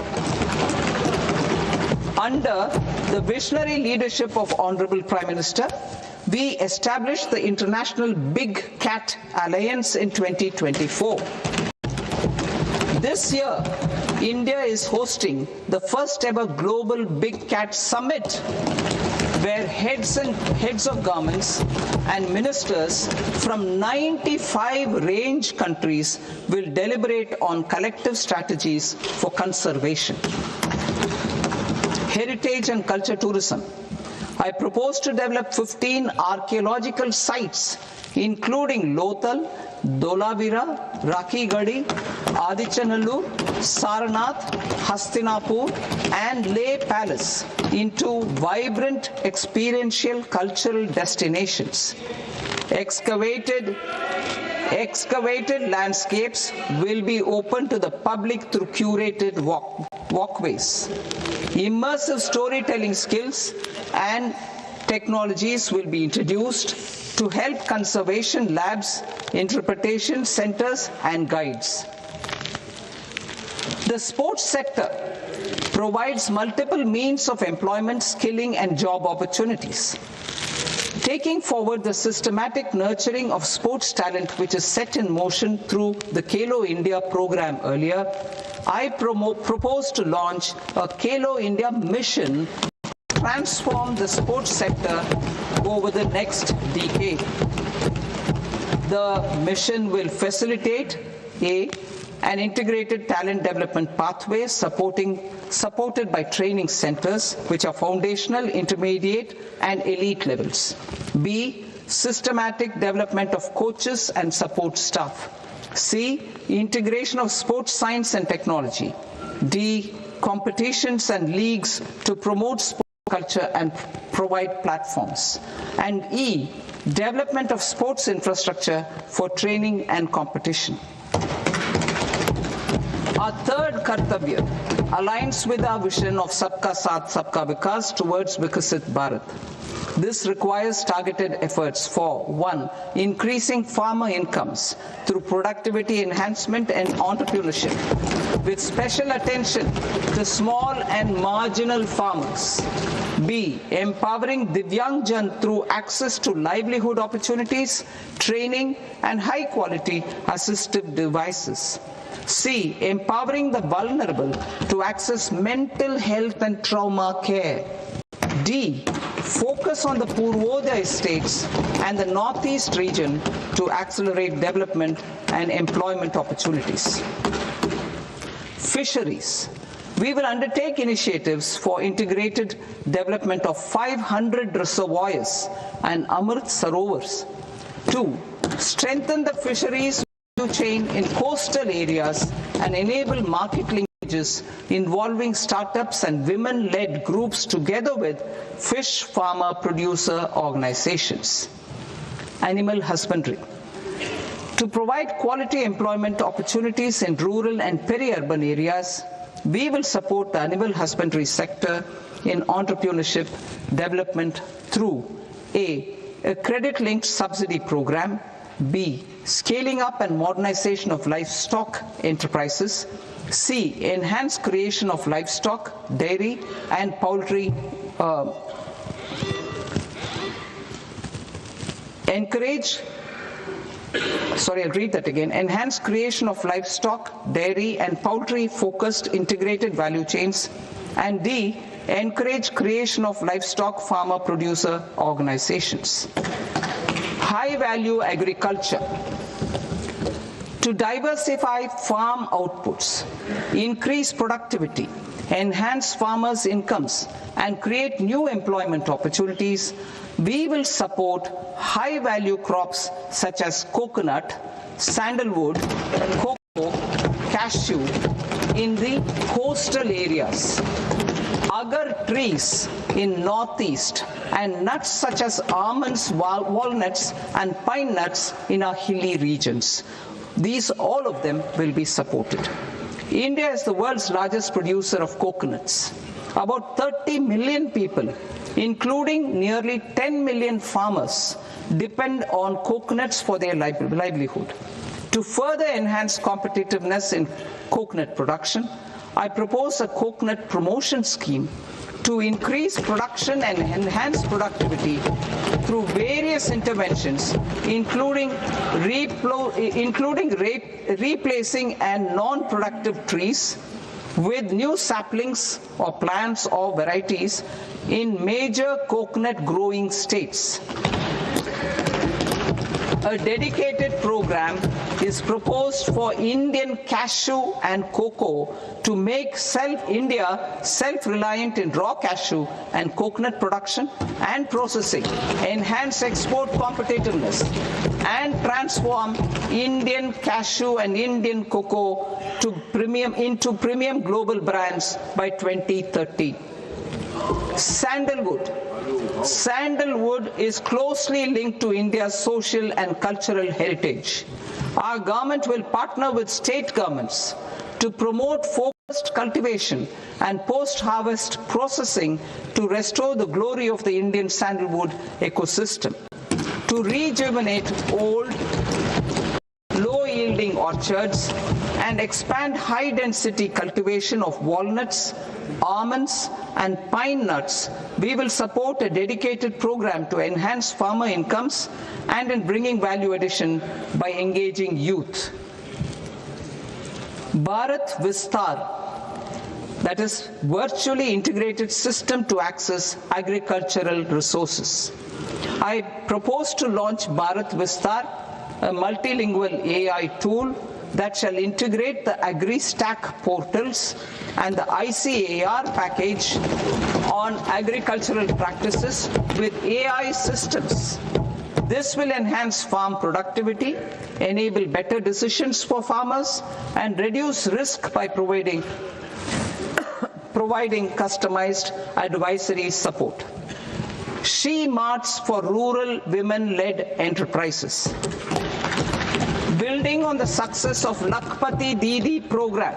Under the visionary leadership of Honorable Prime Minister, we established the International Big Cat Alliance in 2024. This year, India is hosting the first ever Global Big Cat Summit, where heads of governments and ministers from 95 range countries will deliberate on collective strategies for conservation. Heritage and culture tourism. I propose to develop 15 archaeological sites, including Lothal, Dolavira, Rakhigarhi, Adichanallur, Saranath, Hastinapur, and Leh Palace into vibrant experiential cultural destinations. Excavated landscapes will be open to the public through curated walkways. Immersive storytelling skills and technologies will be introduced to help conservation labs, interpretation centers, and guides. The sports sector provides multiple means of employment, skilling, and job opportunities. Taking forward the systematic nurturing of sports talent which is set in motion through the Khelo India program earlier, I propose to launch a Khelo India mission to transform the sports sector over the next decade. The mission will facilitate an integrated talent development pathway supported by training centers which are foundational, intermediate, and elite levels. B, systematic development of coaches and support staff. C, integration of sports science and technology. D, competitions and leagues to promote sports culture and provide platforms. And E, development of sports infrastructure for training and competition. Our third Kartavya aligns with our vision of Sabka Saath, Sabka Vikas towards Vikasit Bharat. This requires targeted efforts for 1. Increasing farmer incomes through productivity enhancement and entrepreneurship, with special attention to small and marginal farmers. B. Empowering Divyangjan through access to livelihood opportunities, training, and high-quality assistive devices. C. Empowering the vulnerable to access mental health and trauma care. D. Focus on the Purvodaya states and the Northeast region to accelerate development and employment opportunities. Fisheries. We will undertake initiatives for integrated development of 500 reservoirs and Amrit Sarovars. 2. Strengthen the fisheries chain in coastal areas and enable market linkages involving startups and women-led groups together with fish farmer producer organizations. Animal husbandry. To provide quality employment opportunities in rural and peri-urban areas, we will support the animal husbandry sector in entrepreneurship development through a credit-linked subsidy program, B. Scaling up and modernization of livestock enterprises. C. Enhanced creation of livestock, dairy and poultry. Enhanced creation of livestock, dairy and poultry focused integrated value chains. And D. Encourage creation of livestock farmer producer organizations. High value agriculture. To diversify farm outputs, increase productivity, enhance farmers' incomes, and create new employment opportunities, we will support high-value crops such as coconut, sandalwood, cocoa, cashew in the coastal areas, agar trees in northeast, and nuts such as almonds, walnuts, and pine nuts in our hilly regions. All of them will be supported. India is the world's largest producer of coconuts. About 30 million people, including nearly 10 million farmers, depend on coconuts for their livelihood. To further enhance competitiveness in coconut production, I propose a coconut promotion scheme to increase production and enhance productivity through various interventions, including replacing and non-productive trees with new saplings or plants or varieties in major coconut growing states. A dedicated program is proposed for Indian cashew and cocoa to make India self-reliant in raw cashew and coconut production and processing, enhance export competitiveness, and transform Indian cashew and Indian cocoa into premium global brands by 2030. Sandalwood is closely linked to India's social and cultural heritage. Our government will partner with state governments to promote focused cultivation and post-harvest processing to restore the glory of the Indian sandalwood ecosystem, to rejuvenate old, low-yielding orchards, and expand high-density cultivation of walnuts, almonds, and pine nuts. We will support a dedicated program to enhance farmer incomes and in bringing value addition by engaging youth. Bharat Vistar, that is virtually integrated system to access agricultural resources. I propose to launch Bharat Vistar, a multilingual AI tool that shall integrate the AgriStack portals and the ICAR package on agricultural practices with AI systems. This will enhance farm productivity, enable better decisions for farmers, and reduce risk by providing customized advisory support. She Marts for rural women-led enterprises. Building on the success of Lakpati Didi program,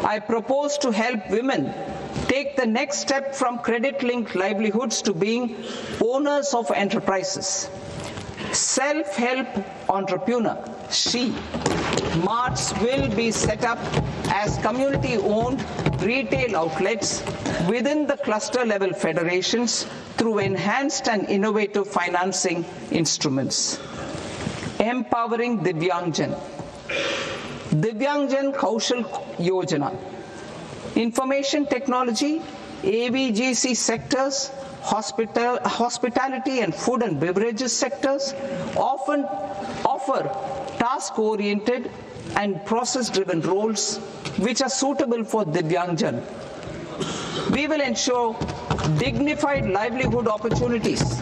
I propose to help women take the next step from credit-linked livelihoods to being owners of enterprises. Self-help entrepreneur, She Marts will be set up as community-owned retail outlets within the cluster-level federations through enhanced and innovative financing instruments. Empowering Divyangjan. Divyangjan Kaushal Yojana. Information technology, AVGC sectors, hospitality and food and beverages sectors often offer task-oriented and process-driven roles which are suitable for Divyangjan. We will ensure dignified livelihood opportunities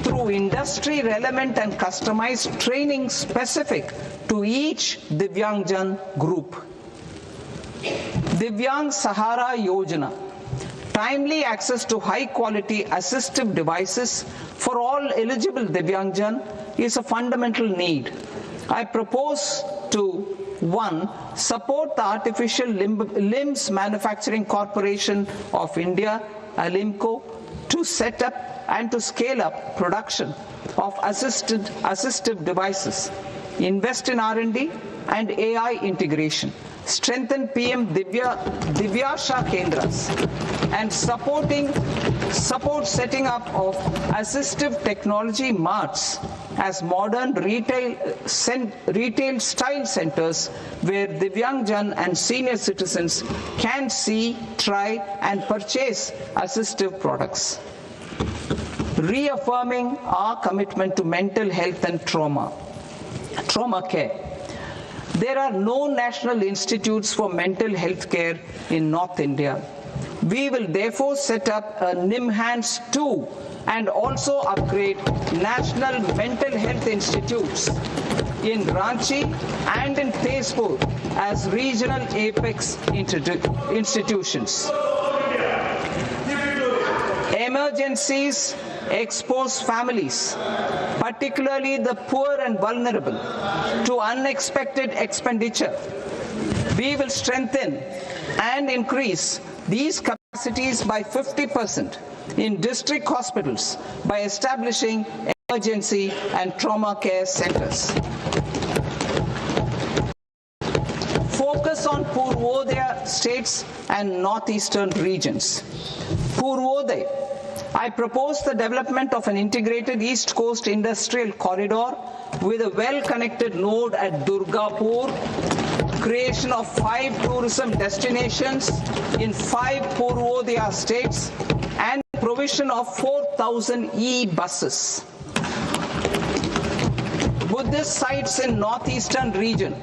through industry-relevant and customized training specific to each Divyangjan group. Divyang Sahara Yojana. Timely access to high-quality assistive devices for all eligible Divyangjan is a fundamental need. I propose to 1. Support the Artificial Limbs Manufacturing Corporation of India, ALIMCO, to set up and to scale up production of assistive devices, invest in R&D and AI integration, strengthen PM Divyasha Kendras, and support setting up of assistive technology marts as modern retail style centers where Divyangjan and senior citizens can see, try and purchase assistive products. Reaffirming our commitment to mental health and trauma care. There are no national institutes for mental health care in North India. We will therefore set up a NIMHANS 2 and also upgrade national mental health institutes in Ranchi and in Tezpur as regional apex institutions. Emergencies expose families, particularly the poor and vulnerable, to unexpected expenditure. We will strengthen and increase these capacities by 50% in district hospitals by establishing emergency and trauma care centers. Focus on Purvodaya states and northeastern regions. Purvodaya, I propose the development of an integrated East Coast industrial corridor with a well-connected node at Durgapur, creation of 5 tourism destinations in 5 Purvodaya states, and provision of 4,000 e-buses. Buddhist sites in northeastern region.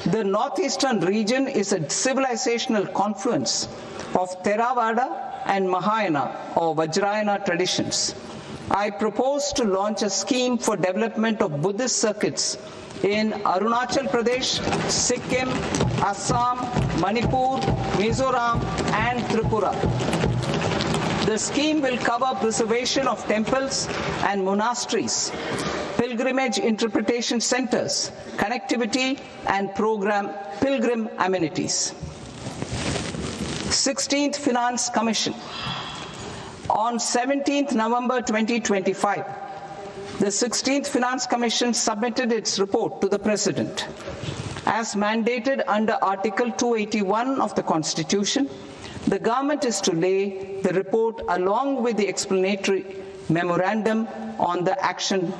The northeastern region is a civilizational confluence of Theravada and Mahayana or Vajrayana traditions. I propose to launch a scheme for development of Buddhist circuits in Arunachal Pradesh, Sikkim, Assam, Manipur, Mizoram and Tripura. The scheme will cover preservation of temples and monasteries, pilgrimage interpretation centers, connectivity and pilgrim amenities. 16th Finance Commission. On 17th November 2025, the 16th Finance Commission submitted its report to the President. As mandated under Article 281 of the Constitution, the government is to lay the report along with the explanatory memorandum on the action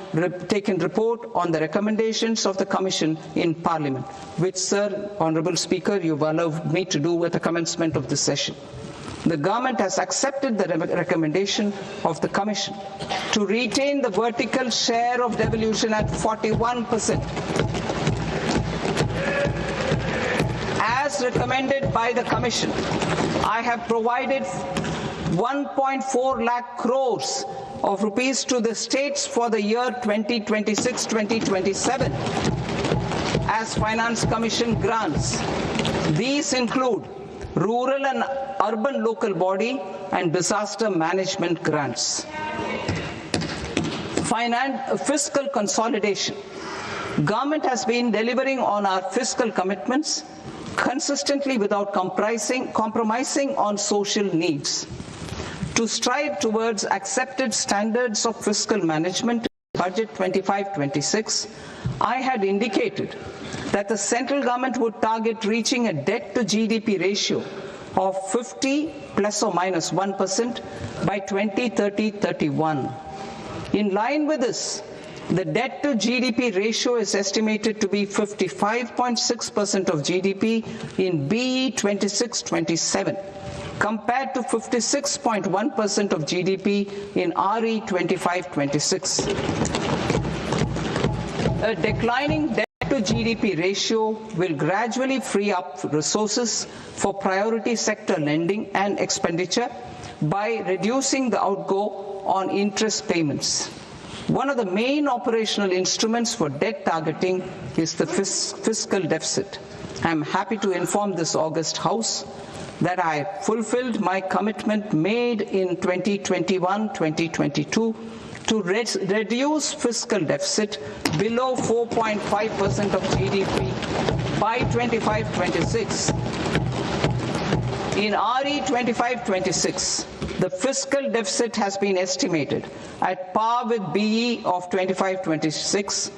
taken report on the recommendations of the Commission in Parliament, which, Sir, Honourable Speaker, you've allowed me to do at the commencement of this session. The government has accepted the recommendation of the Commission to retain the vertical share of devolution at 41%. As recommended by the Commission, I have provided 1.4 lakh crores of rupees to the states for the year 2026-2027 as Finance Commission grants. These include rural and urban local body and disaster management grants. Fiscal consolidation. Government has been delivering on our fiscal commitments consistently without compromising on social needs. To strive towards accepted standards of fiscal management, Budget 25-26, I had indicated that the central government would target reaching a debt to GDP ratio of 50 plus or minus 1% by 2030-31. In line with this, the debt to GDP ratio is estimated to be 55.6% of GDP in BE 26-27. compared to 56.1% of GDP in RE 25-26. A declining debt to GDP ratio will gradually free up resources for priority sector lending and expenditure by reducing the outgo on interest payments. One of the main operational instruments for debt targeting is the fiscal deficit. I am happy to inform this august House that I fulfilled my commitment made in 2021-2022 to reduce fiscal deficit below 4.5% of GDP by 25-26. In RE 25-26, The fiscal deficit has been estimated at par with BE of 2025-26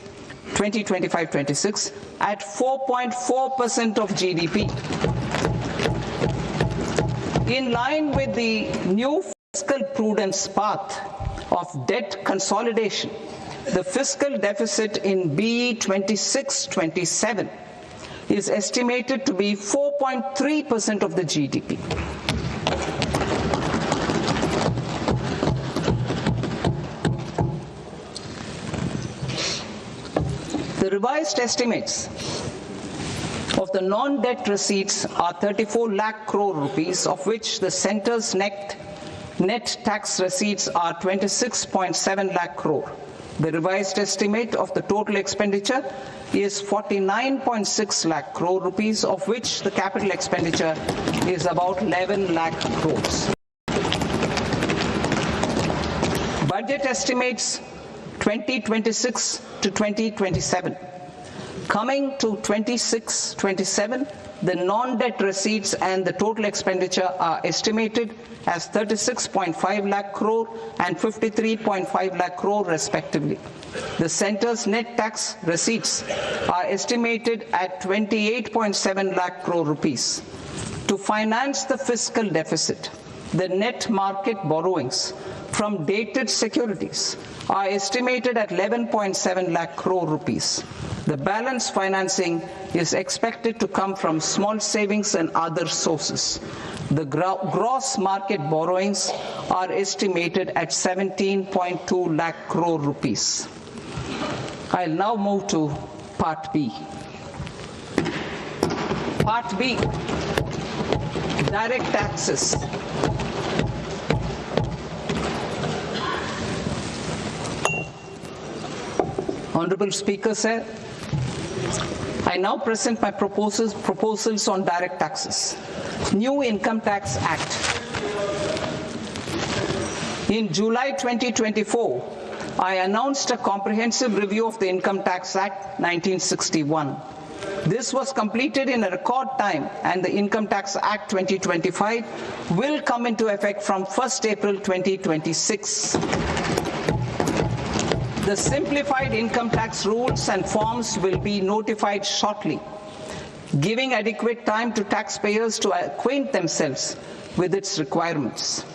at 4.4% of GDP. In line with the new fiscal prudence path of debt consolidation, the fiscal deficit in BE 26-27 is estimated to be 4.3% of the GDP. The revised estimates of the non-debt receipts are 34 lakh crore rupees, of which the centre's net tax receipts are 26.7 lakh crore. The revised estimate of the total expenditure is 49.6 lakh crore rupees, of which the capital expenditure is about 11 lakh crores. Budget estimates 2026 to 2027. Coming to 26-27, the non-debt receipts and the total expenditure are estimated as 36.5 lakh crore and 53.5 lakh crore respectively. The centre's net tax receipts are estimated at 28.7 lakh crore rupees. To finance the fiscal deficit, the net market borrowings from dated securities are estimated at 11.7 lakh crore rupees. The balance financing is expected to come from small savings and other sources. The gross market borrowings are estimated at 17.2 lakh crore rupees. I'll now move to Part B. Part B, direct taxes. Honorable Speaker, sir, I now present my proposals on direct taxes. New Income Tax Act. In July 2024, I announced a comprehensive review of the Income Tax Act 1961. This was completed in a record time, and the Income Tax Act 2025 will come into effect from 1st April 2026. The simplified income tax rules and forms will be notified shortly, giving adequate time to taxpayers to acquaint themselves with its requirements.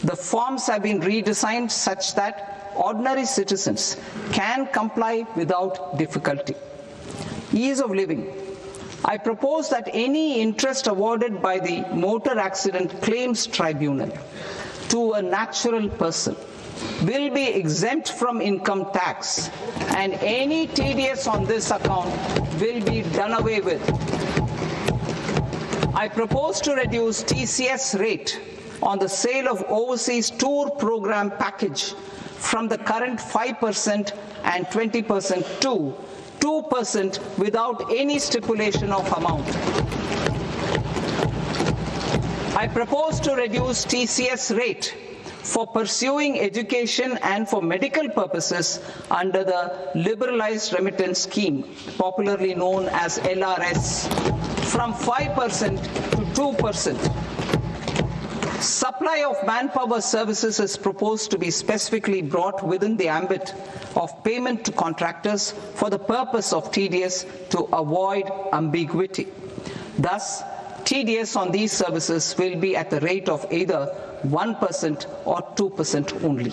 The forms have been redesigned such that ordinary citizens can comply without difficulty. Ease of living. I propose that any interest awarded by the Motor Accident Claims Tribunal to a natural person will be exempt from income tax, and any TDS on this account will be done away with. I propose to reduce TCS rate on the sale of overseas tour program package from the current 5% and 20% to 2% without any stipulation of amount. I propose to reduce TCS rate for pursuing education and for medical purposes under the Liberalized Remittance Scheme, popularly known as LRS, from 5% to 2%. Supply of manpower services is proposed to be specifically brought within the ambit of payment to contractors for the purpose of TDS to avoid ambiguity. Thus, TDS on these services will be at the rate of either 1% or 2% only.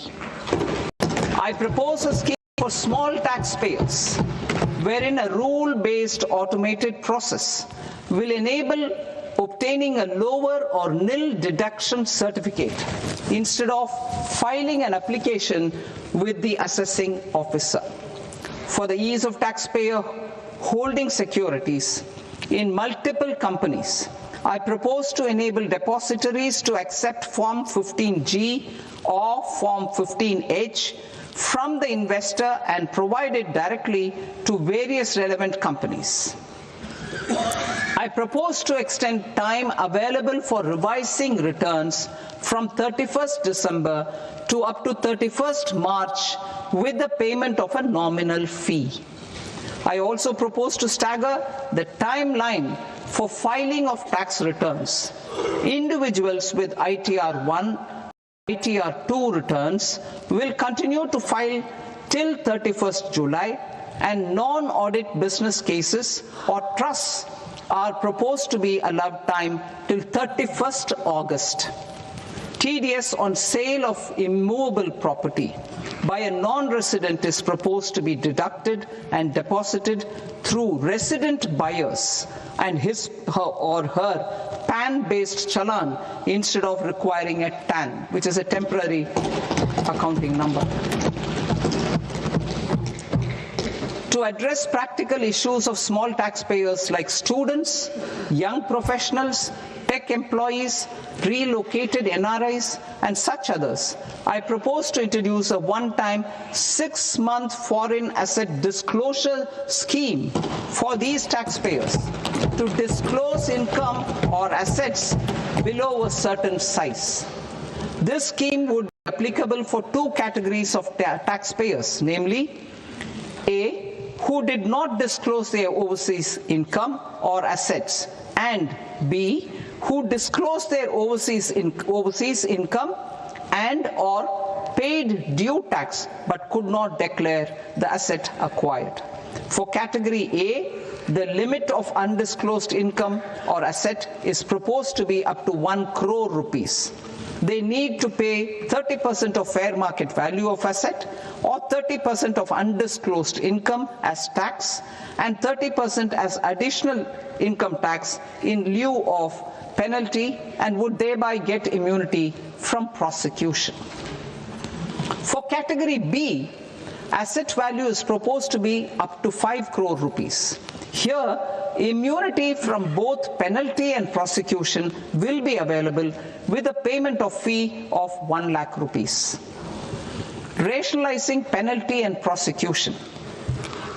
I propose a scheme for small taxpayers wherein a rule-based automated process will enable obtaining a lower or nil deduction certificate instead of filing an application with the assessing officer. For the ease of taxpayer holding securities in multiple companies, I propose to enable depositories to accept Form 15G or Form 15H from the investor and provide it directly to various relevant companies. I propose to extend time available for revising returns from 31st December to up to 31st March with the payment of a nominal fee. I also propose to stagger the timeline for filing of tax returns. Individuals with ITR 1 ITR2 returns will continue to file till 31st July, and non-audit business cases or trusts are proposed to be allowed time till 31st August. TDS on sale of immovable property by a non-resident is proposed to be deducted and deposited through resident buyers and his or her PAN-based challan instead of requiring a TAN, which is a temporary accounting number. To address practical issues of small taxpayers like students, young professionals, tech employees, relocated NRIs, and such others, I propose to introduce a one-time 6-month foreign asset disclosure scheme for these taxpayers to disclose income or assets below a certain size. This scheme would be applicable for two categories of taxpayers, namely, A, who did not disclose their overseas income or assets, and B, who disclosed their overseas income and or paid due tax but could not declare the asset acquired. For category A, the limit of undisclosed income or asset is proposed to be up to 1 crore rupees. They need to pay 30% of fair market value of asset or 30% of undisclosed income as tax and 30% as additional income tax in lieu of penalty, and would thereby get immunity from prosecution. For category B, asset value is proposed to be up to 5 crore rupees. Here, immunity from both penalty and prosecution will be available with a payment of fee of 1 lakh rupees. Rationalizing penalty and prosecution.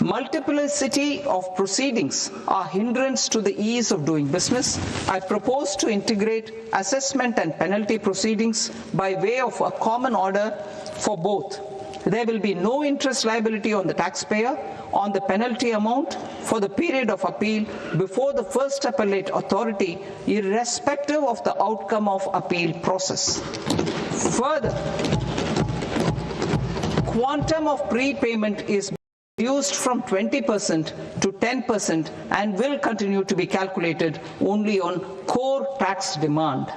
Multiplicity of proceedings are hindrance to the ease of doing business. I propose to integrate assessment and penalty proceedings by way of a common order for both. There will be no interest liability on the taxpayer on the penalty amount for the period of appeal before the first appellate authority, irrespective of the outcome of appeal process. Further, quantum of prepayment is reduced from 20% to 10% and will continue to be calculated only on core tax demand.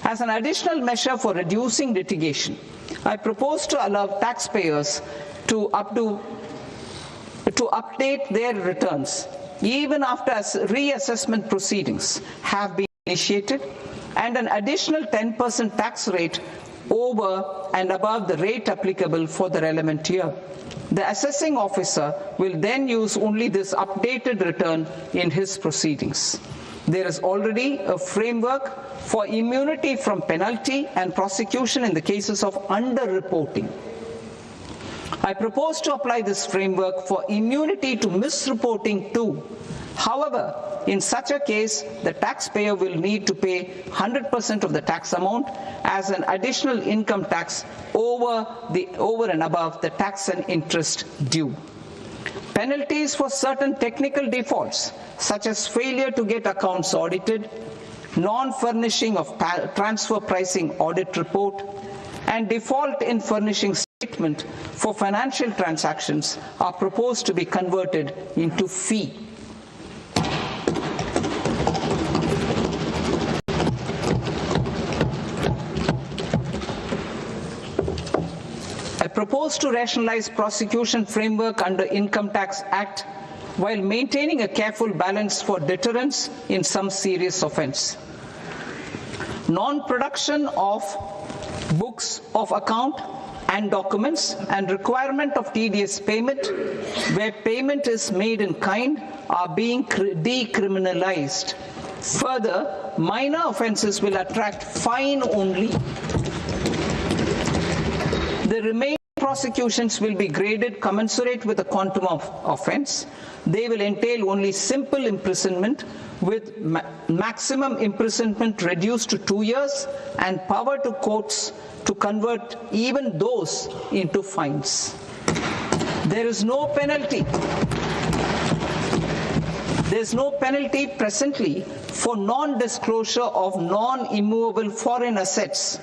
As an additional measure for reducing litigation, I propose to allow taxpayers to update their returns even after reassessment proceedings have been initiated, and an additional 10% tax rate over and above the rate applicable for the relevant year. The assessing officer will then use only this updated return in his proceedings. There is already a framework for immunity from penalty and prosecution in the cases of underreporting. I propose to apply this framework for immunity to misreporting too. However, in such a case, the taxpayer will need to pay 100% of the tax amount as an additional income tax over and above the tax and interest due. Penalties for certain technical defaults, such as failure to get accounts audited, non-furnishing of transfer pricing audit report, and default in furnishing statement for financial transactions, are proposed to be converted into fee. I propose to rationalize prosecution framework under Income Tax Act while maintaining a careful balance for deterrence in some serious offence. Non-production of books of account and documents and requirement of TDS payment where payment is made in kind are being decriminalized. Further, minor offences will attract fine only. The remaining prosecutions will be graded commensurate with the quantum of offence. They will entail only simple imprisonment with maximum imprisonment reduced to 2 years and power to courts to convert even those into fines. There is no penalty. There is no penalty presently for non-disclosure of non-immovable foreign assets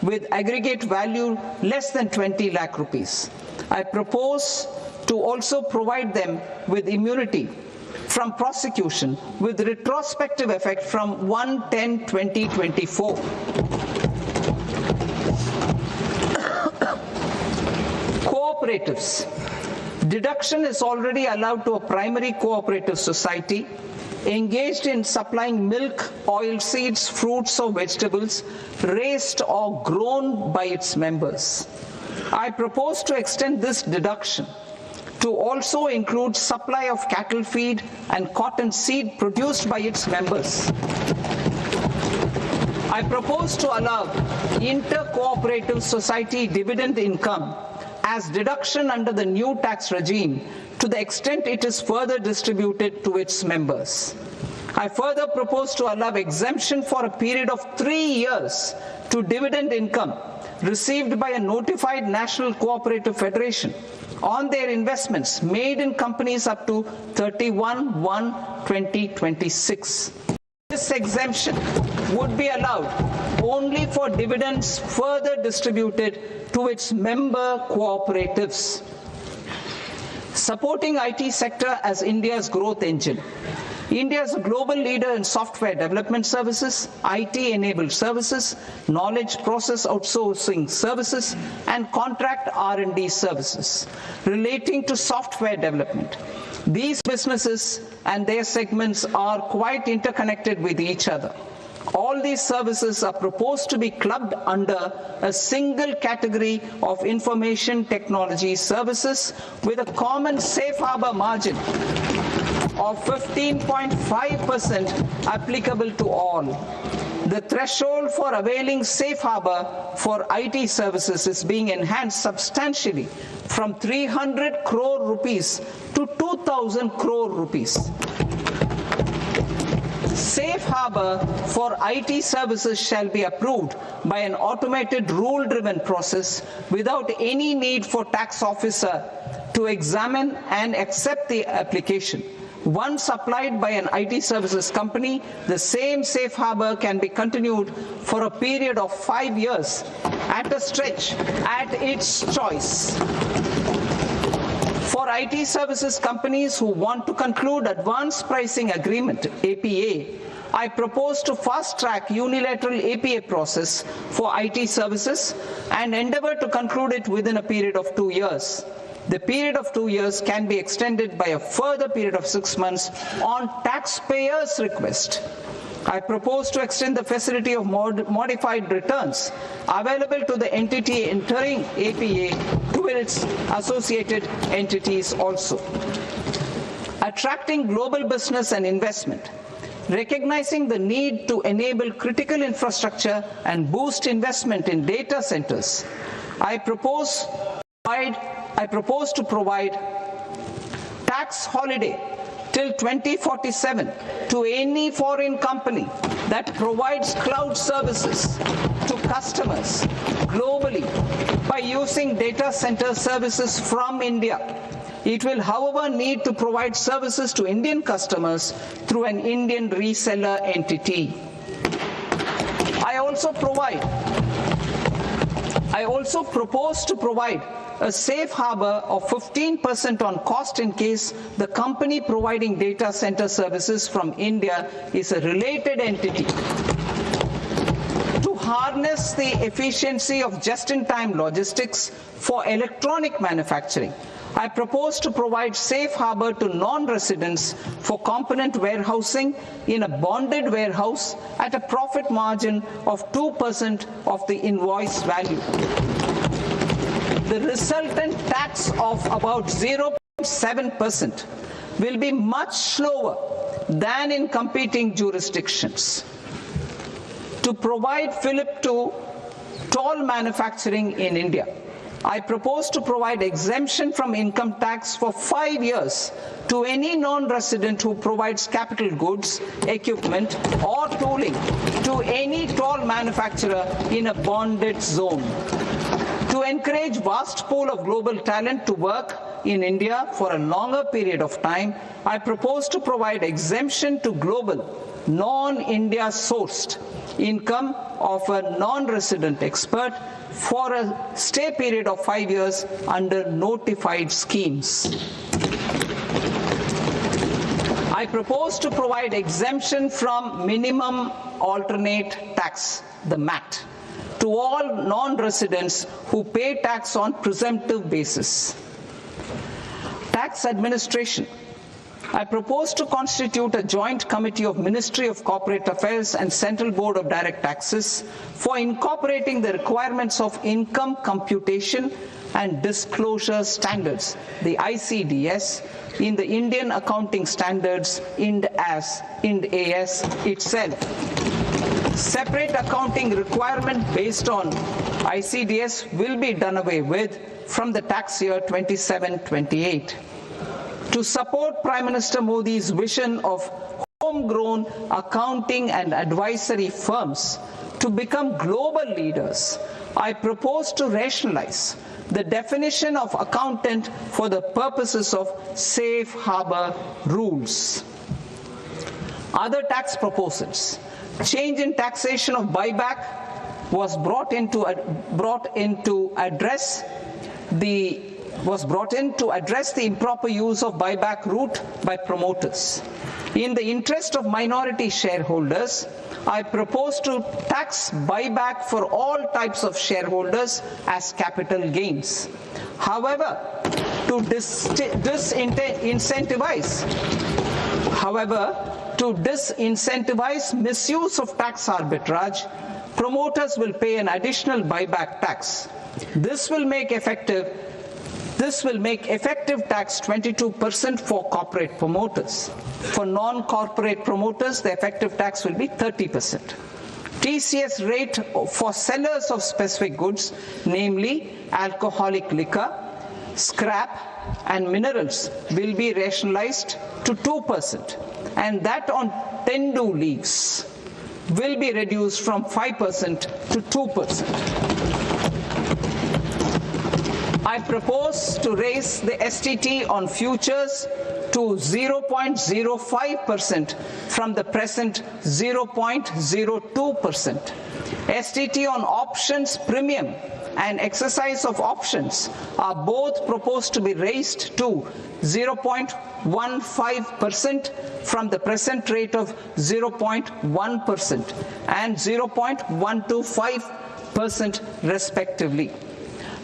with aggregate value less than 20 lakh rupees. I propose to also provide them with immunity from prosecution with retrospective effect from 1/10/2024. Cooperatives. Deduction is already allowed to a primary cooperative society engaged in supplying milk, oilseeds, fruits or vegetables raised or grown by its members. I propose to extend this deduction to also include supply of cattle feed and cotton seed produced by its members. I propose to allow inter-cooperative society dividend income as deduction under the new tax regime to the extent it is further distributed to its members. I further propose to allow exemption for a period of 3 years to dividend income received by a notified national cooperative federation on their investments made in companies up to 31/1/2026. This exemption would be allowed only for dividends further distributed to its member cooperatives. Supporting IT sector as India's growth engine. India is a global leader in software development services, IT-enabled services, knowledge process outsourcing services, and contract R&D services relating to software development. These businesses and their segments are quite interconnected with each other. All these services are proposed to be clubbed under a single category of information technology services with a common safe harbor margin of 15.5% applicable to all. The threshold for availing safe harbor for IT services is being enhanced substantially from 300 crore rupees to 2,000 crore rupees. Safe harbor for IT services shall be approved by an automated rule-driven process without any need for tax officer to examine and accept the application. Once applied by an IT services company, the same safe harbor can be continued for a period of 5 years at a stretch at its choice. For IT services companies who want to conclude advanced pricing agreement, APA, I propose to fast-track unilateral APA process for IT services and endeavor to conclude it within a period of 2 years. The period of 2 years can be extended by a further period of 6 months on taxpayers' request. I propose to extend the facility of modified returns available to the entity entering APA to its associated entities also. Attracting global business and investment. Recognizing the need to enable critical infrastructure and boost investment in data centers, I propose to provide tax holiday till 2047 to any foreign company that provides cloud services to customers globally by using data center services from India. It will, however, need to provide services to Indian customers through an Indian reseller entity. I also propose to provide a safe harbor of 15% on cost in case the company providing data center services from India is a related entity. To harness the efficiency of just-in-time logistics for electronic manufacturing, I propose to provide safe harbor to non-residents for component warehousing in a bonded warehouse at a profit margin of 2% of the invoice value. The resultant tax of about 0.7% will be much lower than in competing jurisdictions. To provide fillip to toll manufacturing in India, I propose to provide exemption from income tax for 5 years to any non-resident who provides capital goods, equipment, or tooling to any toll manufacturer in a bonded zone. To encourage vast pool of global talent to work in India for a longer period of time, I propose to provide exemption to global, non-India sourced income of a non-resident expert for a stay period of 5 years under notified schemes. I propose to provide exemption from minimum alternate tax, the MAT, to all non-residents who pay tax on presumptive basis. Tax administration. I propose to constitute a joint committee of Ministry of Corporate Affairs and Central Board of Direct Taxes for incorporating the requirements of income computation and disclosure standards, the ICDS, in the Indian Accounting Standards, Ind AS itself. Separate accounting requirement based on ICDS will be done away with from the tax year 27-28. To support Prime Minister Modi's vision of homegrown accounting and advisory firms to become global leaders, I propose to rationalize the definition of accountant for the purposes of safe harbor rules. Other tax proposals. Change in taxation of buyback was brought in to address the improper use of buyback route by promoters. In the interest of minority shareholders, I propose to tax buyback for all types of shareholders as capital gains. However, to disincentivize misuse of tax arbitrage, promoters will pay an additional buyback tax. This will make effective tax 22% for corporate promoters. For non-corporate promoters, the effective tax will be 30%. TCS rate for sellers of specific goods, namely alcoholic liquor, scrap, and minerals, will be rationalized to 2%, and that on tendu leaves will be reduced from 5% to 2%. I propose to raise the STT on futures to 0.05% from the present 0.02%. STT on options premium and exercise of options are both proposed to be raised to 0.15% from the present rate of 0.1% and 0.125% respectively.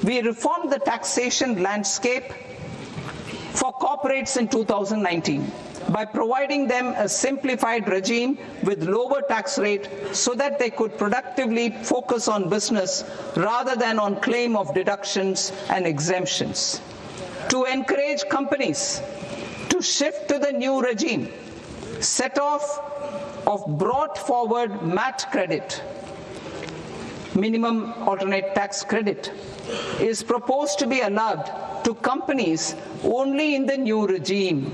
We reformed the taxation landscape for corporates in 2019 by providing them a simplified regime with lower tax rate so that they could productively focus on business rather than on claim of deductions and exemptions. To encourage companies to shift to the new regime, set off of brought forward MAT credit, minimum alternate tax credit, is proposed to be allowed to companies only in the new regime.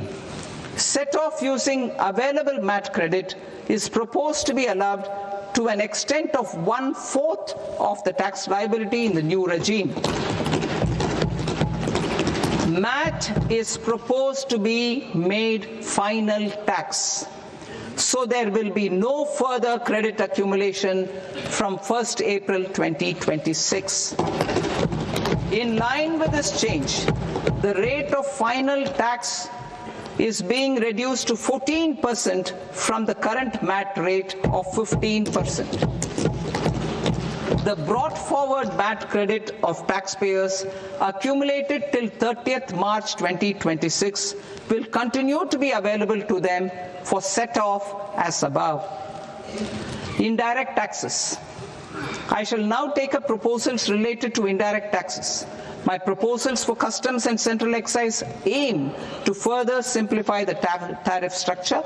Set off using available MAT credit is proposed to be allowed to an extent of 1/4 of the tax liability in the new regime. MAT is proposed to be made final tax, so there will be no further credit accumulation from 1st April 2026. In line with this change, the rate of final tax is being reduced to 14% from the current MAT rate of 15%. The brought forward MAT credit of taxpayers accumulated till 30th March 2026 will continue to be available to them for set off as above. Indirect taxes. I shall now take up proposals related to indirect taxes. My proposals for customs and central excise aim to further simplify the tariff structure,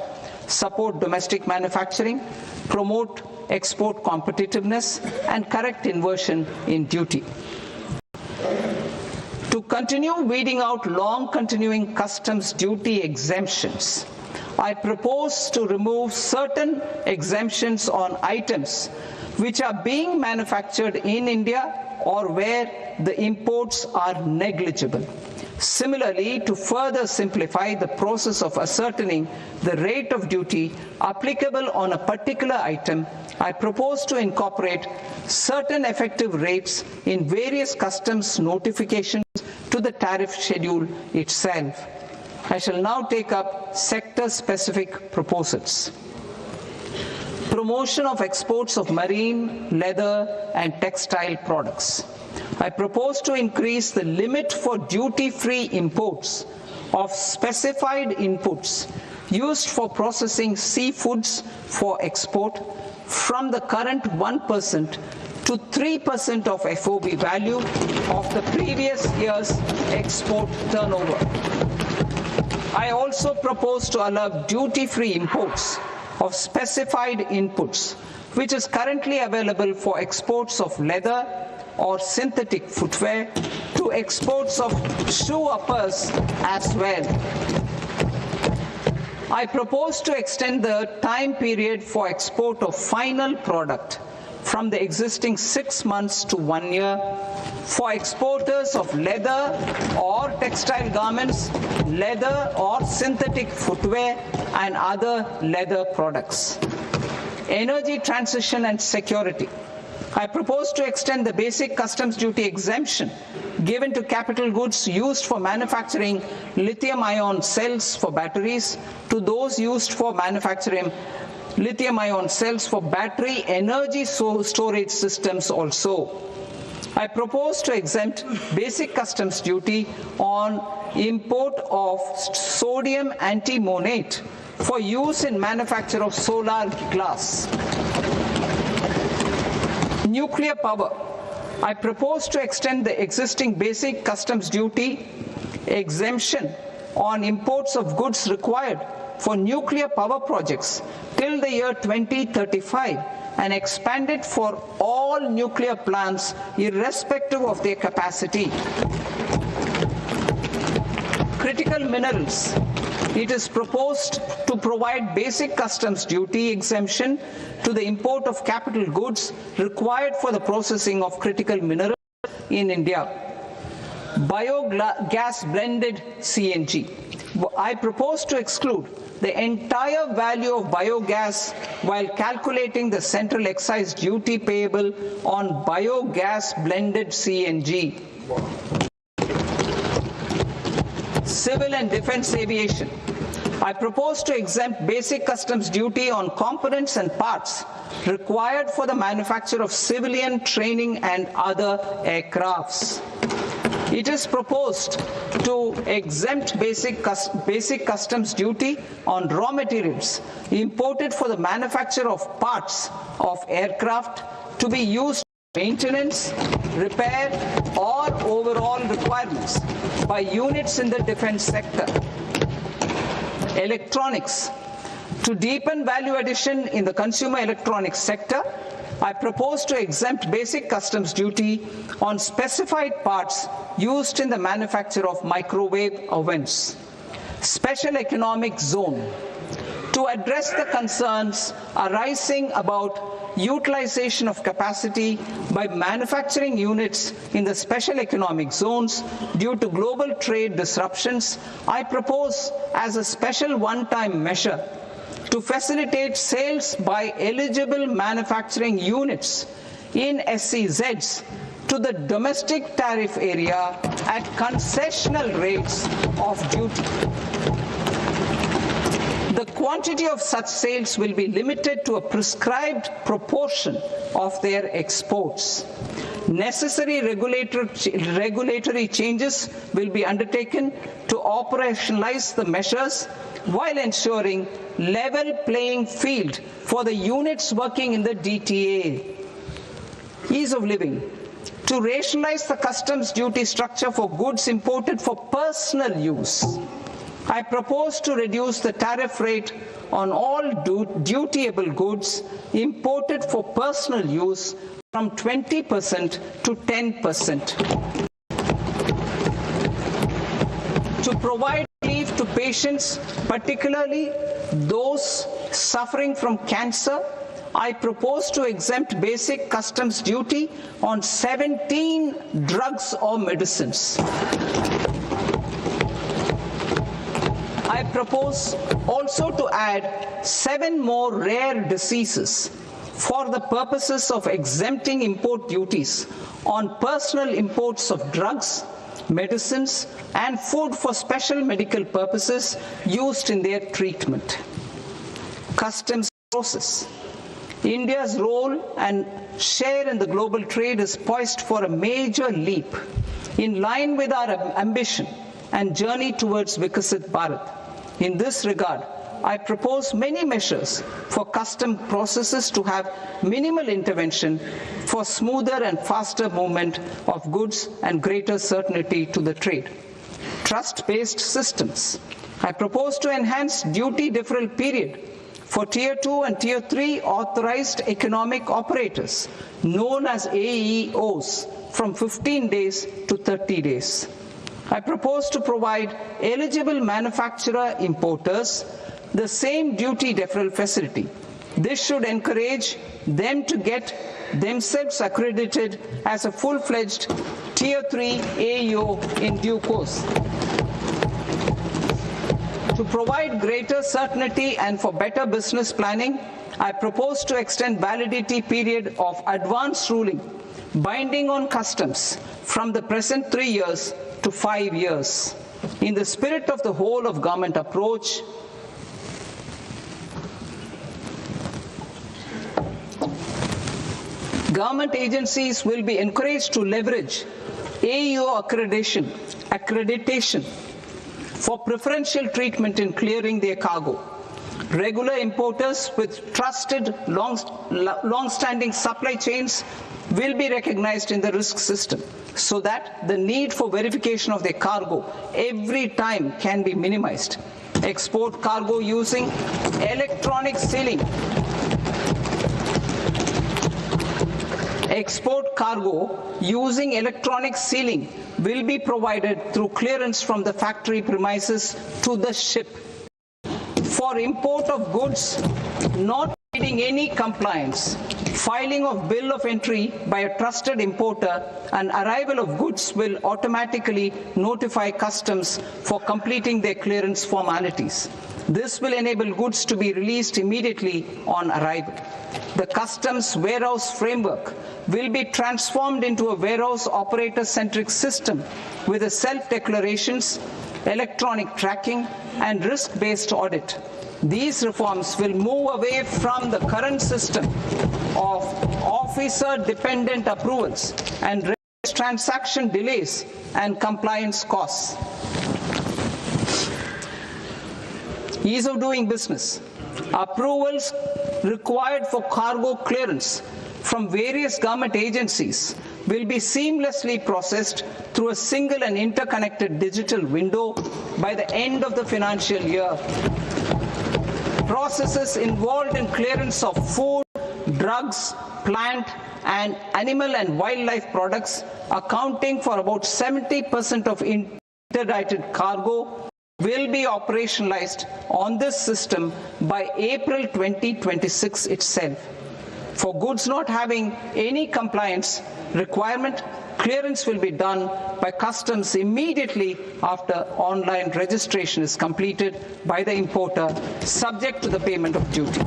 support domestic manufacturing, promote export competitiveness, and correct inversion in duty. To continue weeding out long continuing customs duty exemptions, I propose to remove certain exemptions on items which are being manufactured in India or where the imports are negligible. Similarly, to further simplify the process of ascertaining the rate of duty applicable on a particular item, I propose to incorporate certain effective rates in various customs notifications to the tariff schedule itself. I shall now take up sector-specific proposals. Promotion of exports of marine, leather, and textile products. I propose to increase the limit for duty-free imports of specified inputs used for processing seafoods for export from the current 1% to 3% of FOB value of the previous year's export turnover. I also propose to allow duty-free imports of specified inputs, which is currently available for exports of leather or synthetic footwear, to exports of shoe uppers as well. I propose to extend the time period for export of final product from the existing 6 months to 1 year for exporters of leather or textile garments, leather or synthetic footwear, and other leather products. Energy transition and security. I propose to extend the basic customs duty exemption given to capital goods used for manufacturing lithium-ion cells for batteries to those used for manufacturing lithium-ion cells for battery energy storage systems also. I propose to exempt basic customs duty on import of sodium antimonate for use in manufacture of solar glass. Nuclear power. I propose to extend the existing basic customs duty exemption on imports of goods required for nuclear power projects till the year 2035 and expand it for all nuclear plants irrespective of their capacity. Critical minerals. It is proposed to provide basic customs duty exemption to the import of capital goods required for the processing of critical minerals in India. Biogas blended CNG. I propose to exclude the entire value of biogas while calculating the central excise duty payable on biogas blended CNG. Civil and defense aviation. I propose to exempt basic customs duty on components and parts required for the manufacture of civilian training and other aircrafts. It is proposed to exempt basic customs duty on raw materials imported for the manufacture of parts of aircraft to be used for maintenance, repair, or overall requirements by units in the defense sector. Electronics. To deepen value addition in the consumer electronics sector, I propose to exempt basic customs duty on specified parts used in the manufacture of microwave ovens. Special economic zone. To address the concerns arising about utilization of capacity by manufacturing units in the special economic zones due to global trade disruptions, I propose as a special one-time measure to facilitate sales by eligible manufacturing units in SEZs to the domestic tariff area at concessional rates of duty. The quantity of such sales will be limited to a prescribed proportion of their exports. Necessary regulatory changes will be undertaken to operationalize the measures while ensuring level playing field for the units working in the DTA. Ease of living. To rationalize the customs duty structure for goods imported for personal use, I propose to reduce the tariff rate on all dutiable goods imported for personal use from 20% to 10%. To provide relief to patients, particularly those suffering from cancer, I propose to exempt basic customs duty on 17 drugs or medicines. I propose also to add 7 more rare diseases for the purposes of exempting import duties on personal imports of drugs, medicines, and food for special medical purposes used in their treatment. Customs process. India's role and share in the global trade is poised for a major leap in line with our ambition and journey towards Vikasit Bharat. In this regard, I propose many measures for custom processes to have minimal intervention for smoother and faster movement of goods and greater certainty to the trade. Trust-based systems. I propose to enhance duty deferral period for Tier 2 and Tier 3 authorized economic operators, known as AEOs, from 15 days to 30 days. I propose to provide eligible manufacturer importers the same duty deferral facility. This should encourage them to get themselves accredited as a full-fledged Tier 3 AEO in due course. To provide greater certainty and for better business planning, I propose to extend validity period of advance ruling binding on customs from the present 3 years to 5 years. In the spirit of the whole of government approach, government agencies will be encouraged to leverage AEO accreditation for preferential treatment in clearing their cargo. Regular importers with trusted long-standing supply chains will be recognized in the risk system so that the need for verification of their cargo every time can be minimized. Export cargo using electronic sealing. Export cargo using electronic sealing will be provided through clearance from the factory premises to the ship. For import of goods not needing any compliance, filing of bill of entry by a trusted importer and arrival of goods will automatically notify customs for completing their clearance formalities. This will enable goods to be released immediately on arrival. The customs warehouse framework will be transformed into a warehouse operator-centric system with a self-declarations, electronic tracking, and risk-based audit. These reforms will move away from the current system of officer-dependent approvals and reduce transaction delays and compliance costs. Ease of doing business. Approvals required for cargo clearance from various government agencies will be seamlessly processed through a single and interconnected digital window by the end of the financial year. Processes involved in clearance of food, drugs, plant, and animal and wildlife products, accounting for about 70% of interdicted cargo, will be operationalized on this system by April 2026 itself. For goods not having any compliance requirement, clearance will be done by customs immediately after online registration is completed by the importer, subject to the payment of duty.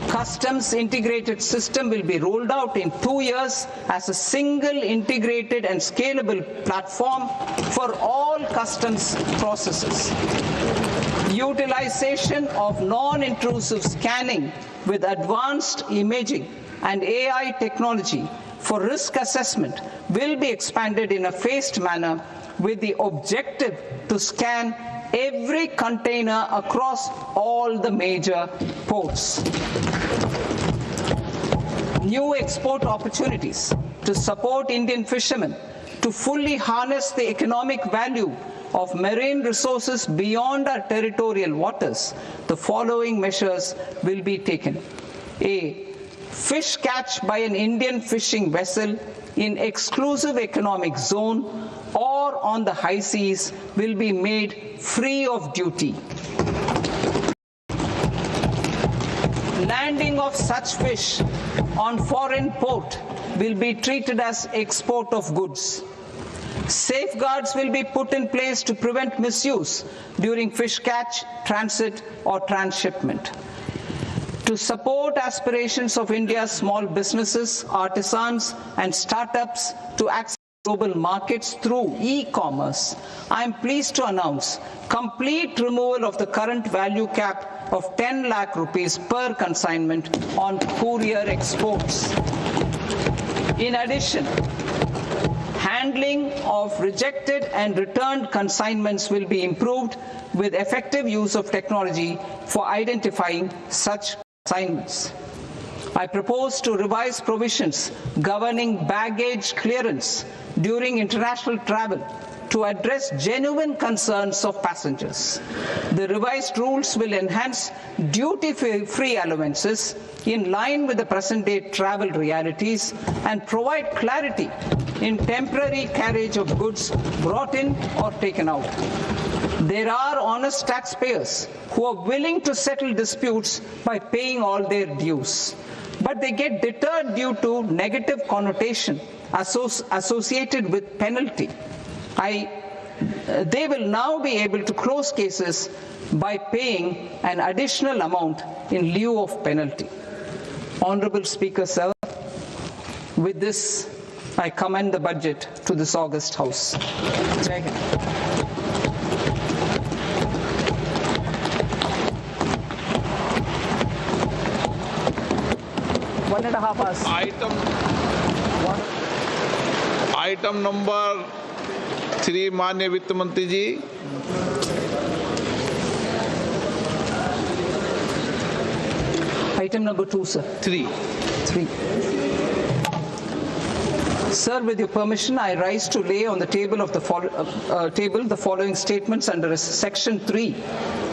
Customs integrated system will be rolled out in 2 years as a single integrated and scalable platform for all customs processes. Utilization of non-intrusive scanning with advanced imaging and AI technology for risk assessment will be expanded in a phased manner with the objective to scan every container across all the major ports. New export opportunities to support Indian fishermen to fully harness the economic value of marine resources beyond our territorial waters. The following measures will be taken. A. Fish catch by an Indian fishing vessel in exclusive economic zone or on the high seas will be made free of duty. Landing of such fish on foreign port will be treated as export of goods. Safeguards will be put in place to prevent misuse during fish catch, transit, or transshipment. To support aspirations of India's small businesses, artisans, and startups to access global markets through e-commerce, I am pleased to announce complete removal of the current value cap of 10 lakh rupees per consignment on courier exports. In addition, handling of rejected and returned consignments will be improved with effective use of technology for identifying such consignments. I propose to revise provisions governing baggage clearance during international travel to address genuine concerns of passengers. The revised rules will enhance duty-free allowances in line with the present-day travel realities and provide clarity in temporary carriage of goods brought in or taken out. There are honest taxpayers who are willing to settle disputes by paying all their dues, but they get deterred due to negative connotation associated with penalty. They will now be able to close cases by paying an additional amount in lieu of penalty. Honorable Speaker, sir, with this, I commend the budget to this august House. Jai Hind. One and a half hours. Item number 3 माननीय वित्त मंत्री जी। Item number 2, sir. 3. Sir, with your permission, I rise to lay on the table of the following statements under Section 3,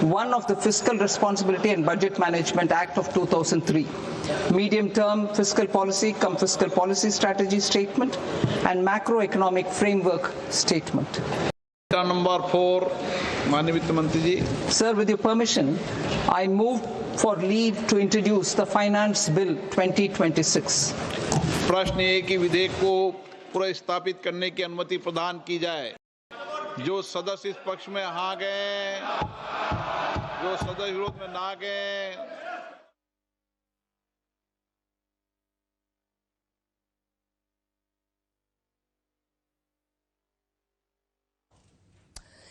1 of the Fiscal Responsibility and Budget Management Act of 2003. Medium-term fiscal policy cum fiscal policy strategy statement and macroeconomic framework statement. Item number 4, माननीय वित्त मंत्री जी। Sir, with your permission, I move for leave to introduce the Finance Bill 2026. प्रश्न ये कि विधेयक को पुनर्स्थापित करने की अनुमति प्रदान की जाए। जो सदस्य इस पक्ष में हाँ गए, जो सदस्य विरोध में ना गए।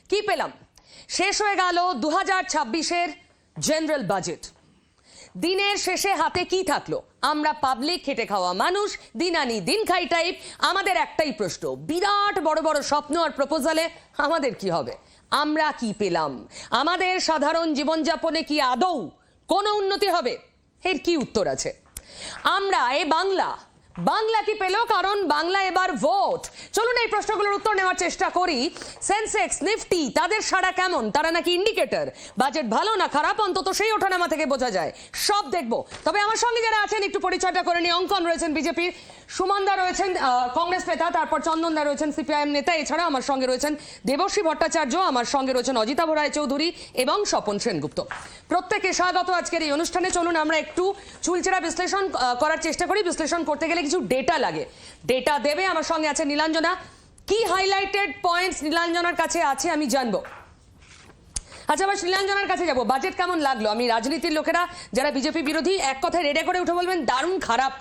কি পেলাম? শেষ হয়ে গেল 2026-এর জেনারেল বাজেট। দিনের শেষে হাতে কি থাকলো? আমরা পাবলিক খেটে খাওয়া মানুষ, দিন আনি দিন খাই টাইপ। আমাদের একটাই প্রশ্ন, বিরাট বড় বড় স্বপ্ন আর প্রপোজালে আমাদের কি হবে? আমরা কি পেলাম? আমাদের সাধারণ জীবনযাপনে কি আদৌ কোনো উন্নতি হবে? এর কি উত্তর আছে? আমরা বাংলা কি পেল? কারণ বাংলা এবার ভোট। চলুন এই প্রশ্নগুলোর উত্তর নেওয়ার চেষ্টা করি। সেন্সেক্স, নিফটি তাদের সাড়া কেমন? তারা নাকি ইন্ডিকেটর। বাজেট ভালো না খারাপ অন্তত সেই ওঠানামা থেকে বোঝা যায়। সব দেখবো। তবে আমার সঙ্গে যারা আছেন একটু পরিচয়টা করে নিই। অঙ্কন রয়েছেন বিজেপির, সুমনদা রয়েছেন কংগ্রেস নেতা, তারপর চন্দনদা রয়েছেন সিপিআইএম নেতা, এছাড়া আমার সঙ্গে রয়েছেন দেবশ্রী ভট্টাচার্য, আমার সঙ্গে রয়েছেন অজিতাভ রায়চৌধুরী এবং স্বপন সেনগুপ্ত। প্রত্যেকে স্বাগত আজকের এই অনুষ্ঠানে। চলুন আমরা একটু চুলচেরা বিশ্লেষণ করার চেষ্টা করি। বিশ্লেষণ করতে গেলে কিছু ডেটা লাগে, ডেটা দেবে। আমার সঙ্গে আছে নীলাঞ্জনা। কি হাইলাইটেড পয়েন্টস নীলাঞ্জনার কাছে আছে আমি জানবো। আচ্ছা, আবার নীলাঞ্জনার কাছে যাবো। বাজেট কেমন লাগলো? আমি রাজনীতির লোকেরা যারা বিজেপি বিরোধী এক কথায় রেডে করে উঠে বলবেন দারুণ খারাপ।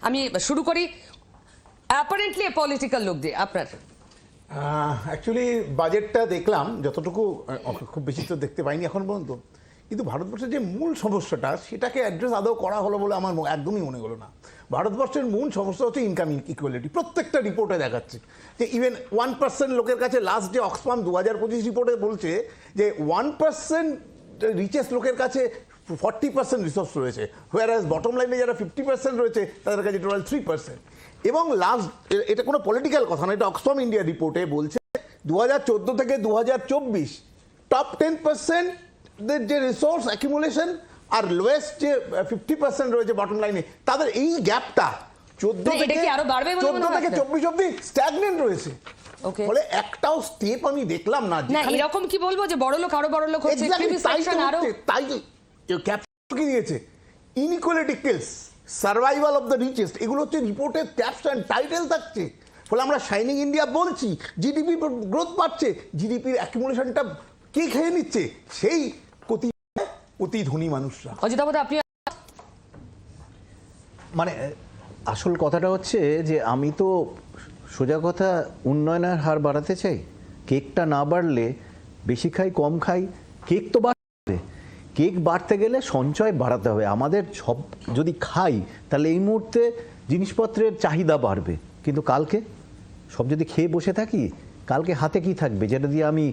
আমি শুরু করি অ্যাপারেন্টলি পলিটিক্যাল লোক দিয়ে। আপনার অ্যাকচুয়ালি বাজেটটা দেখলাম, যতটুকু খুব বেশি তো দেখতে পাইনি এখন পর্যন্ত, কিন্তু ভারতবর্ষের যে মূল সমস্যাটা সেটাকে অ্যাড্রেস আদৌ করা হলো বলে আমার একদমই মনে হলো না। ভারতবর্ষের মূল সমস্যা হচ্ছে ইনকাম ইকুয়ালিটি। প্রত্যেকটা রিপোর্টে দেখাচ্ছে যে ইভেন 1% লোকের কাছে, লাস্ট যে অক্সফাম 2025 রিপোর্টে বলছে যে 1% রিচেস্ট লোকের কাছে 40% রিসোর্স রয়েছে, হোয়ারাজ বটম লাইনে যারা 50% রয়েছে তাদের কাছে টোটাল 3%। এবং লাস্ট, এটা কোনো পলিটিক্যাল কথা না, এটা অক্সফাম ইন্ডিয়া রিপোর্টে বলছে 2014 থেকে 2024 টপ 10% যে রিসোর্স অ্যাকিউমুলেশন আর লোয়েস্ট যে 50% রয়েছে বটম লাইনে, তাদের এই গ্যাপটা 14 থেকে 24 অব্দি স্ট্যাগনেন্ট রয়েছে। ফলে একটাও স্টেপ আমি দেখলাম না। এরকম কি বলবো যে বড় লোক আরো বড় লোক হচ্ছে, তাই ক্যাপশন কি দিয়েছে, inequality kills, survival of the richest, এগুলো হচ্ছে রিপোর্টের ক্যাপশন, টাইটেল থাকছে। ফলে আমরা শাইনিং ইন্ডিয়া বলছি, জিডিপি গ্রোথ পাচ্ছে, জিডিপির অ্যাকুমুলেশনটা কে খেয়ে নিচ্ছে? সেই অতি ধনী মানুষরা। আপনি মানে আসল কথাটা হচ্ছে যে আমি তো সোজা কথা উন্নয়নের হার বাড়াতে চাই। কেকটা না বাড়লে, বেশি খাই কম খাই, কেক তো বাড়বে। কেক বাড়তে গেলে সঞ্চয় বাড়াতে হবে। আমাদের সব যদি খাই তাহলে এই মুহূর্তে জিনিসপত্রের চাহিদা বাড়বে, কিন্তু কালকে সব যদি খেয়ে বসে থাকি, কালকে হাতে কি থাকবে যেটা দিয়ে আমি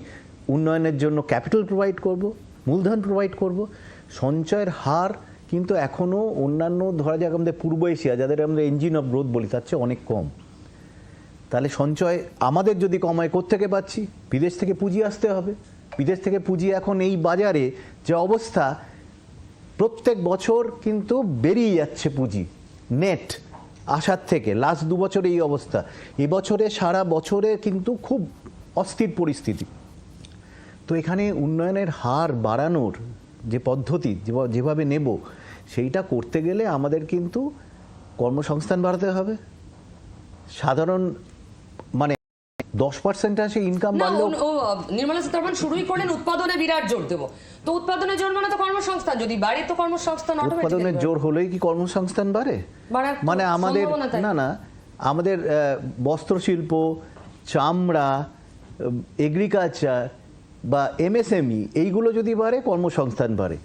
উন্নয়নের জন্য ক্যাপিটাল প্রোভাইড করব, মূলধন প্রোভাইড করব? সঞ্চয়ের হার কিন্তু এখনও অন্যান্য, ধরা যাক আমাদের পূর্ব এশিয়া, যাদের আমরা ইঞ্জিন অফ গ্রোথ বলি, তার চেয়ে অনেক কম। তাহলে সঞ্চয় আমাদের যদি কমায়, কোত্থেকে পাচ্ছি? বিদেশ থেকে পুঁজি আসতে হবে। বিদেশ থেকে পুঁজি এখন এই বাজারে যে অবস্থা, প্রত্যেক বছর কিন্তু বেরিয়ে যাচ্ছে পুঁজি নেট আসার থেকে। লাস্ট 2 বছরে এই অবস্থা, এবছরে সারা বছরে কিন্তু খুব অস্থির পরিস্থিতি। তো এখানে উন্নয়নের হার বাড়ানোর যে পদ্ধতি যেভাবে নেব, সেইটা করতে গেলে আমাদের কিন্তু কর্মসংস্থান বাড়াতে হবে। সাধারণ মানে 10% আসে ইনকাম বাড়লেও, নির্মলা সীতারামন শুরুই করলেন উৎপাদনে বিরাট জোর দেবো। তো উৎপাদনে জোর মানে তো কর্মসংস্থান, যদি বাড়ে তো কর্মসংস্থান উৎপাদনের জোর হলেই কি কর্মসংস্থান বাড়ে? মানে আমাদের না আমাদের বস্ত্রশিল্প, চামড়া, এগ্রিকালচার বা MSME এইগুলো যদি বাড়ে, কর্মসংস্থান বাড়ে।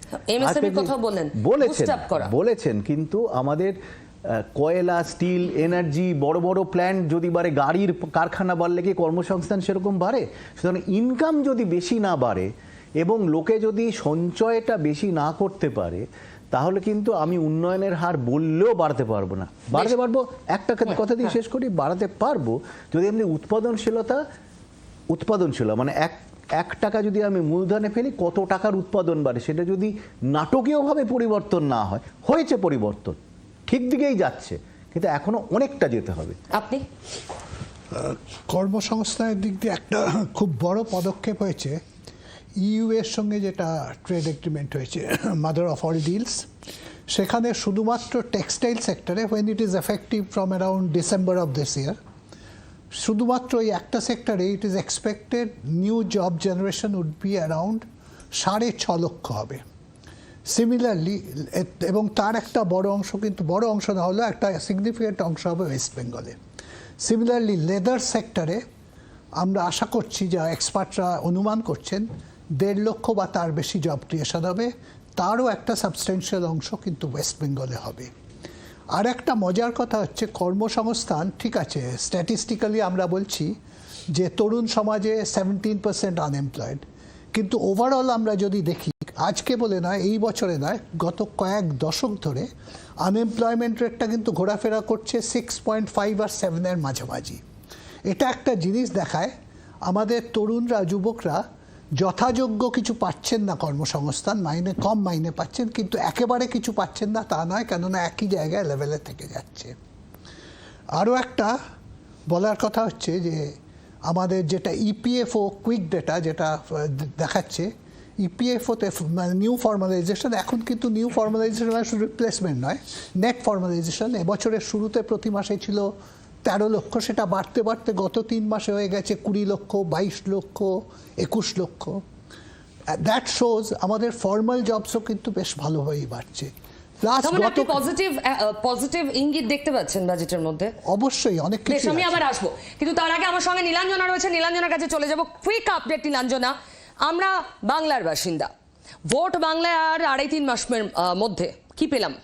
বলেছেন, কিন্তু আমাদের কয়লা, স্টিল, এনার্জি, বড় বড় প্ল্যান্ট যদি বাড়ে, গাড়ির কারখানা বাড়লে কি কর্মসংস্থান সেরকম বাড়ে? সুতরাং ইনকাম যদি বেশি না বাড়ে এবং লোকে যদি সঞ্চয়টা বেশি না করতে পারে, তাহলে কিন্তু আমি উন্নয়নের হার বললেও বাড়াতে পারবো না। বাড়াতে পারবো, একটা কথা দিয়ে শেষ করি, বাড়াতে পারবো যদি আমি উৎপাদনশীল মানে 1 টাকা যদি আমি মূলধনে ফেলি, কত টাকার উৎপাদন বাড়ে, সেটা যদি নাটকীয়ভাবে পরিবর্তন না হয়। হয়েছে পরিবর্তন, ঠিক দিকেই যাচ্ছে, কিন্তু এখনো অনেকটা যেতে হবে। আপনি কর্মসংস্থানের দিক দিয়ে একটা খুব বড় পদক্ষেপ হয়েছে EU এর সঙ্গে, যেটা ট্রেড এগ্রিমেন্ট হয়েছে, মাদার অফ অল ডিলস। সেখানে শুধুমাত্র টেক্সটাইল সেক্টরে, when it is effective from around December of this year, শুধুমাত্র এই একটা সেক্টরে it is expected new job generation would be around 6.5 lakh হবে। সিমিলারলি, এবং তার একটা বড় অংশ, কিন্তু বড় অংশ না হলেও একটা সিগনিফিকেন্ট অংশ হবে ওয়েস্ট বেঙ্গলে। সিমিলারলি লেদার সেক্টরে আমরা আশা করছি, যা এক্সপার্টরা অনুমান করছেন, 1.5 লক্ষ বা তার বেশি জব ক্রিয়েশন হবে। তারও একটা সাবস্টেন্সিয়াল অংশ কিন্তু ওয়েস্ট বেঙ্গলে হবে। আর একটা মজার কথা হচ্ছে, কর্মসংস্থান ঠিক আছে, স্ট্যাটিস্টিক্যালি আমরা বলছি যে তরুণ সমাজে 17% আনএমপ্লয়েড, কিন্তু ওভারঅল আমরা যদি দেখি, আজকে বলে নয়, এই বছরে নয়, গত কয়েক দশক ধরে আনএমপ্লয়মেন্ট রেটটা কিন্তু ঘোরাফেরা করছে 6.5 আর 7-এর মাঝামাঝি। এটা একটা জিনিস দেখায় আমাদের তরুণরা, যুবকরা যথাযোগ্য কিছু পাচ্ছেন না কর্মসংস্থান, কম মাইনে পাচ্ছেন, কিন্তু একেবারে কিছু পাচ্ছেন না তা নয়, কেননা একই জায়গায় লেভেলে থেকে যাচ্ছে। আরও একটা বলার কথা হচ্ছে যে আমাদের যেটা EPFO কুইক ডেটা যেটা দেখাচ্ছে, EPFOতে নিউ ফর্মালাইজেশন, এখন কিন্তু নিউ ফর্মালাইজেশন শুধু রিপ্লেসমেন্ট নয়, নেট ফর্মালাইজেশন এবছরের শুরুতে প্রতি মাসে ছিল 13 লক্ষ, সেটা বাড়তে বাড়তে গত 3 মাসে হয়ে গেছে 20 লক্ষ, 22 লক্ষ, 21 লক্ষ। দ্যাট শোজ আমাদের ফর্মাল জবসও কিন্তু বেশ ভালোভাবেই বাড়ছে। পজিটিভ ইঙ্গিত দেখতে পাচ্ছেন বাজেটের মধ্যে? অবশ্যই অনেক কিছু। আমি আবার আসবো, কিন্তু তার আগে আমার সঙ্গে নীলাঞ্জনা রয়েছে, নীলাঞ্জনার কাছে চলে যাব। কুইক আপডেট নীলাঞ্জনা, আমরা বাংলার বাসিন্দা, ভোট বাংলায় আর 2.5-3 মাসের মধ্যে কি পেলাম?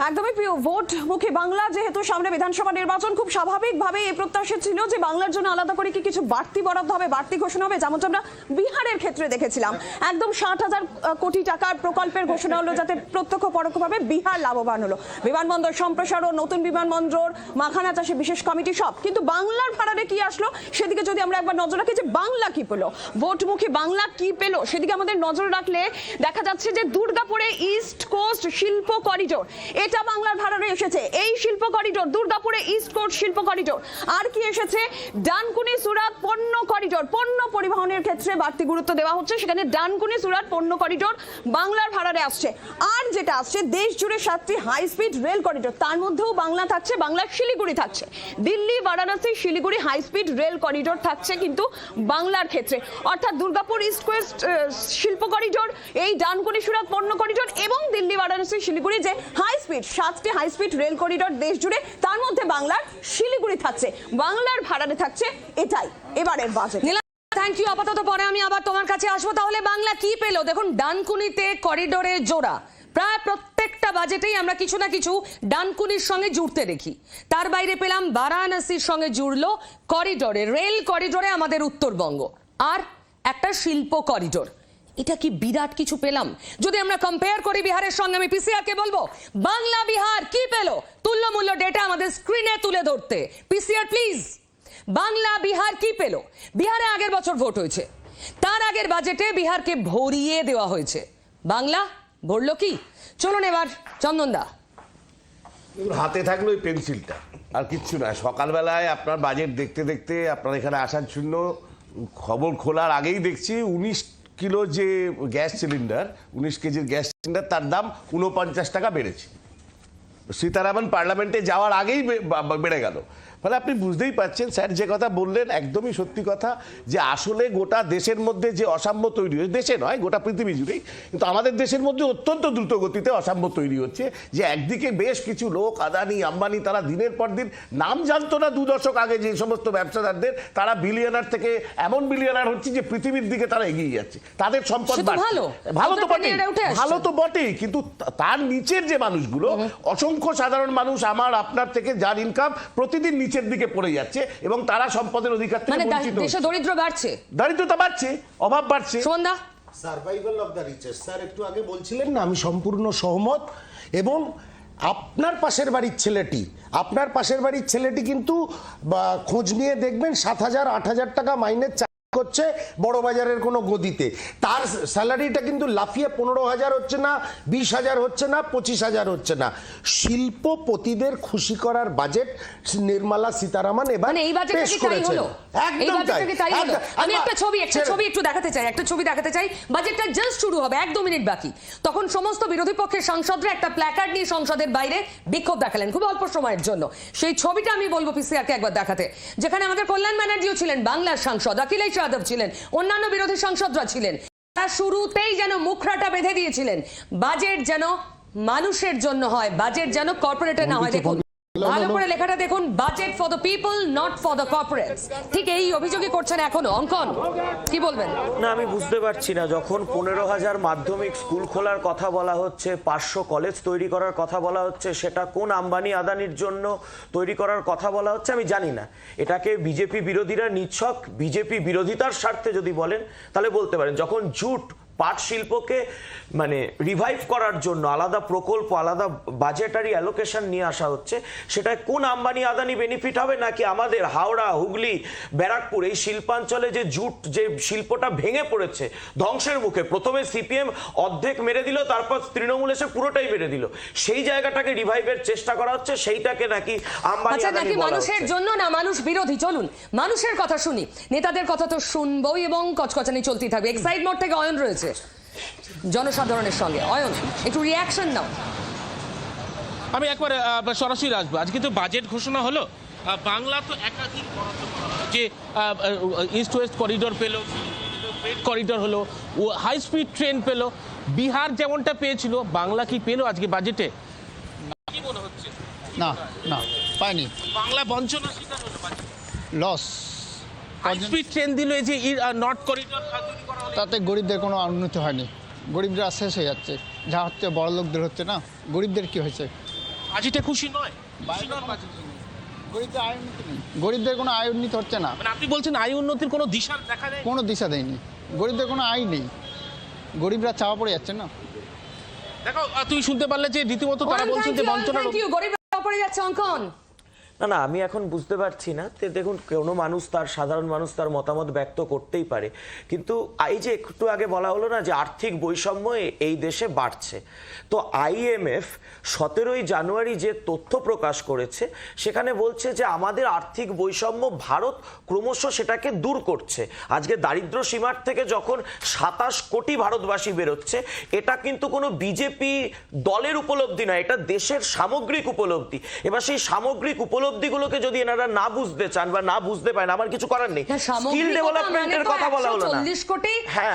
একদমই প্রিয়, ভোট মুখে বাংলা, যেহেতু সামনে বিধানসভা নির্বাচন, খুব স্বাভাবিকভাবে এই প্রত্যাশা ছিল যে বাংলার জন্য আলাদা করে কি কিছু বাড়তি বরাদ্দ হবে, বাড়তি ঘোষণা হবে, যেমনটা আমরা বিহারের ক্ষেত্রে দেখেছিলাম। একদম 60,000 কোটি টাকার প্রকল্পের ঘোষণা হলো, যাতে প্রত্যক্ষ পরোক্ষভাবে বিহার লাভবান হলো। বিমানবন্দর সম্প্রসারণ, নতুন বিমানবন্দর, মাখানা চাষে বিশেষ কমিটি, সব। কিন্তু বাংলার ভাড়ারে কি আসলো সেদিকে যদি আমরা একবার নজর রাখি, যে বাংলা কি পেলো, ভোটমুখী বাংলা কি পেলো, সেদিকে আমাদের নজর রাখলে দেখা যাচ্ছে যে দুর্গাপুরে ইস্ট কোস্ট শিল্প করিডোর, এটা বাংলার ভাড়ারে এসেছে। এই শিল্প করিডোর, দুর্গাপুরে ইস্ট কোস্ট শিল্প করিডোর। আর কি এসেছে? ডানকুনি সুরাত পণ্য করিডোর। পণ্য পরিবহনের ক্ষেত্রে বাড়তি গুরুত্ব দেওয়া হচ্ছে, সেখানে ডানকুনি সুরাত পণ্য করিডোর বাংলার ভাড়ারে আসছে। আর যেটা আসছে দেশ জুড়ে 7টি হাই স্পিড রেল করিডোর, তার মধ্যেও বাংলা থাকছে, বাংলার শিলিগুড়ি থাকছে। Delhi, Varanasi, Siliguri high speed rail corridor থাকছে কিন্তু বাংলার ক্ষেত্রে, অর্থাৎ দুর্গাপুর ইস্ট কোস্ট শিল্প করিডোর, এই ডানকুনি সুরাত পণ্য করিডোর এবং দিল্লি, বারাণসী, শিলিগুড়ি যে হাই স্পিড 7টি হাই স্পিড রেল করিডোর দেশ জুড়ে, তার মধ্যে বাংলার শিলিগুড়ি থাকছে, বাংলার ভাড়ারে থাকছে। এটাই এবারের বাজেট। Thank you. আপাতত পরে আমি আবার তোমার কাছে আসবো। তাহলে বাংলা কি পেলো? দেখুন, ডানকুনিতে করিডোরে জোড়া, প্রায় প্রত্যেকটা বাজেটেই আমরা কিছু না কিছু ডানকুনির সঙ্গে জুড়তে দেখি। তার বাইরে পেলাম বারাণসীর সঙ্গে জুড়লো করিডোরে, রেল করিডোরে আমাদের উত্তরবঙ্গ, আর একটা শিল্প করিডোর। এটা কি বিরাট কিছু পেলাম? যদি আমরা কম্পেয়ার করি বিহারের সঙ্গে, আমি পিসিআর কে বলবো বাংলা বিহার কি পেলো, তুল্যমূল্য ডেটা আমাদের স্ক্রিনে তুলে ধরতে। পিসিআর প্লিজ, বাংলা বিহার কি পেলো? বিহারে আগের বছর ভোট হয়েছে, তার আগের বাজেটে বিহারকে ভরিয়ে দেওয়া হয়েছে, বাংলা ভরলো কি? চলুন এবার চন্দনদা। হাতে থাকলো ওই পেন্সিলটা, আর কিচ্ছু না। সকালবেলায় আপনার বাজেট দেখতে দেখতে আপনার এখানে আসার জন্য খবর খোলার আগেই দেখছি 19 কিলো যে গ্যাস সিলিন্ডার, 19 কেজির গ্যাস সিলিন্ডার, তার দাম 49 টাকা বেড়েছে। সীতারামন পার্লামেন্টে যাওয়ার আগেই বেড়ে গেল। ফলে আপনি বুঝতেই পারছেন স্যার যে কথা বললেন একদমই সত্যি কথা, যে আসলে গোটা দেশের মধ্যে যে অসাম্য তৈরি হয়েছে, দেশে নয় গোটা পৃথিবী জুড়েই, কিন্তু আমাদের দেশের মধ্যে অত্যন্ত দ্রুত গতিতে অসাম্য তৈরি হচ্ছে। যে একদিকে বেশ কিছু লোক, আদানি, আম্বানি, তারা দিনের পর দিন নাম জানতো না 2 দশক আগে যে সমস্ত ব্যবসাদারদের, তারা বিলিয়নার থেকে এমন বিলিয়নার হচ্ছে যে পৃথিবীর দিকে তারা এগিয়ে যাচ্ছে, তাদের সম্পদ ভালো তো বটেই, ভালো তো বটেই, কিন্তু তার নিচের যে মানুষগুলো, অসংখ্য সাধারণ মানুষ, আমার আপনার থেকে যার ইনকাম প্রতিদিন নিচের দিকে পড়ে যাচ্ছে এবং তারা সম্পদের অধিকার থেকে বঞ্চিত। দেশে দরিদ্র বাড়ছে, দারিদ্রতা বাড়ছে, অভাব বাড়ছে। Sandhya survival of the richest, sir একটু আগে বলছিলেন না, আমি সম্পূর্ণ সহমত। এবং আপনার পাশের বাড়ির ছেলেটি কিন্তু খোঁজ নিয়ে দেখবেন 7,000 8,000 টাকা মাইনে করছে বড় বাজারের কোনো গদিতে, তার স্যালারিটা কিন্তু লাফিয়ে 15,000 হচ্ছে না, 20,000 হচ্ছে না, 25,000 হচ্ছে না। শিল্পপতিদের খুশি করার বাজেট নির্মলা সীতারামন এবার পেশ করেছেন। একদম তাই। আমি একটা ছবি একটু দেখাতে চাই। বাজেটটা জাস্ট শুরু হবে, 1-2 মিনিট বাকি। তখন সমস্ত বিরোধী পক্ষের সাংসদরা একটা প্ল্যাকার্ড নিয়ে সংসদের বাইরে বিক্ষোভ দেখালেন খুব অল্প সময়ের জন্য। সেই ছবিটা আমি বলবো পিসিআরকে একবার দেখাতে, যেখানে আমাদের কল্যাণ ব্যানার্জিও ছিলেন, বাংলার সাংসদ অখিলেশ যাদব ছিলেন, অন্যান্য বিরোধী সাংসদরা ছিলেন। তারা শুরুতেই যেন মুখরাটা বেঁধে দিয়েছিলেন, বাজেট যেন মানুষের জন্য হয়, বাজেট যেন কর্পোরেটে না হয়। দেখুন ভালো করে লেখাটা দেখুন, budget for the people not for the corporates. ঠিক এই অভিযোগই করছেন এখনো। অঙ্কন কি বলবেন? না, আমি বুঝতে পারছি না, যখন 15,000 মাধ্যমিক স্কুল খোলার কথা বলা হচ্ছে, 500 কলেজ তৈরি করার কথা বলা হচ্ছে, সেটা কোন আম্বানি আদানির জন্য তৈরি করার কথা বলা হচ্ছে আমি জানি না। এটাকে বিজেপি বিরোধীরা নিছক বিজেপি বিরোধিতার স্বার্থে যদি বলেন তাহলে বলতে পারেন। যখন জুট পাট শিল্পকে মানে রিভাইভ করার জন্য আলাদা প্রকল্প, আলাদা বাজেটারি অ্যালোকেশন নিয়ে আসা হচ্ছে, সেটা কোন আম্বানি আদানি বেনিফিট হবে, নাকি আমাদের হাওড়া, হুগলি, ব্যারাকপুর এই শিল্পাঞ্চলে যে জুট যে শিল্পটা ভেঙে পড়েছে ধ্বংসের মুখে, প্রথমে সিপিএম অর্ধেক মেরে দিল, তারপর তৃণমূল এসে পুরোটাই মেরে দিল, সেই জায়গাটাকে রিভাইভের চেষ্টা করা হচ্ছে, সেইটাকে নাকি আম্বানি আদানি বলা হচ্ছে। মানুষের জন্য না মানুষ বিরোধী? চলুন মানুষের কথা শুনি, নেতাদের কথা তো শুনবই এবং কচকচানি চলতেই থাকবে। এক্সাইড মোড থেকে অয়ন রয়েছে জনসাধারণের সঙ্গে। অয়ন, একটু রিঅ্যাকশন নাও। আমি একবার সরাসরি আসবো। আজকে তো বাজেট ঘোষণা হলো, বাংলা তো একাধিক যে ইস্ট ওয়েস্ট করিডোর পেলো, করিডোর হলো, হাই স্পিড ট্রেন পেলো, বিহার যেমনটা পেয়েছিল বাংলা কি পেলো আজকে বাজেটে? কি মনে হচ্ছে? না না পাইনি, বাংলা বঞ্চনা শিকার হলো, লস। হাই স্পিড ট্রেন দিল, এই যে নর্থ করিডোর, তাতে গরিবদের কোনো উন্নতি হয়নি, গরিবরা শেষ হয়ে যাচ্ছে। যা হচ্ছে বড় লোকদের হচ্ছে না, গরিবদের কি হয়েছে? বাজেটে খুশি নয়, গরিবদের কোনো আয় উন্নতি হচ্ছে না। মানে আপনি বলছেন আয় উন্নতির কোনো দিশা দেখা যায়? কোনো দিশা দেয়নি, গরিবদের কোনো আয় নেই, গরিবরা চাওয়া পড়ে যাচ্ছে না। দেখো তুমি শুনতে পারলে যে রীতিমতো তারা বলছেন যে বঞ্চনা, গরিবরা পড়ে যাচ্ছে। অঙ্কন না না, আমি এখন বুঝতে পারছি না। দেখুন, কোনো মানুষ তার, সাধারণ মানুষ তার মতামত ব্যক্ত করতেই পারে, কিন্তু এই যে একটু আগে বলা হলো না যে আর্থিক বৈষম্য এই দেশে বাড়ছে, তো IMF 17ই জানুয়ারি যে তথ্য প্রকাশ করেছে সেখানে বলছে যে আমাদের আর্থিক বৈষম্য ভারত ক্রমশ সেটাকে দূর করছে। আজকে দারিদ্র সীমার থেকে যখন 27 কোটি ভারতবাসী বেরোচ্ছে, এটা কিন্তু কোনো বিজেপি দলের উপলব্ধি নয়, এটা দেশের সামগ্রিক উপলব্ধি। এবার সেই সামগ্রিক উপলব্ধিগুলোকে যদি এনারা না বুঝতে চান বা না বুঝতে পারেন, আমার কিছু করার নেই। স্কিল ডেভেলপমেন্টের কথা বলা হলো না, 40 কোটি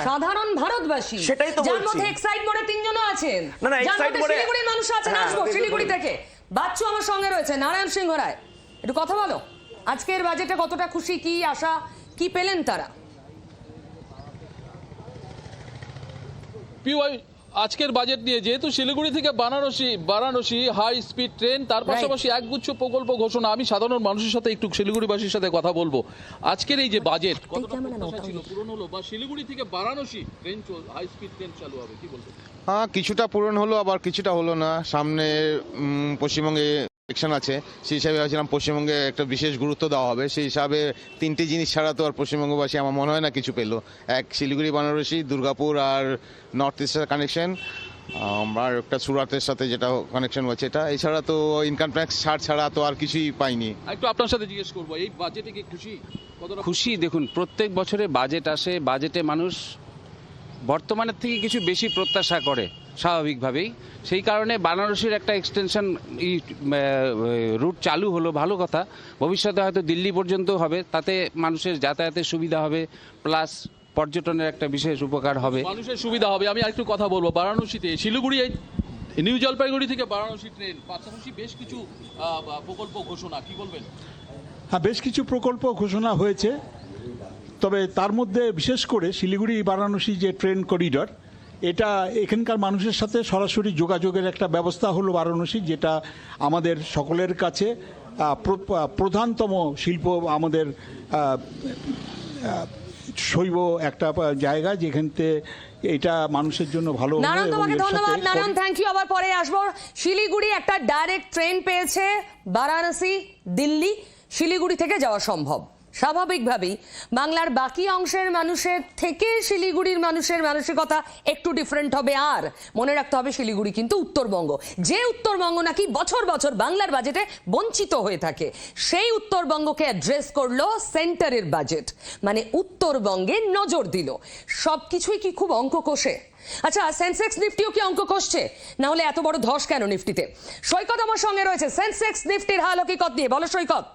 সাধারণ ভারতবাসী, সেটাই তো বলছি। যার মধ্যে এক্সাইট মোডে 3 জনও আছেন, না না, এক্সাইট মোডে শিলিগুড়ির মানুষ আছেন। আসবো শিলিগুড়ি থেকে, বাচ্চু আমার সঙ্গে রয়েছে, নারায়ণ সিংহ রায়, একটু কথা বলো। আজকের বাজেটে কতটা খুশি, কি আশা, কি পেলেন তারা? আজকের বাজেট নিয়ে, যেহেতু শিলিগুড়ি থেকে বারাণসী হাই স্পিড ট্রেন, তার পাশাপাশি একগুচ্ছ প্রকল্প ঘোষণা, আমি সাধারণ মানুষের সাথে একটু শিলিগুড়িবাসীর সাথে কথা বলবো। আজকের এই যে বাজেট কতটা প্রত্যাশা ছিল, পূরণ হলো? বা শিলিগুড়ি থেকে Varanasi train, high speed train চালু হবে, কি বলবো? হ্যাঁ, কিছুটা পূরণ হলো, আবার কিছুটা হলো না। সামনে পশ্চিমবঙ্গে ইলেকশন আছে, সেই হিসাবে ভাবছিলাম পশ্চিমবঙ্গে একটা বিশেষ গুরুত্ব দেওয়া হবে। সেই হিসাবে 3টে জিনিস ছাড়া তো আর পশ্চিমবঙ্গবাসী আমার মনে হয় না কিছু পেলো। এক, শিলিগুড়ি বারাণসী, দুর্গাপুর আর নর্থ ইস্টের কানেকশন, আর একটা সুরাতের সাথে যেটা কানেকশন হচ্ছে, এটা এছাড়া তো ইনকাম ট্যাক্স ছাড় ছাড়া তো আর কিছুই পাইনি। একটু আপনার সাথে জিজ্ঞেস করবো, এই বাজেটে কি খুশি? খুশি, দেখুন প্রত্যেক বছরে বাজেট আসে, বাজেটে মানুষ বর্তমানের থেকে কিছু বেশি প্রত্যাশা করে স্বাভাবিকভাবেই। সেই কারণে বারাণসীর একটা এক্সটেনশন রুট চালু হলো, ভালো কথা। ভবিষ্যতে হয়তো দিল্লি পর্যন্ত হবে, তাতে মানুষের যাতায়াতের সুবিধা হবে, প্লাস পর্যটনের একটা বিশেষ উপকার হবে, মানুষের সুবিধা হবে। আমি আরেকটু কথা বলবো, বারাণসীতে শিলিগুড়ি, নিউ জলপাইগুড়ি থেকে বারাণসী ট্রেন, পাশাপাশি বেশ কিছু প্রকল্প ঘোষণা, কি বলবেন? হ্যাঁ, বেশ কিছু প্রকল্প ঘোষণা হয়েছে, তবে তার মধ্যে বিশেষ করে শিলিগুড়ি বারাণসী যে ট্রেন করিডর, এটা এখানকার মানুষের সাথে সরাসরি যোগাযোগের একটা ব্যবস্থা হলো বারাণসী, যেটা আমাদের সকলের কাছে প্রধানতম শিল্প, আমাদের শৈব একটা জায়গা, যেখানতে এটা মানুষের জন্য ভালো। নারায়ণ, তোমাকে ধন্যবাদ। Narayan, thank you. আবার পরে আসবো। শিলিগুড়ি একটা ডাইরেক্ট ট্রেন পেয়েছে, বারাণসী দিল্লি, শিলিগুড়ি থেকে যাওয়া সম্ভব। স্বাভাবিকভাবেই বাংলার বাকি অংশের মানুষের থেকে শিলিগুড়ির মানুষের মানসিকতা একটু ডিফারেন্ট হবে। আর মনে রাখতে হবে, শিলিগুড়ি কিন্তু উত্তরবঙ্গ, যে উত্তরবঙ্গ নাকি বছর বছর বাংলার বাজেটে বঞ্চিত হয়ে থাকে, সেই উত্তরবঙ্গকে অ্যাড্রেস করলো সেন্টারের বাজেট, মানে উত্তরবঙ্গে নজর দিল। সবকিছুই কি খুব অঙ্ক কষে? আচ্ছা, সেন্সেক্স নিফটিও কি অঙ্ক কষছে? না হলে এত বড় ধস কেন নিফটিতে? সৈকত আমার সঙ্গে রয়েছে, সেন্সেক্স নিফটির হাল হকিকত নিয়ে বলো সৈকত।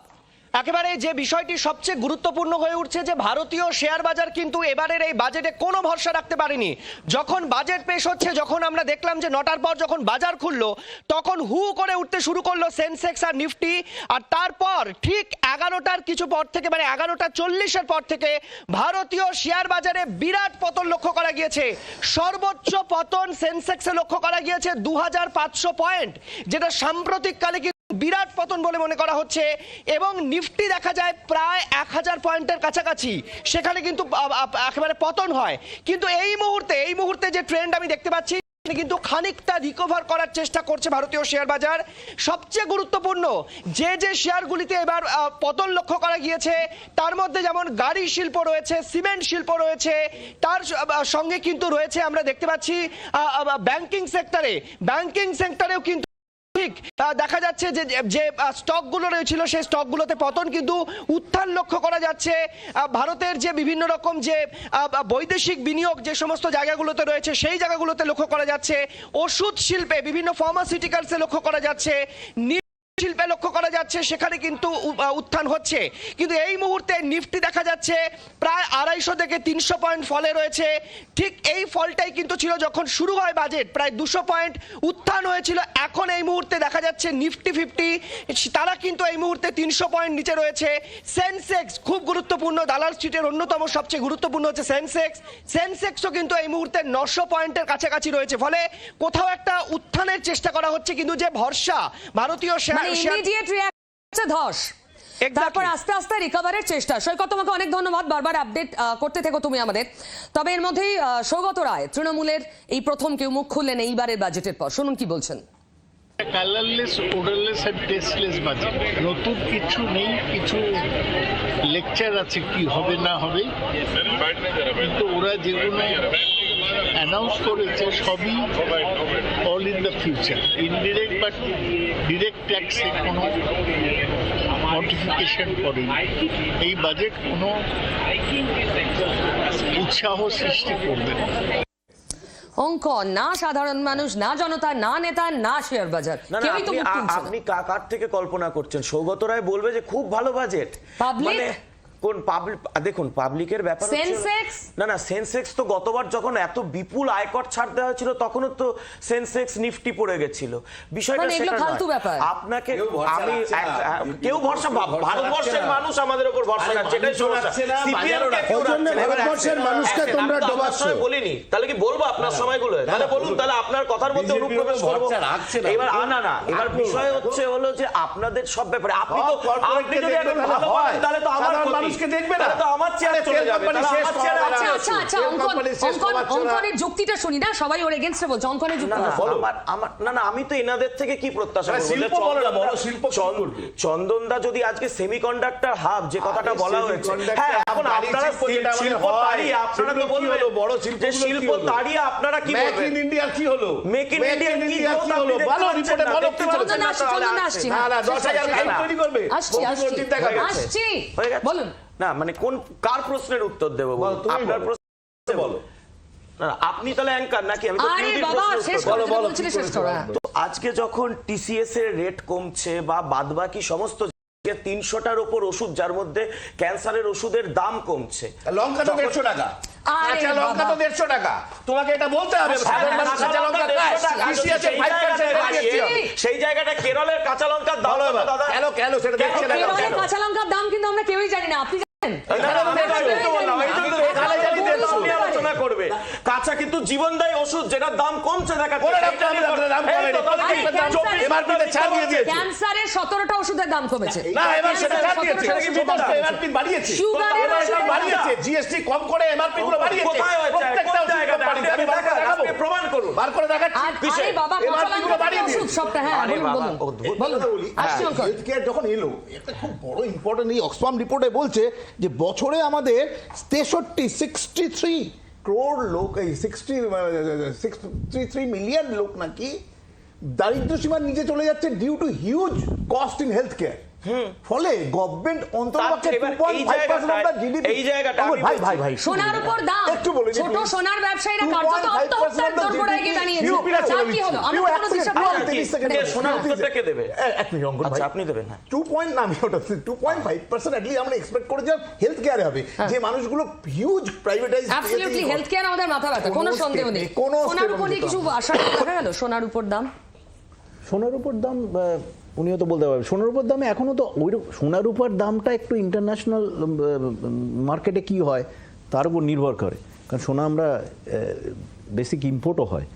একেবারে যে বিষয়টি সবচেয়ে গুরুত্বপূর্ণ হয়ে উঠছে, যে ভারতীয় শেয়ার বাজার কিন্তু এবারের এই বাজেটে কোনো ভরসা রাখতে পারেনি। যখন বাজেট পেশ হচ্ছে, যখন আমরা দেখলাম যে 9টার পর যখন বাজার খুললো, তখন হু করে উঠতে শুরু করলো সেন্সেক্স আর নিফটি। আর তারপর ঠিক 11টার কিছু পর থেকে, মানে 11:40 পর থেকে ভারতীয় শেয়ার বাজারে বিরাট পতন লক্ষ্য করা গিয়েছে। সর্বোচ্চ পতন সেন্সেক্সে লক্ষ্য করা গিয়েছে 2500 পয়েন্ট, যেটা সাম্প্রতিককালে বিরাট পতন বলে মনে করা হচ্ছে। এবং নিফটি দেখা যায় প্রায় 1000 পয়েন্টের কাছাকাছি, সেখানে কিন্তু একেবারে পতন হয়। কিন্তু এই মুহূর্তে যে ট্রেন্ড আমি দেখতে পাচ্ছি, কিন্তু খানিকটা রিকভার করার চেষ্টা করছে ভারতীয় শেয়ার বাজার। সবচেয়ে গুরুত্বপূর্ণ যে শেয়ারগুলিতে এবার পতন লক্ষ্য করা গিয়েছে, তার মধ্যে যেমন গাড়ি শিল্প রয়েছে, সিমেন্ট শিল্প রয়েছে, তার সঙ্গে কিন্তু রয়েছে, আমরা দেখতে পাচ্ছি ব্যাংকিং সেক্টরেও কিন্তু ঠিক দেখা যাচ্ছে যে স্টকগুলো রয়েছিল, সেই স্টকগুলোতে পতন, কিন্তু উত্থান লক্ষ্য করা যাচ্ছে। ভারতের যে বিভিন্ন রকম যে বৈদেশিক বিনিয়োগ যে সমস্ত জায়গাগুলোতে রয়েছে, সেই জায়গাগুলোতে লক্ষ্য করা যাচ্ছে। ওষুধ শিল্পে, বিভিন্ন ফার্মাসিউটিক্যালসে লক্ষ্য করা যাচ্ছে, শিল্পে লক্ষ্য করা যাচ্ছে, সেখানে কিন্তু উত্থান হচ্ছে। কিন্তু এই মুহূর্তে নিফটি দেখা যাচ্ছে প্রায় 250 থেকে 300 পয়েন্ট ফলে রয়েছে। ঠিক এই ফলটাই কিন্তু ছিল যখন শুরু হয় বাজেট, প্রায় 200 পয়েন্ট উত্থান হয়েছিল। এখন এই মুহূর্তে দেখা যাচ্ছে নিফটি 50, তারা কিন্তু এই মুহূর্তে 300 পয়েন্ট নিচে রয়েছে। সেন্সেক্স খুব গুরুত্বপূর্ণ, দালাল স্ট্রিটের অন্যতম সবচেয়ে গুরুত্বপূর্ণ হচ্ছে সেন্সেক্সও কিন্তু এই মুহূর্তে 900 পয়েন্টের কাছাকাছি রয়েছে। ফলে কোথাও একটা উত্থানের চেষ্টা করা হচ্ছে, কিন্তু যে ভরসা ভারতীয় ইমিডিয়েট রিঅ্যাকশন ধস, তারপর আস্তে আস্তে রিকভারের চেষ্টা। সৈকত, তোমাকে অনেক ধন্যবাদ, বারবার আপডেট করতে থেকো তুমি আমাদের। তবে এর মধ্যেই সৌগত রায়, তৃণমূলের এই প্রথম কেউ মুখ খুললেন এইবারের বাজেটের পর, শুনুন কি বলছেন। Colourless, odourless and tasteless budget. নতুন কিছু নেই, কিছু লেকচার আছে কি হবে না হবে, কিন্তু ওরা যেগুলো অ্যানাউন্স করেছে সবই all in the future. Indirect বা ডিরেক্ট ট্যাক্সে কোনো মডিফিকেশন করেনি। এই বাজেট কোনো উৎসাহ সৃষ্টি করবে না। অঙ্ক না সাধারণ মানুষ, না জনতা, না নেতা, না শেয়ার বাজার, কেউই তো মুখ খুলছে না। আপনি কার থেকে কল্পনা করছেন? সৌগত রায় বলবে যে খুব ভালো বাজেট, পাবলিক কোন পাবলিক? দেখুন, পাবলিকের ব্যাপার সেন্সেক্স, না সেন্সেক্স তো গতবার যখন এত বিপুল আয়কর ছাড় দেওয়া হয়েছিল তখনও তো সেন্সেক্স নিফটি পড়ে গেছিল। বিষয়টা সেটা ফালতু ব্যাপার। আপনাকে আমি কেউ ভরসা, ভারতবর্ষের মানুষ আমাদের উপর ভরসা রাখছে, এটাই সমস্যা। ভারতবর্ষের মানুষকে তোমরা ডোবাচ্ছো। বলিনি, তাহলে কি বলবো আপনার সময়গুলো? তাহলে বলুন, তাহলে আপনার কথার মধ্যে অনুপ্রবেশ করবো। এবার না এবার বিষয় হলো যে আপনাদের সব ব্যাপারে আপনি তো যদি এখন ভালো বলেন তাহলে তো আমার ক্ষতি। অঙ্কনের যুক্তিটা শুনি না, সবাই ওর এগেইনস্টে বলছে। অঙ্কনের যুক্তি না আমি তো এনাদের থেকে কি প্রত্যাশা করব? চন্দনদা যদি আজকে সেমিকন্ডাক্টর হাব যে কথাটা বলা হয়েছে, হ্যাঁ, এখন আপনারা শিল্প তাড়িয়ে আপনারা তো বলবেন বড় শিল্প তাড়িয়ে আপনারা কি বলবেন? মেক ইন ইন্ডিয়া কি হলো? মেক ইন ইন্ডিয়া কি হলো? ভালো রিপোর্টে ভালো কি চলছে না? না 10,000 গাড়ি তৈরি করবে, আসছি বলুন না, মানে কার প্রশ্নের উত্তর দেব? আপনার প্রশ্ন বলো। আপনি তাহলে অ্যাঙ্কার নাকি? আমি তো আজকে যখন টিসিএস এর রেট কমছে বা বাদবাকি সমস্ত 300টার উপর ওষুধ, যার মধ্যে ক্যান্সারের ওষুধের দাম কমছে, লঙ্কা তো 150 টাকা, কাঁচা লঙ্কা তো 150 টাকা, তোমাকে এটা বলতে হবে। সেই জায়গাটা কেরলের কাঁচা লঙ্কার দাম কেন সেটা দেখছে না? কেরলের কাঁচা লঙ্কার দাম কিন্তু আমরা কেউই জানি না, আপনি জানেন? আলোচনা করবে কাঁচা কিন্তু জীবনদায়ী ওষুধ যেটার দাম কমছে, ক্যান্সারের 17টা ওষুধের দাম কমেছে। না, এবার সেটা ছাড় দিয়েছে, এটা কি বিপদ? এমআরপি বাড়িয়েছে, বাড়িয়েছে, জিএসটি কম করে এমআরপি গুলো বাড়িয়েছে। প্রত্যেকটা জায়গায় আমি দেখাবো, প্রমাণ করুন, বার করে দেখাচ্ছি। আরে বাবা, এমআরপি গুলো বাড়িয়ে ওষুধ সবটা, হ্যাঁ বলুন। হেলথ কেয়ার যখন এলো, একটা খুব বড় ইম্পর্টেন্ট, এই অক্সফাম রিপোর্টে বলছে যে বছরে আমাদের 63 ক্রোড় লোক, এই 63 মিলিয়ন লোক নাকি দারিদ্র সীমার নিচে চলে যাচ্ছে due to huge cost in health care. ফলে গভর্নমেন্ট অন্তর্পক্ষে 2.5% অফ জিডিপি। এই জায়গাটা ভাই সোনার উপর দাম, একটু বলে দিই, ছোট সোনার ব্যবসায়ীরা কার্যত আত্মহত্যার দোরগোড়ায় গিয়ে দাঁড়িয়েছে। তার কি হলো? আমি কোনো হিসাব করতে সোনার উত্তরটা কে দেবে? এক মিনিট অঙ্কন ভাই, আপনি দেবেন। 2.5% আমরা এক্সপেক্ট করে যে হেলথ কেয়ারে হবে, যে মানুষগুলো huge privatise. Absolutely health care আমাদের মাথা ব্যথা, কোনো সন্দেহ নেই। সোনার উপর দিয়ে কিছু আশা দেখা গেল? সোনার উপর দাম, সোনার উপর দাম উনিও তো বলতে পারবেন। সোনার উপর দামে এখনও তো ওই সোনার উপর দামটা একটু ইন্টারন্যাশনাল মার্কেটে কি হয় তার উপর নির্ভর করে, কারণ সোনা আমরা বেসিক ইম্পোর্টও হয়,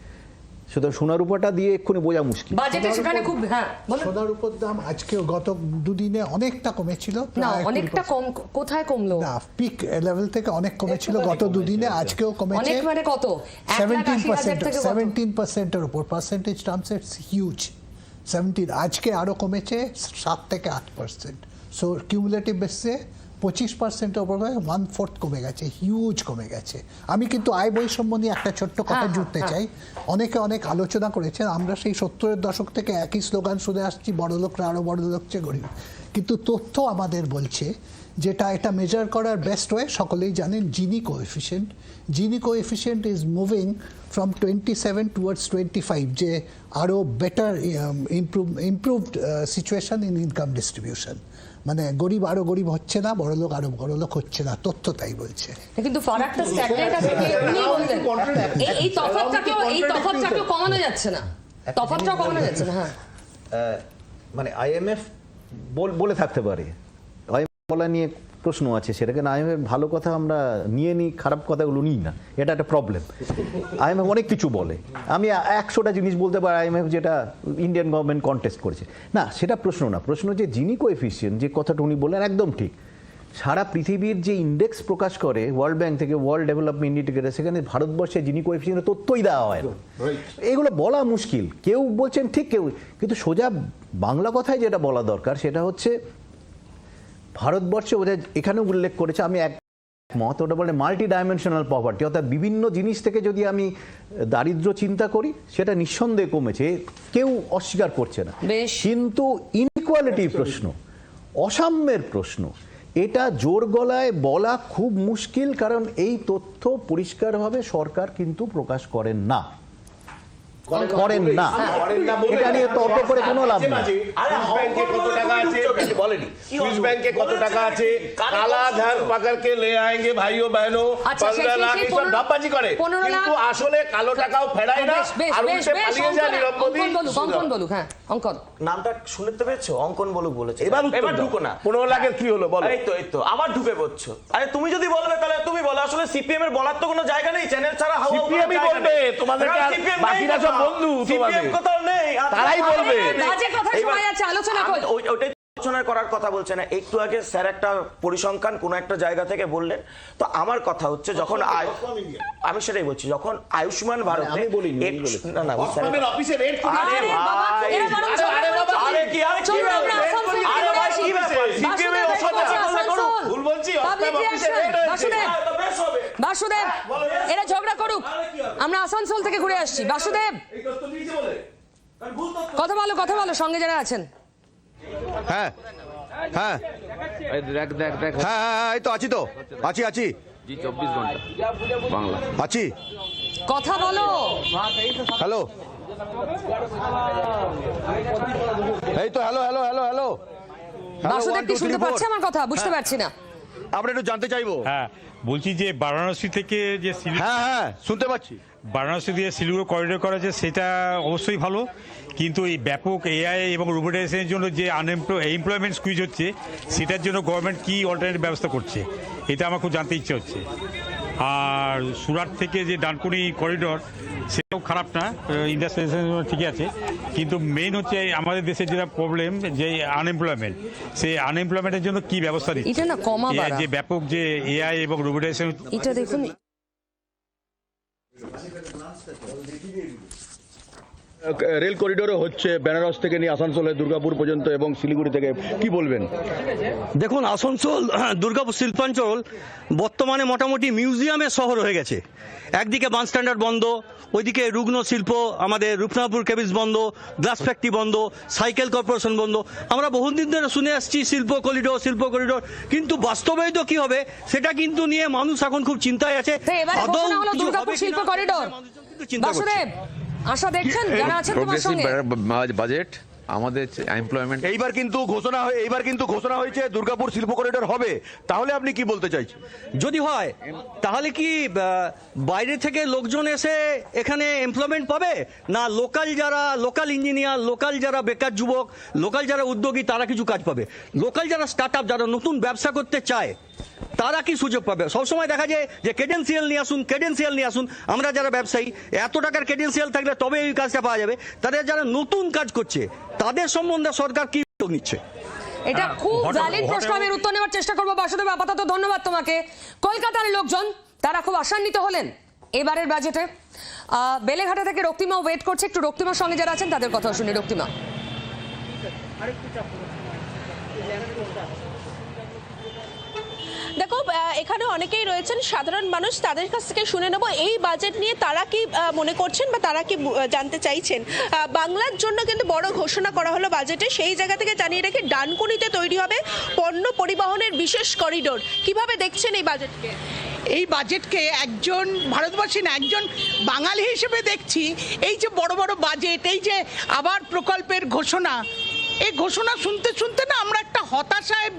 সুতরাং সোনার উপরটা দিয়ে এক্ষুনি বোঝা মুশকিল। বাজেটে সেখানে খুব, হ্যাঁ সোনার উপর দাম আজকেও গত দুদিনে অনেকটা কমেছিল। না, অনেকটা কম, কোথায় কমলো? না, পিক লেভেল থেকে অনেক কমেছিল গত দুদিনে, আজকেও কমেছে। অনেক মানে কত? 17%-এর উপর, পার্সেন্টেজ টার্মস ইটস হিউজ। 17, আজকে আরো কমেছে 7 থেকে 8%। সো কিউমুলেটিভ বেসে 25%-এর উপর 1/4 কমে গেছে, হিউজ কমে গেছে। আমি কিন্তু আয় বৈষম্য নিয়ে একটা ছোট্ট কথা জুড়তে চাই। অনেকে অনেক আলোচনা করেছেন, আমরা সেই 70-এর দশক থেকে একই স্লোগান শুনে আসছি, বড় লোকরা আরো বড় লোক চেয়ে গরিব। কিন্তু তথ্য আমাদের বলছে যেটা এটা মেজার করার বেস্ট ওয়ে, সকলেই জানেন, Gini coefficient. Gini coefficient is moving from 27 towards 25, যে আরও better improved situation in income distribution. মানে গরিব আরো গরিব হচ্ছে না, বড় লোক আরো বড় লোক হচ্ছে না, তথ্য তাই বলছে। কিন্তু ফারাকটা স্ট্যাগনেট আছে, উনি বললেন এই তফাৎটাকেও কমানো যাচ্ছে না, তফাৎটাও কমানো যাচ্ছে না। হ্যাঁ, মানে আইএমএফ বলে থাকতে পারে, আইএমএফ বলা নিয়ে প্রশ্ন আছে, সেটাকে আইএমএফ ভালো কথা আমরা নিয়ে নিই, খারাপ কথাগুলো নিই না, এটা একটা প্রবলেম। আইএমএফ অনেক কিছু বলে, আমি 100টা জিনিস বলতে পারি আইএমএফ যেটা ইন্ডিয়ান গভর্নমেন্ট কন্টেস্ট করেছে না, সেটা প্রশ্ন না। প্রশ্ন যে জিনি কোএফিসিয়েন্ট যে কথাটা উনি বললেন একদম ঠিক, সারা পৃথিবীর যে ইন্ডেক্স প্রকাশ করে ওয়ার্ল্ড ব্যাংক থেকে, ওয়ার্ল্ড ডেভেলপমেন্ট ইন্ডিকেটর, সেখানে ভারতবর্ষে জিনি কোএফিসিয়েন্টের তথ্যই দেওয়া হয় না। এগুলো বলা মুশকিল, কেউ বলছেন ঠিক, কেউ কিন্তু সোজা বাংলা কথায় যেটা বলা দরকার সেটা হচ্ছে ভারতবর্ষে ওরা এখানে উল্লেখ করেছে, আমি এক মত, ওটা বলে মাল্টি ডাইমেনশনাল পভার্টি, অর্থাৎ বিভিন্ন জিনিস থেকে যদি আমি দারিদ্র্য চিন্তা করি সেটা নিঃসন্দেহে কমেছে, কেউ অস্বীকার করছে না। কিন্তু ইনইকুয়ালিটির প্রশ্ন, অসাম্যের প্রশ্ন, এটা জোর গলায় বলা খুব মুশকিল, কারণ এই তথ্য পরিষ্কারভাবে সরকার কিন্তু প্রকাশ করেন না, করেন না। এটা নিয়ে তর্ক করে কোনো লাভ নেই। ব্যাংকে কত টাকা আছে বলেনি, সুইস ব্যাংকে কত টাকা আছে, কালা ধান পাকার কে লে আएंगे ভাইও বহনো, 15 লাখ এসব ধাপ্পাজি করে, কিন্তু আসলে কালো টাকাও ফেরায় না, আর উল্টে পালিয়ে যায় নিরম্বদি। অঙ্কন বলুক, হ্যাঁ অঙ্কন নামটা শুনতে পেয়েছো? অঙ্কন বলুক বলেছে। এবার ঢুকো না, 15 লাখের কি হলো বলো? এই তো আবার ঢুকে পড়ছো। আরে তুমি যদি বলবে তাহলে তুমি বলো, আসলে সিপিএম এর বলার তো কোনো জায়গা নেই, চ্যানেল ছাড়া হাওয়া সিপিএমই বলবে, তোমাদেরকে বাকিরা সব বন্ধু, সিপিএম কোথাও নেই, তারাই বলবে। বাজে কথা শোনা যাচ্ছে, আলোচনা কর। ওইটাই আলোচনা করার কথা বলছে না। একটু আগে স্যার একটা পরিসংখ্যান কোন একটা জায়গা থেকে বললেন, তো আমার কথা হচ্ছে যখন আমি সেটাই বলছি, যখন আয়ুষ্মান ভারতে আমি বলিনি, না না স্যার অফিসে রেড করে, আরে ভাই আরে কি আরে কি আরে ভাই কি ব্যাপার, সিপিএম এর অসৎ করো, ভুল বলছি, অফিসে রেড হয়েছে, তো বেশ হবে। বাসুদেব এরা ঝগড়া করুক, আমরা আসানসোল থেকে ঘুরে আসছি। বাসুদেব কথা বলো সঙ্গে যারা আছেন। হ্যাঁ হ্যাঁ দেখ দেখ দেখ, হ্যাঁ হ্যাঁ এই তো আছি, তো আছি জি 24 ঘন্টা বাংলা আছি। কথা বলো। হ্যালো, এই তো hello hello hello hello. Basudeb কি শুনতে পাচ্ছে আমার কথা? বুঝতে পারছি না। আমরা একটু জানতে চাইবো। হ্যাঁ বলছি যে বারাণসী থেকে যে হ্যাঁ হ্যাঁ শুনতে পাচ্ছি, বারাণসী দিয়ে শিলিগুড়ি করিডোর করা হয়েছে সেটা অবশ্যই ভালো, কিন্তু এই ব্যাপক এআই এবং রোবোটাইজেশনের জন্য যে এমপ্লয়মেন্ট স্কুইজ হচ্ছে সেটার জন্য গভর্নমেন্ট কি অল্টারনেটিভ ব্যবস্থা করছে, এটা আমার খুব জানতে ইচ্ছে হচ্ছে। আর সুরাট থেকে যে ডানকুনি করিডোর সেটাও খারাপ না, ইন্ডাস্ট্রিয়ালাইজেশন ঠিকই আছে, কিন্তু মেইন হচ্ছে আমাদের দেশের যেটা প্রবলেম যে আনএমপ্লয়মেন্ট, সেই আনএমপ্লয়মেন্টের জন্য কি ব্যবস্থা নিচ্ছে, এটা না কমা বাড়া, যে ব্যাপক যে এআই এবং রোবোটাইজেশন। এটা দেখুন রেল করিডোরে হচ্ছে বেনারস থেকে নিয়ে আসানসোলে দুর্গাপুর পর্যন্ত এবং শিলিগুড়ি থেকে, কি বলবেন? দেখুন, আসানসোল দুর্গাপুর শিল্পাঞ্চল বর্তমানে মোটামুটি মিউজিয়ামের শহর হয়ে গেছে। একদিকে বাস স্ট্যান্ডার্ড বন্ধ, ওইদিকে রুগ্ন শিল্প, আমাদের রূপনাথপুর কেবিস বন্ধ, গ্লাস ফ্যাক্টরি বন্ধ, সাইকেল কর্পোরেশন বন্ধ। আমরা বহুদিন ধরে শুনে আসছি শিল্প করিডোর, কিন্তু বাস্তবে তো কি হবে সেটা কিন্তু নিয়ে মানুষ এখন খুব চিন্তায় আছে। দুর্গাপুর শিল্প করিডোর, বাসুদেব আশা দেখছেন যারা আছেন তোমার সঙ্গে। বাজেট আমাদের এমপ্লয়মেন্ট এইবার কিন্তু ঘোষণা হয়েছে দুর্গাপুর শিল্প করিডোর হবে, তাহলে আপনি কি বলতে চাইছেন? যদি হয় তাহলে কি বাইরে থেকে লোকজন এসে এখানে এমপ্লয়মেন্ট পাবে, না লোকাল ইঞ্জিনিয়ার, লোকাল যারা বেকার যুবক, লোকাল যারা উদ্যোগী তারা কিছু কাজ পাবে, লোকাল যারা স্টার্ট আপ, যারা নতুন ব্যবসা করতে চায় তারা কি সুযোগ পাবে? সবসময় দেখা যায় যে ক্রেডেন্সিয়াল নিয়ে আসুন। আমরা যারা ব্যবসায়ী, এত টাকার ক্রেডেন্সিয়াল থাকলে তবে এই কাজটা পাওয়া যাবে। তাদের যারা নতুন কাজ করছে তাদের সম্বন্ধে সরকার কি উদ্যোগ নিচ্ছে? এটা খুব ভ্যালিড প্রশ্ন, আমি উত্তর নেওয়ার চেষ্টা করবো। বাসুদেব আপাতত ধন্যবাদ তোমাকে। কলকাতার লোকজন তারা খুব আশান্বিত হলেন এবারের বাজেটে। বেলেঘাটা থেকে রক্তিমা ওয়েট করছে, একটু রক্তিমার সঙ্গে যারা আছেন তাদের কথা শুনি। রক্তিমা, দেখো এখানে অনেকেই রয়েছেন সাধারণ মানুষ, তাদের কাছ থেকে শুনে নেব এই বাজেট নিয়ে তারা কি মনে করছেন বা তারা কি জানতে চাইছেন। বাংলার জন্য কিন্তু বড় ঘোষণা করা হলো বাজেটে, সেই জায়গা থেকে জানিয়ে রাখি ডানকুনিতে তৈরি হবে পণ্য পরিবহনের বিশেষ করিডোর। কিভাবে দেখছেন এই বাজেটকে? এই বাজেটকে একজন ভারতবর্ষী না, একজন বাঙালি হিসেবে দেখছি এই যে বড় বড় বাজেট, এই যে আবার প্রকল্পের ঘোষণা, এই ঘোষণা শুনতে শুনতে না আমরা একটা হতাশায়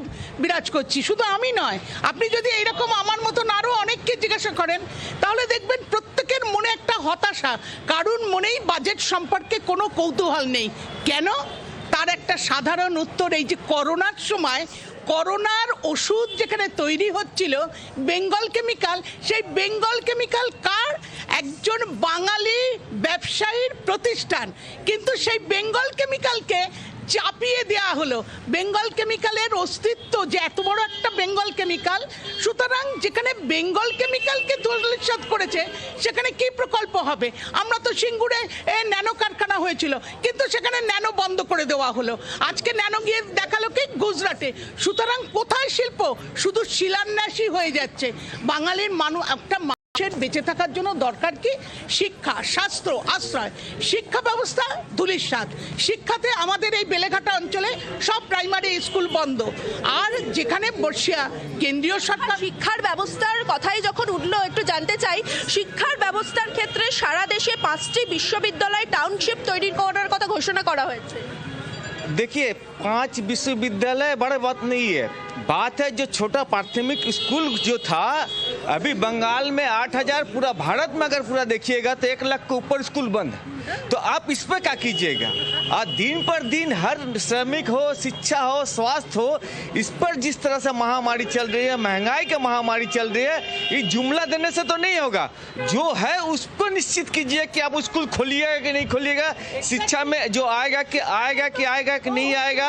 বিরাজ করছি। শুধু আমি নয়, আপনি যদি এইরকম আমার মতন আরও অনেককে জিজ্ঞাসা করেন তাহলে দেখবেন প্রত্যেকের মনে একটা হতাশা, কারণ মনেই বাজেট সম্পর্কে কোনো কৌতূহল নেই। কেন? তার একটা সাধারণ উত্তর, এই যে করোনার সময় করোনার ওষুধ যেখানে তৈরি হচ্ছিল বেঙ্গল কেমিক্যাল, সেই বেঙ্গল কেমিক্যাল কার? একজন বাঙালি ব্যবসায়ীর প্রতিষ্ঠান, কিন্তু সেই বেঙ্গল কেমিক্যালকে চাপিয়ে দেওয়া হলো। বেঙ্গল কেমিক্যালের অস্তিত্ব যে এত বড় একটা বেঙ্গল কেমিক্যাল, সুতরাং যেখানে বেঙ্গল কেমিক্যালকে ধূলিসাৎ করেছে সেখানে কি প্রকল্প হবে? আমরা তো সিঙ্গুরে ন্যানো কারখানা হয়েছিল, কিন্তু সেখানে ন্যানো বন্ধ করে দেওয়া হলো। আজকে ন্যানো গিয়ে দেখালো কি গুজরাটে। সুতরাং কোথায় শিল্প? শুধু শিলান্যাসই হয়ে যাচ্ছে। বাঙালির মানুষ একটা বেঁচে থাকার জন্য দরকার কি? শিক্ষা, স্বাস্থ্য, আশ্রয়। শিক্ষা ব্যবস্থা ধূলিসাৎ। শিক্ষাতে আমাদের এই বেলেঘাটা অঞ্চলে সব প্রাইমারি স্কুল বন্ধ। আর যেখানে বর্ষিয়া কেন্দ্রীয় সরকার শিক্ষার ব্যবস্থার কথাই যখন উঠলো, একটু জানতে চাই শিক্ষার ব্যবস্থার ক্ষেত্রে সারা দেশে 5টি বিশ্ববিদ্যালয় টাউনশিপ তৈরি করার কথা ঘোষণা করা হয়েছে। देखिए 5 विश्वविद्यालय बड़ा बात नहीं है। बात है जो छोटा प्राथमिक स्कूल जो था, अभी बंगाल में 8,000, पूरा भारत में अगर पूरा देखिएगा तो 1 लाख के ऊपर स्कूल बंद है। तो आप इस पर क्या कीजिएगा? और दिन पर दिन हर श्रमिक हो, शिक्षा हो, स्वास्थ्य हो, इस पर जिस तरह से महामारी चल रही है, महंगाई की महामारी चल रही है, ये जुमला देने से तो नहीं होगा। जो है उसको निश्चित कीजिए कि आप स्कूल खोलिएगा कि नहीं खोलिएगा। शिक्षा में जो आएगा कि नहीं आएगा,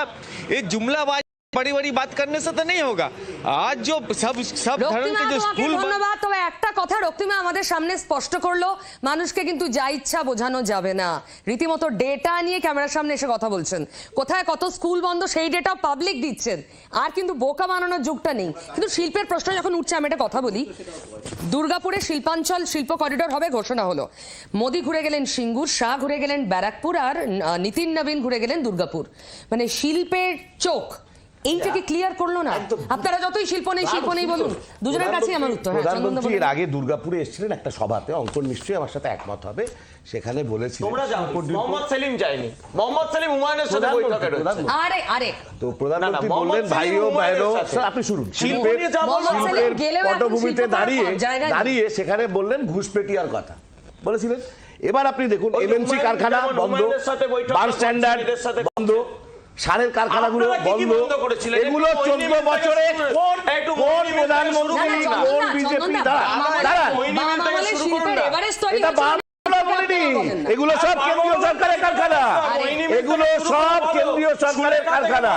ये जुमलाबाजी बड़ी बड़ी बात करने से तो नहीं होगा। आज जो सब धर्म के जो स्कूल, ধন্যবাদ। তবে একটা কথা রক্তিমা আমাদের সামনে স্পষ্ট করলো, মানুষকে কিন্তু যা ইচ্ছা বোঝানো যাবে না। রীতিমতো ডেটা নিয়ে ক্যামেরার সামনে এসে কথা বলছেন, কোথায় কত স্কুল বন্ধ সেই ডেটা পাবলিক দিচ্ছেন। আর কিন্তু বোকা বানানোর যুগটা নেই। কিন্তু শিল্পের প্রশ্ন যখন উঠছে, আমি একটা কথা বলি, দুর্গাপুরে শিল্পাঞ্চল শিল্প করিডোর হবে ঘোষণা হলো। মোদি ঘুরে গেলেন সিঙ্গুর, শাহ ঘুরে গেলেন ব্যারাকপুর, আর নীতিন নবীন ঘুরে গেলেন দুর্গাপুর। মানে শিল্পের চোখ এইটাকে ক্লিয়ার করলো না। আপনারা যতই শিল্প নেই বলুন, দুজনের কাছেই আমার উত্তর। প্রধানমন্ত্রী এর আগে দুর্গাপুরে এসেছিলেন একটা সভাতে, অঙ্কন নিশ্চয়ই আমার সাথে একমত হবে, সেখানে বলেছিলেন তোমরা যাও, মোহাম্মদ সেলিম যায়নি। মোহাম্মদ সেলিম হুমায়ুনের সাথে বৈঠকে রয়েছে। আরে তো প্রধানমন্ত্রী বললেন ভাইও ভাইরো, আপনি শুনুন, শিল্পের পটভূমিতে দাঁড়িয়ে সেখানে বললেন ঘুষপেটিয়ার কথা বলেছিলেন। এবার আপনি দেখুন এমএনসি কারখানা বন্ধ, বার স্ট্যান্ডার্ড বন্ধ, সারের কারখানাগুলো বন্ধ। এগুলো 14 বছরে কোন প্রধানমন্ত্রী, কোন বিজেপি এগুলো সব কেন্দ্রীয় সরকারের কারখানা, এগুলো সব কেন্দ্রীয় সরকারের কারখানা।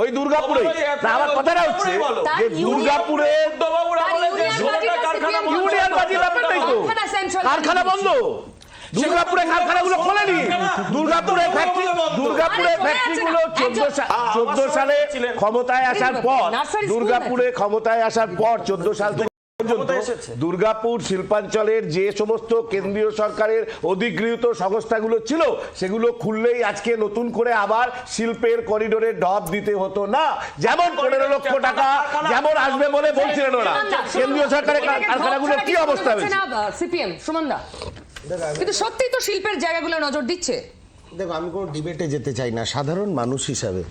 ওই দুর্গাপুরে আমার কথাটা হচ্ছে যে দুর্গাপুরে ইউনিয়ন বাজির ব্যাপারটাই তো, কারখানা বন্ধ। দুর্গাপুরে কারখানাগুলো খোলেনি। দুর্গাপুরের ফ্যাক্টরিগুলো 14 সালে ক্ষমতায় আসার পর, দুর্গাপুরে ক্ষমতায় আসার পর 14 সাল থেকে দুর্গাপুর শিল্পাঞ্চলের যে সমস্ত কেন্দ্রীয় সরকারের অধিগৃহীত সংস্থাগুলো ছিল, সেগুলো খুললেই আজকে নতুন করে আবার শিল্পের করিডোরে ঢপ দিতে হতো না। যেমন 15 লক্ষ টাকা যেমন আসবে বলে বলছিলেন ওরা, কেন্দ্রীয় সরকারের কারখানাগুলোর কি অবস্থা হয়েছে? সিপিএম সুমনদা, কিন্তু সত্যিই তো শিল্পের জায়গাগুলো নজর দিচ্ছে। দেখো, আমি কোনো ডিবেটে যেতে চাই না। সাধারণ মানুষ হিসাবে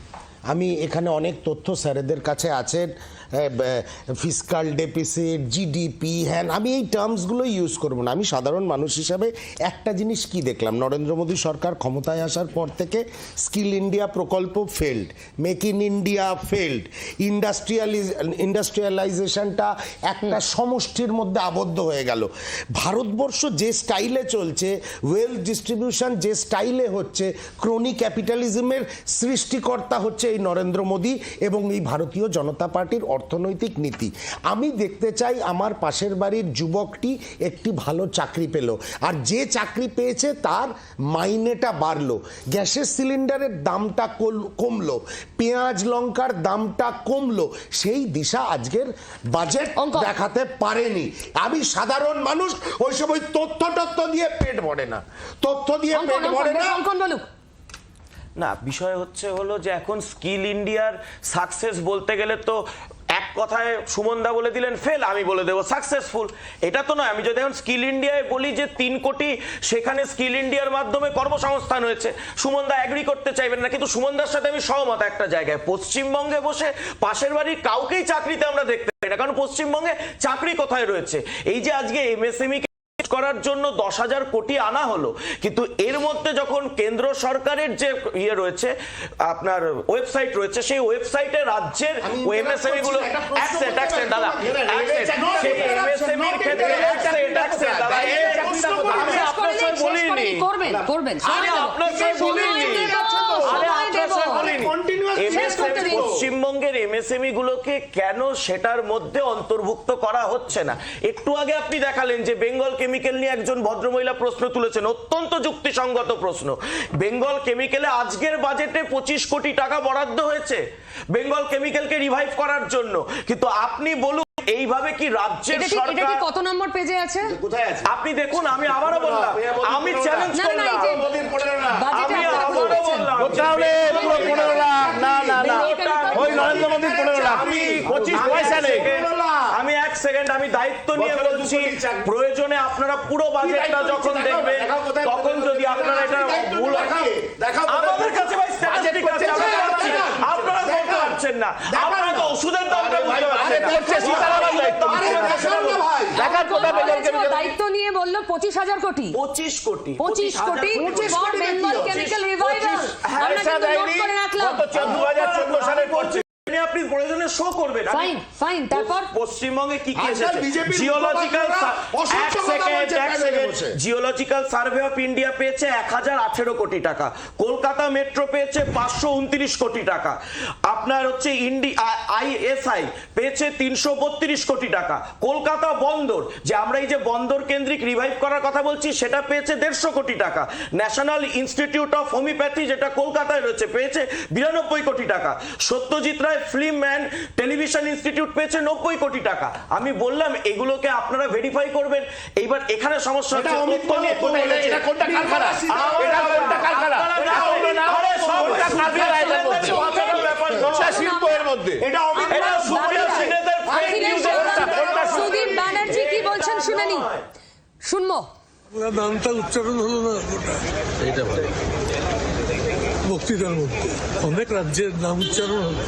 আমি এখানে অনেক তথ্য স্যারেদের কাছে আছেন, ফিসকাল ডেফিসিট, জিডিপি, হ্যান, আমি এই টার্মসগুলো ইউজ করবো না। আমি সাধারণ মানুষ হিসাবে একটা জিনিস কি দেখলাম, নরেন্দ্র মোদী সরকার ক্ষমতায় আসার পর থেকে স্কিল ইন্ডিয়া প্রকল্প failed, make in India failed, ইন্ডাস্ট্রিয়ালাইজেশনটা একটা সমষ্টির মধ্যে আবদ্ধ হয়ে গেল। ভারতবর্ষ যে স্টাইলে চলছে, ওয়েলথ ডিস্ট্রিবিউশন যে স্টাইলে হচ্ছে, ক্রোনি ক্যাপিটালিজমের সৃষ্টিকর্তা হচ্ছে এই নরেন্দ্র মোদী এবং এই ভারতীয় জনতা পার্টির অর্থনৈতিক নীতি। আমি দেখতে চাই আমার পাশের বাড়ির যুবকটি একটি ভালো চাকরি পেল, আর যে চাকরি পেয়েছে তার মাইনেটা বাড়লো, গ্যাসের সিলিন্ডারের দামটা কমলো, পেঁয়াজ লঙ্কার দামটা কমলো। সেই দিশা আজকের বাজেট দেখাতে পারেনি। আমি সাধারণ মানুষ, ওই সময় তথ্য দিয়ে পেট ভরে না, তথ্য দিয়ে পেট ভরে না। না, বিষয় হলো যে এখন স্কিল ইন্ডিয়ার সাকসেস বলতে গেলে তো এক কথায় সুমনদা বলে দিলেন ফেল, আমি বলে দেবো সাকসেসফুল। এটা তো নয়। আমি যদি এখন স্কিল ইন্ডিয়ায় বলি যে 3 কোটি সেখানে স্কিল ইন্ডিয়ার মাধ্যমে কর্মসংস্থান হয়েছে, সুমনদা অ্যাগ্রি করতে চাইবেন না, কিন্তু সুমনদার সাথে আমি সহমত একটা জায়গায়। পশ্চিমবঙ্গে বসে পাশের বাড়ির কাউকেই চাকরিতে আমরা দেখতে পাই না, কারণ পশ্চিমবঙ্গে চাকরি কোথায় রয়েছে? এই যে আজকে এমএসএমই করার জন্য 10,000 কোটি আনা হলো, কিন্তু এর মধ্যে যখন কেন্দ্র সরকারের যে রয়েছে, আপনার ওয়েবসাইট রয়েছে, সেই ওয়েবসাইটে রাজ্যের এমএসএমই গুলো দাদা, সেই এমএসএমইর ক্ষেত্রে দাদা, আমি আপনার সাথে বলিনি, আমি আপনার সাথে বলিনি। পশ্চিমবঙ্গের এমএসএমই গুলোকে কেন সেটার মধ্যে অন্তর্ভুক্ত করা হচ্ছে না? একটু আগে আপনি দেখালেন যে বেঙ্গল কেমিক্যাল নিয়ে একজন ভদ্রমহিলা প্রশ্ন তুলেছেন, অত্যন্ত যুক্তিসঙ্গত প্রশ্ন। বেঙ্গল কেমিক্যালে আজকের বাজেটে 25 কোটি টাকা বরাদ্দ হয়েছে বেঙ্গল কেমিক্যালকে রিভাইভ করার জন্য, কিন্তু আপনি বলুন এইভাবে কি রাজ্যের সরকার কত নম্বর পেজে আছে? কোথায় আছে আপনি দেখুন। আমি আবারও বললাম, আমি চ্যালেঞ্জ করলাম, আমি আবারও বললাম তাহলে পুরো 15 লাখ না না না ওই নরেন্দ্র মোদী 15 লাখ আমি 25 পয়সা নেই। আমি 1 সেকেন্ড, আমি দায়িত্ব নিয়ে বলছি, প্রয়োজনে আপনারা পুরো বাজেটটা যখন দেখবেন তখন যদি আপনারা এটা ভুল আমাদের কাছে ভাই স্ট্যাটিস্টিক আছে, আপনারা বলতে পারছেন না, আপনারা তো ওষুধের দামটা বুঝতে পারছেন না। দায়িত্ব নিয়ে বললো 25,000 কোটি 25 কোটি ফর বেঙ্গল কেমিক্যাল রিভাইভাল। আমরা কিন্তু নোট করে রাখলাম 2014 সালে করছে। আপনি প্রয়োজনে শো করবেন। ফাইন তারপর পশ্চিমবঙ্গে কি কি এসেছে? জিওলজিক্যাল সার্ভে অফ ইন্ডিয়া পেয়েছে 1018 কোটি টাকা, কলকাতা মেট্রো পেয়েছে 529 কোটি টাকা, আপনার হচ্ছে আইএসআই পেয়েছে 332 কোটি টাকা, কলকাতা বন্দর, যে আমরা এই যে বন্দর কেন্দ্রিক রিভাইভ করার কথা বলছি, সেটা পেয়েছে 150 কোটি টাকা, ন্যাশনাল ইনস্টিটিউট অফ হোমিওপ্যাথি যেটা কলকাতায় রয়েছে পেয়েছে 92 কোটি টাকা, Satyajit Ray film and television institute পেয়েছে 90 কোটি টাকা। আমি বললাম এগুলোকে আপনারা ভেরিফাই করবেন। এইবার এখানে সমস্যা হচ্ছে এটা কোনটা কারখানা, এটা কোনটা কারখানা, শিল্পের মধ্যে এটা সুদীপ ব্যানার্জি কি বলছেন শুনেনি, শুনবো। নামটা উচ্চারণ হলো না, এটা ভালো বক্তৃতার মধ্যে অনেক রাজ্যের নাম উচ্চারণ হলো,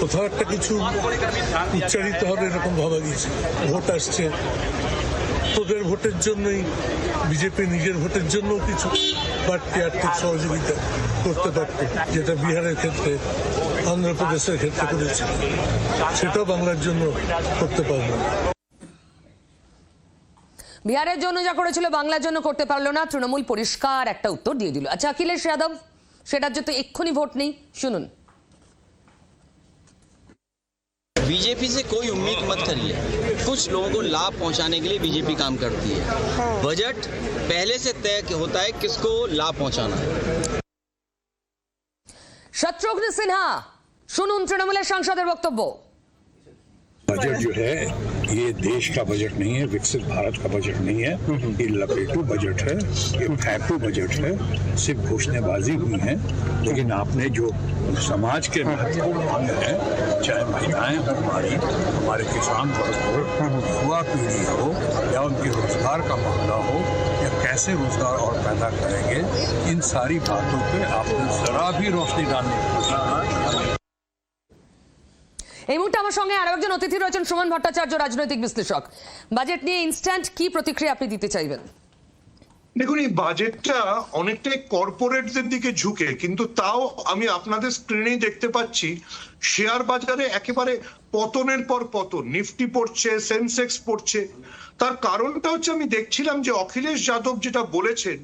কোথাও একটা কিছু উচ্চারিত হবে এরকম ভাবা গিয়েছে। ভোট আসছে, তোদের ভোটের জন্যই বিজেপি নিজের ভোটের জন্য কিছু বাড়তি আর্থিক সহযোগিতা করতে পারত, যেটা বিহারের ক্ষেত্রে অন্ধ্রপ্রদেশের ক্ষেত্রে করেছে, সেটাও বাংলার জন্য করতে পারবে না। বিহারের জন্য যা করেছিল বাংলার জন্য করতে পারলো না, তৃণমূল পরিষ্কার একটা উত্তর দিয়ে দিল। আচ্ছা অখিলেশ যাদব, সেটার জন্য এক্ষুনি ভোট নেই, শুনুন। बीजेपी से कोई उम्मीद मत करिए, कुछ लोगों को लाभ पहुंचाने के लिए बीजेपी काम करती है। बजट पहले से तय होता है किसको लाभ पहुंचाना है। शत्रुघ्न सिन्हा, শুনুন তৃণমূলের সাংসদের বক্তব্য। बजट जो है ये देश का बजट नहीं है, विकसित भारत का बजट नहीं है, ये लपेटू बजट है, ये फेंकू बजट है, सिर्फ घोषणाबाजी हुई है। लेकिन आपने जो समाज के महत्वपूर्ण है, चाहे महिलाएं हो, हमारे किसान वर्ग हो, युवा पीढ़ी हो, या उनके रोजगार का मामला हो, या कैसे रोजगार और पैदा करेंगे, इन सारी बातों पे आपने जरा भी रोशनी डालने की कोशिश नहीं। এই মুহূর্তে আমার সঙ্গে আরো একজন অতিথি রয়েছেন, সুমন ভট্টাচার্য, রাজনৈতিক বিশ্লেষক। বাজেট নিয়ে ইনস্ট্যান্ট কি প্রতিক্রিয়া আপনি দিতে চাইবেন? দেখুন, এই বাজেটটা অনেকটাই কর্পোরেটদের দিকে ঝুঁকে, কিন্তু তাও আমি আপনাদের স্ক্রিনেই দেখতে পাচ্ছি শেয়ার বাজারে একেবারে পতনের পর পতন, নিফটি পড়ছে, সেন্সেক্স পড়ছে। তার কারণটা হচ্ছে, আমি দেখছিলাম যে অখিলেশ যাদব যেটা বলেছেন,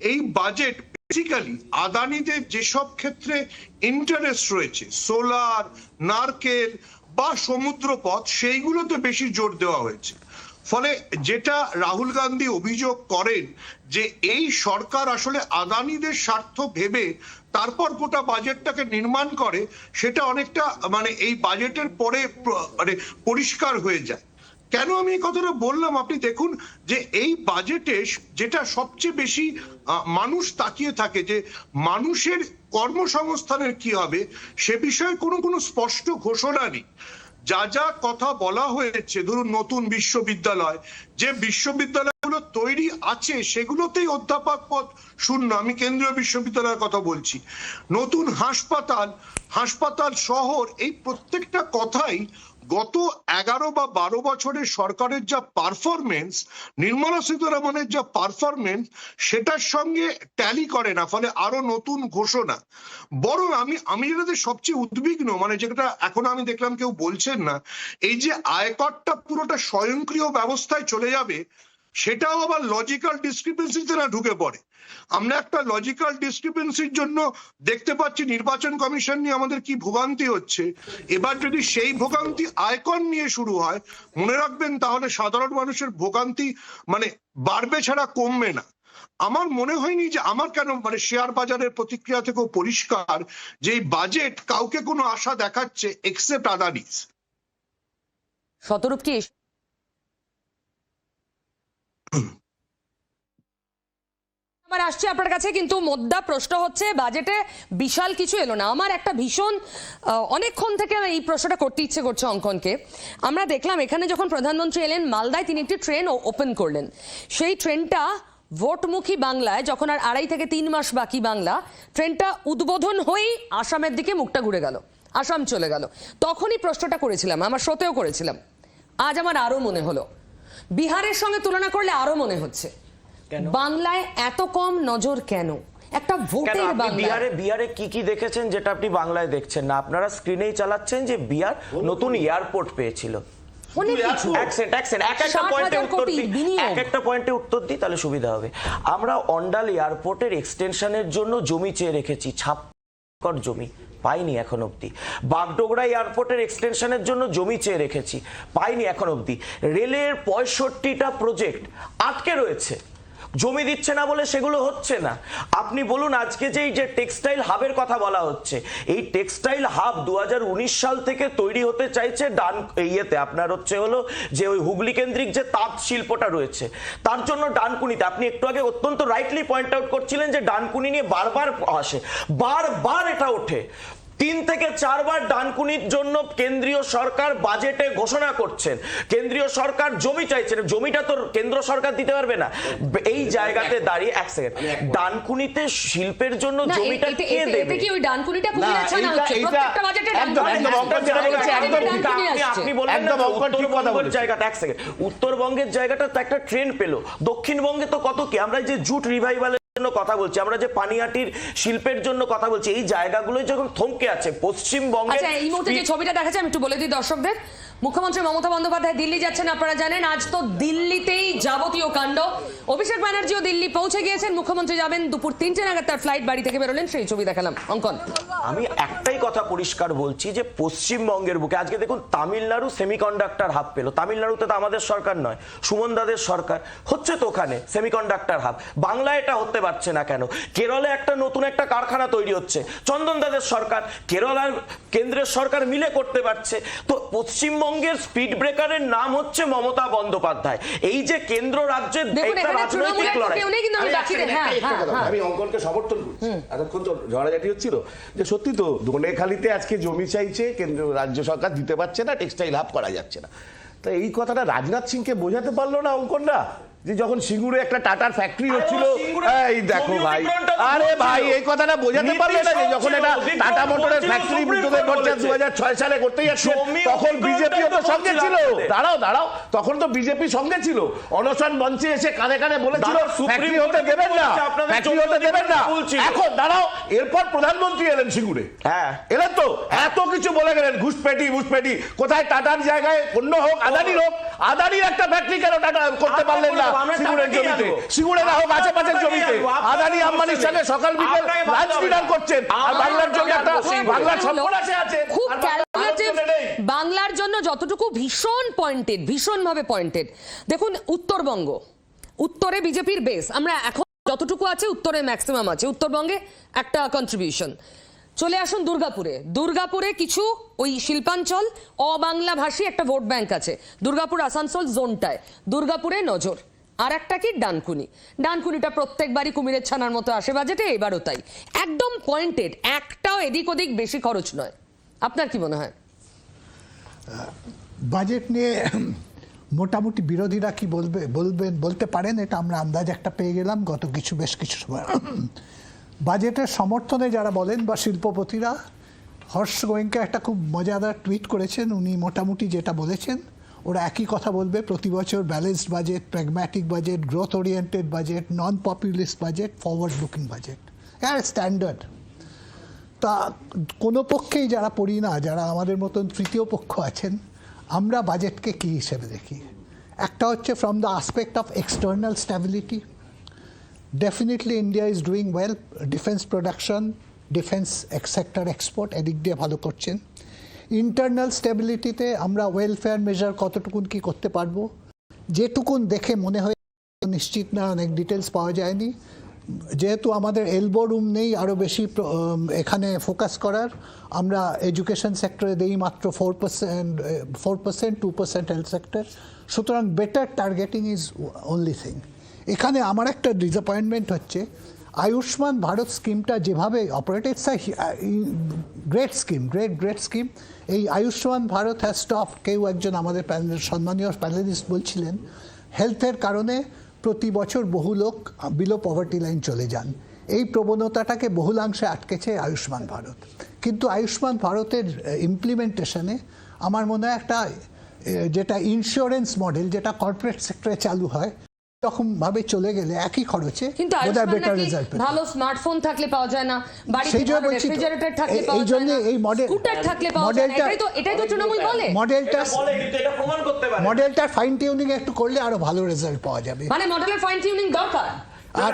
এই বাজেট বেসিক্যালি আদানিদের যেসব ক্ষেত্রে ইন্টারেস্ট রয়েছে, সোলার, নারকেল বা সমুদ্রপথ, সেইগুলোতে বেশি জোর দেওয়া হয়েছে। ফলে যেটা রাহুল গান্ধী অভিযোগ করেন যে এই সরকার আসলে আদানিদের স্বার্থ ভেবে তারপর গোটা বাজেটটাকে নির্মাণ করে, সেটা অনেকটা মানে এই বাজেটের পরে মানে পরিষ্কার হয়ে যায়। কেন আমি এই কথাটা বললাম, আপনি দেখুন যে এই বাজেটে যেটা সবচেয়ে বেশি মানুষ তাকিয়ে থাকে, যে মানুষের কর্মসংস্থানের কি হবে, সে বিষয়ে কোনো স্পষ্ট ঘোষণা নেই। যা যা কথা বলা হয়েছে, ধরুন নতুন বিশ্ববিদ্যালয়, যে বিশ্ববিদ্যালয়গুলো তৈরি আছে সেগুলোতেই অধ্যাপক পদ শূন্য, আমি কেন্দ্রীয় বিশ্ববিদ্যালয়ের কথা বলছি, নতুন হাসপাতাল শহর, এই প্রত্যেকটা কথাই গত 11 বা 12 বছরের সরকারের যা পারফরমেন্স, নির্মলা সীতারামনের যা পারফরমেন্স, সেটার সঙ্গে ট্যালি করে না। ফলে আরো নতুন ঘোষণা, বরং আমি যেটাতে সবচেয়ে উদ্বিগ্ন, মানে যেটা এখন আমি দেখলাম কেউ বলছেন না, এই যে আয়করটা পুরোটা স্বয়ংক্রিয় ব্যবস্থায় চলে যাবে, সেটাও আবার লজিক্যাল ডিসক্রিপেন্সিতে না ঢুকে পড়ে। আমরা একটা লজিক্যাল ডিসক্রিপেন্সির জন্য দেখতে পাচ্ছি নির্বাচন কমিশন নিয়ে আমাদের কি ভোগান্তি হচ্ছে। এবার যদি সেই ভোগান্তি আয়কর নিয়ে শুরু হয়, মনে রাখবেন তাহলে সাধারণ মানুষের ভোগান্তি মানে বাড়বে ছাড়া কমবে না। আমার মনে হয়নি যে, আমার কেন মানে শেয়ার বাজারের প্রতিক্রিয়া থেকেও পরিষ্কার যে এই বাজেট কাউকে কোনো আশা দেখাচ্ছে এক্সেপ্ট আদানিস। শতরূপ কি আমার আসছে আপনার কাছে, কিন্তু মোদ্দা প্রশ্ন হচ্ছে বাজেটে বিশাল কিছু এলো না। আমার একটা ভীষণ অনেকক্ষণ থেকে এই প্রশ্নটা করতে ইচ্ছে করছে অঙ্কনকে। আমরা দেখলাম এখানে যখন প্রধানমন্ত্রী এলেন মালদায়, তিনি একটি ট্রেন ওপেন করলেন। সেই ট্রেনটা ভোটমুখী বাংলায়, যখন আর 2.5 থেকে 3 মাস বাকি বাংলা, ট্রেনটা উদ্বোধন হয়েই আসামের দিকে মুখটা ঘুরে গেল, আসাম চলে গেল। তখনই প্রশ্নটা করেছিলাম, আমার শোতেও করেছিলাম। আজ আমার আরো মনে হলো, বিহারের সঙ্গে তুলনা করলে আরো মনে হচ্ছে বাংলায় এত কম নজর কেন? একটা ভোটের বাংলা। বিহারে কি কি দেখেছেন যেটা আপনি বাংলায় দেখছেন না? আপনারা স্ক্রিনেই চালাচ্ছেন যে বিহার নতুন এয়ারপোর্ট পেয়েছিল। একটা পয়েন্টে উত্তর দিই তাহলে সুবিধা হবে। আমরা অন্ডাল এয়ারপোর্টের এক্সটেনশনের জন্য জমি চেয়ে রেখেছি, 6 একর জমি পাইনি এখন অব্দি। বাগডোগরা এয়ারপোর্টের এক্সটেনশনের জন্য জমি চেয়ে রেখেছি, পাইনি এখন অব্দি। রেলের 65টা প্রজেক্ট আটকে রয়েছে, জমি দিচ্ছে না বলে সেগুলো হচ্ছে না। আপনি বলুন আজকে যে টেক্সটাইল হাবের কথা বলা হচ্ছে, এই টেক্সটাইল হাব 2019 সাল থেকে তৈরি হতে চাইছে ইয়েতে আপনার হলো যে ওই হুগলি কেন্দ্রিক যে তাঁত শিল্পটা রয়েছে তার জন্য ডানকুনিতে। আপনি একটু আগে অত্যন্ত রাইটলি পয়েন্ট আউট করছিলেন যে ডানকুনি নিয়ে বারবার আসে, বারবার এটা ওঠে। 3 থেকে 4 বার ডানকুনির জন্য কেন্দ্রীয় সরকার বাজেটে ঘোষণা করছেন, কেন্দ্রীয় সরকার জমি চাইছেন, জমিটা তো কেন্দ্র সরকার দিতে পারবে না। এই জায়গাতে দাঁড়িয়ে এক সেকেন্ড, ডানকুনিতে শিল্পের জন্য জমিটা কে দেবে? কি ওই ডানকুনিটা কুমিরে ছানা হচ্ছে প্রত্যেকটা বাজেটে? আপনি বললেন না উত্তরবঙ্গের জায়গাটা, এক সেকেন্ড, উত্তরবঙ্গের জায়গাটা তো একটা ট্রেন পেল, দক্ষিণবঙ্গে তো কত কি। আমরা যে জুট রিভাইভাল কথা বলছি, আমরা যে পানিয়াটির শিল্পের জন্য কথা বলছি, এই জায়গাগুলো যখন থমকে আছে পশ্চিমবঙ্গে। আচ্ছা, এই মুহূর্তে যে ছবিটা দেখাচ্ছে আমি একটু বলে দিই দর্শকদের। মুখ্যমন্ত্রী মমতা বন্দ্যোপাধ্যায় দিল্লি যাচ্ছেন, আপনারা জানেন। আজ তো দিল্লিতেই যাবতীয় কাণ্ড। অভিষেক ব্যানার্জিও দিল্লি পৌঁছে গিয়েছেন, মুখ্যমন্ত্রী যাবেন দুপুর 3টে নাগাদ, তার ফ্লাইট বাড়ি থেকে বেরোলেন, সেই ছবি দেখালাম। অঙ্কন, আমি একটাই কথা পরিষ্কার বলছি যে পশ্চিমবঙ্গের বুকে আজকে দেখুন তামিলনাড়ু সেমিকন্ডাক্টর হাব পেল। তামিলনাড়ুতে তো আমাদের সরকার নয়, সুমন দাদের সরকার, হচ্ছে তো ওখানে সেমিকন্ডাক্টর হাব। বাংলায় এটা হতে পারছে না কেন? কেরলে একটা নতুন একটা কারখানা তৈরি হচ্ছে, চন্দন দাদের সরকার, কেরল আর কেন্দ্রের সরকার মিলে করতে পারছে। তো পশ্চিমবঙ্গের স্পিড ব্রেকারের নাম হচ্ছে মমতা বন্দ্যোপাধ্যায়। এই যে কেন্দ্র রাজ্যের রাজনৈতিক লড়াই, আমি অঙ্কনকে সমর্থন করছি। এতক্ষণ তো ঝড়াঝাটি হচ্ছিল যে সত্যি তো দোনেখালিতে আজকে জমি চাইছে, কেন্দ্র রাজ্য সরকার দিতে পারছে না, টেক্সটাইল হাব করা যাচ্ছে না। তো এই কথাটা রাজনাথ সিংকে বোঝাতে পারলো না অঙ্কনরা, যে যখন সিঙ্গুরে একটা টাটার ফ্যাক্টরি হচ্ছিল, এই দেখো ভাই, আরে ভাই এই কথাটা বোঝাতে পারলে না যে যখন এটা টাটা মোটরের ফ্যাক্টরি বিদ্যুতের খরচা 2006 সালে করতে যাচ্ছে, তখন বিজেপিও তো সঙ্গে ছিল। দাঁড়াও, তখন তো বিজেপি সঙ্গে ছিল, অনশন মঞ্চে এসে কানে কানে বলেছিল ফ্যাক্টরি হতে দেবেন না, ফ্যাক্টরি হতে দেবেন না। এখন দাঁড়াও, এরপর প্রধানমন্ত্রী এলেন সিঙ্গুরে, হ্যাঁ এলেন তো, এত কিছু বলে গেলেন ঘুষপেটি ঘুষপেটি। কোথায় টাটার জায়গায় অন্য হোক, আদানির হোক, আদানির একটা ফ্যাক্টরি কেন টাটা করতে পারলেন না সিঙ্গুরের জমিতে? সিঙ্গুরে না হোক আশেপাশের জমিতে আদানি আম্বানির সাথে সকাল বিকেল লাঞ্চ ডিনার করছেন, আর বাংলার জন্য একটা বাংলার সম্পর্কে আছে। খুব ক্যালকুলেটিভ, বাংলার জন্য যতটুকু ভীষণ পয়েন্টেড, ভীষণভাবে পয়েন্টেড। দেখুন উত্তরবঙ্গ, উত্তরে বিজেপির বেস, আমরা এখন যতটুকু আছে উত্তরে ম্যাক্সিমাম আছে, উত্তরবঙ্গে একটা কন্ট্রিবিউশন। চলে আসুন দুর্গাপুরে কিছু ওই শিল্পাঞ্চল অবাংলা ভাষী একটা ভোট ব্যাংক আছে, দুর্গাপুর আসানসোল জোনটায়। দুর্গাপুরে নজর। আর একটা কি ডানকুনিটা প্রত্যেকবারই কুমিরের ছানার মতো আসে বাজেটে, এবারও তাই, একদম পয়েন্টেড, একটাও এদিক ওদিক বেশি খরচ নয়। আপনার কি মনে হয়? বাজেট নিয়ে মোটামুটি বিরোধীরা কি বলতে পারেন, এটা আমরা আন্দাজ একটা পেয়ে গেলাম গত বেশ কিছু সময়। বাজেটের সমর্থনে যারা বলেন বা শিল্পপতিরা, হর্ষ গোয়েঙ্কা একটা খুব মজাদার টুইট করেছেন। উনি মোটামুটি যেটা বলেছেন, ওরা একই কথা বলবে প্রতি বছর, balanced budget, pragmatic budget, growth oriented budget, non populist budget, forward looking budget, standard. তা কোনো পক্ষেই যারা পড়ি না, যারা আমাদের মতন তৃতীয় পক্ষ আছেন, আমরা বাজেটকে কী হিসেবে দেখি? একটা হচ্ছে from the aspect of external stability, definitely India is doing well, defence production, defence sector export এদিক দিয়ে ভালো করছেন। ইন্টারনাল স্ট্যাবিলিটিতে আমরা ওয়েলফেয়ার মেজার কতটুকুন কি করতে পারবো, যেটুকুন দেখে মনে হয় নিশ্চিত না, অনেক ডিটেলস পাওয়া যায়নি, যেহেতু আমাদের এলবো রুম নেই আরও বেশি এখানে ফোকাস করার, আমরা এডুকেশন সেক্টরে দেই মাত্র 4%, 2% হেলথ সেক্টর, সুতরাং better targeting is only thing. এখানে আমার একটা ডিসঅ্যাপয়েন্টমেন্ট হচ্ছে আয়ুষ্মান ভারত স্কিমটা যেভাবে operate, it's great scheme, great scheme. এই আয়ুষ্মান ভারত হ্যাজ স্টপ, কেউ একজন আমাদের সম্মানীয় প্যানেলিস্ট বলছিলেন হেলথের কারণে প্রতি বছর বহু লোক বিলো পভার্টি লাইন চলে যান, এই প্রবণতাটাকে বহুলাংশে আটকেছে আয়ুষ্মান ভারত। কিন্তু আয়ুষ্মান ভারতের ইমপ্লিমেন্টেশনে আমার মনে হয় একটা যেটা ইন্স্যুরেন্স মডেল, যেটা কর্পোরেট সেক্টরে চালু হয়, তখন ভাবে চলে গেলে একই খরচে বোধহয় বেটার রেজাল্ট পেতে। ভালো স্মার্টফোন থাকলে পাওয়া যায় না, বাড়িতে ভালো রেফ্রিজারেটর থাকলে পাওয়া এই যায় জন্য না, এই মডেল স্কুটার থাকলে পাওয়া যায় না, এটাই তো তৃণমূল বলে। মডেলটার ফাইন টিউনিং একটু করলে আরো ভালো রেজাল্ট পাওয়া যাবে। মানে মডেলের ফাইন টিউনিং দরকার। আর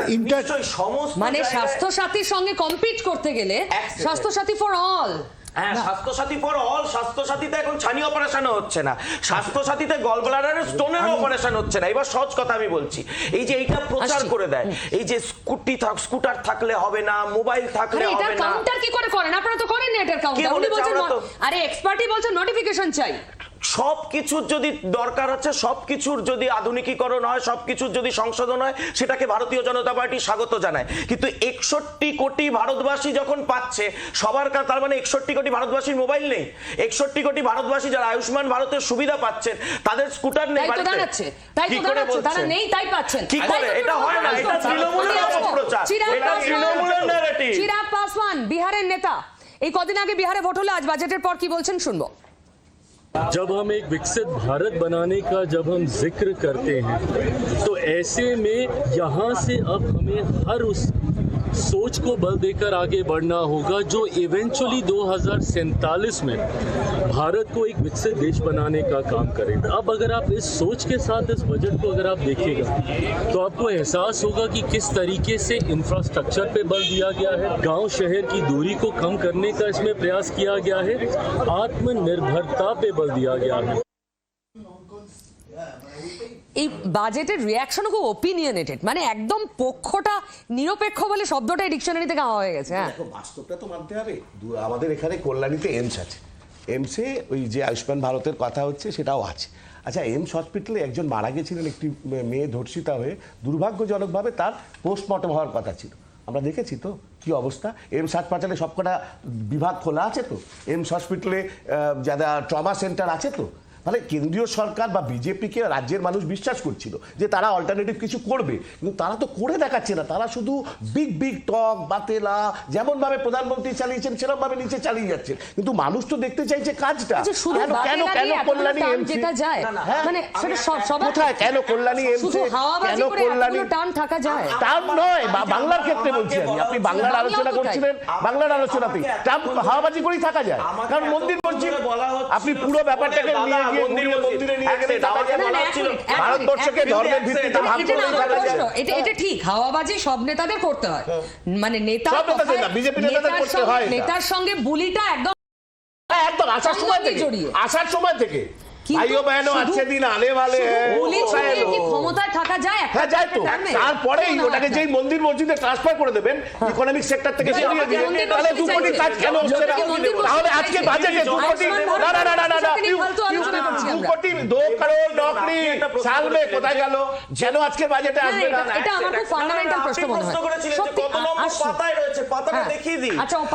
মানে স্বাস্থ্য সাথীর সঙ্গে কম্পিট করতে গেলে স্বাস্থ্য সাথী ফর অল, হ্যাঁ স্বাস্থ্য সাথী ফর অল, স্বাস্থ্য সাথীতে এখন ছানি অপারেশনও হচ্ছে না, স্বাস্থ্য সাথীতে গল ব্লাডারের স্টোনের অপারেশন হচ্ছে না। এবার সহজ কথা আমি বলছি, এই যে এইটা প্রচার করে দেয়, এই যে স্কুটার থাকলে হবে না, মোবাইল থাকলে হবে না, এটা কাউন্টার কি করে করেন আপনারা? তো করেন না এটার কাউন্টার। উনি বলছেন আরে এক্সপার্টই বলছেন নোটিফিকেশন চাই। সবকিছুর যদি দরকার আছে, সবকিছুর যদি আধুনিকীকরণ হয়, সবকিছুর যদি সংশোধন হয়, সেটাকে ভারতীয় জনতা পার্টি স্বাগত জানায়। কিন্তু 61 কোটি ভারতবাসী যখন পাচ্ছে সবার, তার মানে 61 কোটি ভারতবাসীর মোবাইল নেই, 61 কোটি ভারতবাসী যারা আয়ুষ্মান ভারতের সুবিধা পাচ্ছেন তাদের স্কুটার নেই, তারা নেই তাই পাচ্ছেন। কি করে এটা হয় না? এটা তৃণমূলের অপপ্রচার, এটা তৃণমূলের ন্যারেটিভ। চিরাগ পাসওয়ান বিহারের নেতা, এই কদিন আগে বিহারে ভোট হলো, আজ বাজেটের পর কি বলছেন শুনবো। जब हम एक विकसित भारत बनाने का जब हम जिक्र करते हैं तो ऐसे में यहाँ से अब हमें हर उस सोच को बल देकर आगे बढ़ना होगा जो इवेंचुअली 2047 में भारत को एक विकसित देश बनाने का काम करेगा। अब अगर आप इस सोच के साथ इस बजट को अगर आप देखिएगा तो आपको एहसास होगा कि किस तरीके से इंफ्रास्ट्रक्चर पे बल दिया गया है, गांव शहर की दूरी को कम करने का इसमें प्रयास किया गया है, आत्मनिर्भरता पे बल दिया गया है। এই বাজেটের রিয়াকশন খুব ওপিনিয়নেটেড, মানে একদম পক্ষটা নিরপেক্ষ বলে শব্দটাই ডিকশনারিতে গাওয়া হয়ে গেছে। হ্যাঁ, বাস্তবটা তো মানতে হবে। আমাদের এখানে কল্যাণীতে এইমস আছে, এইমসে ওই যে আয়ুষ্মান ভারতের কথা হচ্ছে সেটাও আছে। আচ্ছা, এইমস হসপিটালে একজন মারা গেছিলেন, একটি মেয়ে ধর্ষিতা হয়ে, দুর্ভাগ্যজনকভাবে তার পোস্টমর্টম হওয়ার কথা ছিল। আমরা দেখেছি তো কি অবস্থা। এইমস হাসপাতালে সবকটা বিভাগ খোলা আছে তো, এইমস হসপিটালে যারা ট্রমা সেন্টার আছে তো। মানে কেন্দ্রীয় সরকার বা বিজেপিকে রাজ্যের মানুষ বিশ্বাস করছিল যে তারা অল্টারনেটিভ কিছু করবে, কিন্তু তারা তো করে দেখাচ্ছে না। তারা শুধু বিগ টক বাতেলা, যেমনভাবে প্রধানমন্ত্রী চালিয়েছেন সেরকমভাবে নিচে চালিয়ে যাচ্ছেন, কিন্তু মানুষ তো দেখতে চাইছে কাজটা। কেন কল্যাণী এমসি কোথায়, কেন কল্যাণী এমসি, কেন কল্যাণী টার্ম নয়, বাংলার ক্ষেত্রে বলছি আমি। আপনি বাংলার আলোচনা করছিলেন, বাংলার আলোচনাতেই টার্ম হাওয়াবাজি করেই থাকা যায়। কারণ মন্দির মসজিদ, আপনি পুরো ব্যাপারটাকে নিয়ে ভারতবর্ষকে ধর্মের ভিত্তিতে ভাগ করে এটা ঠিক, হাওয়াবাজি সব নেতাদের করতে হয়, মানে নেতা বিজেপি নেতাদের করতে হয়, নেতার সঙ্গে বুলিটা একদম আসার সময় থেকে ভাইও বহনও আছে দিন আনে वाले हैं, ক্ষমতায় থাকা যায়, হ্যাঁ যায় তো। তারপরেই ওটাকে যেই মন্দির মসজিদে ট্রান্সফার করে দেবেন, ইকোনমিক সেক্টর থেকে সরিয়ে দিয়ে, তাহলে 2 কোটি কাজ কেন হচ্ছে না? তাহলে আজকে বাজেটে 2 কোটি না 2 কোটি 2 করোড় নকরি সাল মে কোথায় গেল? যেন আজকে বাজেটে আসবে না। এটা আমার খুব ফান্ডামেন্টাল প্রশ্ন মনে হয়। সত্যি কত নম্বর পাতায় রয়েছে, পাতাটা দেখিয়ে দিই। আচ্ছা, ও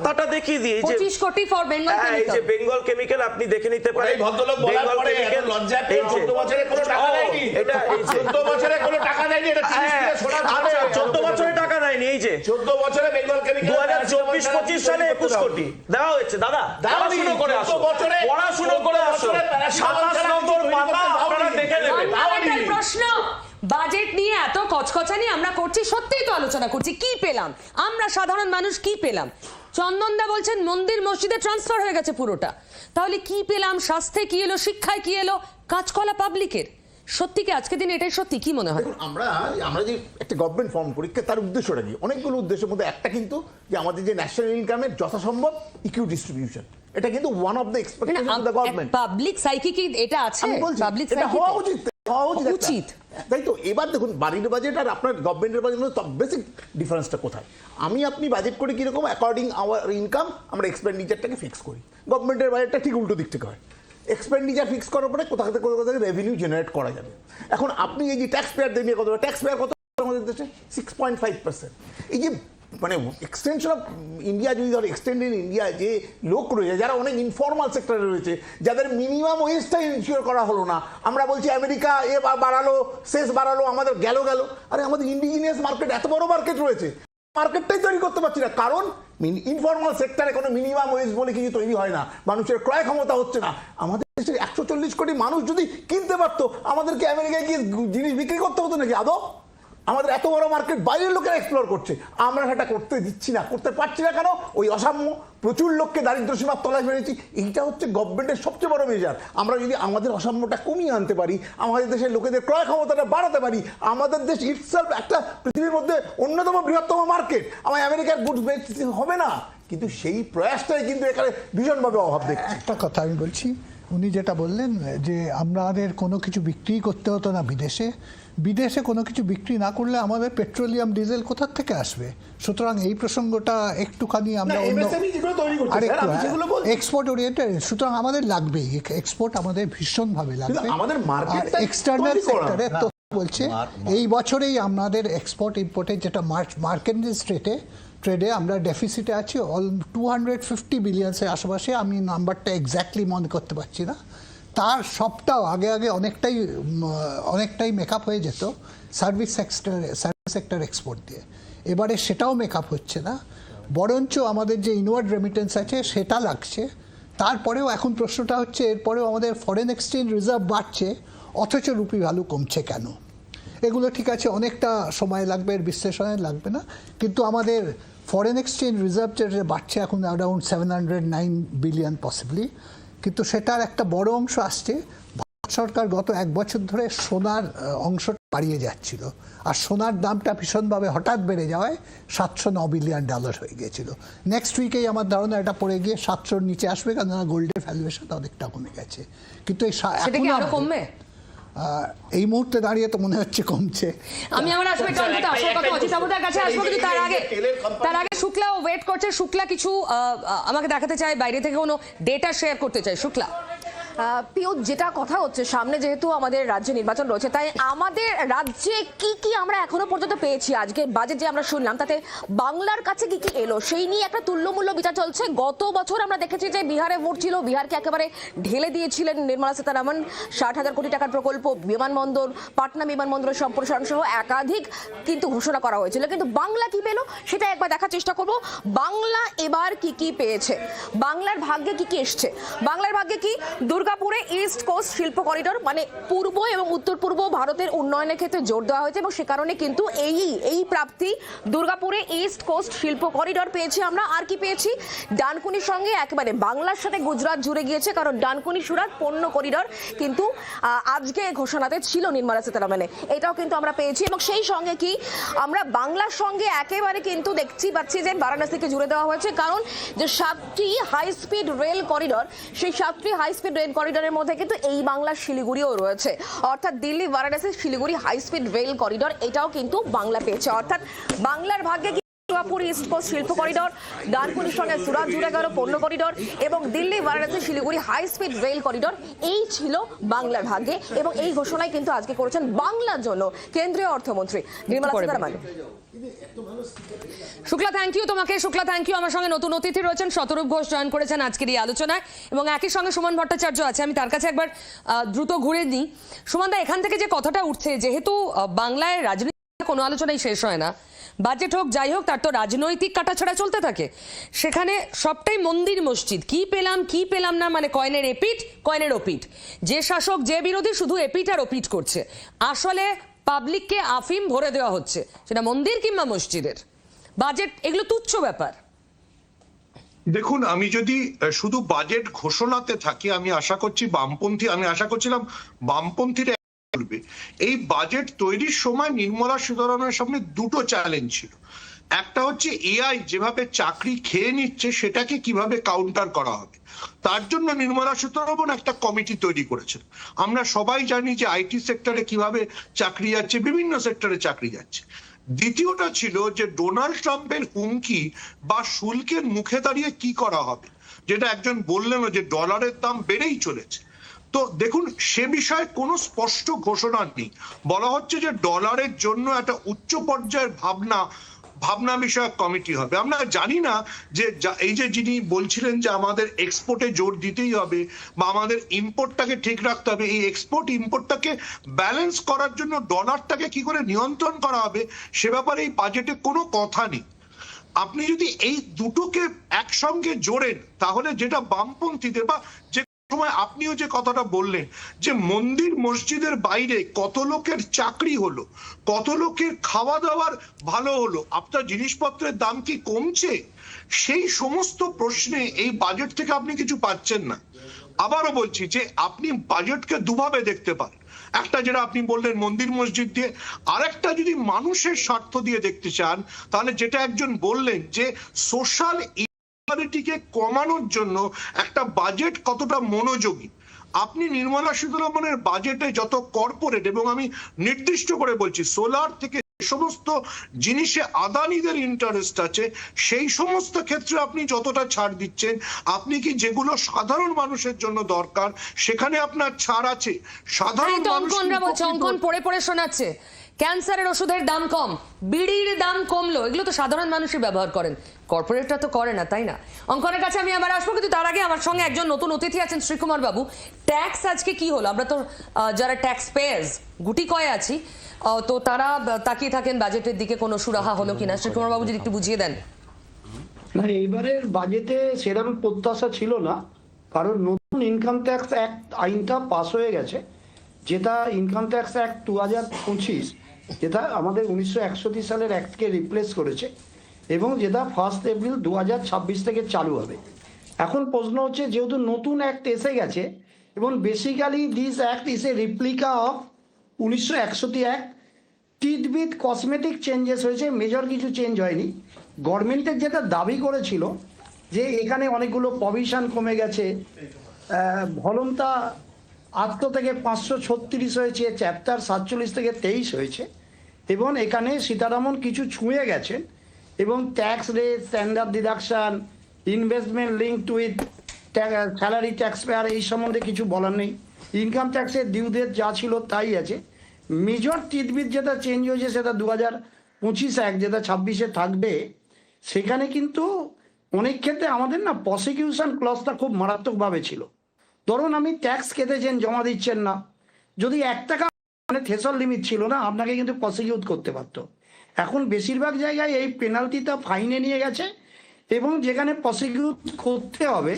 পাতাটা দেখিয়ে দিই। 25 কোটি ফর বেঙ্গল কেমিক্যাল, এই যে বেঙ্গল কেমিক্যাল আপনি দেখে নিতে পারেন। এই ভদ্রলোক বলার পরে এখন লজ্জা পেয়ে 14 বছরে কোনো টাকা দেয়নি, এটা এই 14 বছরে কোনো টাকা দেয়নি, এটা 30 থেকে শোনা যাবে। 14 বছরে টাকা দেয়নি, এই যে 14 বছরে বেঙ্গল কেমিক্যাল 2024-25 সালে 21 কোটি দেওয়া হয়েছে। দাদা পড়াশোনা করে আসো, পড়াশোনা করে আসো, 27 নম্বর পাতা আপনারা দেখে নেবেন। প্রশ্ন, বাজেট নিয়ে এত কচকচানি আমরা করছি, সত্যিই তো আলোচনা করছি, কি পেলাম আমরা সাধারণ মানুষ, কি পেলাম? চন্দনদা বলছেন মন্দির মসজিদে ট্রান্সফার হয়ে গেছে পুরোটা, তাহলে কি পেলাম? স্বাস্থ্যে কি এলো, শিক্ষায় কি এলো, কাজকলা পাবলিকের, সত্যি কি আজকে দিনে এটাই সত্যি? কি মনে হয়? আমরা যে একটা গভর্নমেন্ট ফর্ম করি, তার উদ্দেশ্যটা কি? অনেকগুলো উদ্দেশ্যের মধ্যে একটা কিন্তু যে আমাদের যে ন্যাশনাল ইনকামের যথাসম্ভব ইকুই ডিস্ট্রিবিউশন, এটা কিন্তু one of the expectation of the government. Public psyche কি এটা আছে? পাবলিক এটা সাইকি হওয়া উচিত, তাই তো? এবার দেখুন, বাড়ির বাজেট আর আপনার গভর্নমেন্টের বাজেট মধ্যে বেসিক ডিফারেন্সটা কোথায়? আপনি বাজেট করি কিরকম? অ্যাকর্ডিং আওয়ার ইনকাম আমরা এক্সপেন্ডিচারটাকে ফিক্স করি। গভর্নমেন্টের বাজেটটা ঠিক উল্টো দিক থেকে হয়। এক্সপেন্ডিচার ফিক্স করার পরে কোথা থেকে রেভিনিউ জেনারেট করা যাবে। এখন আপনি এই যে ট্যাক্স পেয়ারদের নিয়ে কথা, ট্যাক্স পেয়ার কত আমাদের দেশে? 6.5%। এই যে মানে এক্সটেনশন অফ ইন্ডিয়া, যদি ধরো এক্সটেন্ড ইন ইন্ডিয়া যে লোক রয়েছে যারা অনেক ইনফর্মাল সেক্টরে রয়েছে, যাদের মিনিমাম ওয়েজটা ইনশিওর করা হলো না, আমরা বলছি আমেরিকা বাড়ালো, শেষ বাড়ালো, আমাদের গেল। আরে আমাদের ইন্ডিজিনিয়াস মার্কেট, এত বড় মার্কেট রয়েছে, মার্কেটটাই তৈরি করতে পারছি না। কারণ ইনফর্মাল সেক্টরে কোনো মিনিমাম ওয়েজ বলে কিছু তৈরি হয় না, মানুষের ক্রয় ক্ষমতা হচ্ছে না। আমাদের দেশের 140 কোটি মানুষ যদি কিনতে পারতো, আমাদেরকে আমেরিকায় গিয়ে জিনিস বিক্রি করতে হতো নাকি আদৌ? আমাদের এত বড় মার্কেট বাইরের লোকেরা এক্সপ্লোর করছে, আমরা সেটা করতে দিচ্ছি না, করতে পারছি না। কেন? ওই অসাম্য, প্রচুর লোককে দারিদ্র সীমার তলায় ফেলেছি। এইটা হচ্ছে গভর্নমেন্টের সবচেয়ে বড় মেজার। আমরা যদি আমাদের অসাম্যটা কমিয়ে আনতে পারি, আমাদের দেশের লোকেদের ক্রয় ক্ষমতাটা বাড়াতে পারি, আমাদের দেশ ইটসেলফ একটা পৃথিবীর মধ্যে অন্যতম বৃহত্তম মার্কেট, আমার আমেরিকার গুডস বেচতে হবে না। কিন্তু সেই প্রয়াসটাই কিন্তু এখানে ভীষণভাবে অভাব দেখছি। একটা কথা আমি বলছি, উনি যেটা বললেন যে আমাদের কোনো কিছু বিক্রি করতে হতো না বিদেশে কোনো কিছু বিক্রি না করলে আমাদের পেট্রোলিয়াম ডিজেল কোথা থেকে আসবে? সুতরাং এই প্রসঙ্গটা একটুখানি আমরা এক্সপোর্ট ওরিয়েন্টেড, সুতরাং আমাদের লাগবেই এক্সপোর্ট, আমাদের ভীষণভাবে লাগবে। এক্সটার্নাল সেক্টরে তো বলছে এই বছরেই আমাদের এক্সপোর্ট ইম্পোর্টের যেটা মার্কেন্টাইল ট্রেডে আমরা ডেফিসিটে আছি 250 বিলিয়নের আশেপাশে। আমি নাম্বারটা এক্স্যাক্টলি মনে করতে পারছি না। তার সবটাও আগে অনেকটাই মেকআপ হয়ে যেত সার্ভিস সেক্টর এক্সপোর্ট দিয়ে। এবারে সেটাও মেকআপ হচ্ছে না, বরঞ্চ আমাদের যে ইনওয়ার্ড রেমিটেন্স আছে সেটা লাগছে। তারপরেও এখন প্রশ্নটা হচ্ছে, এরপরেও আমাদের ফরেন এক্সচেঞ্জ রিজার্ভ বাড়ছে, অথচ রুপি ভ্যালু কমছে কেন? এগুলো ঠিক আছে, অনেকটা সময় লাগবে, এর বিশ্লেষণে লাগবে না। কিন্তু আমাদের ফরেন এক্সচেঞ্জ রিজার্ভ যেটা বাড়ছে এখন অ্যারাউন্ড 709 বিলিয়ন পসিবলি, কিন্তু সেটার একটা বড় অংশ আসছে ভারত সরকার গত 1 বছর ধরে সোনার অংশটা বাড়িয়ে যাচ্ছিল, আর সোনার দামটা ভীষণভাবে হঠাৎ বেড়ে যাওয়ায় $709 বিলিয়ন হয়ে গিয়েছিল। নেক্সট উইকেই আমার ধারণা এটা পড়ে গিয়ে 700-র নিচে আসবে, কারণ গোল্ডের ভ্যালুয়েশন অনেকটা কমে গেছে। কিন্তু আরো কমবে এই মুহূর্তে দাঁড়িয়ে তো মনে হচ্ছে কমছে। আমি আমার আসবে অজিতাবুদার কাছে আসবো, কিন্তু তার আগে শুক্লাও ওয়েট করছে। শুক্লা কিছু আমাকে দেখাতে চাই, বাইরে থেকে কোনো ডেটা শেয়ার করতে চাই। শুক্লা, পিও, যেটা কথা হচ্ছে, সামনে যেহেতু আমাদের রাজ্যে নির্বাচন রয়েছে, তাই আমাদের রাজ্যে কি কি আমরা এখনো পর্যন্ত পেয়েছি, আজকে বাজেট যে আমরা শুনলাম তাতে বাংলার কাছে কি কি এলো সেই নিয়ে একটা তুল্যমূল্য বিচার চলছে। গত বছর আমরা দেখেছি যে বিহারে ভোট ছিল, বিহারকে একেবারে ঢেলে দিয়েছিলেন নির্মলা সীতারামন। 60,000 কোটি টাকার প্রকল্প, বিমানবন্দর, পাটনা বিমানবন্দরের সম্প্রসারণ সহ একাধিক কিন্তু ঘোষণা করা হয়েছিল। কিন্তু বাংলা কি পেল সেটা একবার দেখার চেষ্টা করব। বাংলা এবার কি কি পেয়েছে, বাংলার ভাগ্যে কি কি এসছে। বাংলার ভাগ্যে কি? দুর্গাপুরে ইস্ট কোস্ট শিল্প করিডোর, মানে পূর্ব এবং উত্তর পূর্ব ভারতের উন্নয়নের ক্ষেত্রে জোর দেওয়া হয়েছে, এবং সে কারণে কিন্তু এই প্রাপ্তি। দুর্গাপুরে ইস্ট কোস্ট শিল্প করিডোর পেয়েছি আমরা। আর কি পেয়েছি? ডানকুনির সঙ্গে একেবারে বাংলার সাথে গুজরাট জুড়ে গিয়েছে, কারণ ডানকুনি সুরাট পণ্য করিডোর কিন্তু আজকে ঘোষণাতে ছিল নির্মলা সীতারামনের, এটাও কিন্তু আমরা পেয়েছি। এবং সেই সঙ্গে কি আমরা বাংলার সঙ্গে একেবারে কিন্তু দেখছি পাচ্ছি যে বারাণসীকে জুড়ে দেওয়া হয়েছে, কারণ যে 7টি হাই স্পিড রেল করিডোর, সেই 7টি হাই স্পিড রেল করিডোরের মধ্যে কিন্তু এই বাংলার শিলিগুড়িও রয়েছে। অর্থাৎ Delhi Varanasi Siliguri high speed rail corridor, এটাও কিন্তু বাংলা পেয়েছে। অর্থাৎ বাংলার ভাগ্যে দুর্গাপুর ইস্ট কোস্ট শিল্প করিডোর, ডানকুনির সঙ্গে সুরাট জুড়ে গেল পণ্য করিডোর, এবং Delhi Varanasi Siliguri high speed rail corridor, এই ছিল বাংলার ভাগ্যে। এবং এই ঘোষণাই কিন্তু আজকে করেছেন বাংলার জন্য কেন্দ্রীয় অর্থমন্ত্রী নির্মলা সীতারামন। শুক্লা, থ্যাংক ইউ তোমাকে। Shukla, thank you. আমার সঙ্গে নতুন অতিথি রয়েছেন, শতরূপ ঘোষ জয়েন করেছেন আজকের এই আলোচনায়, এবং একই সঙ্গে সুমন ভট্টাচার্য আছে। আমি তার কাছে একবার দ্রুত ঘুরে নিই। সুমনদা, এখান থেকে যে কথাটা উঠছে, যেহেতু বাংলায় রাজনীতি কোনো আলোচনাই শেষ হয় না, বাজেট হোক যাই হোক, তার তো রাজনৈতিক কাটাছড়া চলতে থাকে, সেখানে সবটাই মন্দির মসজিদ, কি পেলাম না, মানে কয়েনের এপিট কয়েনের ওপিট, যে শাসক যে বিরোধী শুধু এপিট আর ওপিট করছে। আসলে পাবলিককে আফিম ভরে দেওয়া হচ্ছে, সেটা মন্দির কিংবা মসজিদের। বাজেট এগুলো তুচ্ছ ব্যাপার। দেখুন, আমি যদি শুধু বাজেট ঘোষণাতে থাকি, আমি আশা করছিলাম বামপন্থীরা বলবে, এই বাজেট তৈরির সময় নির্মলা সীতারামনের সামনে দুটো চ্যালেঞ্জ ছিল। একটা হচ্ছে এআই যেভাবে চাকরি খেয়ে নিচ্ছে সেটাকে কিভাবে কাউন্টার করা হবে, তার জন্য নির্মলা সীতারামন একটা কমিটি তৈরি করেছেন। আমরা সবাই জানি যে আইটি সেক্টরে কিভাবে চাকরি যাচ্ছে, বিভিন্ন সেক্টরে চাকরি যাচ্ছে। দ্বিতীয়টা ছিল যে ডোনাল্ড ট্রাম্পের হুমকি বা শুল্কের মুখে দাঁড়িয়ে কি করা হবে, যেটা একজন বললেন যে ডলারের দাম বেড়েই চলেছে। তো দেখুন, সে বিষয়ে কোনো স্পষ্ট ঘোষণা নেই। বলা হচ্ছে যে ডলারের জন্য একটা উচ্চ পর্যায়ের ভাবনা বিষয়ক কমিটি হবে। আমরা জানি না যে এই যে যিনি বলছিলেন যে আমাদের এক্সপোর্টে জোর দিতেই হবে বা আমাদের ইম্পোর্টটাকে ঠিক রাখতে হবে, এই এক্সপোর্ট ইম্পোর্টটাকে ব্যালেন্স করার জন্য ডলারটাকে কি করে নিয়ন্ত্রণ করা হবে সে ব্যাপারে এই বাজেটে কোনো কথা নেই। আপনি যদি এই দুটোকে একসঙ্গে জোড়েন তাহলে যেটা বামপন্থীদের বা যে সময় আপনিও যে কথাটা বললেন যে মন্দির মসজিদের বাইরে কত লোকের চাকরি হলো, কত লোকের খাওয়া দাওয়ার ভালো হলো, আপনার জিনিসপত্রের দাম কি কমছে, সেই সমস্ত প্রশ্নে এই বাজেট থেকে আপনি কিছু পাচ্ছেন না। আবারও বলছি যে আপনি বাজেটকে দুভাবে দেখতে পারেন, একটা যেটা আপনি বললেন মন্দির মসজিদ দিয়ে, আরেকটা যদি মানুষের স্বার্থ দিয়ে দেখতে চান তাহলে যেটা একজন বললেন যে সোশ্যাল ইনইকুয়ালিটিকে কমানোর জন্য একটা বাজেট কতটা মনোযোগী। আপনি নির্মলা সীতারামনের বাজেটে যত কর্পোরেট, এবং আমি নির্দিষ্ট করে বলছি সোলার থেকে সমস্ত জিনিসে আদানিদের ইন্টারেস্ট আছে, সেই সমস্ত ক্ষেত্রে আপনি যতটা ছাড় দিচ্ছেন, আপনি কি যেগুলো সাধারণ মানুষের জন্য দরকার সেখানে আপনার ছাড় আছে? সাধারণ অঙ্কন পড়ে পড়ে শোনাচ্ছে ক্যান্সারের ওষুধের দাম কম, বিড়ির দাম কমলো, এগুলো তো সাধারণ মানুষই ব্যবহার করেন, কর্পোরেটরা তো করে না, তাই না? অঙ্কনের কাছে আমি আবার আসবো, কিন্তু তার আগে আমার সঙ্গে একজন নতুন অতিথি আছেন, শ্রীকুমার বাবু। ট্যাক্স আজকে কি হলো? আমরা তো যারা ট্যাক্স পেয়ার্স গুটি কয়ে আছি, তো তারা তাকিয়ে থাকেন বাজেটের দিকে, কোনো সুরাহা হলো কিনা। শ্রীকুমার বাবু যদি একটু বুঝিয়ে দেন। না, এইবারের বাজেটে সেরকম প্রত্যাশা ছিল না, কারণ নতুন ইনকাম ট্যাক্স অ্যাক্ট আইনটা পাস হয়ে গেছে, যেটা ইনকাম ট্যাক্স অ্যাক্ট 2025, যেটা আমাদের 1961 সালের অ্যাক্টকে রিপ্লেস করেছে, এবং যেটা 1 এপ্রিল 2026 থেকে চালু হবে। এখন প্রশ্ন হচ্ছে, যেহেতু নতুন অ্যাক্ট এসে গেছে, এবং basically this act is a replica of 1961 act, titbit cosmetic changes হয়েছে, মেজর কিছু চেঞ্জ হয়নি। গভর্নমেন্টের যেটা দাবি করেছিল যে এখানে অনেকগুলো প্রভিশন কমে গেছে, ভলন্তা 800 থেকে 536 হয়েছে, চ্যাপ্টার 47 থেকে 23 হয়েছে, এবং এখানে সীতারামন কিছু ছুঁয়ে গেছেন, এবং tax rate, standard deduction, investment link with salary tax payer, এই সম্বন্ধে কিছু বলার নেই। ইনকাম ট্যাক্সের ডিউ ডেট যা ছিল তাই আছে। মেজর টিটবিট যেটা চেঞ্জ হয়েছে সেটা 2025 অ্যাক্ট, যেটা 26-এ থাকবে, সেখানে কিন্তু অনেক ক্ষেত্রে আমাদের না প্রসিকিউশন ক্লজটা খুব মারাত্মকভাবে ছিল। ধরুন আপনি ট্যাক্স কেটেছেন, জমা দিচ্ছেন না, যদি 1 টাকা মানে থ্রেশহোল্ড লিমিট ছিল না, আপনাকে কিন্তু প্রসিকিউট করতে পারত। এখন বেশিরভাগ জায়গায় এই পেনাল্টিটা ফাইনে নিয়ে গেছে, এবং যেখানে প্রসিকিউট করতে হবে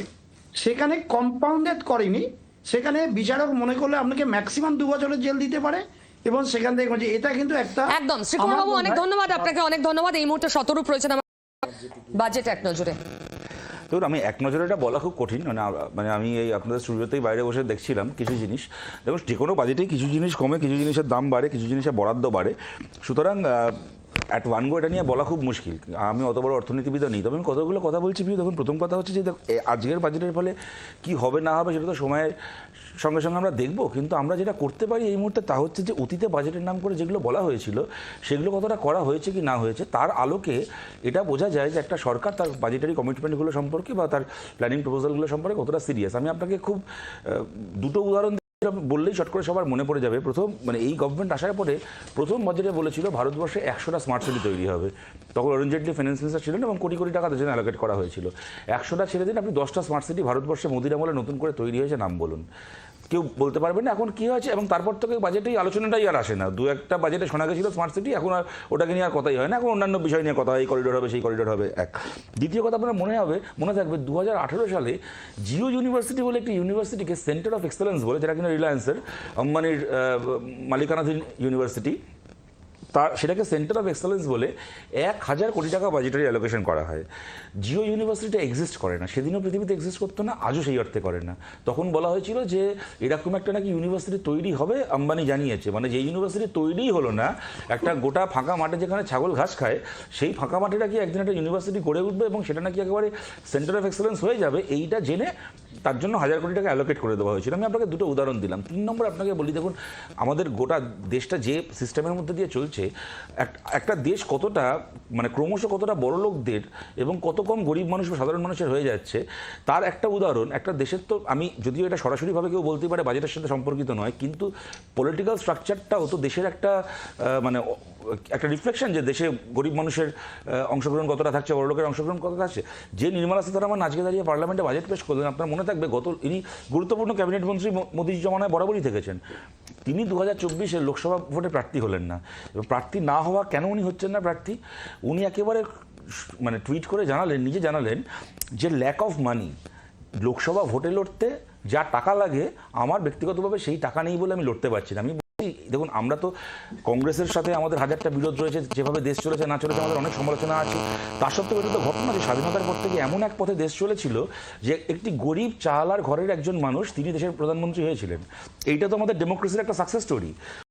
সেখানে কম্পাউন্ডেড করেনি, সেখানে বিচারক মনে করলে আপনাকে ম্যাক্সিমাম 2 বছরের জেল দিতে পারে, এবং সেখান থেকে এটা কিন্তু একটা একদম। শ্রীকুমার বাবু, অনেক ধন্যবাদ আপনাকে, অনেক ধন্যবাদ। এই মুহূর্তে শতরূপ রয়েছেন আমার বাজেট এক নজরে। দেখুন, আমি এক নজরে এটা বলা খুব কঠিন, মানে আমি এই আপনাদের স্টুডিওতেই বাইরে বসে দেখছিলাম কিছু জিনিস। দেখুন, যে কোনো বাজেটেই কিছু জিনিস কমে, কিছু জিনিসের দাম বাড়ে, কিছু জিনিসের বরাদ্দ বাড়ে, সুতরাং অ্যাট ওয়ান গো এটা নিয়ে বলা খুব মুশকিল। আমি অত বড় অর্থনীতিবিদও নেই, তবে আমি কতগুলো কথা বলছি। দেখুন, প্রথম কথা হচ্ছে যে আজকের বাজেটের ফলে কি হবে না হবে সেটা তো সময়ের সঙ্গে সঙ্গে আমরা দেখবো, কিন্তু আমরা যেটা করতে পারি এই মুহূর্তে তা হচ্ছে যে অতীতে বাজেটের নাম করে যেগুলো বলা হয়েছিল সেগুলো কতটা করা হয়েছে কি না হয়েছে, তার আলোকে এটা বোঝা যায় যে একটা সরকার তার বাজেটারি কমিটমেন্টগুলো সম্পর্কে বা তার প্ল্যানিং প্রপোজালগুলো সম্পর্কে কতটা সিরিয়াস। আমি আপনাকে খুব দুটো উদাহরণ বললেই চট করে সবার মনে পড়ে যাবে। প্রথম, মানে এই গভর্নমেন্ট আসার পরে প্রথম বাজেটে বলেছিল ভারতবর্ষে 100টা স্মার্ট সিটি তৈরি হবে। তখন অরুণ জেটলি ফাইন্যান্স মিনিস্টার ছিলেন এবং কোটি কোটি টাকা তার জন্য অ্যালোকেট করা হয়েছিল। 100টা ছেড়ে দিন, আপনি 10টা স্মার্ট সিটি ভারতবর্ষে মোদির আমলে নতুন করে তৈরি হয়েছে, নাম বলুন। কেউ বলতে পারবেন না এখন কী হয়েছে, এবং তারপর থেকে বাজেটেই আলোচনাটাই আর আসে না। 2-1টা বাজেটে শোনা গেছিল স্মার্ট সিটি, এখন আর ওটাকে নিয়ে আর কথাই হয় না, এখন অন্যান্য বিষয় নিয়ে কথা হয়, এই করিডোর হবে, সেই করিডোর হবে। এক দ্বিতীয় কথা আপনার মনে থাকবে 2018 সালে জিও ইউনিভার্সিটি বলে একটি ইউনিভার্সিটিকে সেন্টার অফ এক্সেলেন্স বলে, যেটা কিনা রিলায়েন্সের আম্বানির মালিকানাধীন ইউনিভার্সিটি, সেটাকে সেন্টার অফ এক্সেলেন্স বলে 1000 কোটি টাকা বাজেটারি অ্যালোকেশন করা হয়। জিও ইউনিভার্সিটিটা এক্সিস্ট করে না, সেদিনও পৃথিবীতে এক্সিস্ট করতো না, আজও সেই অর্থে করে না। তখন বলা হয়েছিল যে এরকম একটা নাকি ইউনিভার্সিটি তৈরি হবে, আম্বানি জানিয়েছে, মানে যে ইউনিভার্সিটি তৈরিই হলো না, একটা গোটা ফাঁকা মাঠে যেখানে ছাগল ঘাস খায় সেই ফাঁকা মাঠে নাকি একদিন একটা ইউনিভার্সিটি গড়ে উঠবে এবং সেটা নাকি একেবারে সেন্টার অফ এক্সেলেন্স হয়ে যাবে, এইটা জেনে তার জন্য 1000 কোটি টাকা অ্যালোকেট করে দেওয়া হয়েছিল। আমি আপনাকে দুটো উদাহরণ দিলাম। 3 নম্বর আপনাকে বলি, দেখুন আমাদের গোটা দেশটা যে সিস্টেমের মধ্যে দিয়ে চলছে, একটা দেশ কতটা মানে ক্রমশ কতটা বড় লোকদের এবং কত কম গরিব মানুষ বা সাধারণ মানুষের হয়ে যাচ্ছে তার একটা উদাহরণ। একটা দেশের তো, আমি যদিও এটা সরাসরিভাবে কেউ বলতে পারে বাজেটের সাথে সম্পর্কিত নয়, কিন্তু পলিটিক্যাল স্ট্রাকচারটাও তো দেশের একটা মানে একটা রিফ্লেকশন যে দেশে গরিব মানুষের অংশগ্রহণ কতটা থাকছে, বড় লোকের অংশগ্রহণ কতটা থাকছে। যে নির্মলা সীতারামন আজকে দাঁড়িয়ে পার্লামেন্টে বাজেট পেশ করলেন, আপনার মনে থাকবে ইনি গুরুত্বপূর্ণ ক্যাবিনেট মন্ত্রী মোদীর জমানায় বরাবরই থেকেছেন। তিনি 2024-এর লোকসভা ভোটে প্রার্থী হলেন না। এবং প্রার্থী না হওয়া কেন উনি হচ্ছেন না প্রার্থী, উনি একেবারে মানে টুইট করে জানালেন, নিজে জানালেন যে ল্যাক অফ মানি, লোকসভা ভোটে লড়তে যা টাকা লাগে আমার ব্যক্তিগতভাবে সেই টাকা নেই বলে আমি লড়তে পারছি না। আমি দেখুন, আমরা তো কংগ্রেসের সাথে আমাদের হাজারটা বিরোধ রয়েছে, যেভাবে দেশ চলেছে না চলেছে আমাদের অনেক সমালোচনা আছে। তার সত্ত্বেও এটা তো ঘটনা যে স্বাধীনতার পর থেকে এমন এক পথে দেশ চলেছিল যে একটি গরিব চালার ঘরের একজন মানুষ তিনি দেশের প্রধানমন্ত্রী হয়েছিলেন। এইটা তো আমাদের ডেমোক্রেসির একটা সাকসেস স্টোরি।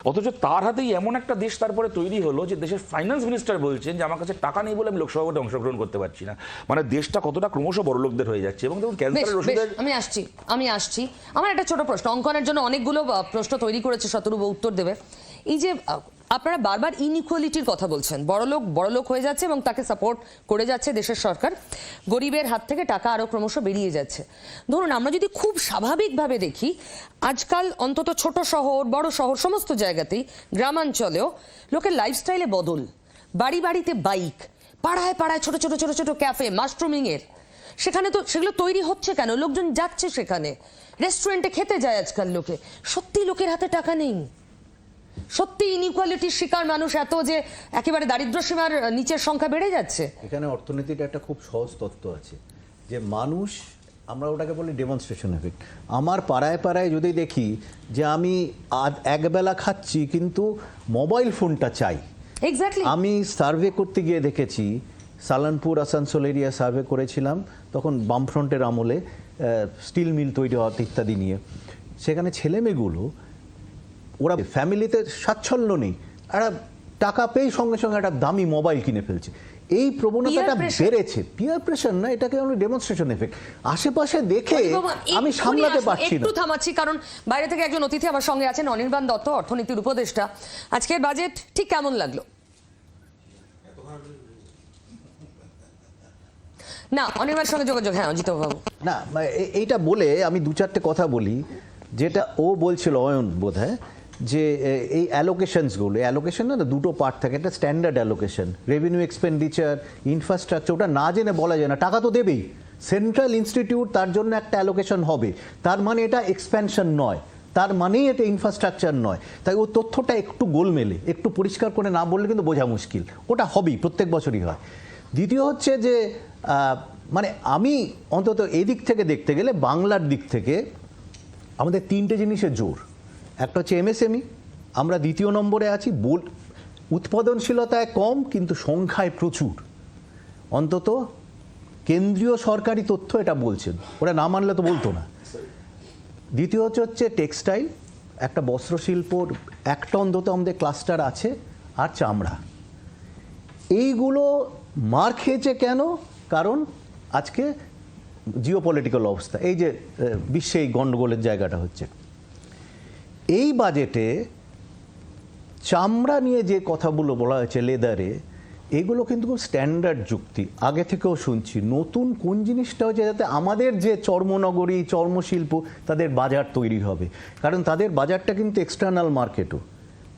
অথচ তার হাতেই এমন একটা দেশ তারপরে তৈরি হলো যে দেশের ফাইন্যান্স মিনিস্টার বলছেন যে আমার কাছে টাকা নেই বলে আমি লোকসভা ভোটে অংশগ্রহণ করতে পারছি না। মানে দেশটা কতটা ক্রমশ বড়লোকদের হয়ে যাচ্ছে। এবং দেখুন ক্যান্সারের ওষুধের, আমি আসছি আমার একটা ছোট প্রশ্ন, অঙ্কনের জন্য অনেকগুলো প্রশ্ন তৈরি করেছে, শতরূপ উত্তর দেবে। এই যে আপনারা বারবার ইনইকুয়ালিটির কথা বলছেন, বড়লোক হয়ে যাচ্ছে এবং তাকে সাপোর্ট করে যাচ্ছে দেশের সরকার, গরিবের হাত থেকে টাকা আরো ক্রমশ বেরিয়ে যাচ্ছে। ধরুন আমরা যদি খুব স্বাভাবিকভাবে দেখি, আজকাল অন্তত ছোট শহর, বড় শহর, সমস্ত জায়গাতেই, গ্রামাঞ্চলেও লোকের লাইফস্টাইলে বদল, বাড়ি বাড়িতে বাইক, পাড়ায় পাড়ায় ছোট ছোট ছোট ছোট ক্যাফে, মাশরুমিং এর, সেখানে তো সেগুলো তৈরি হচ্ছে কেন? লোকজন যাচ্ছে সেখানে, রেস্টুরেন্টে খেতে যায় আজকাল লোকে। সত্যি লোকের হাতে টাকা নেই? সত্যি ইনইকুয়ালিটির শিকার মানুষ এত যে একেবারে দারিদ্র সীমার নিচের সংখ্যা বেড়ে যাচ্ছে? এখানে অর্থনীতির একটা খুব সহজ তত্ত্ব আছে যে মানুষ, আমরা ওটাকে বলি ডেমনস্ট্রেশন এফেক্ট। আমার পাড়ায় পাড়ায় যদি দেখি যে আমি একবেলা খাচ্ছি কিন্তু মোবাইল ফোনটা চাই, এক্স্যাক্টলি। আমি সার্ভে করতে গিয়ে দেখেছি, সালানপুর আসানসোল এরিয়া সার্ভে করেছিলাম তখন বামফ্রন্টের আমলে, স্টিল মিল তৈরি হওয়া ইত্যাদি নিয়ে। সেখানে ছেলেমেয়েগুলো, ওরা ফ্যামিলিতে স্বাচ্ছল্য নেই, একটা টাকা পেয়ে সঙ্গে সঙ্গে একটা দামি মোবাইল কিনে ফেলছে। এই প্রবণতাটা বেড়েছে। পিয়ার প্রেশার না, এটাকে আমরা ডেমনস্ট্রেশন এফেক্ট। আশেপাশে দেখে আমি সামলাতে পারছি না। একটু থামাচ্ছি, কারণ বাইরে থেকে একজন অতিথি আমার সঙ্গে আছেন, অনির্বাণ দত্ত, অর্থনীতির উপদেষ্টা। আজকের বাজেট ঠিক কেমন লাগলো? না, অনির্বাণের সঙ্গে যোগাযোগ, হ্যাঁ অজিত বাবু। না, এইটা বলে আমি দু চারটে কথা বলি, যেটা ও বলছিল অয়ন বোধহয়, যে এই অ্যালোকেশনসগুলো, অ্যালোকেশন না দুটো পার্ট থাকে, একটা standard allocation, revenue expenditure, infrastructure, ওটা না জেনে বলা যায় না। টাকা তো দেবেই, সেন্ট্রাল ইনস্টিটিউট, তার জন্য একটা অ্যালোকেশন হবে, তার মানে এটা এক্সপ্যানশন নয়, তার মানেই এটা ইনফ্রাস্ট্রাকচার নয়। তাই ও তথ্যটা একটু গোলমেলে, একটু পরিষ্কার করে না বললে কিন্তু বোঝা মুশকিল। ওটা হবেই, প্রত্যেক বছরই হয়। দ্বিতীয় হচ্ছে যে মানে আমি অন্তত এই দিক থেকে দেখতে গেলে, বাংলার দিক থেকে আমাদের তিনটে জিনিসের জোর। একটা হচ্ছে এমএসএমই, আমরা দ্বিতীয় নম্বরে আছি। উৎপাদনশীলতায় কম কিন্তু সংখ্যায় প্রচুর, অন্তত কেন্দ্রীয় সরকারি তথ্য এটা বলছেন, ওরা না মানলে তো বলতো না। দ্বিতীয় হচ্ছে টেক্সটাইল, একটা বস্ত্রশিল্পর একটা অন্তত আমাদের ক্লাস্টার আছে, আর চামড়া। এইগুলো মার খেয়েছে কেন? কারণ আজকে জিওপলিটিক্যাল অবস্থা, এই যে বিশ্বে এই গণ্ডগোলের জায়গাটা হচ্ছে। এই বাজেটে চামড়া নিয়ে যে কথাগুলো বলা হয়েছে, লেদারে, এগুলো কিন্তু খুব স্ট্যান্ডার্ড যুক্তি, আগে থেকেও শুনছি। নতুন কোন জিনিসটা হচ্ছে যাতে আমাদের যে চর্মনগরী, চর্মশিল্প, তাদের বাজার তৈরি হবে, কারণ তাদের বাজারটা কিন্তু এক্সটার্নাল মার্কেটও।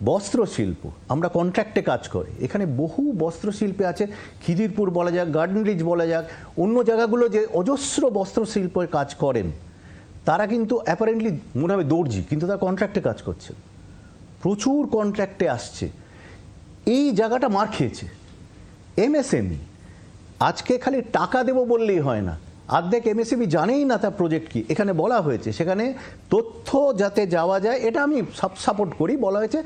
বস্ত্রশিল্প, আমরা কন্ট্রাক্টে কাজ করি, এখানে বহু বস্ত্রশিল্পে আছে, খিদিরপুর বলা যাক, গার্ডেন রিচ বলা যাক, অন্য জায়গাগুলো যে অজস্র বস্ত্রশিল্পের কাজ করেন, তারা কিন্তু অ্যাপারেন্টলি মনে হবে দর্জি, কিন্তু তারা কন্ট্রাক্টে কাজ করছে, প্রচুর কন্ট্রাক্টে আসছে। এই জায়গাটা মার খেয়েছে। এমএসএমই, আজকে খালি টাকা দেবো বললেই হয় না, অর্ধেক এমএসএমই জানেই না তার প্রজেক্ট কি। এখানে বলা হয়েছে সেখানে তথ্য যাতে যাওয়া যায়, এটা আমি সাপোর্ট করি। বলা হয়েছে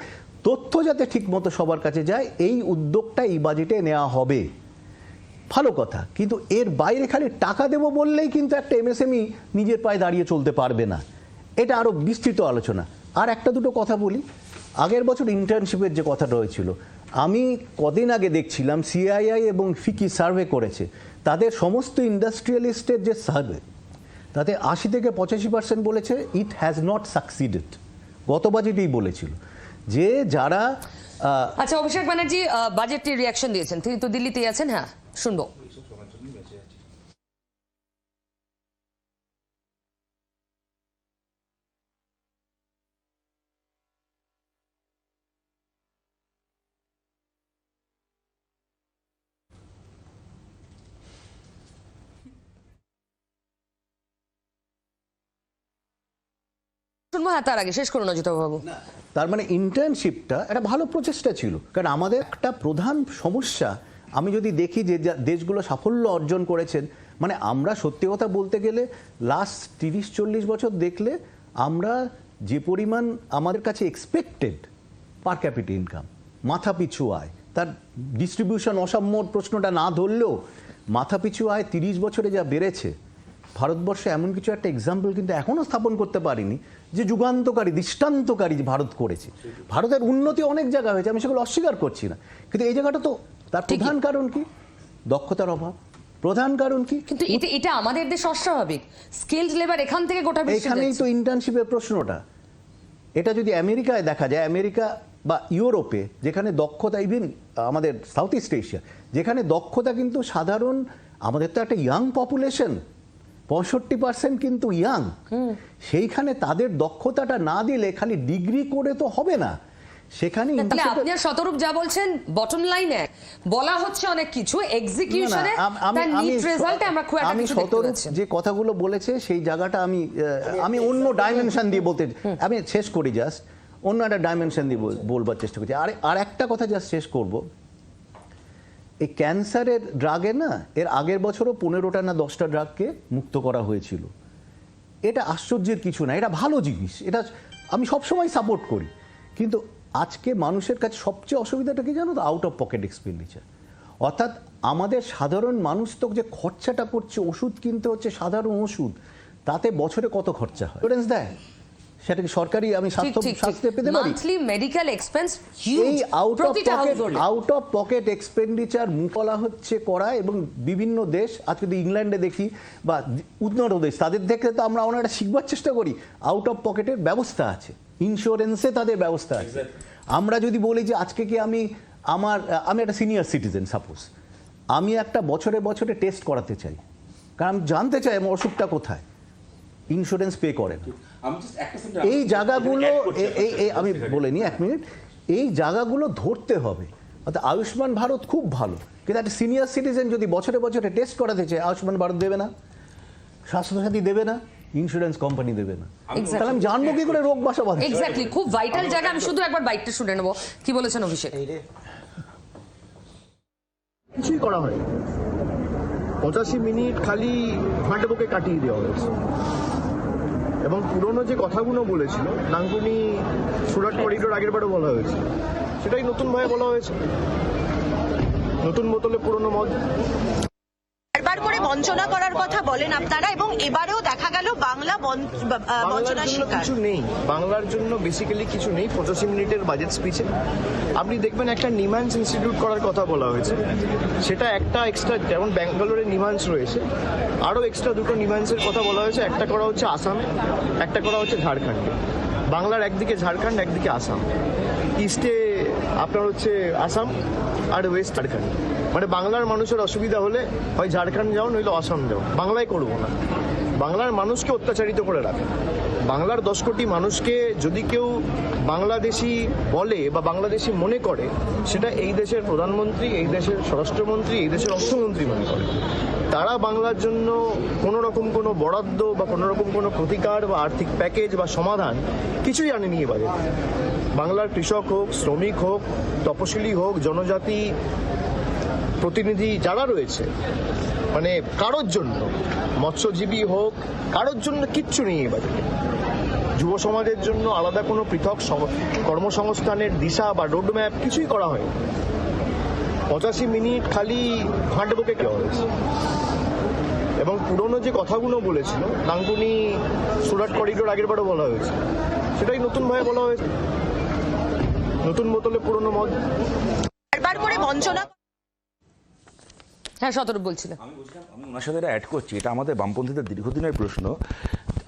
তথ্য যাতে ঠিকমতো সবার কাছে যায় এই উদ্যোগটা এই বাজেটে নেওয়া হবে, ভালো কথা। কিন্তু এর বাইরে খালি টাকা দেবো বললেই কিন্তু একটা এমএসএমই নিজের পায়ে দাঁড়িয়ে চলতে পারবে না। এটা আরও বিস্তৃত আলোচনা। আর একটা দুটো কথা বলি, আগের বছর ইন্টার্নশিপের যে কথাটা হয়েছিল, আমি কদিন আগে দেখছিলাম সিআইআই এবং ফিকি সার্ভে করেছে, তাদের সমস্ত ইন্ডাস্ট্রিয়ালিস্টের যে সার্ভে, তাতে 80 থেকে 85% বলেছে ইট হ্যাজ নট সাকসিডেড। গত বাজেটেই বলেছিল যে যারা আচ্ছা, অভিষেক ব্যানার্জি বাজেটটির রিয়াকশন দিয়েছেন, তিনি তো দিল্লিতেই আছেন, হ্যাঁ শুনবো। তার আগে শেষ করুন অজিতবাবু। তার মানে ইন্টার্নশিপটা একটা ভালো প্রচেষ্টা ছিল, কারণ আমাদের একটা প্রধান সমস্যা আমি যদি দেখি যে দেশগুলো সাফল্য অর্জন করেছেন, মানে আমরা সত্যি কথা বলতে গেলে লাস্ট 30-40 বছর দেখলে আমরা যে পরিমাণ আমাদের কাছে এক্সপেক্টেড পার ক্যাপিটা ইনকাম, মাথাপিছু আয়, তার ডিস্ট্রিবিউশন অসাম্যর প্রশ্নটা না ধরলেও মাথাপিছু আয় 30 বছরে যা বেড়েছে, ভারতবর্ষে এমন কিছু একটা এক্সাম্পল কিন্তু এখনও স্থাপন করতে পারিনি যে যুগান্তকারী দৃষ্টান্তকারী ভারত করেছে। ভারতের উন্নতি অনেক জায়গা হয়েছে, আমি সেগুলো অস্বীকার করছি না, কিন্তু এই জায়গাটা তো তার প্রধান কারণ কি? দক্ষতার অভাব। প্রধান কারণ কি? কিন্তু এটা আমাদের দেশ অস্বাভাবিক, স্কিলড লেবার এখান থেকে গোটা বিশ্বে এখানেই তো ইন্টার্নশিপের প্রশ্নটা। এটা যদি আমেরিকায় দেখা যায়, আমেরিকা বা ইউরোপে যেখানে দক্ষতা, ইভেন আমাদের সাউথ ইস্ট এশিয়া যেখানে দক্ষতা কিন্তু সাধারণ, আমাদের তো একটা ইয়াং পপুলেশন, 65% কিন্তু ইয়াং, সেইখানে তাদের দক্ষতাটা না দিলে খালি ডিগ্রি করে তো হবে না। সেখানে আপনি শতরূপ যা বলছেন বটম লাইনে বলা হচ্ছে অনেক কিছু, এক্সিকিউশনে তার নিট রেজাল্টে আমরা খুব একটা কিছু দেখতে পাচ্ছি না। যে কথাগুলো বলেছে সেই জায়গাটা আমি অন্য ডাইমেনশন দিয়ে বলতে, আমি শেষ করি জাস্ট অন্য একটা ডাইমেনশন দিয়ে বলবার চেষ্টা করছি। আর একটা কথা জাস্ট শেষ করব, এই ক্যান্সারের ড্রাগে না এর আগের বছরও 15টা না 10টা ড্রাগকে মুক্ত করা হয়েছিল। এটা আশ্চর্যের কিছু না, এটা ভালো জিনিস, এটা আমি সবসময় সাপোর্ট করি। কিন্তু আজকে মানুষের কাছে সবচেয়ে অসুবিধাটা কি জানো তো? Out of pocket expenditure. অর্থাৎ আমাদের সাধারণ মানুষ তো যে খরচাটা করছে, ওষুধ কিনতে হচ্ছে, সাধারণ ওষুধ, তাতে বছরে কত খরচা হয় ইন্স্যুরেন্স দেয়? সেটা কি সরকারি আমি স্বাস্থ্য পেতে পারি? মান্থলি মেডিকেল এক্সপেন্স এই আউট অফ পকেট এক্সপেন্ডিচার মুকলা হচ্ছে করা, এবং বিভিন্ন দেশ, আজকে যদি ইংল্যান্ডে দেখি বা উন্নত দেশ, তাদের দেখে তো আমরা অনেকটা শিখবার চেষ্টা করি। আউট অফ পকেটের ব্যবস্থা আছে, ইন্স্যুরেন্সে তাদের ব্যবস্থা আছে। আমরা যদি বলি যে আজকে কি আমি একটা সিনিয়র সিটিজেন, সাপোজ আমি একটা বছরে বছরে টেস্ট করাতে চাই, কারণ আমি জানতে চাই আমার অসুখটা কোথায়, ইন্স্যুরেন্স পে করে না। এই জায়গাগুলো আমি বলে নিই 1 মিনিট, এই জায়গাগুলো ধরতে হবে। অর্থাৎ আয়ুষ্মান ভারত খুব ভালো, কিন্তু একটা সিনিয়র সিটিজেন যদি বছরে বছরে টেস্ট করাতে চায়, আয়ুষ্মান ভারত দেবে না, স্বাস্থ্যসাথী দেবে না, ইন্স্যুরেন্স কোম্পানি দেবে না, তাহলে আমি জানবো কি করে রোগ বাসা বাঁধে? এক্স্যাক্টলি, খুব ভাইটাল জায়গা। আমি শুধু একবার বাইকটা শুনে নেব, কি বলেছেন অভিষেক? কিছুই করা হয় 85 মিনিট খালি ফাঁটে বুকে কাটিয়ে দেওয়া হয়েছে, এবং পুরনো যে কথাগুলো বলেছিল, ডানকুনি সুরাট করিডোর আগের বারও বলা হয়েছে, সেটাই নতুন ভাবে বলা হয়েছে, নতুন বোতলে পুরনো মদ। বারবার করে বঞ্চনা করার কথা বলেন আপনারা, এবং এবারেও দেখা গেল বাংলা বঞ্চনার শিকার। কিছু নেই বাংলার জন্য, বেসিক্যালি কিছু নেই 85 মিনিটের বাজেট স্পিচে। আপনি দেখবেন একটা নিমান্স ইনস্টিটিউট করার কথা বলা হয়েছে, সেটা একটা এক্সট্রা, যেমন ব্যাঙ্গালোরে নিমান্স রয়েছে, আরও এক্সট্রা 2টো নিমান্সের কথা বলা হয়েছে। একটা করা হচ্ছে আসামে, একটা করা হচ্ছে ঝাড়খণ্ডে। বাংলার একদিকে ঝাড়খণ্ড, একদিকে আসাম, ইস্টে আপনার হচ্ছে আসাম, আর ওয়েস্ট ঝাড়খণ্ড। মানে বাংলার মানুষের অসুবিধা হলে হয় ঝাড়খণ্ড যাও, নইলে আসাম যাও, বাংলায় করবো না। বাংলার মানুষকে অত্যাচারিত করে রাখে। বাংলার 10 কোটি মানুষকে যদি কেউ বাংলাদেশি বলে বা বাংলাদেশি মনে করে, সেটা এই দেশের প্রধানমন্ত্রী, এই দেশের স্বরাষ্ট্রমন্ত্রী, এই দেশের অর্থমন্ত্রী মনে করে। তারা বাংলার জন্য কোনো রকম কোনো বরাদ্দ বা কোনো রকম কোনো প্রতিকার বা আর্থিক প্যাকেজ বা সমাধান কিছুই আনেনি এবারে। বাংলার কৃষক হোক, শ্রমিক হোক, তপশিলি হোক, জনজাতি প্রতিনিধি যারা রয়েছে, মানে কারোর জন্য, মৎস্যজীবী হোক, কারোর জন্য কিচ্ছু নেই এবারে। যুব সমাজের জন্য আলাদা কোনো পৃথক কর্মসংস্থানের দিশা বা রোডম্যাপ কিছুই করা হয়নি। 85 মিনিট খালি হাঁট বকে কেওয়া হয়েছে। এবং পুরনো যে কথাগুলো বলেছিল, ডানকুনি সুরাট করিডোর আগের বারও বলা হয়েছে, সেটাই নতুনভাবে বলা হয়েছে। নতুন বোতলে পুরনো মদ। বারবার করে বঞ্চনা। হ্যাঁ, শতরূপ বলছিলেন। আমি ওনার সাথে এটা অ্যাড করছি, এটা আমাদের বামপন্থীদের দীর্ঘদিনের প্রশ্ন।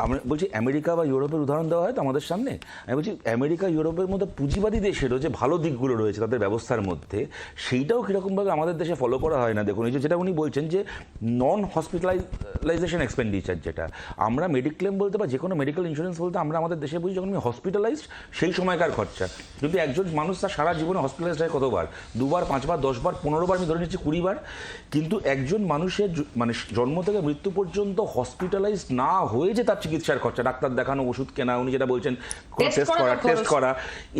আমরা বলছি আমেরিকা বা ইউরোপের উদাহরণ দেওয়া হয় তো আমাদের সামনে। আমি বলছি আমেরিকা ইউরোপের মধ্যে পুঁজিবাদী দেশেরও যে ভালো দিকগুলো রয়েছে তাদের ব্যবস্থার মধ্যে, সেইটাও কীরকমভাবে আমাদের দেশে ফলো করা হয় না। দেখুন, এই যেটা উনি বলছেন যে নন হসপিটালাইজেশন এক্সপেন্ডিচার, যেটা আমরা মেডিক্লেম বলতে বা যে কোনো মেডিকেল ইন্স্যুরেন্স বলতে আমরা আমাদের দেশে বুঝি যখন আমি হসপিটালাইজড সেই সময়কার খরচা। যদি একজন মানুষ তার সারা জীবনে হসপিটালাইজড হয় কতবার? 2 বার, 5 বার, 10 বার, 15 বার, আমি ধরে নিচ্ছি 20 বার। কিন্তু একজন মানুষের মানে জন্ম থেকে মৃত্যু পর্যন্ত হসপিটালাইজড না হয়ে যে তার চিকিৎসার খরচা, ডাক্তার দেখানো, ওষুধ কেনা, উনি যেটা বলছেন টেস্ট করা,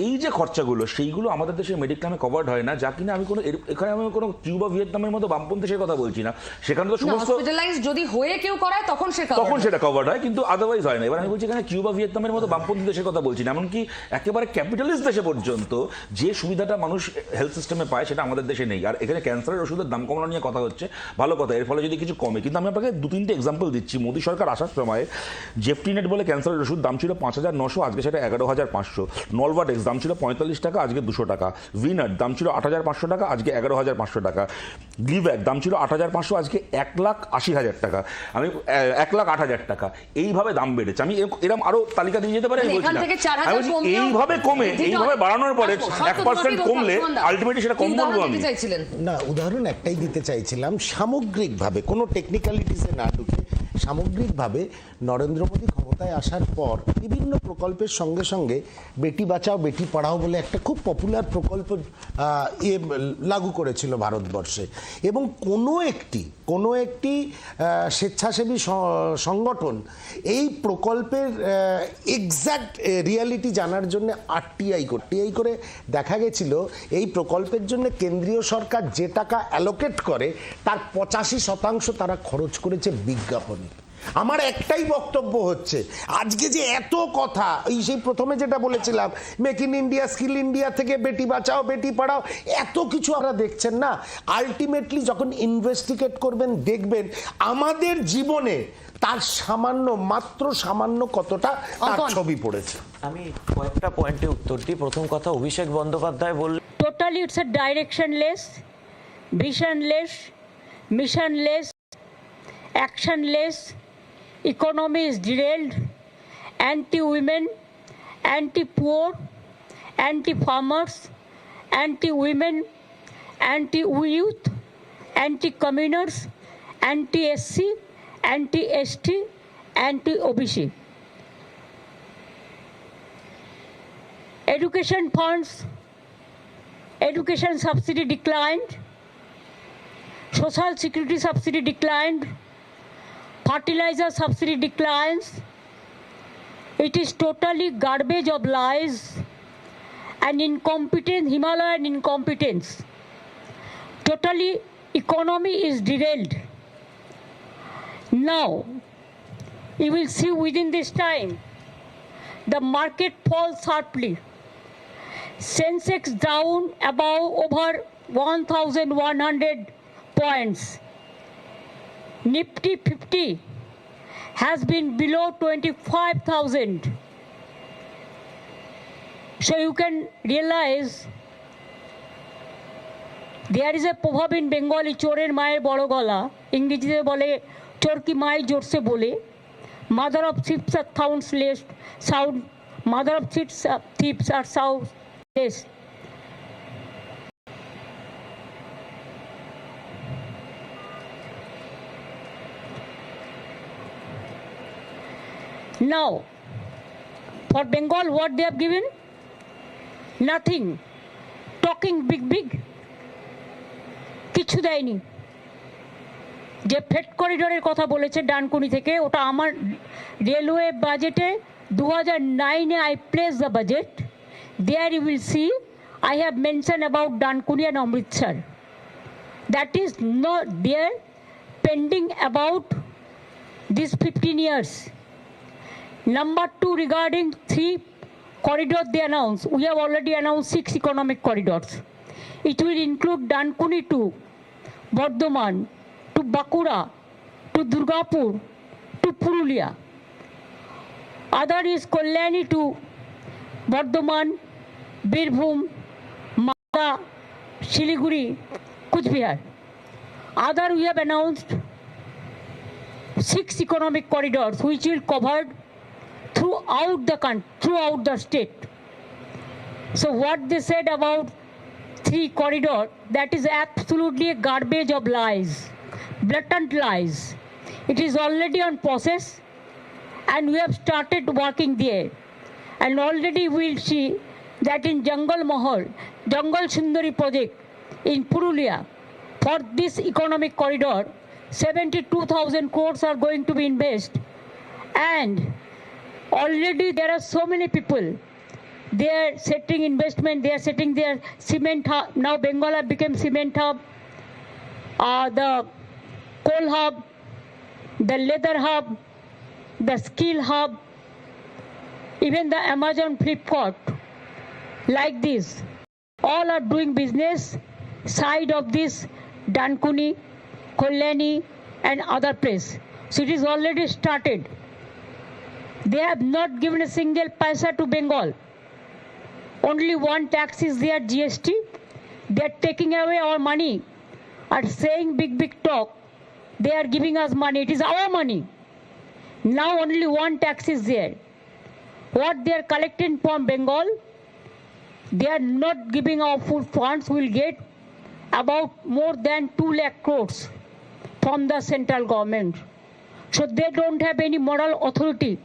এই যে খরচাগুলো, সেইগুলো আমাদের দেশের মেডিক্লেমে কভার্ড হয় না। যা কিনা আমি এখানে আমি কোনো কিউবা ভিয়েতনামের মতো বামপন্থী দেশের কথা বলছি না, সেখানে তো সমস্ত যদি হয়ে কেউ করায় তখন সেটা কভার্ড হয়, কিন্তু আদারওয়াইজ হয় না। এবার আমি বলছি এখানে কিউবা ভিয়েতনামের মতো বামপন্থী দেশের কথা বলছি না, এমনকি একেবারে ক্যাপিটালিস্ট দেশে পর্যন্ত যে সুবিধাটা মানুষ হেলথ সিস্টেমে পায় সেটা আমাদের দেশে নেই। আর এখানে ক্যান্সারের ওষুধের দাম কমানো নিয়ে কথা হচ্ছে, ভালো কথা, এর ফলে যদি কিছু কমে। কিন্তু আমি আপনাকে 2-3টে এক্সাম্পল দিচ্ছি। মোদী সরকার আসার সময় জেফটিনেট বলে ক্যান্সারের ওষুধ দাম ছিল 5,900, আজকে সেটা 11,500। নলভাটেক্স দাম ছিল 45 টাকা, আজকে 200 টাকা। ভিনাট দাম ছিল 8,500 টাকা, আজকে 11,500 টাকা। গ্লিভ্যাক দাম ছিল 8,500, আজকে 1,80,000 টাকা। আমি 1,08,000 টাকা। এইভাবে দাম বেড়েছে। আমি এরকম আরো তালিকা দিয়ে যেতে পারি। আমি বলছি এইভাবে কমে, এইভাবে বাড়ানোর পরে 1% কমলে আলটিমেটলি সেটা কম বলবো আমি না। উদাহরণ একটাই দিতে চাইছিলাম, সামগ্রিকভাবে কোনো টেকনিক্যালিটিসে না ঢুকে সামগ্রিকভাবে নরেন্দ্র মোদী ক্ষমতায় আসার পর বিভিন্ন প্রকল্পের সঙ্গে সঙ্গে বেটি বাঁচাও বেটি পড়াও বলে একটা খুব পপুলার প্রকল্প লাগু করেছিল ভারতবর্ষে। এবং কোনো একটি স্বেচ্ছাসেবী সংগঠন এই প্রকল্পের এক্স্যাক্ট রিয়ালিটি জানার জন্য আরটিআই করে দেখা গেছিল এই প্রকল্পের জন্য কেন্দ্রীয় সরকার যে টাকা অ্যালোকেট করে তার 85% তারা খরচ করেছে বিজ্ঞাপনে। আমার একটাই বক্তব্য হচ্ছে, আজকে যে এত কথা, সেই প্রথমে যেটা বলেছিলাম make in India, skill India থেকে বেটি বাঁচাও বেটি পড়াও, এত কিছু আপনারা দেখছেন না। আলটিমেটলি যখন ইনভেস্টিগেট করবেন দেখবেন আমাদের জীবনে তার মাত্র সামান্য কতটা তার ছবি পড়েছে। আমি কয়েকটা পয়েন্টে উত্তর দিই। প্রথম কথা, অভিষেক বন্দ্যোপাধ্যায় বললেন totally it's a directionless, visionless, missionless, actionless. Economy is derailed, anti-women, anti-poor, anti-farmers, anti-women, anti-youth, anti-communers, anti-SC, anti-ST, anti-OBC. Education funds, education subsidy declined, social security subsidy declined, fertilizer subsidy declines. It is totally garbage of lies and incompetence, Himalayan incompetence. Totally economy is derailed. Now, you will see within this time, the market falls sharply. Sensex down above over 1,100 points. Nifty 50 has been below 25,000. So you can realize there is a proverb in Bengali, chorer mayer boro gola, ইংরেজিতে বলে চোর কি মাই জোরসে বলে, mother of thieves are soundless, mother of thieves are soundless. Now, for Bengal, what they have given? Nothing. Talking big. কিছু দেয়নি। যে ফ্রেট করিডোরের কথা বলেছে ডানকুনি থেকে, ওটা আমার রেলওয়ে বাজেটে 2009-এ I placed the budget. There you will see I have mentioned about Dankuni and Amritsar. That is not there, pending about these 15 years. Number 2, regarding 3 corridors they announced. We have already announced 6 economic corridors. It will include Dankuni to Bardhaman, to Bankura, to Durgapur, to Purulia. Other is Kalyani to Bardhaman, Birbhum, Malda, Siliguri, Kuchbihar. Other we have announced 6 economic corridors which will cover throughout the country, throughout the state. So what they said about 3 corridors, that is absolutely a garbage of lies, blatant lies. It is already on process and we have started working there. And already we will see that in Jungle Mahal, Jungle Sundari project in Purulia, for this economic corridor, 72,000 crores are going to be invested. And already there are so many people, they are setting investment, they are setting their cement hub. Now Bengal have become cement hub, the coal hub, the leather hub, the skill hub, even the Amazon Flipkart, like this. All are doing business side of this Dankuni, Kalyani and other place. So it is already started. They have not given a single paisa to Bengal. Only one tax is there, GST. They are taking away our money and saying big talk. They are giving us money. It is our money. Now only one tax is there. What they are collecting from Bengal, they are not giving our full funds. We will get about more than 2 lakh crores from the central government. So they don't have any moral authority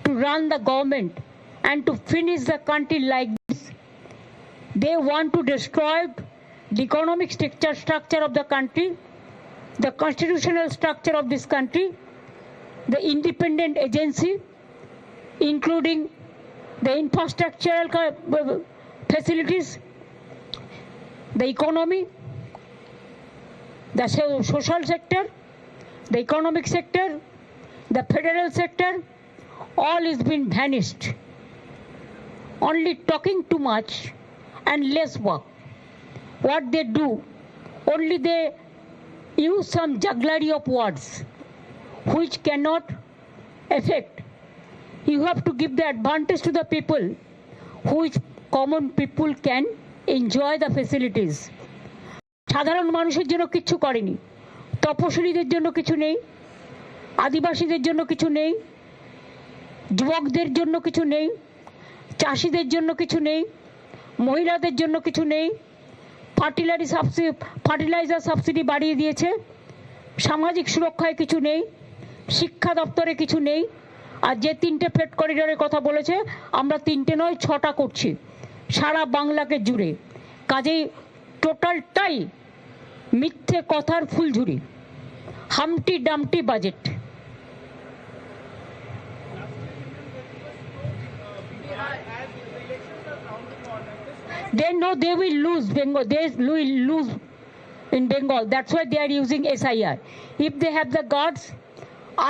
to run the government and to finish the country like this. They want to destroy the economic structure of the country, the constitutional structure of this country, the independent agency, including the infrastructural facilities, the economy, the social sector, the economic sector, the federal sector, all is been vanished. Only talking too much and less work. What they do, only they use some jugglery of words which cannot affect. You have to give the advantage to the people, which common people can enjoy the facilities. সাধারণ মানুষের জন্য কিছু করেনি, তপশিলীদের জন্য কিছু নেই, আদিবাসীদের জন্য কিছু নেই, যুবকদের জন্য কিছু নেই, চাষিদের জন্য কিছু নেই, মহিলাদের জন্য কিছু নেই, ফার্টিলাইজার সাবসিডি বাড়িয়ে দিয়েছে, সামাজিক সুরক্ষায় কিছু নেই, শিক্ষা দপ্তরে কিছু নেই। আর যে 3টে ফ্রেট করিডোরের কথা বলেছে, আমরা 3টে নয় 6টা করছি সারা বাংলাকে জুড়ে। কাজেই টোটালটাই মিথ্যে কথার ফুলঝুরি, humpty dumpty budget. They know they will lose Bengal. They will lose in Bengal. That's why they are using SIR. If they have the guts,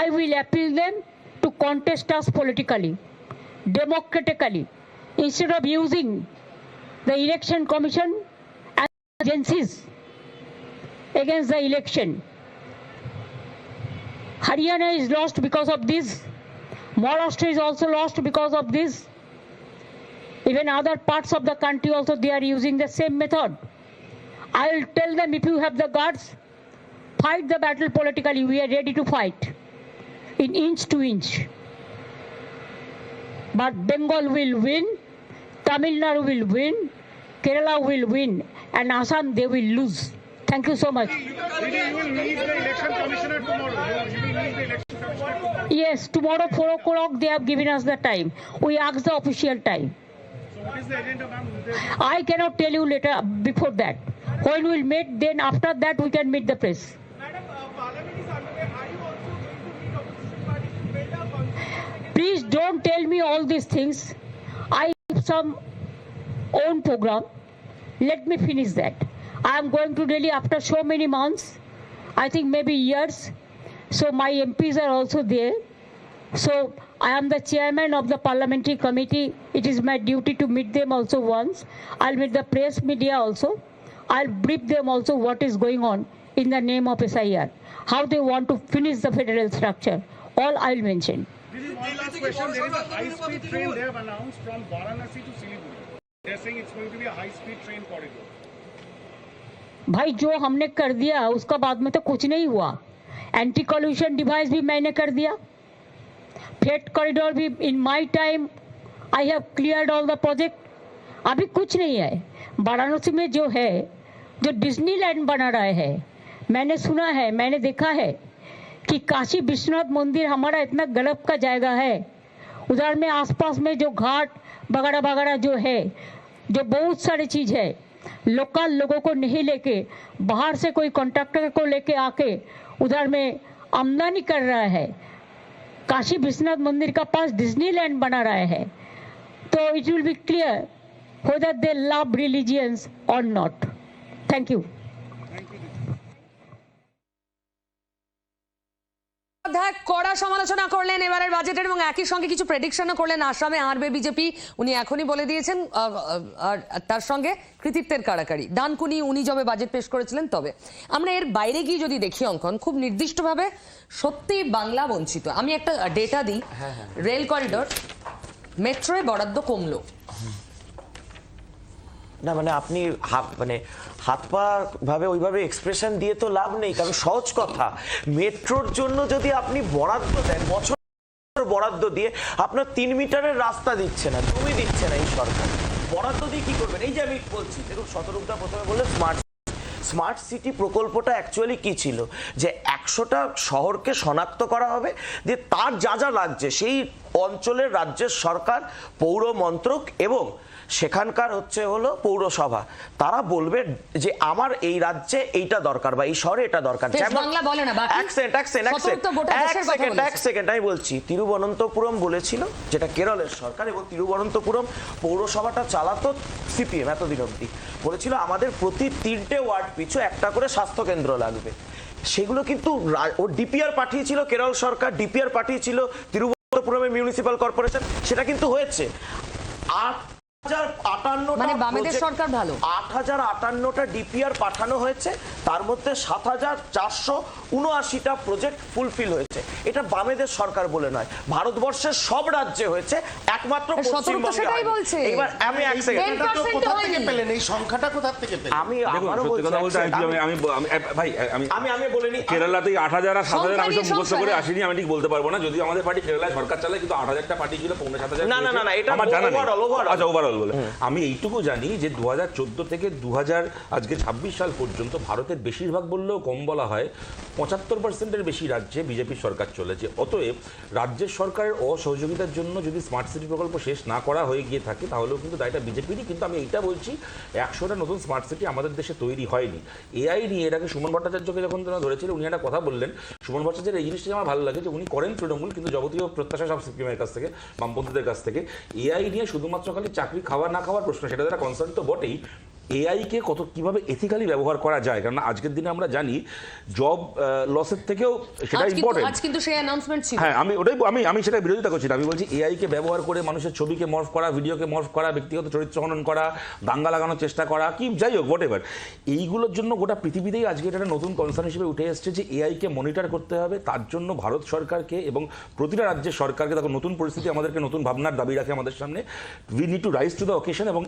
I will appeal them to contest us politically, democratically, instead of using the election commission and agencies against the election. Haryana is lost because of this. Maharashtra is also lost because of this. Even other parts of the country also, they are using the same method. I will tell them, if you have the guts, fight the battle politically. We are ready to fight in inch to inch. But Bengal will win, Tamil Nadu will win, Kerala will win, and Assam they will lose. Thank you so much. Yes, tomorrow 4 o'clock they have given us the time. We asked the official time. I cannot tell you later, before that. When we will meet, then after that we can meet the press. Please don't tell me all these things. I have some own program. Let me finish that. I am going to Delhi after so many months, I think maybe years. So my MPs are also there. So I am the chairman of the parliamentary committee. It is my duty to meet them also once. I'll meet the press media also. I'll brief them also what is going on in the name of SIR, how they want to finish the federal structure. All I'll mention. This is one last question. There is a high-speed train they have announced from Varanasi to Siliguri. They're saying it's going to be a high-speed train corridor. भाई जो हमने कर दिया उसका बाद में तो कुछ नहीं हुआ. एंटी कॉल्यूशन डिवाइस भी मैंने कर दिया. फ्रेट कॉरिडोर भी in my time I have cleared all the project. अभी कुछ नहीं है. वाराणसी में जो है, जो डिज्नीलैंड बना रहा है, मैंने सुना है, मैंने देखा है कि काशी विश्वनाथ मंदिर हमारा इतना गलत का जायगा है. उधर में आसपास में जो घाट वगैरह वगैरह जो है, जो बहुत सारी चीज़ है, लोकल लोगों को नहीं लेके बाहर से कोई कॉन्ट्रैक्टर को लेके आके उधर में आमदनी कर रहा है. काशी विश्वनाथ मंदिर का पास डिज्नीलैंड बना रहा है. तो it will be clear whether they love religions or not. Thank you. কড়া সমালোচনা করলেন এবারের বাজেটের এবং একই সঙ্গে কিছু প্রেডিকশনও করলেন আসামে হারবে বিজেপি। উনি এখনই বলে দিয়েছেন, আর তার সঙ্গে কৃতিত্বের কাড়াকাড়ি। ডানকুনি উনি যবে বাজেট পেশ করেছিলেন তবে। আমরা এর বাইরে গিয়ে যদি দেখি অঙ্কন, খুব নির্দিষ্টভাবে সত্যি বাংলা বঞ্চিত। আমি একটা ডেটা দিই, রেল করিডোর, মেট্রোয় বরাদ্দ কমলো না, মানে আপনি হাত পা ভাবে ওইভাবে এক্সপ্রেশন দিয়ে তো লাভ নেই, কারণ সহজ কথা, মেট্রোর জন্য যদি আপনি বরাদ্দ দেন, বছর বরাদ্দ দিয়ে আপনার 3 মিটারের রাস্তা দিচ্ছে না, জমি দিচ্ছে না এই সরকার, বরাদ্দ দিয়ে কি করবেন? এই যে আমি বলছি, দেখুন শতরূপদা প্রথমে বললেন স্মার্ট সিটি প্রকল্পটা অ্যাকচুয়ালি কি ছিল, যে 100টা শহরকে শনাক্ত করা হবে, যে তার যা যা লাগছে সেই অঞ্চলের রাজ্যের সরকার, পৌর মন্ত্রক এবং সেখানকার হলো পৌরসভা, তারা বলবে যে আমার এই রাজ্যে এইটা দরকার বা এই শহরে এটা দরকার। এক সেকেন্ড আমি বলছি, তিরুবনন্তপুরম বলেছিল, যেটা কেরলের সরকার, এবং তিরুবনন্তপুরম পৌরসভাটা চালাতো সিপিএম এতদিন অব্দি, বলেছিল আমাদের প্রতি 3টে ওয়ার্ড পিছু একটা করে স্বাস্থ্য কেন্দ্র লাগবে। সেগুলো কিন্তু ও ডিপিআর পাঠিয়েছিল, কেরল সরকার ডিপিআর পাঠিয়েছিল তিরুবনন্তপুরমের মিউনিসিপাল কর্পোরেশন, সেটা কিন্তু হয়েছে। 8,058টা ডিপিআর পাঠানো হয়েছে, তার মধ্যে 7,479টা প্রজেক্ট ফুলফিল হয়েছে। এটা বামেদের সরকার বলে নয়, ভারতবর্ষের সব রাজ্যে হয়েছে, একমাত্র পশ্চিমবঙ্গে। এবার আমি এক সেকেন্ড, কোথা থেকে পেলেন এই সংখ্যাটা, কোথা থেকে পেলেন? আমি বলিনি কেরালাতে 8,000 আর 7,000 আমি সব মুখস্থ করে আসিনি, আমি ঠিক বলতে পারবো না। যদি আমাদের পার্টি কেরালায় সরকার চালায়, কিন্তু 8,000টা পার্টি ছিল, 7,500। না, এটা আমার জানা নেই। আচ্ছা, ওভারঅল বলে আমি এইটুকু জানি যে 2014 থেকে 2026 সাল পর্যন্ত ভারতের বেশিরভাগ বললেও কম বলা হয়, 75%-এর বেশি রাজ্যে বিজেপির সরকার চলেছে। অতএব রাজ্যের সরকারের অসহযোগিতার জন্য যদি স্মার্ট সিটি প্রকল্প শেষ না করা হয়ে গিয়ে থাকে, তাহলেও কিন্তু দায়টা বিজেপিরই। কিন্তু আমি এইটা বলছি, 100টা নতুন স্মার্ট সিটি আমাদের দেশে তৈরি হয়নি। এআই নিয়ে এর আগে সুমন ভট্টাচার্যকে যখন তোমরা ধরেছিল, উনি একটা কথা বললেন, সুমন ভট্টাচার্যের এই জিনিসটা আমার ভালো লাগে যে উনি করেন তৃণমূল, কিন্তু যাবতীয় প্রত্যাশা সব সিপিএমের কাছ থেকে, বামপন্থীদের কাছ থেকে। এআই নিয়ে শুধুমাত্র খালি চাকরি খাওয়া না খাওয়ার প্রশ্ন, সেটা যারা কনসার্ন তো বটেই, এআইকে কিভাবে এথিক্যালি ব্যবহার করা যায়। কারণ আজকের দিনে আমরা জানি জব লসের থেকেও সেটা ইম্পর্টেন্ট। হ্যাঁ, আমি সেটা বিরোধিতা করছি না। আমি বলছি এআইকে ব্যবহার করে মানুষের ছবিকে মর্ফ করা, ভিডিওকে মর্ফ করা, ব্যক্তিগত চরিত্র হনন করা, দাঙ্গা লাগানোর চেষ্টা করা, কি যাই হোক হোয়াট এভার, এইগুলোর জন্য গোটা পৃথিবীতেই আজকে এটা একটা নতুন কনসার্ন হিসেবে উঠে এসছে যে এআইকে মনিটর করতে হবে। তার জন্য ভারত সরকারকে এবং প্রতিটা রাজ্যের সরকারকে, তখন নতুন পরিস্থিতি আমাদেরকে নতুন ভাবনার দাবি রাখে আমাদের সামনে, we need to rise to the occasion. এবং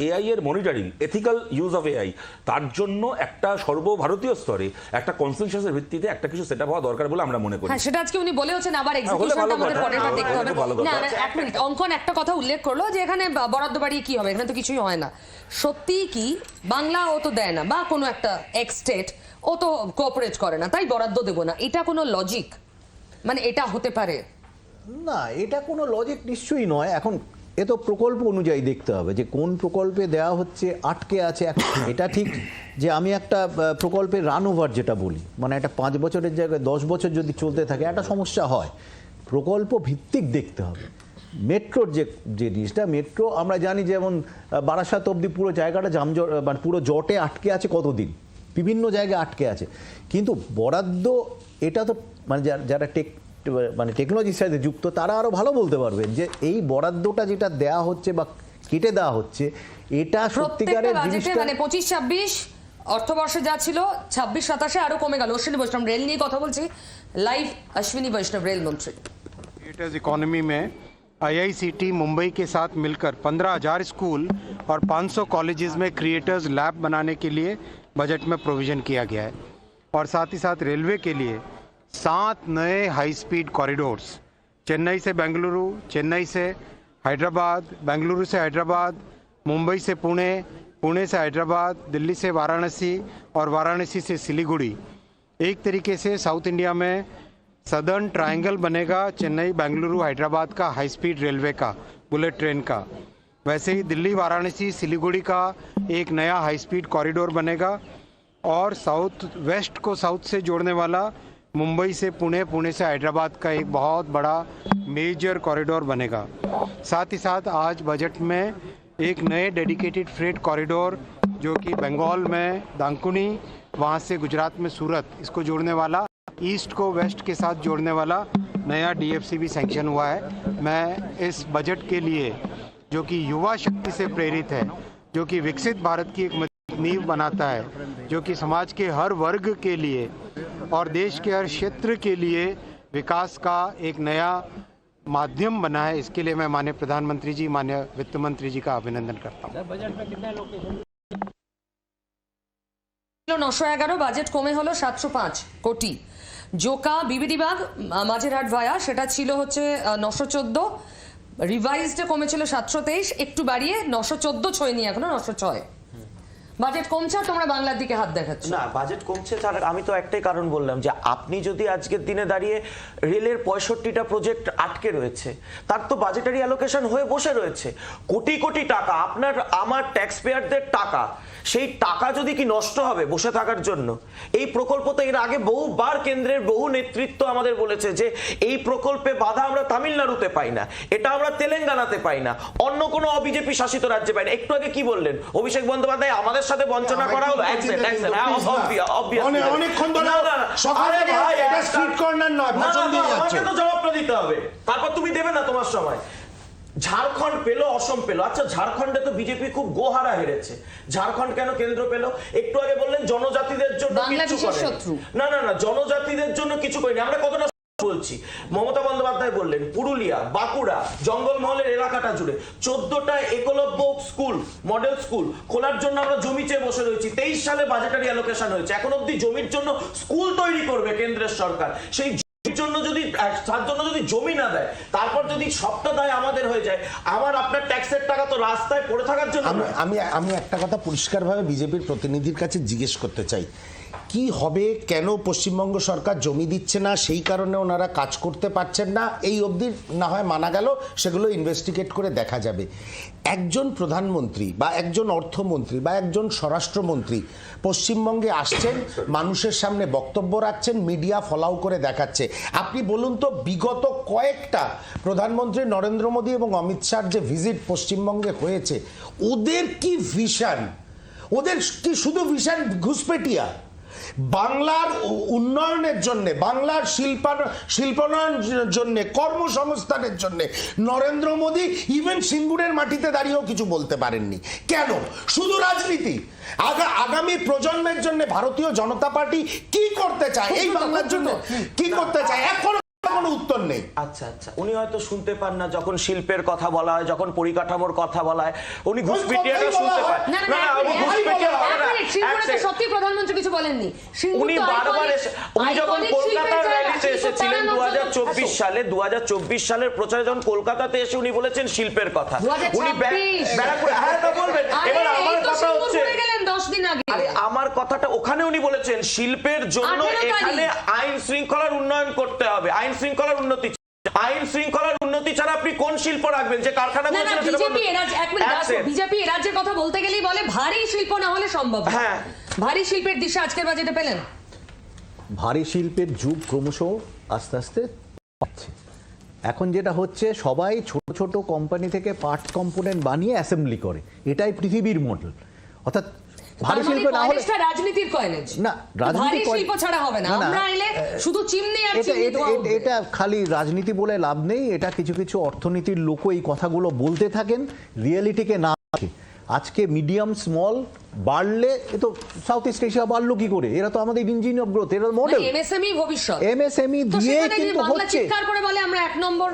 এআই এর monitoring, ethical use of AI, তার জন্য একটা সর্বভারতীয় স্তরে একটা কনসেনসাসের ভিত্তিতে একটা কিছু সেটআপ হওয়া দরকার বলে আমরা মনে করি। হ্যাঁ, সেটা আজকে উনি বলেছেন, আবার এক্সিকিউশনটা আমাদের পরের বার দেখতে হবে। না, এক মিনিট, অঙ্কন একটা কথা উল্লেখ করলো যে এখানে বরাদ্দ বাড়িয়ে কি হবে, এখানে তো কিছুই হয় না। সত্যি কি বাংলা ও তো দেয় না, বা কোনো একটা এক্স স্টেট ও তো কোঅপারেট করে না, তাই বরাদ্দ দেবো না, এটা কোনো লজিক মানে এটা হতে পারে না? এটা কোনো লজিক নিশ্চয়ই নয়। এখন এ তো প্রকল্প অনুযায়ী দেখতে হবে যে কোন প্রকল্পে দেওয়া হচ্ছে, আটকে আছে। এটা ঠিক যে আমি একটা প্রকল্পের রান ওভার যেটা বলি, মানে একটা 5 বছরের জায়গায় 10 বছর যদি চলতে থাকে একটা সমস্যা হয়। প্রকল্প ভিত্তিক দেখতে হবে। মেট্রোর যে জিনিসটা, মেট্রো আমরা জানি যেমন বারাসাত অবধি পুরো জায়গাটা মানে পুরো জটে আটকে আছে কতদিন, বিভিন্ন জায়গায় আটকে আছে। কিন্তু বরাদ্দ এটা তো মানে যারা মানে টেকনোলজির সাথে যুক্ত, তারা আরও ভালো বলতে পারবেন যে এই বরাদ্দটা যেটা দেওয়া হচ্ছে বা কেটে দেওয়া হচ্ছে এটা সত্যিকারের জিনিসটা মানে 25-26 অর্থবর্ষে যা ছিল 26-27 আরো কমে গেল। অশ্বিনী বৈষ্ণব রেল নিয়ে কথা বলছি লাইভ, অশ্বিনী বৈষ্ণব রেল মন্ত্রী। क्रिएटर्स इकोनॉमी में आईआईसीटी मुंबई के साथ मिलकर 15,000 स्कूल और 500 कॉलेजेस में क्रिएटर्स लैब बनाने के लिए बजट में प्रोविजन किया गया है। और साथ ही साथ रेलवे के लिए 7 नए हाई स्पीड कॉरिडोर्स, चेन्नई से बेंगलुरु, चेन्नई से हैदराबाद, बेंगलुरु से हैदराबाद, मुंबई से पुणे, पुणे से हैदराबाद, दिल्ली से वाराणसी और वाराणसी से सिलीगुड़ी। एक तरीके से साउथ इंडिया में सदर्न ट्रायंगल बनेगा चेन्नई बेंगलुरु हैदराबाद का हाई स्पीड रेलवे का, बुलेट ट्रेन का। वैसे ही दिल्ली वाराणसी सिलीगुड़ी का एक नया हाई स्पीड कॉरिडोर बनेगा और साउथ वेस्ट को साउथ से जोड़ने वाला मुंबई से पुणे, पुणे से हैदराबाद का एक बहुत बड़ा मेजर कॉरिडोर बनेगा। साथ ही साथ आज बजट में एक नए डेडिकेटेड फ्रेट कॉरिडोर जो कि बंगाल में दांकुनी, वहाँ से गुजरात में सूरत, इसको जोड़ने वाला, ईस्ट को वेस्ट के साथ जोड़ने वाला नया डीएफसी भी सैंक्शन हुआ है। मैं इस बजट के लिए जो कि युवा शक्ति से प्रेरित है, जो कि विकसित भारत की एक मजबूत नींव बनाता है, जो कि समाज के हर वर्ग के लिए और देश के हर क्षेत्र के लिए विकास का एक नया माध्यम बना है, इसके लिए मैं माननीय प्रधानमंत्री जी, माननीय वित्त मंत्री जी का अभिनंदन करता हूँ। 911, বাজেট কমে হলো 705 কোটি। জোকা বিবিডিবাগ মাঝেরহাট ভায়া সেটা ছিল হচ্ছে 914, রিভাইজডে কমেছিল 723, একটু বাড়িয়ে 914 ছয়নি, এখনো 906। বাজেট কমছে আর তোমরা বাংলার দিকে হাত দেখাচ্ছ। না, বাজেট কমছে তার আমি তো একটাই কারণ বললাম যে আপনি যদি আজকের দিনে দাঁড়িয়ে রেলের 65টা প্রজেক্ট আটকে রয়েছে, তার তো বাজেটারি অ্যালোকেশন হয়ে বসে রয়েছে কোটি কোটি টাকা, আপনার আমার ট্যাক্স পেয়ারদের টাকা, সেই টাকা যদি কি নষ্ট হবে বসে থাকার জন্য? এই প্রকল্প তো এর আগে বহুবার কেন্দ্রের বহু নেতৃত্ব আমাদের বলেছে যে এই প্রকল্পে বাধা আমরা তামিলনাড়ুতে পাই না, এটা আমরা তেলেঙ্গানাতে পাই না, অন্য কোনো বিজেপি শাসিত রাজ্যে পাই না। একটু আগে কি বললেন অভিষেক বন্দ্যোপাধ্যায়, আমাদের সাথে বঞ্চনা করা হলো। অনেকক্ষণ ধরে সকালে ভাই এটা স্ট্রিট কর্নার নয়, ভাষণ দিয়ে যাচ্ছে, আমাকে তো জবাবটা দিতে হবে, তারপর তুমি দেবে না তোমার সময়। ঝাড়খণ্ড পেলো, অসম পেলো, আচ্ছা ঝাড়খণ্ডে তো বিজেপি খুব গোহারা হেরেছে, ঝাড়খণ্ড কেন কেন্দ্র পেলো? একটু আগে বললেন জনজাতিদের জন্য কিছু করে না, না না জনজাতিদের জন্য কিছু করেনি। আমরা কতটা বলছি, মমতা বন্দ্যোপাধ্যায় বললেন পুরুলিয়া, বাঁকুড়া, জঙ্গলমহলের এলাকাটা জুড়ে 14টা একলব্য স্কুল, মডেল স্কুল খোলার জন্য আমরা জমি চেয়ে বসে রয়েছি। 23 সালে বাজেটারি অ্যালোকেশন হয়েছে, এখন অব্দি জমির জন্য স্কুল তৈরি করবে কেন্দ্রের সরকার, সেই জন্য যদি তার জন্য যদি জমি না দেয়, তারপর যদি সবটা দায় আমাদের হয়ে যায়, আমার আপনার ট্যাক্সের টাকা তো রাস্তায় পড়ে থাকার জন্য। আমি একটা কথা পরিষ্কারভাবে বিজেপির প্রতিনিধির কাছে জিজ্ঞেস করতে চাই, কি হবে, কেন পশ্চিমবঙ্গ সরকার জমি দিচ্ছে না, সেই কারণে ওনারা কাজ করতে পারছেন না, এই অবধি না হয় মানা গেল, সেগুলো ইনভেস্টিগেট করে দেখা যাবে। একজন প্রধানমন্ত্রী বা একজন অর্থমন্ত্রী বা একজন স্বরাষ্ট্রমন্ত্রী পশ্চিমবঙ্গে আসছেন, মানুষের সামনে বক্তব্য রাখছেন, মিডিয়া ফলাও করে দেখাচ্ছে। আপনি বলুন তো, বিগত কয়েকটা প্রধানমন্ত্রী নরেন্দ্র মোদী এবং অমিত শাহর যে ভিজিট পশ্চিমবঙ্গে হয়েছে, ওদের কি ভিশন? ওদের কি শুধু ভিশন ঘুষপেটিয়া? বাংলার উন্নয়নের জন্য, বাংলার শিল্পায়নের জন্য, কর্মসংস্থানের জন্য নরেন্দ্র মোদী ইভেন সিঙ্গুরের মাটিতে দাঁড়িয়েও কিছু বলতে পারেননি। কেন? শুধু রাজনীতি। আগামী প্রজন্মের জন্য ভারতীয় জনতা পার্টি কি করতে চায়, এই বাংলার জন্য কি করতে চায়, এখন কোনো উত্তর নেই। আচ্ছা আচ্ছা, উনি হয়তো শুনতে পান না যখন শিল্পের কথা বলা হয়, যখন পরিকাঠামোর কথা বলা হয়, উনি ঘুষপেটিয়াটা শুনতে পান না। না সত্যি প্রধানমন্ত্রী কিছু বলেননি, উনি বারবার উনি যখন কলকাতার র্যালিতে এসেছিলেন 2024 সালে, 2024 সালের প্রচারে যখন কলকাতাতে এসে উনি বলেছেন শিল্পের কথা, উনি ব্যারাকপুরে, হ্যাঁ তা বলবেন। এবার আমার কথা হচ্ছে, আরে আমার কথাটা ওখানে উনি বলেছেন শিল্পের জন্য এখানে আইন শৃঙ্খলার উন্নয়ন করতে হবে, আইন শৃঙ্খলার উন্নতি। আইন শৃঙ্খলার উন্নতি ছাড়া আপনি কোন শিল্প রাখবেন? যে কারখানা বিজেপি রাজ্যের কথা বলতে গেলেই বলে ভারী শিল্প না হলে সম্ভব। হ্যাঁ, ভারী শিল্পের দিশা আজকের বাজেটে পেলেন। ভারী শিল্পের যুগ ক্রমশ আস্তে আস্তে পাচ্ছে। এখন যেটা হচ্ছে, সবাই ছোট ছোট কোম্পানি থেকে পার্ট কম্পোনেন্ট বানিয়ে অ্যাসেম্বলি করে, এটাই পৃথিবীর মডেল। অর্থাৎ ভারী শিল্প না হলে রাজনীতির কয়েনেজ না, রাজনীতি শিল্প ছাড়া হবে না। আমরা এলে শুধু চিমনি আর চিমনি ধোয়া উঠবে। এটা খালি রাজনীতি বলে লাভ নেই, এটা কিছু কিছু অর্থনীতির লোক এই কথাগুলো বলতে থাকেন, রিয়েলিটিকে না রাখে। আজকে মিডিয়াম স্মল বাড়লে এ তো সাউথ ইস্ট এশিয়া বাড়লো কি করে? এরা তো আমাদের ইঞ্জিন অফ গ্রোথ, এরা মডেল। এমএসএমই ভবিষ্যৎ, এমএসএমই দিয়ে কিন্তু হচ্ছে। চিৎকার করে বলে আমরা এক নম্বর,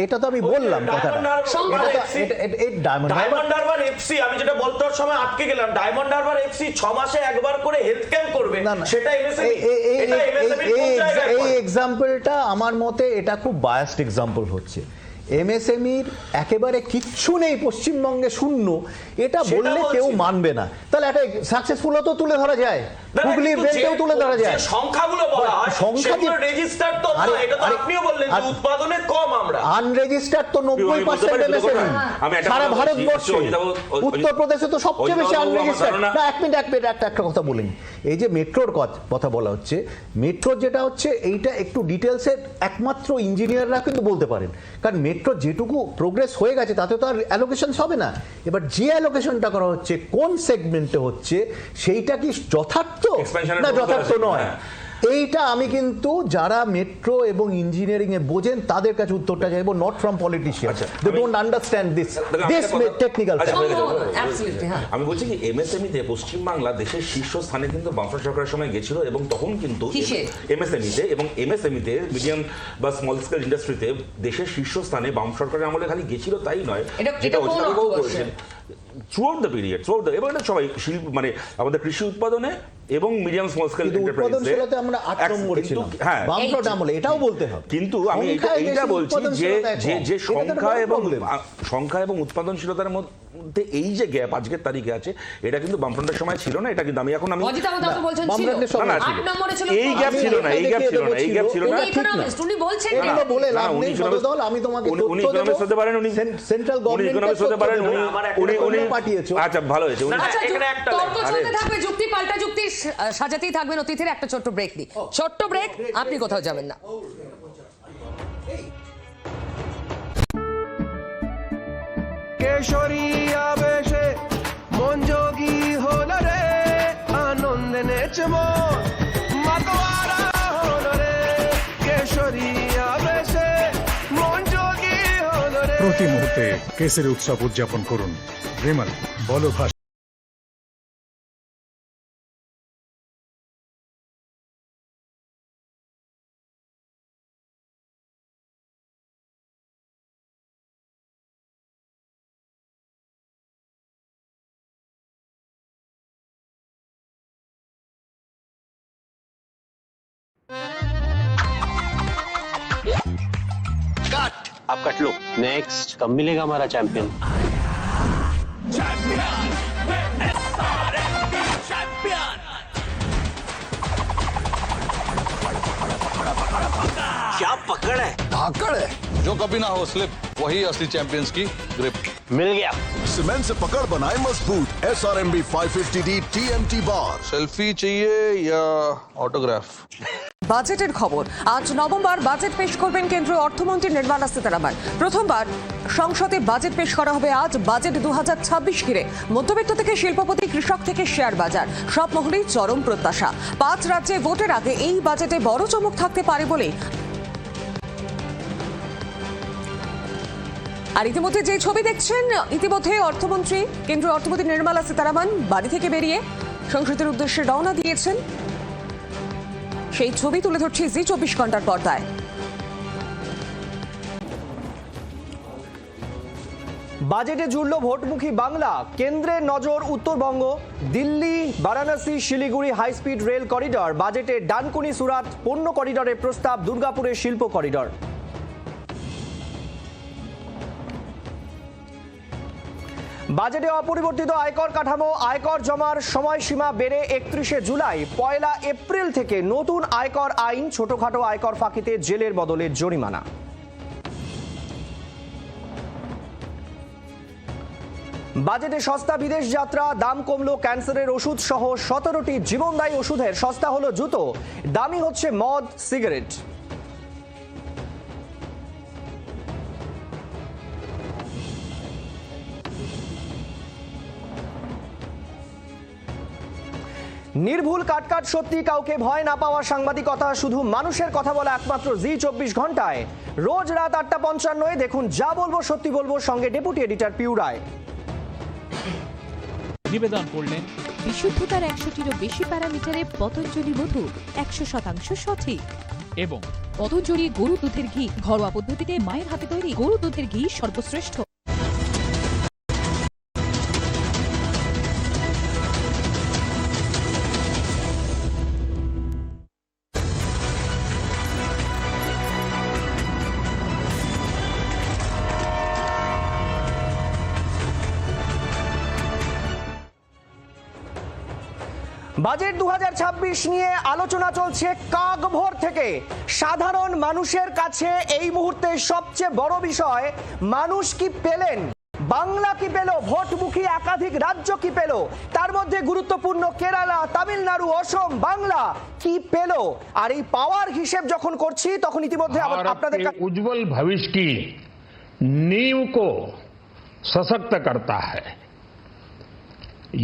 এটা তো আমি বললাম কথাটা। এই ডায়মন্ড হারবার এফসি, আমি যেটা বলতে সময় আটকে গেলাম, ডায়মন্ড হারবার এফসি 6 মাসে একবার করে হেলথ ক্যাম্প করবে, সেটা এমএসএমই। এই এক্সাম্পলটা আমার মতে এটা খুব বায়াসড এক্সাম্পল হচ্ছে। এমএসএমইর একেবারে কিচ্ছু নেই, পশ্চিমবঙ্গে শূন্য, এটা বললে কেউ মানবে না। তাহলে একটা সাকসেসফুল তো তুলে ধরা যায়, হুগলির বেলটেও তুলে ধরা যায়। সংখ্যাগুলো বলা হয়, সেগুলো রেজিস্টার্ড তো না, এটা তো আপনিও বললেন যে উৎপাদনে কম আমরা। আনরেজিস্টার্ড তো 90% এমএসএমই সারা ভারতবর্ষে। উত্তরপ্রদেশে তো সবচেয়ে বেশি আনরেজিস্টার্ড। না, এক মিনিট একটা কথা বলেন। এই যে মেট্রোর কথা বলা হচ্ছে, মেট্রোর যেটা হচ্ছে এইটা একটু ডিটেলসে একমাত্র ইঞ্জিনিয়াররা কিন্তু বলতে পারেন, কারণ মেট্রো যেটুকু প্রোগ্রেস হয়ে গেছে তাতে তো আর অ্যালোকেশন হবে না। এবার যে অ্যালোকেশনটা করা হচ্ছে কোন সেগমেন্টে হচ্ছে সেইটা কি যথার্থ না যথার্থ নয়, এইটা আমি কিন্তু যারা মেট্রো এবং ইঞ্জিনিয়ারিং এ বোঝেন তাদের কাছে উত্তরটা চাইবো, not from politician. They don't understand this technical. আমি বলছি কি এমএসএমই তে পশ্চিমবাংলা দেশের শীর্ষস্থানে কিন্তু বামফ্রন্ট সরকারের সময় গেছিল, এবং তখন কিন্তু এমএসএমই তে এবং এমএসএমই তে মিডিয়াম বা স্মল স্কেল ইন্ডাস্ট্রিতে দেশের শীর্ষস্থানে বাম সরকারের আমলে খালি গেছিল তাই নয়, যেটা অধিকারও করেছেন থ্রুআউট দ্য পিরিয়ড, এবং এটা সবাই শিল্প মানে আমাদের কৃষি উৎপাদনে এবং মিডিয়াম স্মল স্কেল উৎপাদনশীলতাতে আমরা 8 নম্বরে ছিলাম বামফ্রন্ট আমলে, এটাও বলতে হবে। কিন্তু আমি এইটা বলছি যে সংখ্যা এবং উৎপাদনশীলতার মধ্যে এই যে গ্যাপ আজকের তারিখে আছে, এটা কিন্তু বামফ্রন্টের সময় ছিল না। এটা কিন্তু আমি এখন এই গ্যাপ ছিল না, এই গ্যাপ ছিল না, এই গ্যাপ ছিল না। উনি বলছেন এটা বলে লাভ নেই বদল, আমি তোমাকে উনি ইকোনমিস্ট হতে পারেন, উনি সেন্ট্রাল গভর্নমেন্ট ইকোনমিস্ট হতে পারেন, উনি পাঠিয়েছো। আচ্ছা ভালো হয়েছে। এখানে একটা তর্ক চলতে থাকবে, যুক্তি পাল্টা যুক্তি সাজাতেই থাকবেন অতিথির। একটা ছোট্ট ব্রেক দিই, ছোট্ট ব্রেক, আপনি কোথাও যাবেন না। কেশরী আবেশে মন যোগী হল রে, আনন্দে নেচে মন মাতোয়ারা হল রে, কেশরী আবেশে মন যোগী হল রে। প্রতি মুহূর্তে কেসের উৎসব উদযাপন করুন। রেমন বলো ভাষা। आप कट लो। नेक्स्ट कब मिलेगा हमारा चैंपियन? क्या पकड़ है? धाकड़ है, जो कभी ना हो स्लिप, वही असली चैंपियंस की ग्रिप। मिल गया। सीमेंट से पकड़ बनाए मजबूत SRMB 550D TMT बार। सेल्फी चाहिए या ऑटोग्राफ? বাজেটের খবর। আজ নভেম্বর বাজেট পেশ করবেন কেন্দ্রীয় অর্থমন্ত্রী নির্মলা সীতারামন। প্রথমবার সংসদে বাজেট পেশ করা হবে আজ। বাজেট 2026 ঘিরে মধ্যবিত্ত থেকে শিল্পপতি, কৃষক থেকে শেয়ার বাজার সব মহলেই চরম প্রত্যাশা। 5 রাজ্যে ভোটের আগে এই বাজেটে বড় চমক থাকতে পারে বলেই। আর ইতিমধ্যে যে ছবি দেখছেন, ইতিমধ্যে কেন্দ্রীয় অর্থমন্ত্রী নির্মলা সীতারামন বাড়ি থেকে বেরিয়ে সংসদের উদ্দেশ্যে রওনা দিয়েছেন। সেই ছবি তুলে ধরছি জি 24 ঘন্টার পর্দায়। বাজেটে জুড়ল ভোটমুখী বাংলা, কেন্দ্রের নজর Uttarbanga, Delhi, Varanasi, Siliguri high speed rail corridor, বাজেটে ডানকুনি সুরাট পণ্য করিডরের প্রস্তাব, দুর্গাপুরের শিল্প করিডর। বাজেটে অপরিবর্তিত আয়কর কাঠামো, আয়কর জমার সময়সীমা বেড়ে 31শে জুলাই, 1 এপ্রিল থেকে নতুন আয়কর আইন, ছোটখাটো আয়কর ফাঁকিতে জেলের বদলে জরিমানা। বাজেটে সস্তা বিদেশ যাত্রা, দাম কমলো ক্যান্সারের ওষুধ সহ 17টি জীবনদায়ী ওষুধের, সস্তা হলো জুতো, দামি হচ্ছে মদ, সিগারেট। নির্ভুল কাটকাট সত্যি, কাউকে ভয় না পাওয়া সাংবাদিকতা, শুধু মানুষের কথা বলা একমাত্র জি 24 ঘন্টায়। রোজ রাত 8:55 দেখুন যা বলবো সত্যি বলবো, সঙ্গে ডেপুটি এডিটর পিউ রায়। নিবেদন করলেন বিশুদ্ধতার 100টিরও বেশি প্যারামিটারে পতঞ্জলি মধু 100% সঠিক এবং পতঞ্জলি গরু দুধের ঘি, ঘরোয়া পদ্ধতিতে মায়ের হাতে তৈরি গরু দুধের ঘি সর্বশ্রেষ্ঠ। বাজেট 2026 নিয়ে আলোচনা চলছে কাকভোর থেকে। সাধারণ মানুষের কাছে এই মুহূর্তে সবচেয়ে বড় বিষয়, মানুষ কি পেলেন, বাংলা কি পেল, ভোটমুখী একাধিক রাজ্য কি পেল, তার মধ্যে গুরুত্বপূর্ণ কেরালা, তামিলনাড়ু, অসম, বাংলা কি পেল। আর এই পাওয়ার হিসেব যখন করছি তখন ইতিমধ্যে আপনাদের उज्जवल भविष्य की नींव को सशक्त करता है।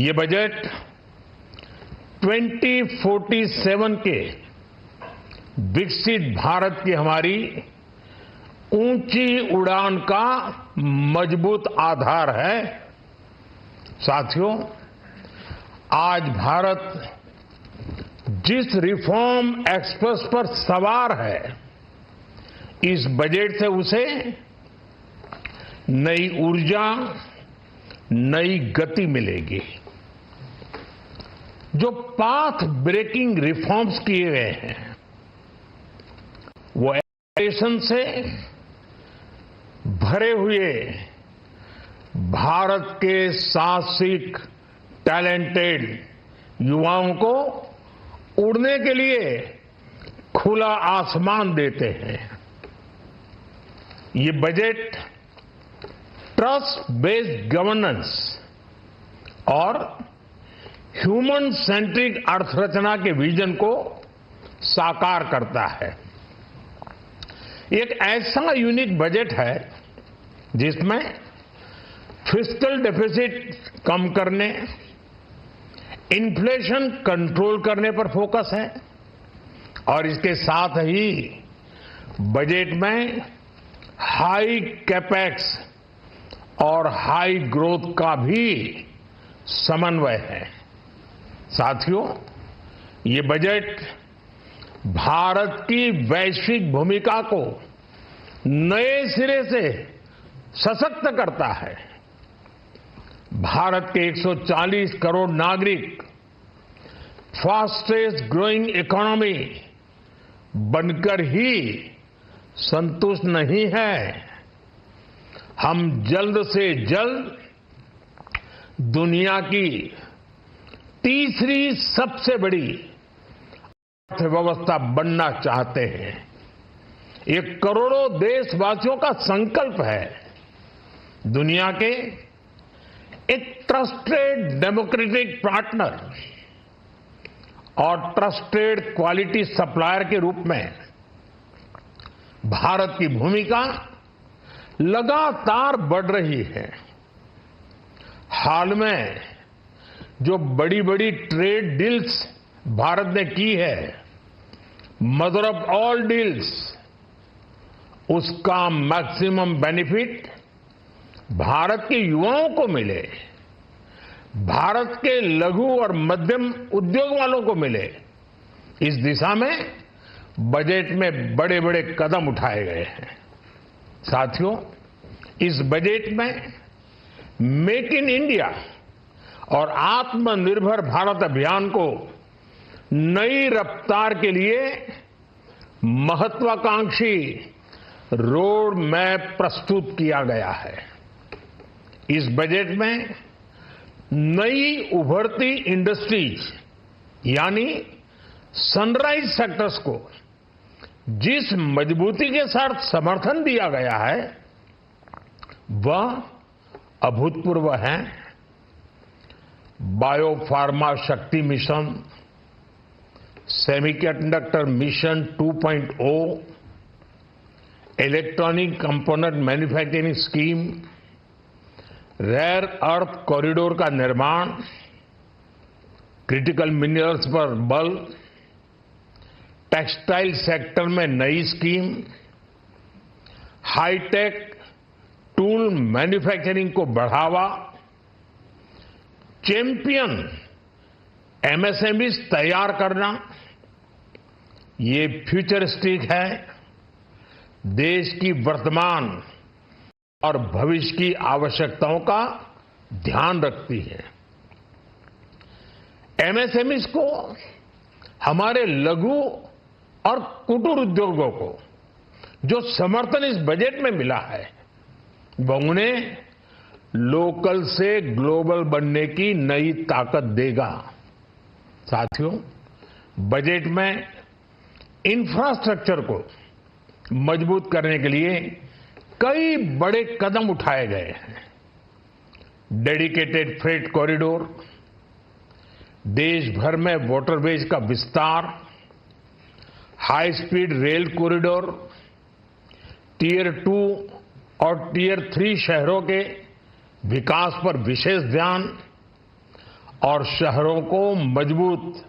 ये बजट 2047 के विकसित भारत की हमारी ऊंची उड़ान का मजबूत आधार है। साथियों, आज भारत जिस रिफॉर्म एक्सप्रेस पर सवार है, इस बजट से उसे नई ऊर्जा, नई गति मिलेगी। जो पाथ ब्रेकिंग रिफॉर्म्स किए गए हैं वो एजुकेशन से भरे हुए भारत के साहसिक टैलेंटेड युवाओं को उड़ने के लिए खुला आसमान देते हैं। ये बजट ट्रस्ट बेस्ड गवर्नेंस और ह्यूमन सेंट्रिक अर्थरचना के विजन को साकार करता है। एक ऐसा यूनिक बजट है जिसमें फिस्कल डेफिसिट कम करने, इन्फ्लेशन कंट्रोल करने पर फोकस है और इसके साथ ही बजट में हाई कैपेक्स और हाई ग्रोथ का भी समन्वय है। साथियों, ये बजट भारत की वैश्विक भूमिका को नए सिरे से सशक्त करता है। भारत के 140 करोड़ नागरिक फास्टेस्ट ग्रोइंग इकोनॉमी बनकर ही संतुष्ट नहीं है। हम जल्द से जल्द दुनिया की तीसरी सबसे बड़ी अर्थव्यवस्था बनना चाहते हैं। ये करोड़ों देशवासियों का संकल्प है। दुनिया के एक ट्रस्टेड डेमोक्रेटिक पार्टनर और ट्रस्टेड क्वालिटी सप्लायर के रूप में भारत की भूमिका लगातार बढ़ रही है। हाल में जो बड़ी बड़ी ट्रेड डील्स भारत ने की है, मदर ऑफ ऑल डील्स, उसका मैक्सिमम बेनिफिट भारत के युवाओं को मिले, भारत के लघु और मध्यम उद्योग वालों को मिले। इस दिशा में बजट में बड़े बड़े कदम उठाए गए हैं। साथियों, इस बजट में मेक इन इंडिया और आत्मनिर्भर भारत अभियान को नई रफ्तार के लिए महत्वाकांक्षी रोड मैप प्रस्तुत किया गया है। इस बजट में नई उभरती इंडस्ट्रीज यानी सनराइज सेक्टर्स को जिस मजबूती के साथ समर्थन दिया गया है वह अभूतपूर्व है। Biopharma Shakti mission, semiconductor mission 2.0, electronic component manufacturing scheme, rare earth corridor का निर्माण, क्रिटिकल मिनरल्स पर बल, टेक्सटाइल सेक्टर में नई स्कीम, हाईटेक टूल मैन्युफैक्चरिंग को बढ़ावा, चैंपियन एमएसएमई तैयार करना, ये फ्यूचरिस्टिक है, देश की वर्तमान और भविष्य की आवश्यकताओं का ध्यान रखती है। एमएसएमई को, हमारे लघु और कुटीर उद्योगों को जो समर्थन इस बजट में मिला है, वो उन्हें लोकल से ग्लोबल बनने की नई ताकत देगा। साथियों, बजट में इंफ्रास्ट्रक्चर को मजबूत करने के लिए कई बड़े कदम उठाए गए हैं। डेडिकेटेड फ्रेट कॉरिडोर, देश भर में वाटरवेज का विस्तार, high speed rail corridor, tier 2 और टियर 3 शहरों के विकास पर विशेष ध्यान और शहरों को मजबूत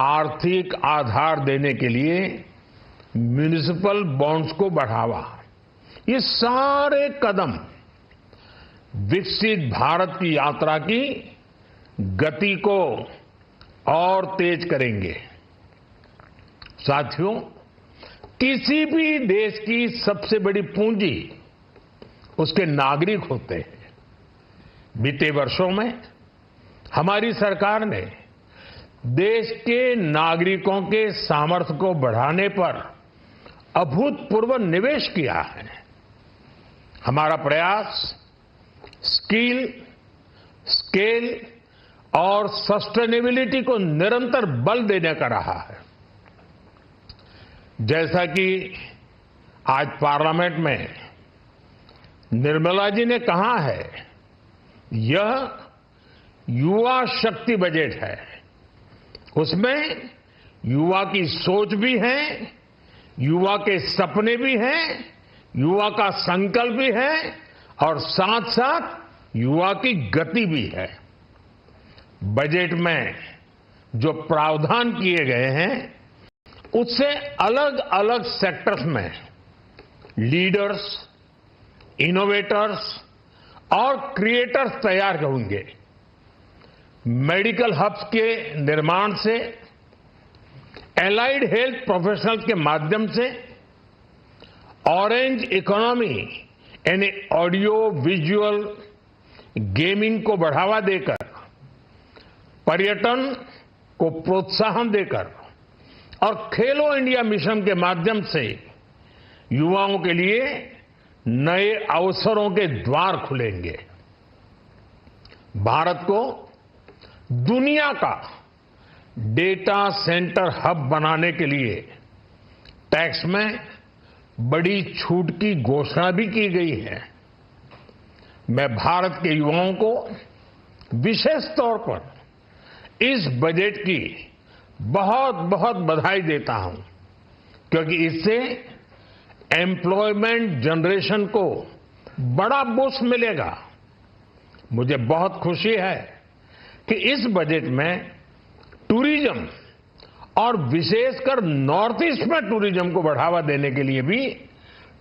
आर्थिक आधार देने के लिए म्युनिसिपल बॉन्ड्स को बढ़ावा। ये सारे कदम विकसित भारत की यात्रा की गति को और तेज करेंगे। साथियों, किसी भी देश की सबसे बड़ी पूंजी उसके नागरिक होते हैं। बीते वर्षों में हमारी सरकार ने देश के नागरिकों के सामर्थ्य को बढ़ाने पर अभूतपूर्व निवेश किया है। हमारा प्रयास स्किल, स्केल और सस्टेनेबिलिटी को निरंतर बल देने का रहा है। जैसा कि आज पार्लियामेंट में निर्मला जी ने कहा है, यह युवा शक्ति बजट है। उसमें युवा की सोच भी है, युवा के सपने भी हैं, युवा का संकल्प भी है और साथ साथ युवा की गति भी है। बजट में जो प्रावधान किए गए हैं, उससे अलग अलग सेक्टर्स में लीडर्स, इनोवेटर्स और क्रिएटर्स तैयार होंगे। मेडिकल हब्स के निर्माण से, एलाइड हेल्थ प्रोफेशनल्स के माध्यम से, ऑरेंज इकोनॉमी यानी ऑडियो विजुअल गेमिंग को बढ़ावा देकर, पर्यटन को प्रोत्साहन देकर और खेलो इंडिया मिशन के माध्यम से युवाओं के लिए नए अवसरों के द्वार खुलेंगे। भारत को दुनिया का डेटा सेंटर हब बनाने के लिए टैक्स में बड़ी छूट की घोषणा भी की गई है। मैं भारत के युवाओं को विशेष तौर पर इस बजट की बहुत बहुत बधाई देता हूं, क्योंकि इससे एम्प्लॉयमेंट जनरेशन को बड़ा बूस्ट मिलेगा। मुझे बहुत खुशी है कि इस बजट में टूरिज्म और विशेषकर नॉर्थ ईस्ट में टूरिज्म को बढ़ावा देने के लिए भी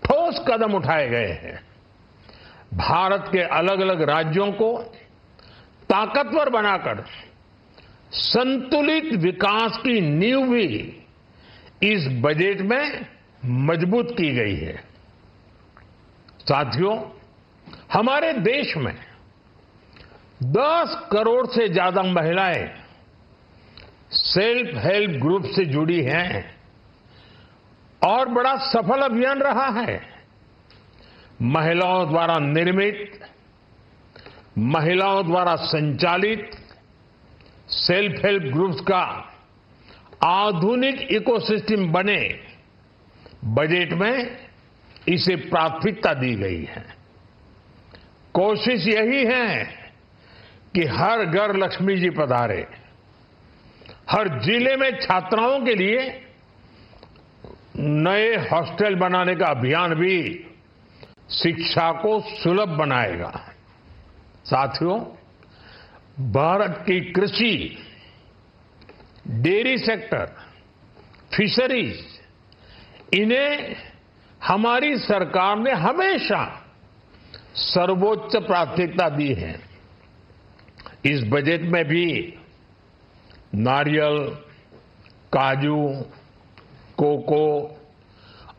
ठोस कदम उठाए गए हैं। भारत के अलग अलग राज्यों को ताकतवर बनाकर संतुलित विकास की नींव भी इस बजट में मजबूत की गई है। साथियों, हमारे देश में 10 करोड़ से ज्यादा महिलाएं सेल्फ हेल्प ग्रुप से जुड़ी हैं और बड़ा सफल अभियान रहा है। महिलाओं द्वारा निर्मित, महिलाओं द्वारा संचालित सेल्फ हेल्प ग्रुप्स का आधुनिक इकोसिस्टम बने, बजट में इसे प्राथमिकता दी गई है। कोशिश यही है कि हर घर लक्ष्मी जी पधारे। हर जिले में छात्राओं के लिए नए हॉस्टल बनाने का अभियान भी शिक्षा को सुलभ बनाएगा। साथियों, भारत की कृषि डेयरी सेक्टर, फिशरीज, इन्हें हमारी सरकार ने हमेशा सर्वोच्च प्राथमिकता दी है। इस बजट में भी नारियल, काजू, कोको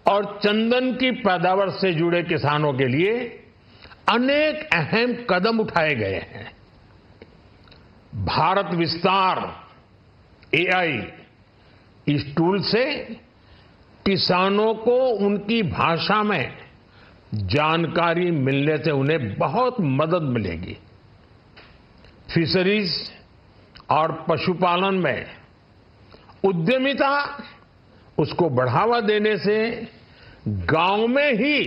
और चंदन की पैदावार से जुड़े किसानों के लिए अनेक अहम कदम उठाए गए हैं। भारत विस्तार AI इस टूल से किसानों को उनकी भाषा में जानकारी मिलने से उन्हें बहुत मदद मिलेगी। फिशरीज और पशुपालन में उद्यमिता, उसको बढ़ावा देने से गांव में ही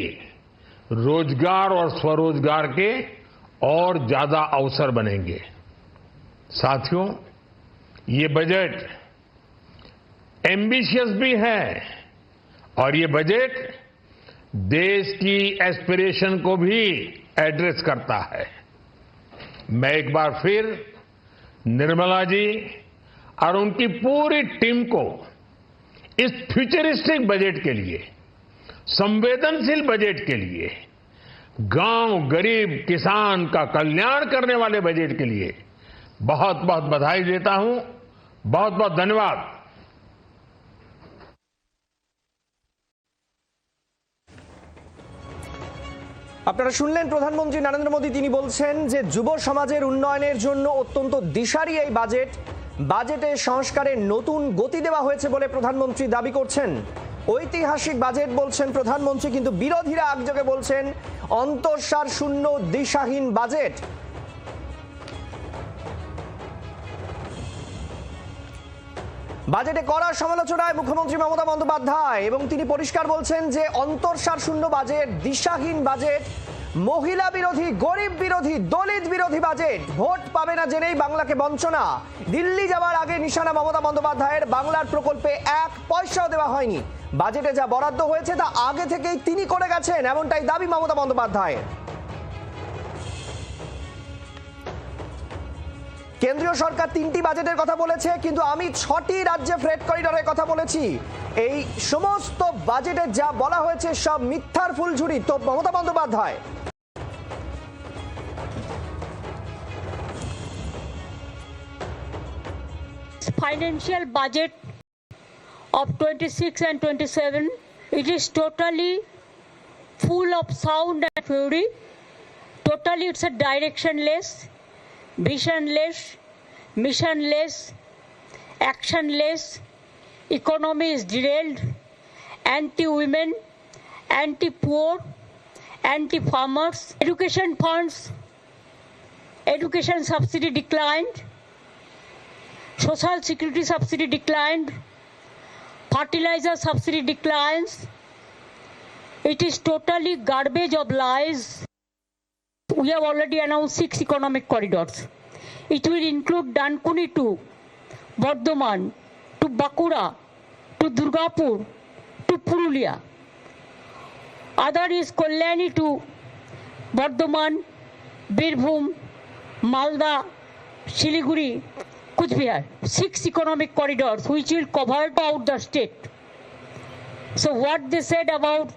रोजगार और स्वरोजगार के और ज्यादा अवसर बनेंगे। साथियों, ये बजट एम्बिशियस भी है और ये बजट देश की एस्पिरेशन को भी एड्रेस करता है। मैं एक बार फिर निर्मला जी और उनकी पूरी टीम को इस फ्यूचरिस्टिक बजट के लिए, संवेदनशील बजट के लिए, गांव, गरीब, किसान का कल्याण करने वाले बजट के लिए बहुत बहुत बधाई देता हूं। बहुत बहुत धन्यवाद। আপনারা শুনলেন প্রধানমন্ত্রী নরেন্দ্র মোদী, তিনি বলছেন যে যুব সমাজের উন্নয়নের জন্য অত্যন্ত দিশারি এই বাজেটে সংস্কারের নতুন গতি দেওয়া হয়েছে বলে প্রধানমন্ত্রী দাবি করছেন। ঐতিহাসিক বাজেট বলছেন প্রধানমন্ত্রী, কিন্তু বিরোধীরা একযোগে বলছেন অন্তঃসার শূন্য, দিশাহীন বাজেট। বাজেটে কড়া সমালোচনায় মুখ্যমন্ত্রী মমতা বন্দ্যোপাধ্যায়, এবং তিনি পরিষ্কার বলছেন যে অন্তঃসার শূন্য বাজেট, দিশাহীন বাজেট, মহিলা বিরোধী, গরিব বিরোধী, দলিত বিরোধী বাজেট। ভোট পাবে না জেনেই বাংলাকে বঞ্চনা। দিল্লি যাওয়ার আগে নিশানা মমতা বন্দ্যোপাধ্যায়ের, বাংলার প্রকল্পে 1 পয়সাও দেওয়া হয়নি। বাজেটে যা বরাদ্দ হয়েছে তা আগে থেকেই তিনি করে গেছেন, এমনটাই দাবি মমতা বন্দ্যোপাধ্যায়ের। কেন্দ্রীয় সরকার 3টি বাজেটের কথা বলেছে, কিন্তু আমি 6টি রাজ্যে ফ্রেট করিডরের কথা বলেছি। এই সমস্ত বাজেটে যা বলা হয়েছে সব মিথ্যার ফুলঝুরি। তো Mamata Bandyopadhyay financial budget of 26 and 27, it is totally full of sound and fury. Totally it's a directionless, visionless, missionless, actionless. Economy is derailed, anti-women, anti-poor, anti-farmers. Education funds, education subsidy declined, social security subsidy declined, fertilizer subsidy declines. It is totally garbage of lies. We have already announced 6 economic corridors. It will include Dankuni to Bardhaman, to Bakura, to Durgapur, to Purulia. Other is Kalyani to Bardhaman, Birbhum, Malda, Siliguri, Kuchbihar. 6 economic corridors which will cover out the state. So what they said about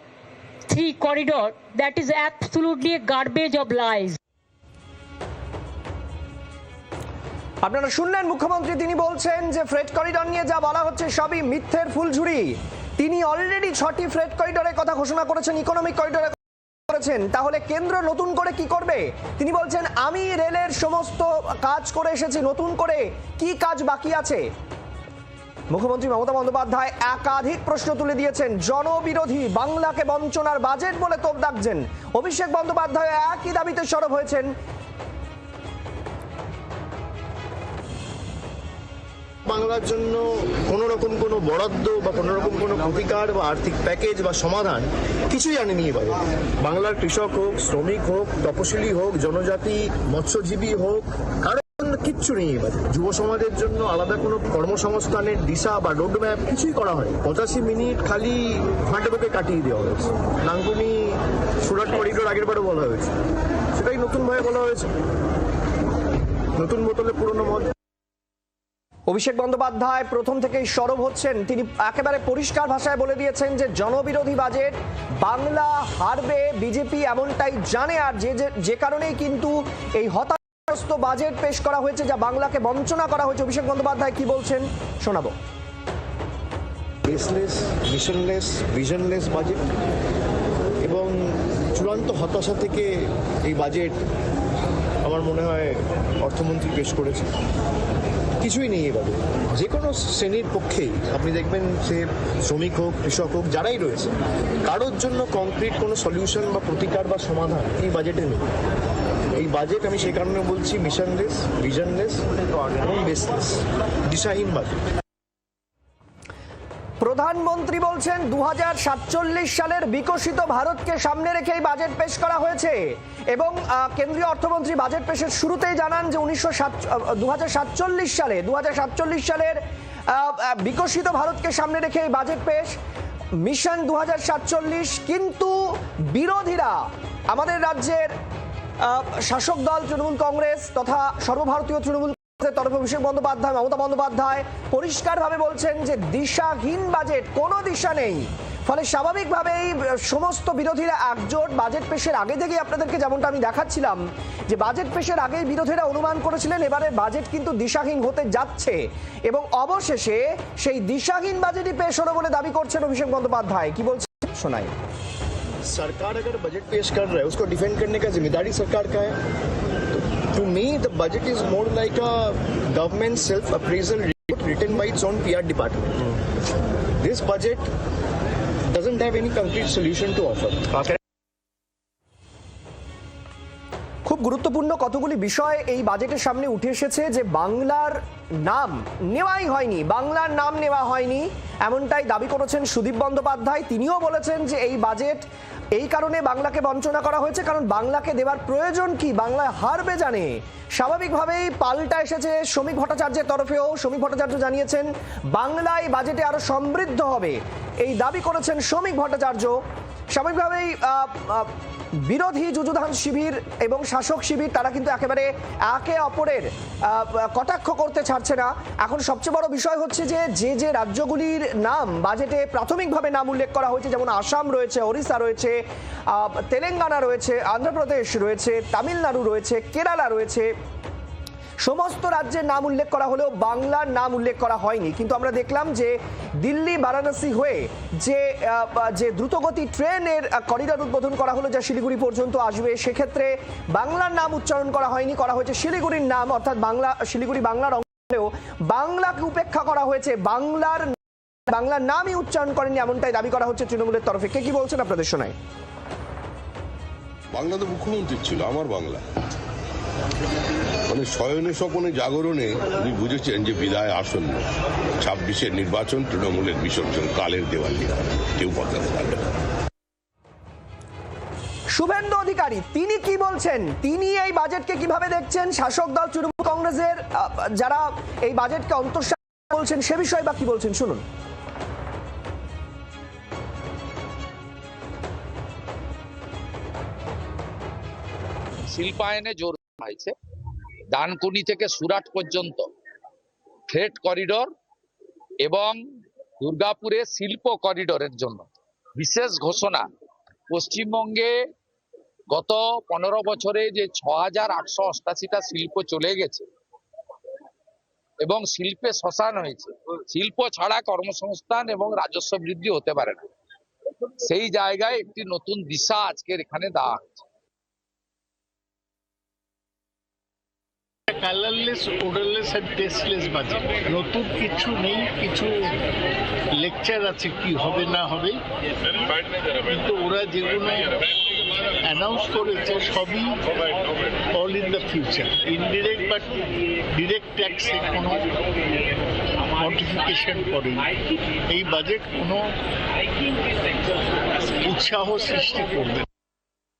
3 corridors, that is absolutely a garbage of lies. আপনারা শুনলেন মুখ্যমন্ত্রী, তিনি বলছেন যে ফ্রেট করিডর নিয়ে যা বলা হচ্ছে সবই মিথ্যের ফুলঝুরি। তিনি অলরেডি 6টি ফ্রেট করিডরের কথা ঘোষণা করেছেন, ইকোনমিক করিডরের করেছেন। তাহলে কেন্দ্র নতুন করে কি করবে? তিনি বলছেন আমি রেলের সমস্ত কাজ করে এসেছি, নতুন করে কি কাজ বাকি আছে? মুখ্যমন্ত্রী মমতা বন্দ্যোপাধ্যায় একাধিক প্রশ্ন তুলে দিয়েছেন। জনবিরোধী, বাংলাকে বঞ্চনার বাজেট বলে তোপ দাগছেন। অভিষেক বন্দ্যোপাধ্যায় একই দাবিতে সরব হয়েছেন। বাংলার জন্য কোনো রকম কোনো বরাদ্দ বা কোনো রকম কোনো প্রতিকার বা আর্থিক প্যাকেজ বা সমাধান কিছুই আনেনি এবারে। বাংলার কৃষক হোক, শ্রমিক হোক, তপশিলি হোক, জনজাতি, মৎস্যজীবী হোক, কারণ কিচ্ছু নেই এবারে। যুব সমাজের জন্য আলাদা কোনো কর্মসংস্থানের দিশা বা রোডম্যাপ কিছুই করা হয়। 85 মিনিট খালি ফাঁটে ঢোকে কাটিয়ে দেওয়া হয়েছে। নাঙ্গুনি সুরাট করিডোর আগের বারে বলা হয়েছে, সেটাই নতুনভাবে বলা হয়েছে। নতুন বোতলে পুরনো মদ। অভিষেক বন্দ্যোপাধ্যায় প্রথম থেকেই সরব হচ্ছেন। তিনি একেবারে পরিষ্কার ভাষায় বলে দিয়েছেন যে জনবিরোধী বাজেট, বাংলা হারবে বিজেপি এমনটাই জানে, আর যে কারণেই কিন্তু এই হতাশাগ্রস্ত বাজেট পেশ করা হয়েছে, যা বাংলাকে বঞ্চনা করা হয়েছে। অভিষেক বন্দ্যোপাধ্যায় কি বলছেন শোনাবো। বেসলেস, মিশনলেস, ভিশনলেস বাজেট এবং চূড়ান্ত হতাশা থেকে এই বাজেট আমার মনে হয় অর্থমন্ত্রী পেশ করেছে। কিছুই নেই এভাবে যে কোনো শ্রেণীর পক্ষেই আপনি দেখবেন, সে শ্রমিক হোক, কৃষক হোক, যারাই রয়েছে, কারোর জন্য কংক্রিট কোনো সলিউশন বা প্রতিকার বা সমাধান এই বাজেটে নেই। এই বাজেট আমি সেই কারণে বলছি মিশনলেস, ভিশনলেস এবং বেসলেস, দিশাহীন বাজেট। প্রধানমন্ত্রী বলছেন 2047 সালের বিকশিত ভারতকে সামনে রেখে এই বাজেট পেশ করা হয়েছে এবং কেন্দ্রীয় অর্থমন্ত্রী বাজেট পেশের শুরুতেই জানান যে 2047 সালের বিকশিত ভারতকে সামনে রেখে এই বাজেট পেশ, মিশন 2047। কিন্তু বিরোধীরা, আমাদের রাজ্যের শাসক দল তৃণমূল কংগ্রেস তথা সর্বভারতীয় তৃণমূল তরফে অভিষেক বন্দ্যোপাধ্যায়, মমতা বন্দ্যোপাধ্যায় পরিষ্কারভাবে বলছেন যে দিশাহীন বাজেট, কোনো দিশা নেই। ফলে স্বাভাবিকভাবেই সমস্ত বিরোধীরা একজোট। বাজেট পেশের আগে থেকেই আপনাদেরকে যেমনটা আমি দেখাচ্ছিলাম যে বাজেট পেশের আগেই বিরোধীরা অনুমান করেছিলেন এবারে বাজেট কিন্তু দিশাহীন হতে যাচ্ছে এবং অবশেষে সেই দিশাহীন বাজেটই পেশ হলো বলে দাবি করছেন অভিষেক বন্দ্যোপাধ্যায়। কি বলছেন শোনাই। सरकार अगर बजट पेश कर रहा है, उसको डिफेंड करने का जिम्मेदारी सरकार का है। To me, the budget is more like a government self-appraisal report written by its own PR department. This budget doesn't have any concrete solution to offer. খুব গুরুত্বপূর্ণ কতগুলি বিষয় এই বাজেটের সামনে উঠে এসেছে যে বাংলার নাম নেওয়াই হয়নি, বাংলার নাম নেওয়া হয়নি এমনটাই দাবি করেছেন সুদীপ বন্দ্যোপাধ্যায়। তিনিও বলেছেন যে এই বাজেট এই কারণে বাংলাকে বঞ্চনা করা হয়েছে কারণ বাংলাকে দেওয়ার প্রয়োজন কি, বাংলায় হারবে জানে। স্বাভাবিকভাবেই পাল্টা এসেছে শ্রমিক ভট্টাচার্যের তরফেও। শ্রমিক ভট্টাচার্য জানিয়েছেন বাংলায় বাজেটে আরো সমৃদ্ধ হবে, এই দাবি করেছেন শ্রমিক ভট্টাচার্য। স্বাভাবিকভাবেই বিরোধী যুযুধান শিবির এবং শাসক শিবির তারা কিন্তু একেবারে একে অপরের কটাক্ষ করতে ছাড়ছে না। এখন সবচেয়ে বড় বিষয় হচ্ছে যে রাজ্যগুলির নাম বাজেটে প্রাথমিকভাবে নাম উল্লেখ করা হয়েছে, যেমন আসাম রয়েছে, ওড়িশা রয়েছে, তেলেঙ্গানা রয়েছে, অন্ধ্রপ্রদেশ রয়েছে, তামিলনাড়ু রয়েছে, কেরালা রয়েছে, সমস্ত রাজ্যের নাম উল্লেখ করা হলেও বাংলার নাম উল্লেখ করা হয়নি। কিন্তু আমরা দেখলাম যে দিল্লি বারাণসী হয়ে যে দ্রুতগতি ট্রেনের করিডর উদ্বোধন করা হলো যা শিলিগুড়ি পর্যন্ত আসবে, সেক্ষেত্রে বাংলার নাম উচ্চারণ করা হয়নি, করা হয়েছে শিলিগুড়ির নাম, অর্থাৎ শিলিগুড়ি বাংলার অংশ হলেও বাংলাকে উপেক্ষা করা হয়েছে, বাংলার নামই উচ্চারণ করেনি এমনটাই দাবি করা হচ্ছে তৃণমূলের তরফে। কে কি বলছেন আপনাদের শোনায়। বাংলা তো মুখ্যমন্ত্রী ছিল, আমার বাংলা, মানে শয়নে স্বপনে জাগরণে উনি বুঝেছেন যে বিদায় আসন্ন, 26-এর নির্বাচন তৃণমূলের বিসর্জন, কালের দেওয়ালি, কেউ বদলাতে পারবে না। শুভেন্দু অধিকারী তিনি কি বলছেন, তিনি এই বাজেটকে কিভাবে দেখছেন, শাসক দল তৃণমূল কংগ্রেসের যারা এই বাজেটকে অন্তঃসার বলছেন সে বিষয়ে বা কি বলছেন শুনুন। শিল্পায়নে জোর হয়েছে, ডানকুনি থেকে সুরাট পর্যন্ত ফ্রেট করিডোর এবং দুর্গাপুরে শিল্প করিডোরের জন্য বিশেষ ঘোষণা। পশ্চিমবঙ্গে গত 15 বছরে যে 6888টা শিল্প চলে গেছে এবং শিল্পে শ্মশান হয়েছে, শিল্প ছাড়া কর্মসংস্থান এবং রাজস্ব বৃদ্ধি হতে পারে না, সেই জায়গায় একটি নতুন দিশা আজকের এখানে দেওয়া হয়েছে। Colourless, odourless and tasteless budget. নতুন কিছু নেই, কিছু লেকচার আছে কি হবে না হবে, কিন্তু ওরা যেগুলো অ্যানাউন্স করেছে সবই all in the future. Indirect বা ডিরেক্ট ট্যাক্সে কোনো মডিফিকেশন করেনি। এই বাজেট কোনো উৎসাহ সৃষ্টি করবে।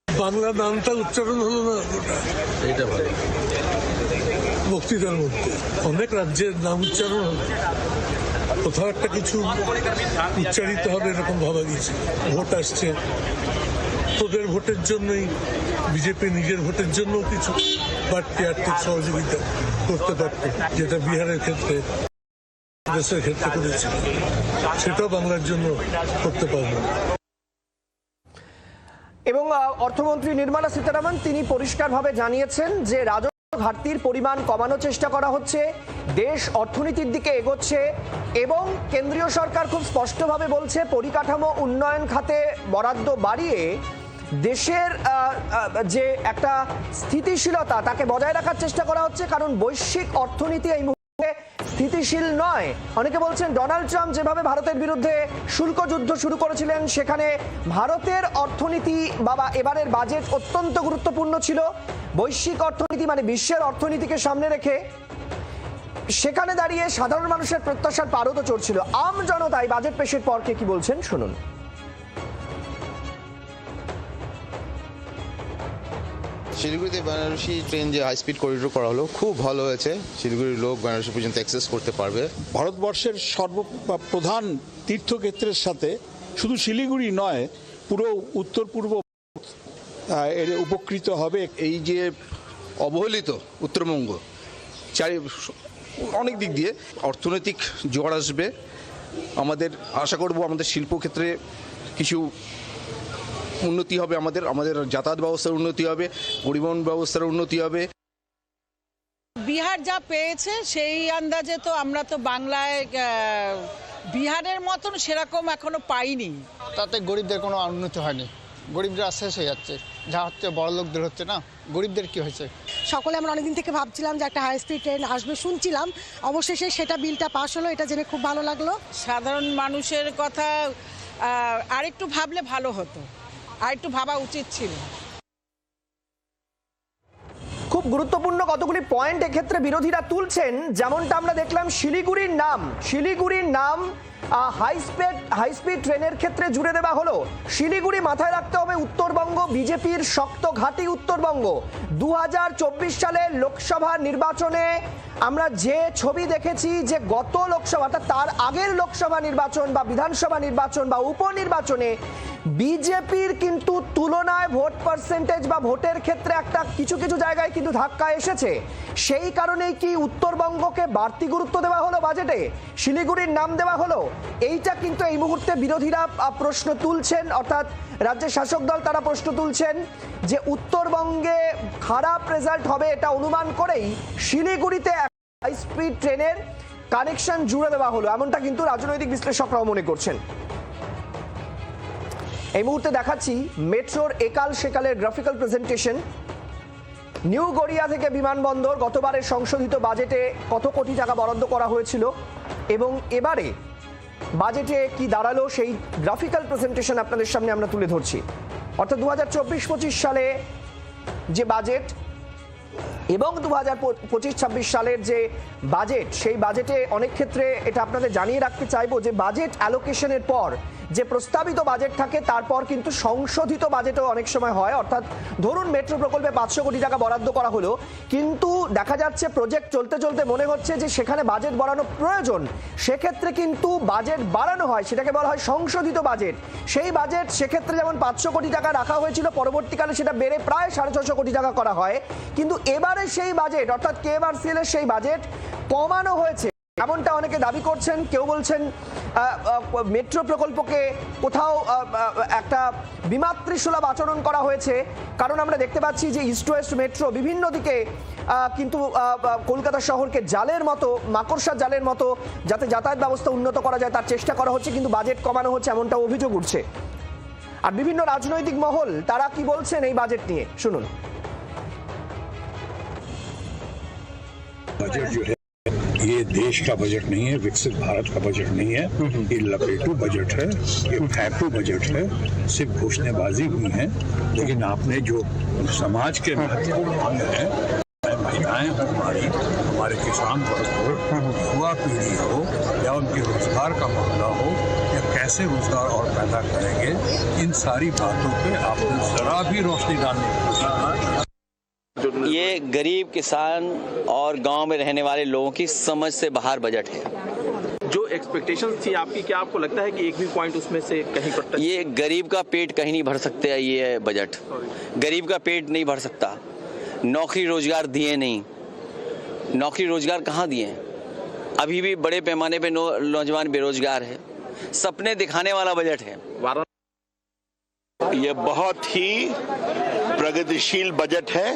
বাংলা নামটা উচ্চারণ হলো না, এটা ভালো। বক্তৃতার মধ্যে অনেক রাজ্যের নাম উচ্চারণ হলো, কোথাও একটা কিছু উচ্চারিত হবে এরকম ভাবা গেছে। ভোট আসছে, তোদের ভোটের জন্যই বিজেপি নিজের ভোটের জন্য কিছু বাড়তি আর্থিক সহযোগিতা করতে পারত, যেটা বিহারের ক্ষেত্রে দেশের ক্ষেত্রে করেছি, সেটাও বাংলার জন্য করতে পারবো। এবং অর্থমন্ত্রী নির্মলা সীতারামন তিনি পরিষ্কারভাবে জানিয়েছেন যে রাজস্ব ঘাটতির পরিমাণ কমানোর চেষ্টা করা হচ্ছে, দেশ অর্থনীতির দিকে এগোচ্ছে এবং কেন্দ্রীয় সরকার খুব স্পষ্টভাবে বলছে পরিকাঠামো উন্নয়ন খাতে বরাদ্দ বাড়িয়ে দেশের যে একটা স্থিতিশীলতা তাকে বজায় রাখার চেষ্টা করা হচ্ছে, কারণ বৈশ্বিক অর্থনীতি এই মুহূর্তে স্থিতিশীল নয়। অনেকে বলছেন ডোনাল্ড ট্রাম্প যেভাবে ভারতের বিরুদ্ধে শুল্ক যুদ্ধ শুরু করেছিলেন সেখানে ভারতের অর্থনীতি বা এবারের বাজেট অত্যন্ত গুরুত্বপূর্ণ ছিল। বৈশ্বিক অর্থনীতি মানে বিশ্বের অর্থনীতিকে সামনে রেখে সেখানে দাঁড়িয়ে সাধারণ মানুষের প্রত্যাশার পারদও চড়ছিল। আম জনতাই বাজেট পেশের পর কে কি বলছেন শুনুন। শিলিগুড়িতে বেনারসি ট্রেন যে হাই স্পিড করিডোর করা হলো খুব ভালো হয়েছে, শিলিগুড়ির লোক বেনারসি পর্যন্ত অ্যাক্সেস করতে পারবে। ভারতবর্ষের সর্বপ্রধান তীর্থক্ষেত্রের সাথে শুধু শিলিগুড়ি নয়, পুরো উত্তর পূর্ব এর উপকৃত হবে। এই যে অবহেলিত উত্তরবঙ্গ অনেক দিক দিয়ে অর্থনৈতিক জোয়ার আসবে, আমাদের আশা করব আমাদের শিল্পক্ষেত্রে কিছু উন্নতি হবে, আমাদের যাতায়াত ব্যবস্থার উন্নতি হবে, পরিবহন ব্যবস্থার উন্নতি হবে। বিহার যা পেয়েছে সেই আন্দাজে তো আমরা তো বাংলায় বিহারের মতন সেরকম এখনো পাইনি। তাতে গরিবদের কোনো উন্নতি হয়নি, গরিবরা শেষ হয়ে যাচ্ছে, যা হচ্ছে বড় লোকদের হচ্ছে না, গরিবদের কি হয়েছে? সকলে আমরা অনেকদিন থেকে ভাবছিলাম যে একটা হাই স্পিড ট্রেন আসবে, শুনছিলাম, অবশেষে সেটা বিলটা পাস হলো, এটা জেনে খুব ভালো লাগলো। সাধারণ মানুষের কথা আরেকটু ভাবলে ভালো হতো, আরেকটু ভাবা উচিত ছিল। খুব গুরুত্বপূর্ণ কতগুলি পয়েন্ট এক্ষেত্রে বিরোধীরা তুলছেন, যেমনটা আমরা দেখলাম শিলিগুড়ির নাম হাই স্পিড ট্রেনের ক্ষেত্রে জুড়ে দেওয়া হলো। শিলিগুড়ি মাথায় রাখতে হবে উত্তরবঙ্গ বিজেপির শক্ত ঘাঁটি উত্তরবঙ্গ। 2024 সালের লোকসভা নির্বাচনে আমরা যে ছবি দেখেছি যে গত লোকসভা অর্থাৎ তার আগের লোকসভা নির্বাচন বা বিধানসভা নির্বাচন বা উপনির্বাচনে বিজেপির কিন্তু তুলনায় ভোট পার্সেন্টেজ বা ভোটের ক্ষেত্রে একটা কিছু কিছু জায়গায় কিন্তু ধাক্কা এসেছে। সেই কারণেই কি উত্তরবঙ্গকে বাড়তি গুরুত্ব দেওয়া হলো বাজেটে, শিলিগুড়ির নাম দেওয়া হলো? এইটা কিন্তু এই মুহূর্তে বিরোধীরা প্রশ্ন তুলছেন, অর্থাৎ রাজ্যের শাসক দল তারা প্রশ্ন তুলছেন যে উত্তরবঙ্গে খারাপ রেজাল্ট হবে এটা অনুমান করেই শিলিগুড়িতে হাই স্পিড ট্রেনের কানেকশন জুড়ে দেওয়া হলো, এমনটা কিন্তু রাজনৈতিক বিশ্লেষকরাও মনে করছেন। এই মুহূর্তে দেখাচ্ছি মেট্রোর একাল সেকালের গ্রাফিক্যাল প্রেজেন্টেশন। নিউ গড়িয়া থেকে বিমানবন্দর গতবারের সংশোধিত বাজেটে কত কোটি টাকা বরাদ্দ করা হয়েছিল এবং এবারে বাজেটে কি দাঁড়ালো সেই গ্রাফিক্যাল প্রেজেন্টেশন আপনাদের সামনে আমরা তুলে ধরছি। অর্থাৎ 2024-25 সালে যে বাজেট এবং 2025-26 সালের যে বাজেট, সেই বাজেটে অনেক ক্ষেত্রে এটা আপনাদের জানিয়ে রাখতে চাইবো যে বাজেট অ্যালোকেশনের পর যে প্রস্তাবিত বাজেট থাকে তারপর কিন্তু সংশোধিত বাজেটও অনেক সময় হয়। অর্থাৎ ধরুন মেট্রো প্রকল্পে 500 কোটি টাকা বরাদ্দ করা হলো, কিন্তু দেখা যাচ্ছে প্রজেক্ট চলতে চলতে মনে হচ্ছে যে সেখানে বাজেট বাড়ানো প্রয়োজন, সেক্ষেত্রে কিন্তু বাজেট বাড়ানো হয়, সেটাকে বলা হয় সংশোধিত বাজেট। সেই বাজেট সেক্ষেত্রে যেমন 500 কোটি টাকা রাখা হয়েছিল, পরবর্তীকালে সেটা বেড়ে প্রায় 650 কোটি টাকা করা হয়, কিন্তু এবারে সেই বাজেট অর্থাৎ কেএমআরসিএল এর সেই বাজেট কমানো হয়েছে এমনটা অনেকে দাবি করছেন। কেউ বলছেন মেট্রো প্রকল্পকে কোথাও একটা বিমাতৃসুলভ আচরণ করা হয়েছে, কারণ আমরা দেখতে পাচ্ছি যে ইস্ট ওয়েস্ট মেট্রো বিভিন্ন দিকে কিন্তু কলকাতা শহরকে জালের মতো, মাকড়সার জালের মতো যাতে যাতায়াত ব্যবস্থা উন্নত করা যায় তার চেষ্টা করা হচ্ছে, কিন্তু বাজেট কমানো হচ্ছে এমনটা অভিযোগ উঠছে। আর বিভিন্ন রাজনৈতিক মহল তারা কি বলছেন এই বাজেট নিয়ে শুনুন। बजट जो है ये देश का बजट नहीं है, विकसित भारत का बजट नहीं है, ये लपेटू बजट है, ये फैक्टू बजट है, सिर्फ घोषणाबाजी हुई है। लेकिन आपने जो समाज के महत्वपूर्ण है, महिलाएं हो हमारे किसान वर्ग हो, युवा पीढ़ी हो या उनके रोजगार का मामला हो या कैसे रोजगार और पैदा करेंगे, इन सारी बातों पे आपने जरा भी रोशनी डालने की कोशिश की। ये गरीब किसान और गांव में रहने वाले लोगों की समझ से बाहर बजट है। जो एक्सपेक्टेशंस थी आपकी, क्या आपको लगता है कि एक भी पॉइंट उसमें से कहीं पर ये गरीब का पेट कहीं नहीं भर सकते है, ये बजट गरीब का पेट नहीं भर सकता। नौकरी रोजगार दिए नहीं, नौकरी रोजगार कहाँ दिए? अभी भी बड़े पैमाने पे नौजवान बेरोजगार है। सपने दिखाने वाला बजट है। ये बहुत ही प्रगतिशील बजट है,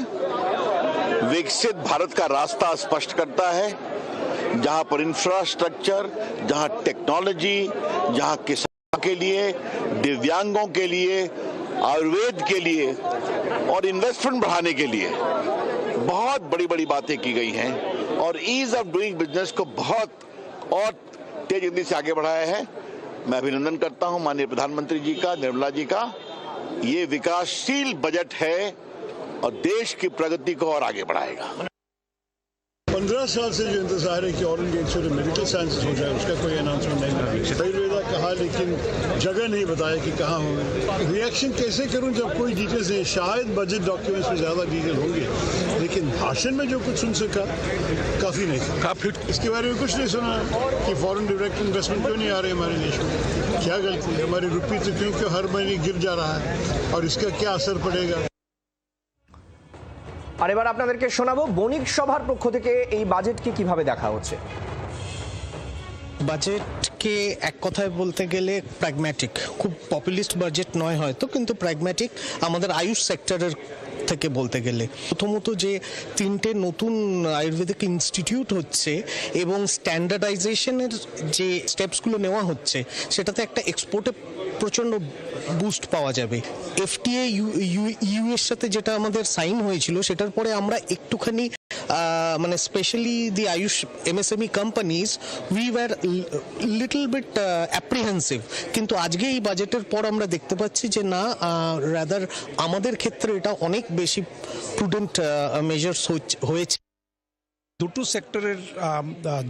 विकसित भारत का रास्ता स्पष्ट करता है, जहां पर इंफ्रास्ट्रक्चर, जहां टेक्नोलॉजी, जहां किसानों के लिए, दिव्यांगों के लिए, आयुर्वेद के लिए और इन्वेस्टमेंट बढ़ाने के लिए बहुत बड़ी बड़ी बातें की गई हैं और ईज ऑफ डूइंग बिजनेस को बहुत और तेज गति से आगे बढ़ाया है। मैं अभिनंदन करता हूं माननीय प्रधानमंत्री जी का, निर्मला जी का। ये विकासशील बजट है और देश की प्रगति को और आगे बढ़ाएगा। 15 साल से जो इंतजार है कि ऑरेंज गेट से मेडिकल साइंसेज हो जाए, उसका कोई अनाउंसमेंट नहीं हुआ। आयुर्वेदा कहा लेकिन जगह नहीं बताया कि कहाँ होंगे। रिएक्शन कैसे करूं जब कोई डिटेल्स नहीं? शायद बजट डॉक्यूमेंट्स में ज़्यादा डिटेल होंगे, लेकिन भाषण में जो कुछ सुन सका काफ़ी नहीं था। काफ़ी इसके बारे में कुछ नहीं सुना कि फॉरेन डायरेक्ट इन्वेस्टमेंट क्यों नहीं आ रहे हमारे देश में, क्या गलती है, हमारी रुपये तो क्यों हर महीने गिर जा रहा है और इसका क्या असर पड़ेगा। আর এবার আপনাদেরকে শোনাবো বণিক সভার পক্ষ থেকে এই বাজেটকে কিভাবে দেখা হচ্ছে। বাজেটকে এক কথায় বলতে গেলে প্র্যাগম্যাটিক, খুব পপুলিস্ট বাজেট নয় হয়তো, কিন্তু প্র্যাগম্যাটিক আমাদের আয়ুষ সেক্টরের থেকে বলতে গেলে। প্রথমত যে 3টে নতুন আয়ুর্বেদিক ইনস্টিটিউট হচ্ছে এবং স্ট্যান্ডার্ডাইজেশনের যে স্টেপসগুলো নেওয়া হচ্ছে সেটাতে একটা এক্সপোর্টে প্রচণ্ড বুস্ট পাওয়া যাবে। এফটিএ ইউএস সাথে যেটা আমাদের সাইন হয়েছিল সেটার পরে আমরা একটুখানি মানে specially the Ayush MSME companies we were little bit apprehensive, কিন্তু আজকে এই বাজেটের পর আমরা দেখতে পাচ্ছি যে না, রাদার আমাদের ক্ষেত্রে এটা অনেক বেশি প্রুডেন্ট মেজার্স হয়েছে। দুটো সেক্টরের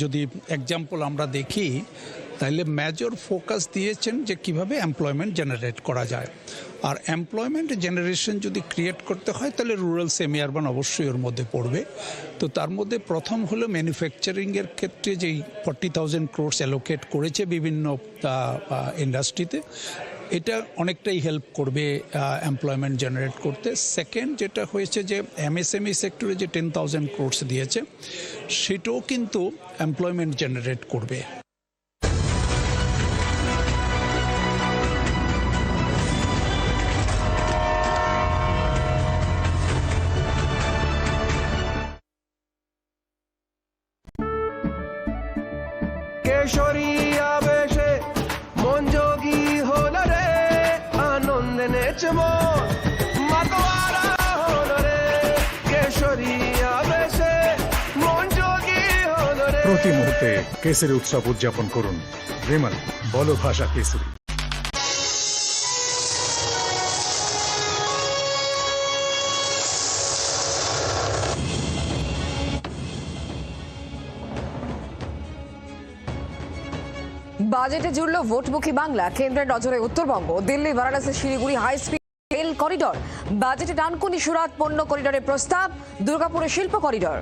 যদি এক্সাম্পল আমরা দেখি তাহলে মেজর ফোকাস দিয়েছেন যে কিভাবে এমপ্লয়মেন্ট জেনারেট করা যায়। আর এমপ্লয়মেন্ট জেনারেশন যদি ক্রিয়েট করতে হয় তাহলে রুরাল সেমি আরবান অবশ্যই ওর মধ্যে পড়বে। তো তার মধ্যে প্রথম হলো ম্যানুফ্যাকচারিংয়ের ক্ষেত্রে যেই 40,000 crores অ্যালোকেট করেছে বিভিন্ন ইন্ডাস্ট্রিতে, এটা অনেকটাই হেল্প করবে এমপ্লয়মেন্ট জেনারেট করতে। সেকেন্ড যেটা হয়েছে যে MSME সেক্টরে যে 10,000 crores দিয়েছে সেটাও কিন্তু এমপ্লয়মেন্ট জেনারেট করবে। কেশরী আবেশে মন যোগী হল রে, আনন্দে নেচব মাতোয়ারা হল রে। কেশরী আবেশে মন যোগী হল রে। প্রতি মুহূর্তে কেসরি উৎসব উদযাপন করুন। রেমন বলো ভাষা কেসরি। বাজেটে জুড়ল ভোটমুখী বাংলা, কেন্দ্রের নজরে Uttarbanga, Delhi Varanasi Siliguri high speed rail corridor, বাজেটে ডানকুনি সুরাত পণ্য করিডরের প্রস্তাব, দুর্গাপুরে শিল্প করিডর।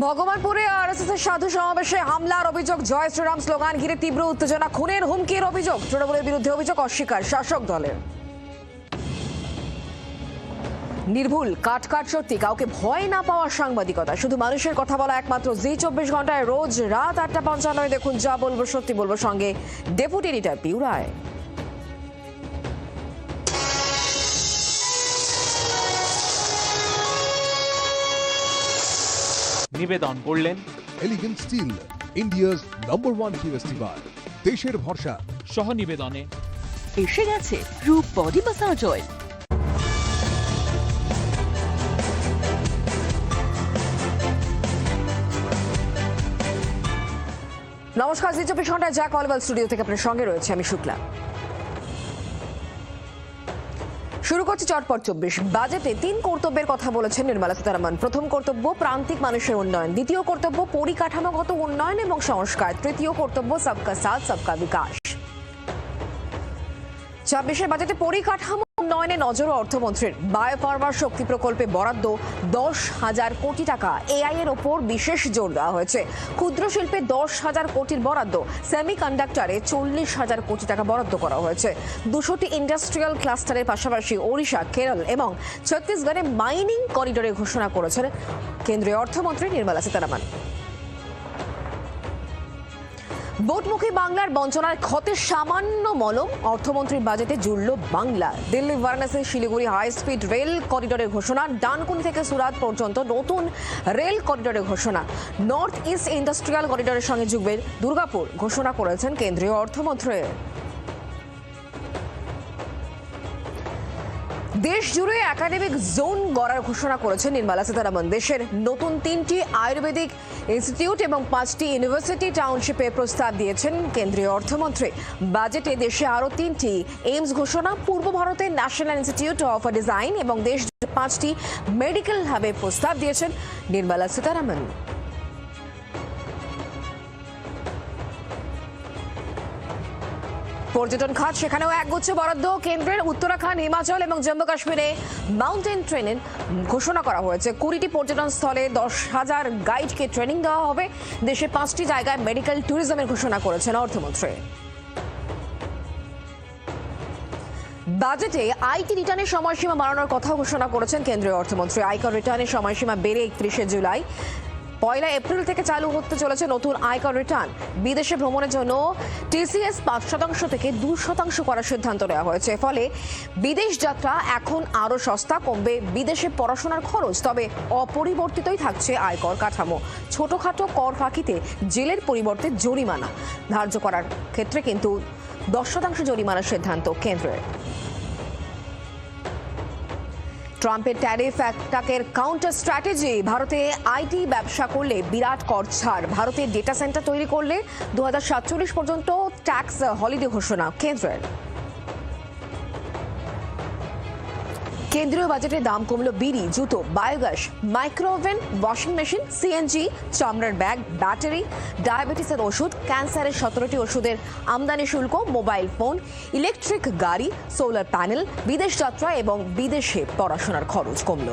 ভগবানপুরে আরএসএস এর সাধু সমাবেশে হামলার অভিযোগ, জয় শ্রীরাম স্লোগান ঘিরে তীব্র উত্তেজনা, খুনের হুমকির অভিযোগ, তৃণমূলের বিরুদ্ধে অভিযোগ অস্বীকার শাসক দলের। নির্ভুল কাটকাট সত্যি, কাউকে ভয় না পাওয়ার সাংবাদিকতা, শুধু মানুষের কথা বলা একমাত্র জি 24 ঘন্টায় রোজ রাত 8:55 দেখুন যা বলবো সত্যি বলবো, সঙ্গে ডেপুটি এডিটর পিউ রায়। নিবেদন করলেন এলিগেন্ট স্টিল, ইন্ডিয়াস নম্বর 1 PVC বার, দেশের ভরসা। সহ নিবেদনে এসে গেছে রূপ বডি মাসাজ অয়েল। নমস্কার, জি 24 ঘন্টায় যা কলবাল স্টুডিও থেকে আপনার সঙ্গে রয়েছে আমি শুক্লা। শুরু করছি চটপট 24। বাজেটে 3 কর্তব্যের কথা বলেছেন নির্মলা সীতারামন। প্রথম কর্তব্য প্রান্তিক মানুষের উন্নয়ন, দ্বিতীয় কর্তব্য পরিকাঠামোগত উন্নয়ন এবং সংস্কার, তৃতীয় কর্তব্য সবকা সাথ সবকা বিকাশ। 26 বাজেটে পরিকাঠামো উন্নয়নে নজর অর্থমন্ত্রীর। বায়োফার্মার শক্তি প্রকল্পে বরাদ্দ 10,000 কোটি টাকা, এআই এর ওপর বিশেষ জোর দেওয়া হয়েছে। ক্ষুদ্র শিল্পে 10,000 কোটির বরাদ্দ, সেমিকন্ডাক্টরে 40,000 কোটি টাকা বরাদ্দ করা হয়েছে। 200টি ইন্ডাস্ট্রিয়াল ক্লাস্টারের পাশাপাশি ওড়িশা, কেরল এবং ছত্তিশগড়ে মাইনিং করিডোরের ঘোষণা করেছেন কেন্দ্রীয় অর্থমন্ত্রী নির্মলা সীতারামন। ভোটমুখী বাংলার বঞ্চনার ক্ষতে সামান্য মলম, অর্থমন্ত্রীর বাজেটে জুড়ল Bangla. Delhi Varanasi Siliguri high speed rail করিডোরের ঘোষণা, ডানকুনি থেকে সুরাত পর্যন্ত নতুন রেল করিডোরের ঘোষণা, নর্থ ইস্ট ইন্ডাস্ট্রিয়াল করিডোরের সঙ্গে যুগবে দুর্গাপুর ঘোষণা করেছেন কেন্দ্রীয় অর্থমন্ত্রী। দেশ জুড়ে একাডেমিক জোন গড়ার ঘোষণা করেছেন নির্মলা সীতারামন। দেশের নতুন 3টি আয়ুর্বেদিক ইনস্টিটিউট এবং 5টি ইউনিভার্সিটি টাউনশিপে প্রস্তাব দিয়েছেন কেন্দ্রীয় অর্থমন্ত্রী। বাজেটে দেশে আরও 3টি এইমস ঘোষণা, পূর্ব ভারতে ন্যাশনাল ইনস্টিটিউট অফ ডিজাইন এবং দেশ 5টি মেডিকেল হাবে প্রস্তাব দিয়েছেন নির্মলা সীতারামন। পর্যটন খাত, সেখানেও একগুচ্ছ বরাদ্দ। কেন্দ্রের উত্তরাখণ্ড, হিমাচল এবং জম্মু কাশ্মীরে মাউন্টেন ট্রেনের ঘোষণা করা হয়েছে। 20টি পর্যটন স্থলে 10,000 গাইডকে ট্রেনিং দেওয়া হবে। দেশে 5টি জায়গায় মেডিকেল ট্যুরিজমের ঘোষণা করেছেন অর্থমন্ত্রী। বাজেটে আইটি রিটার্নের সময়সীমা বাড়ানোর কথা ঘোষণা করেছেন কেন্দ্রীয় অর্থমন্ত্রী। আয়কর রিটার্নের সময়সীমা বেড়ে 31শে জুলাই। 1 এপ্রিল থেকে চালু হতে চলেছে নতুন আয়কর রিটার্ন। বিদেশে ভ্রমণের জন্য টিসিএস 5% থেকে 2% করার সিদ্ধান্ত নেওয়া হয়েছে। ফলে বিদেশ যাত্রা এখন আরও সস্তা, কমবে বিদেশে পড়াশোনার খরচ। তবে অপরিবর্তিতই থাকছে আয়কর কাঠামো। ছোটখাটো কর ফাঁকিতে জেলের পরিবর্তে জরিমানা ধার্য করার ক্ষেত্রে কিন্তু 10% জরিমানার সিদ্ধান্ত কেন্দ্রের। ট্রাম্পের ট্যারিফ অ্যাটাকের কাউন্টার স্ট্র্যাটেজি, ভারতে আইটি ব্যবসা করলে বিরাট কর ছাড়, ভারতে ডেটা সেন্টার তৈরি করলে 2047 পর্যন্ত ট্যাক্স হলিডে ঘোষণা কেন্দ্রের। কেন্দ্রীয় বাজেটে দাম কমল বিড়ি, জুতো, biogas, micro oven, washing machine, CNG, চামড়ার ব্যাগ, ব্যাটারি, ডায়াবেটিসের ওষুধ, ক্যান্সারের 17টি ওষুধের আমদানি শুল্ক, মোবাইল ফোন, ইলেকট্রিক গাড়ি, সোলার প্যানেল, বিদেশ যাত্রা এবং বিদেশে পড়াশোনার খরচ কমল।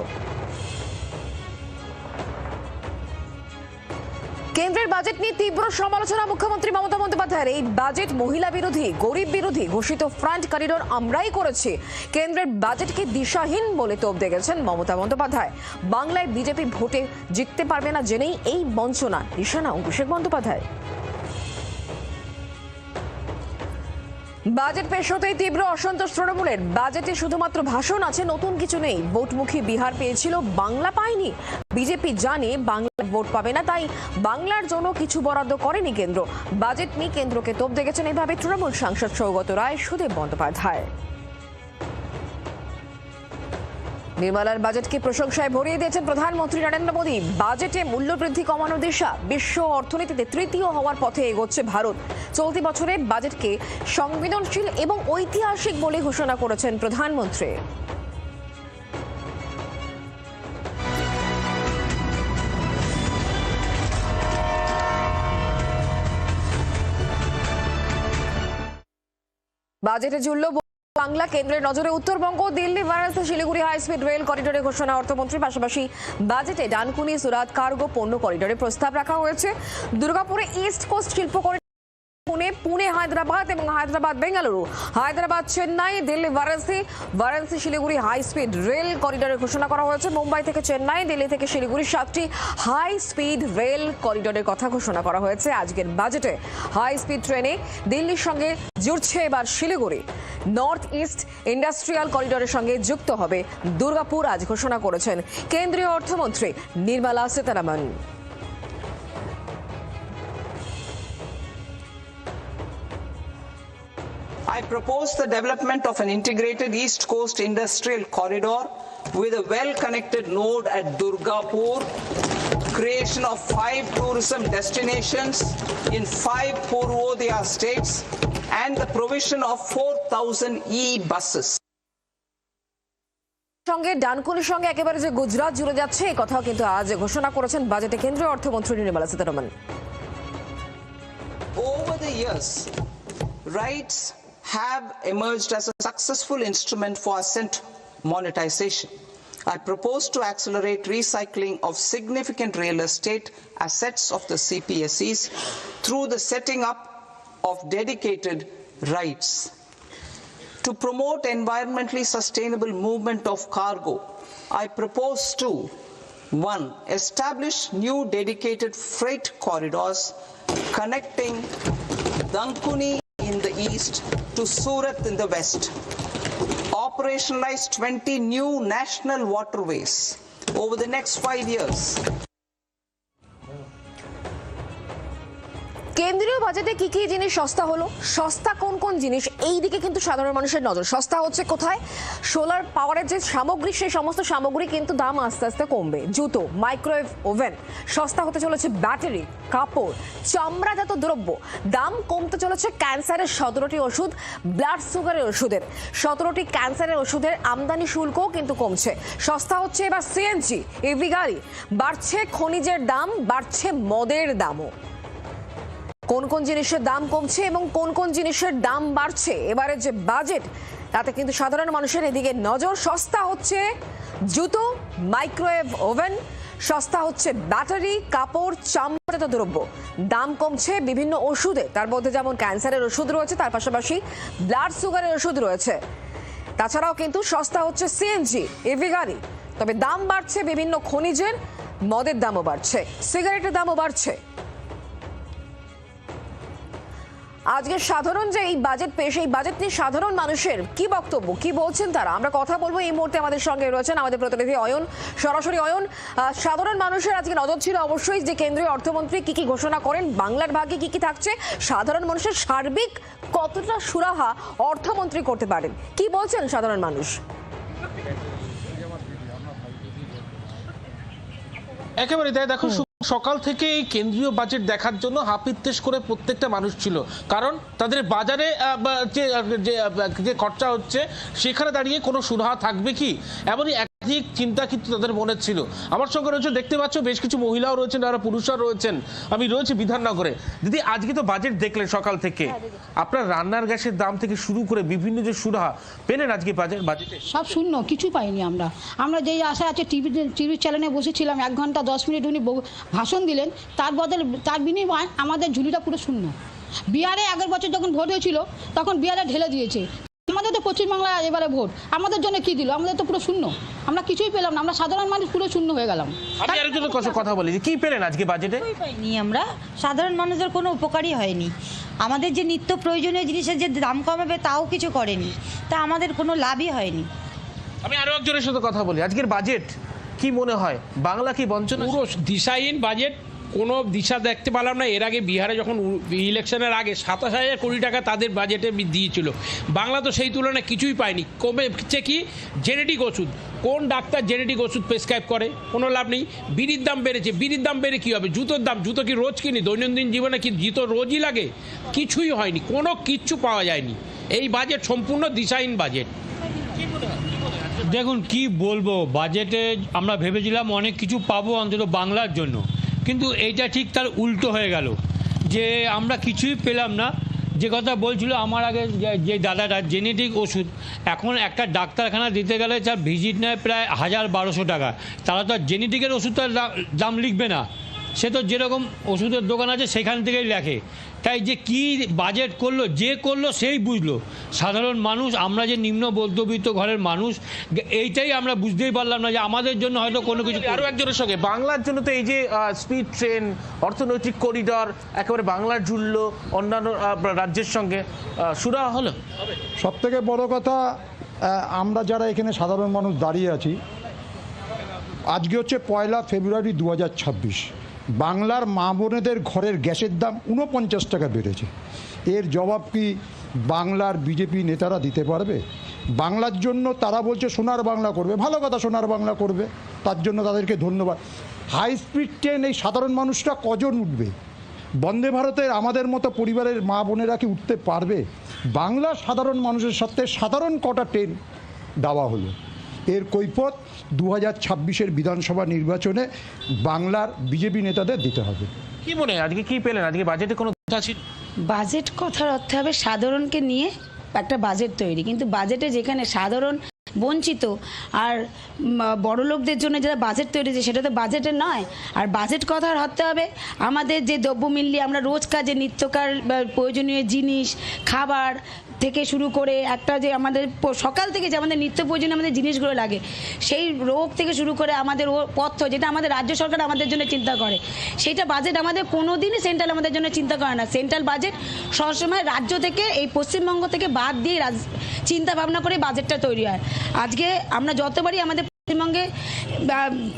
কেন্দ্রের বাজেট নিয়ে তীব্র সমালোচনা মুখ্যমন্ত্রী মমতা বন্দ্যোপাধ্যায়ের। এই বাজেট মহিলা বিরোধী, গরিব বিরোধী, ঘোষিত ফ্রন্ট করিডোর আমরাই করেছি। কেন্দ্রের বাজেটকে দিশাহীন বলে তোপ দেখেছেন মমতা বন্দ্যোপাধ্যায়। বাংলায় বিজেপি ভোটে জিততে পারবে না জেনেই এই বঞ্চনা, নিশানা অভিষেক বন্দ্যোপাধ্যায়। বাজেট পেশ হতেই তীব্র অসন্তোষ তৃণমূলের। বাজেটে শুধুমাত্র ভাষণ আছে, নতুন কিছু নেই। ভোটমুখী বিহার পেয়েছিল, বাংলা পায়নি। বিজেপি জানে বাংলায় ভোট পাবে না, তাই বাংলার জন্য কিছু বরাদ্দ করেনি কেন্দ্র। বাজেট নিয়ে কেন্দ্রকে তোপ দেখেছেন এভাবে তৃণমূল সাংসদ সৌগত রায়, সুদেব বন্দ্যোপাধ্যায়। নির্মলার বাজেটকে প্রশংসায় ভরিয়ে দিয়েছেন প্রধানমন্ত্রী নরেন্দ্র মোদী। বাজেটে মূল্যবৃদ্ধি কমানোর দিশা, বিশ্ব অর্থনীতিতে তৃতীয় হওয়ার পথে এগোচ্ছে ভারত। চলতি বছরে বাজেটকে সংবেদনশীল এবং ঐতিহাসিক বলে ঘোষণা করেছেন প্রধানমন্ত্রী। বাজেটে জুড়ল বাংলা, কেন্দ্রের নজরে Uttarbanga. Delhi Varanasi Siliguri high speed rail করিডোরের ঘোষণা অর্থমন্ত্রীর। পাশাপাশি বাজেটে ডানকুনি সুরাত কার্গো পণ্য করিডোরে প্রস্তাব রাখা হয়েছে। দুর্গাপুরে ইস্ট কোস্ট শিল্প করিডোর, পুনে হায়দ্রাবাদ এবং Hyderabad Bengaluru, Hyderabad Chennai, Delhi Varanasi, Varanasi Siliguri high speed rail করিডোরের ঘোষণা করা হয়েছে। মুম্বাই থেকে চেন্নাই, দিল্লি থেকে শিলিগুড়ি 7টি হাই স্পিড রেল করিডোরের কথা ঘোষণা করা হয়েছে আজকের বাজেটে। হাই স্পিড ট্রেনে দিল্লির সঙ্গে জুড়ছে এবার শিলিগুড়ি। নর্থ ইস্ট ইন্ডাস্ট্রিয়াল করিডোরের সঙ্গে যুক্ত হবে দুর্গাপুর, আজ ঘোষণা করেছেন কেন্দ্রীয় অর্থমন্ত্রী Nirmala Sitharaman. I propose the development of an integrated East Coast Industrial Corridor with a well-connected node at Durgapur, creation of 5 tourism destinations in 5 Purvodaya states, and the provision of 4,000 e-buses. সঙ্গে ডানকুনির সঙ্গে একেবারে যে গুজরাট জুড়ে যাচ্ছে, এই কথাও কিন্তু আজ ঘোষণা করেছেন বাজেটে কেন্দ্রীয় অর্থমন্ত্রী Nirmala Sitharaman. Over the years, rights have emerged as a successful instrument for asset monetization. I propose to accelerate recycling of significant real estate assets of the CPSEs through the setting up of dedicated rights. To promote environmentally sustainable movement of cargo, I propose to One, establish new dedicated freight corridors connecting Dankuni in the east to Surat in the west. Operationalize 20 new national waterways over the next 5 years. কেন্দ্রীয় বাজেটে কি কি জিনিস সস্তা হলো, সস্তা কোন কোন জিনিস, এই দিকে কিন্তু সাধারণ মানুষের নজর। সস্তা হচ্ছে কোথায়? সোলার পাওয়ারের যে সামগ্রী, সেই সমস্ত সামগ্রী কিন্তু দাম আস্তে আস্তে কমবে। জুতো, মাইক্রোওয়েভ ওভেন, সস্তা হতে চলেছে ব্যাটারি, কাপড়, চামড়াজাত দ্রব্য। দাম কমতে চলেছে ক্যান্সারের 17টি ওষুধ, ব্লাড সুগারের ওষুধের 17টি ক্যান্সারের ওষুধের আমদানি শুল্কও কিন্তু কমছে। সস্তা হচ্ছে এবার সিএনজি, ইভি গাড়ি, বাড়ছে খনিজের দাম, বাড়ছে মদের দামও। কোন কোন জিনিসের দাম কমছে এবং কোন কোন জিনিসের দাম বাড়ছে, এবারে যে বাজেট তাতে কিন্তু সাধারণ মানুষের এদিকে নজর। সস্তা হচ্ছে জুতো, মাইক্রোওয়েভ ওভেন, সস্তা হচ্ছে ব্যাটারি, কাপড়, চামড়াজাত দ্রব্য। দাম কমছে বিভিন্ন ওষুধে, তার মধ্যে যেমন ক্যান্সারের ওষুধ রয়েছে, তার পাশাপাশি ব্লাড সুগারের ওষুধ রয়েছে। তাছাড়াও কিন্তু সস্তা হচ্ছে সিএনজি, ইভি গাড়ি। তবে দাম বাড়ছে বিভিন্ন খনিজের, মদের দামও বাড়ছে, সিগারেটের দামও বাড়ছে। আজকে সাধারণ যে এই বাজেট পেশ, এই বাজেট নিয়ে সাধারণ মানুষের কি বক্তব্য, কি বলছেন তারা, আমরা কথা বলবো। এই মুহূর্তে আমাদের সঙ্গে রয়েছেন আমাদের প্রতিনিধি অয়ন। সরাসরি অয়ন, সাধারণ মানুষের আজকে নজর ছিল অবশ্যই যে কেন্দ্রীয় অর্থমন্ত্রী কি কি ঘোষণা করেন, বাংলার ভাগে কি কি থাকছে, সাধারণ মানুষের সার্বিক কতটা সুরাহা অর্থমন্ত্রী করতে পারেন, কি বলছেন সাধারণ মানুষ? একেবারে তাই। দেখো, সকাল থেকে এই কেন্দ্রীয় বাজেট দেখার জন্য হাপিত্তেশ করে প্রত্যেকটা মানুষ ছিল, কারণ তাদের বাজারে যে খরচা হচ্ছে সেখানে দাঁড়িয়ে কোনো সুরাহা থাকবে কি, এমনই একাধিক চিন্তা কিন্তু তাদের মনে ছিল। আমার সঙ্গে রয়েছে, দেখতে পাচ্ছ বেশ কিছু মহিলাও রয়েছেন, যারা পুরুষরা রয়েছেন। আমি রয়েছে বিধাননগরে। দিদি, আজকে তো বাজেট দেখলেন সকাল থেকে, আপনার রান্নার গ্যাসের দাম থেকে শুরু করে বিভিন্ন যে সুরাহা পেলেন আজকে বাজেটে? সব শূন্য, কিছু পাইনি আমরা যেই আশা আছে টিভি চ্যানেলে বসেছিলাম, 1 ঘন্টা 10 মিনিট উনি ভাষণ দিলেন, তার বিনিময়ে আমাদের ঝুলিটা পুরো শূন্য। বিহারে আগের বছর যখন ভোট হয়েছিল তখন বিহারে ঢেলে দিয়েছে, আমাদের তো পশ্চিমবাংলায় এবারে ভোট, আমাদের জন্য কি দিল? আমাদের তো পুরো শূন্য, আমরা কিছুই পেলাম না, আমরা সাধারণ মানুষ পুরো শূন্য হয়ে গেলাম। আমি আরেকজনের কথা বলি, কি পেলেন আজকে বাজেটে? পাইনি আমরা, সাধারণ মানুষের কোনো উপকারই হয়নি। আমাদের যে নিত্য প্রয়োজনীয় জিনিসের যে দাম কমাবে তাও কিছু করেনি, তা আমাদের কোনো লাভই হয়নি। আমি আরো একজনের সাথে কথা বলি, আজকের বাজেট কি মনে হয়, বাংলা কি বঞ্চনা? পুরো দিশাহীন বাজেট, কোনো দিশা দেখতে পেলাম না। এর আগে বিহারে যখন ইলেকশনের আগে 27,000 কোটি টাকা তাদের বাজেটে দিয়েছিল, বাংলা তো সেই তুলনায় কিছুই পায়নি। কমেছে কি? জেনেটিক ওষুধ, কোন ডাক্তার জেনেটিক ওষুধ প্রেসক্রাইব করে? কোনো লাভ নেই। বিড়ির দাম বেড়েছে, বিড়ির দাম বেড়ে কী হবে? জুতোর দাম, জুতো কি রোজ কিনি? দৈনন্দিন জীবনে কি জুতো রোজই লাগে? কিছুই হয়নি, কোনো কিচ্ছু পাওয়া যায়নি। এই বাজেট সম্পূর্ণ দিশাহীন বাজেট। দেখুন, কি বলবো, বাজেটে আমরা ভেবেছিলাম অনেক কিছু পাবো অন্তত বাংলার জন্য, কিন্তু এইটা ঠিক তার উল্টো হয়ে গেল, যে আমরা কিছুই পেলাম না। যে কথা বলছিল আমার আগে যে দাদাটা, জেনেটিক ওষুধ এখন একটা ডাক্তারখানা দিতে গেলে তার ভিজিট নেয় প্রায় 1000-1200 টাকা। তারা তো আর জেনেটিকের ওষুধটার দাম লিখবে না, সে তো যেরকম ওষুধের দোকান আছে সেখান থেকেই লেখে। তাই যে কি বাজেট করলো, যে করলো সেই বুঝলো। সাধারণ মানুষ, আমরা যে নিম্ন মধ্যবিত্ত ঘরের মানুষ, এইটাই আমরা বুঝতেই পারলাম না যে আমাদের জন্য হয়তো কোনো কিছু। আরও একজনের সঙ্গে, বাংলার জন্য তো এই যে স্পিড ট্রেন, অর্থনৈতিক করিডর, একেবারে বাংলার জুড়লো, অন্যান্য রাজ্যের সঙ্গে সুরাহা হলো। সবথেকে বড় কথা, আমরা যারা এখানে সাধারণ মানুষ দাঁড়িয়ে আছি, আজকে হচ্ছে 1 ফেব্রুয়ারি 2026, বাংলার মা বোনেদের ঘরের গ্যাসের দাম 49 টাকা বেড়েছে। এর জবাব কি বাংলার বিজেপি নেতারা দিতে পারবে? বাংলার জন্য তারা বলছে সোনার বাংলা করবে, ভালো কথা, সোনার বাংলা করবে, তার জন্য তাদেরকে ধন্যবাদ। হাই স্পিড ট্রেন এই সাধারণ মানুষরা কজন উঠবে? বন্দে ভারতের আমাদের মতো পরিবারের মা বোনেরা কি উঠতে পারবে? বাংলার সাধারণ মানুষের সাথে সাধারণ কটা ট্রেন দেওয়া হলো। এর কৈফত 2026-এর বিধানসভা নির্বাচনে বাংলার বিজেপি নেতাদের দিতে হবে। কি মনে হয় আজকে কি পেলেন? আজকে বাজেটে কোনো কথা ছিল? বাজেট কথার অর্থ হবে সাধারণকে নিয়ে একটা বাজেট তৈরি, কিন্তু বাজেটে যেখানে সাধারণ বঞ্চিত। আর বড়লোকদের জন্য যারা বাজেট তৈরি হয়েছে সেটা তো বাজেটের নয়। আর বাজেট কথা হতে হবে আমাদের যে দ্রব্যমূল্য, আমরা রোজকার যে নিত্যকার প্রয়োজনীয় জিনিস, খাবার থেকে শুরু করে একটা যে আমাদের সকাল থেকে যে আমাদের নিত্য প্রয়োজনীয় আমাদের জিনিসগুলো লাগে, সেই রোগ থেকে শুরু করে আমাদের পথ্য, যেটা আমাদের রাজ্য সরকার আমাদের জন্য চিন্তা করে, সেটা বাজেট আমাদের কোনোদিনই সেন্ট্রাল আমাদের জন্য চিন্তা করে না। সেন্ট্রাল বাজেট সবসময় রাজ্য থেকে, এই পশ্চিমবঙ্গ থেকে বাদ দিয়ে চিন্তা ভাবনা করে বাজেটটা তৈরি হয়। আজকে আমরা যতবারই আমাদের পশ্চিমবঙ্গে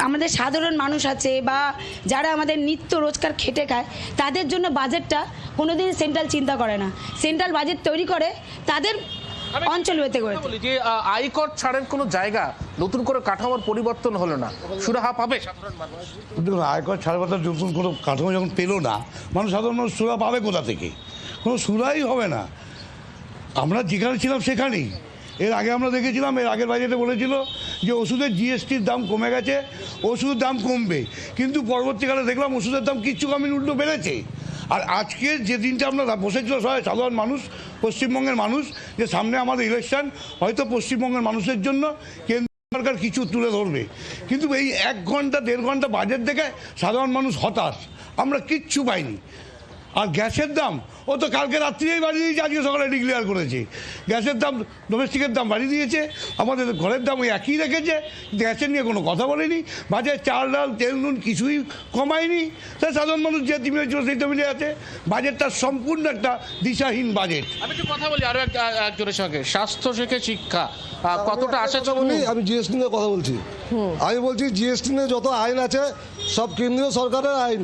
আমাদের সাধারণ মানুষ আছে বা যারা আমাদের নিত্য রোজগার খেটে খায়, তাদের জন্য বাজেটটা কোনোদিন সেন্ট্রাল চিন্তা করে না। সেন্ট্রাল বাজেট তৈরি করে তাদের অঞ্চল ভেদে করে। যে আয়কর ছাড়ের কোনো জায়গা নতুন করে কাঠামোর পরিবর্তন হলো না, সুরাহা পাবে সাধারণ মানুষ? দেখুন, আয়কর ছাড়ের কথা নতুন কোনো কাঠামো যখন পেলো না, মানুষ সাধারণ মানুষ সুরাহা পাবে কোথা থেকে? কোনো সুরাহাই হবে না। আমরা যেখানে ছিলাম সেখানেই। এর আগে আমরা দেখেছিলাম, এর আগের বাজেটে বলেছিল যে ওষুধের জিএসটির দাম কমে গেছে, ওষুধের দাম কমবে, কিন্তু পরবর্তীকালে দেখলাম ওষুধের দাম কিচ্ছু কমেনি, উল্টো বেড়েছে। আর আজকে যে দিনটা আমরা বসেছিল সবাই সাধারণ মানুষ, পশ্চিমবঙ্গের মানুষ, যে সামনে আমাদের ইলেকশন, হয়তো পশ্চিমবঙ্গের মানুষের জন্য কেন্দ্র সরকার কিছু তুলে ধরবে, কিন্তু এই 1 ঘন্টা 1.5 ঘন্টা বাজেট দেখে সাধারণ মানুষ হতাশ, আমরা কিচ্ছু পাইনি। আর গ্যাসের দাম ও তো কালকে রাত্রিতেই বাড়িয়ে দিয়েছে, আজকে সকালে ডিক্লেয়ার করেছে। গ্যাসের দাম, ডোমেস্টিকের দাম বাড়িয়ে দিয়েছে, আমাদের ঘরের দাম ওই একই রেখেছে, গ্যাসের নিয়ে কোনো কথা বলেনি। বাজারে চাল ডাল তেল নুন কিছুই কমায়নি, তাই সাধারণ মানুষ যে টিমে ছিল সেই টেবিলে আছে। বাজেটটা সম্পূর্ণ একটা দিশাহীন বাজেট। আমি একটু কথা বলি আরো একজনের সঙ্গে, স্বাস্থ্য থেকে শিক্ষা কতটা আসে? আমি জিএসটি নিয়ে কথা বলছি। আমি বলছি জিএসটি নিয়ে যত আইন আছে সব কেন্দ্রীয় সরকারের আইন,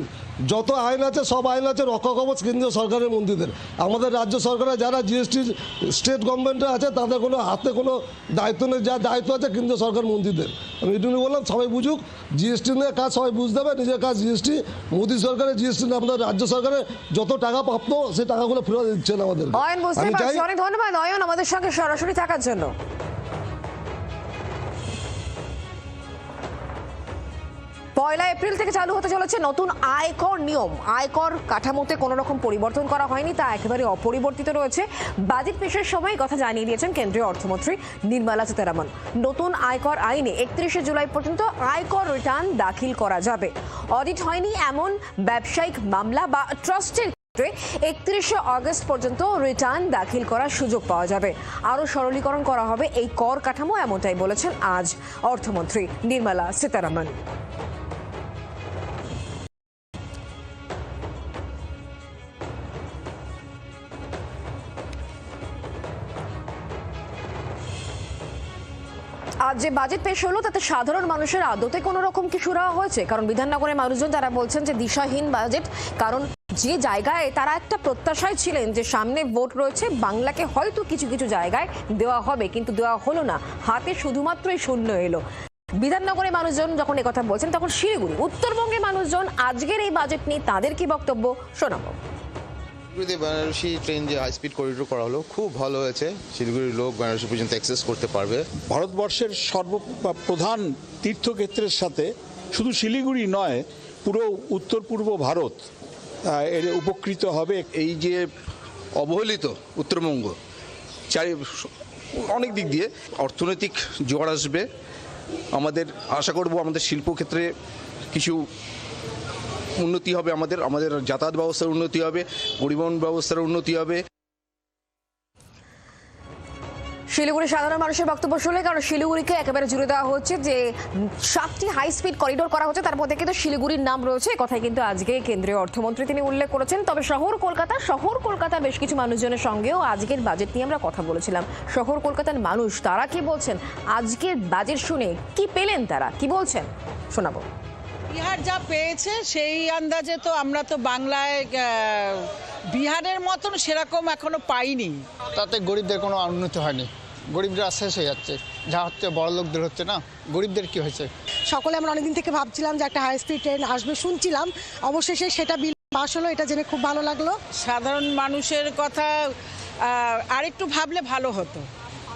যত আইন আছে সব আইন আছে রক্ষা কবচ কেন্দ্রীয় সরকারের মন্ত্রীদের। আমাদের রাজ্য সরকারের যারা জিএসটি স্টেট গভর্নমেন্টে আছে তাদের কোনো হাতে কোনো দায়িত্ব নেই, যা দায়িত্ব আছে কেন্দ্রীয় সরকার মন্ত্রীদের। আমি এটুকু বললাম, সবাই বুঝুক, জিএসটি নিয়ে কাজ সবাই বুঝতে হবে, নিজের কাজ জিএসটি। মোদী সরকারের জিএসটি নিয়ে আমাদের রাজ্য সরকারের যত টাকা প্রাপ্ত সেই টাকাগুলো ফেরত দিচ্ছেন আমাদের। অনেক ধন্যবাদ অয়ন আমাদের সঙ্গে সরাসরি থাকার জন্য। 1 এপ্রিল থেকে চালু হতে চলেছে নতুন আয়কর নিয়ম। আয়কর কাঠামোতে কোনো রকম পরিবর্তন করা হয়নি, তা একেবারে অপরিবর্তিত রয়েছে। বাজেট পেশের সময় কথা জানিয়ে দিয়েছেন কেন্দ্রীয় অর্থমন্ত্রী নির্মলা সীতারামন। নতুন আয়কর আইনে 31শে জুলাই পর্যন্ত আয়কর রিটার্ন দাখিল করা যাবে। অডিট হয়নি এমন ব্যবসায়িক মামলা বা ট্রাস্টের 31শে আগস্ট পর্যন্ত রিটার্ন দাখিল করার সুযোগ পাওয়া যাবে। আরও সরলীকরণ করা হবে এই কর কাঠামো, এমনটাই বলেছেন আজ অর্থমন্ত্রী নির্মলা সীতারামন। আজ যে বাজেট পেশ হলো তাতে সাধারণ মানুষের আদতে কোনো রকম কি সুরাহা হয়েছে? কারণ বিধাননগরের মানুষজন তারা বলছেন যে দিশাহীন বাজেট। কারণ যে জায়গায় তারা একটা প্রত্যাশায় ছিলেন যে সামনে ভোট রয়েছে, বাংলাকে হয়তো কিছু কিছু জায়গায় দেওয়া হবে, কিন্তু দেওয়া হলো না, হাতে শুধুমাত্রই শূন্য এলো। বিধাননগরের মানুষজন যখন কথা বলছেন, তখন শিলিগুড়ি উত্তরবঙ্গের মানুষজন আজকের এই বাজেট নিয়ে তাদের কি বক্তব্য শোনাবো। শিলিগুড়িতে বেনারসি ট্রেন যে হাই স্পিড করিডোর করা হলো খুব ভালো হয়েছে। শিলিগুড়ির লোক বেনারসি পর্যন্ত অ্যাক্সেস করতে পারবে। ভারতবর্ষের সর্বপ্রধান তীর্থক্ষেত্রের সাথে শুধু শিলিগুড়ি নয়, পুরো উত্তর পূর্ব ভারত এর উপকৃত হবে। এই যে অবহেলিত উত্তরবঙ্গ অনেক দিক দিয়ে অর্থনৈতিক জোয়ার আসবে। আমাদের আশা করব আমাদের শিল্পক্ষেত্রে কিছু উন্নতি হবে, আমাদের যাতায়াত ব্যবস্থার উন্নতি হবে, পরিবহন ব্যবস্থার উন্নতি হবে। শিলিগুড়ি সাধারণ মানুষের বক্তব্য শুনলে, কারণ শিলিগুড়িকে একেবারে জুড়ে দেওয়া হচ্ছে যে 7টি হাই স্পিড করিডোর করা হচ্ছে, তার মধ্যে কিন্তু শিলিগুড়ির নাম রয়েছে। কথাই কিন্তু আজকে কেন্দ্রীয় অর্থমন্ত্রী তিনি উল্লেখ করেছেন। তবে শহর কলকাতা বেশ কিছু মানুষজনের সঙ্গেও আজকের বাজেট নিয়ে আমরা কথা বলেছিলাম। শহর কলকাতার মানুষ তারা কি বলছেন, আজকের বাজেট শুনে কি পেলেন, তারা কি বলছেন শোনাবো। বিহার যা পেয়েছে সেই আন্দাজে তো আমরা তো বাংলায় বিহারের মতন সেরকম এখনো পাইনি। তাতে গরিবদের কোনো উন্নতি হয়নি, গরিবরা শেষ হয়ে যাচ্ছে। যা হচ্ছে বড় লোকদের হচ্ছে না, গরিবদের কি হয়েছে? সকলে আমরা অনেকদিন থেকে ভাবছিলাম যে একটা হাই স্পিড ট্রেন আসবে, শুনছিলাম, অবশেষে সেটা বিল পাস হলো, এটা জেনে খুব ভালো লাগলো। সাধারণ মানুষের কথা আরেকটু ভাবলে ভালো হতো,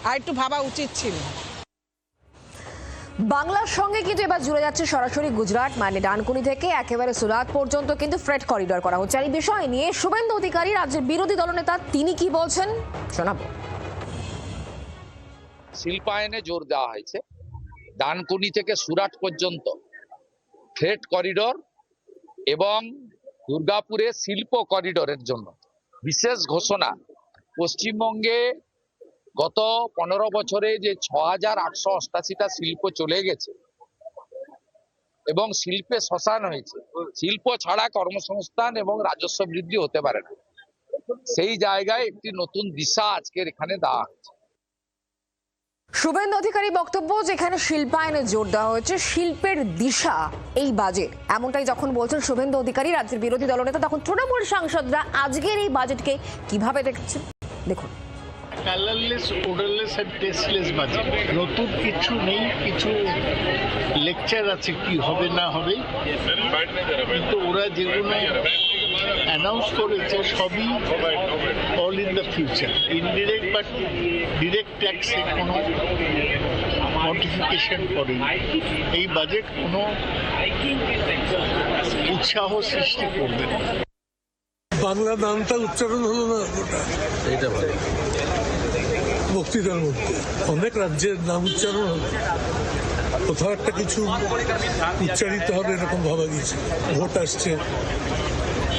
আরেকটু ভাবা উচিত ছিল। বাংলার সঙ্গে কিন্তু এবার জুড়ে যাচ্ছে সরাসরি গুজরাট, মানে ডানকুনি থেকে একেবারে সুরাত পর্যন্ত কিন্তু ফ্রেট করিডোর করা হচ্ছে। আর এই বিষয় নিয়ে শুভেন্দু অধিকারী রাজ্যের বিরোধী দলনেতা তিনি কি বলছেন শোনাবো। শিল্পায়নে জোর দেওয়া হয়েছে। ডানকুনি থেকে সুরাট পর্যন্ত ফ্রেট করিডোর এবং দুর্গাপুরে শিল্প করিডোরের জন্য বিশেষ ঘোষণা। পশ্চিমবঙ্গে গত 15 বছরে যে 6,888টা শিল্প চলে গেছে এবং শিল্পে শ্মশান হয়েছে, শিল্প ছাড়া কর্মসংস্থান এবং রাজস্ব বৃদ্ধি হতে পারে না, সেই জায়গায় একটি নতুন দিশা আজকের এখানে দেওয়া হয়েছে। শুভেন্দু অধিকারী বক্তব্য, যেখানে শিল্পায়নে জোর দেওয়া হয়েছে, শিল্পের দিশা এই বাজেট, এমনটাই যখন বলছেন শুভেন্দু অধিকারী রাজ্যের বিরোধী দলনেতা, তখন তৃণমূল সাংসদরা আজকের এই বাজেটকে কিভাবে দেখছেন দেখুন। Colourless, odourless and tasteless budget. নতুন কিছু নেই, কিছু লেকচার আছে কি হবে না হবে, কিন্তু ওরা যেগুলো অ্যানাউন্স করেছে সবই all in the future. Indirect বা ডিরেক্ট ট্যাক্সে কোনো মডিফিকেশন করেনি। এই বাজেট কোনো উৎসাহ সৃষ্টি করবে না। বাংলা নামটা উচ্চারণ হলো না, এটা ভালো বক্তৃতার মধ্যে অনেক রাজ্যের নাম উচ্চারণ হলো, কোথাও একটা কিছু উচ্চারিত হবে এরকম ভাবা গেছে। ভোট আসছে,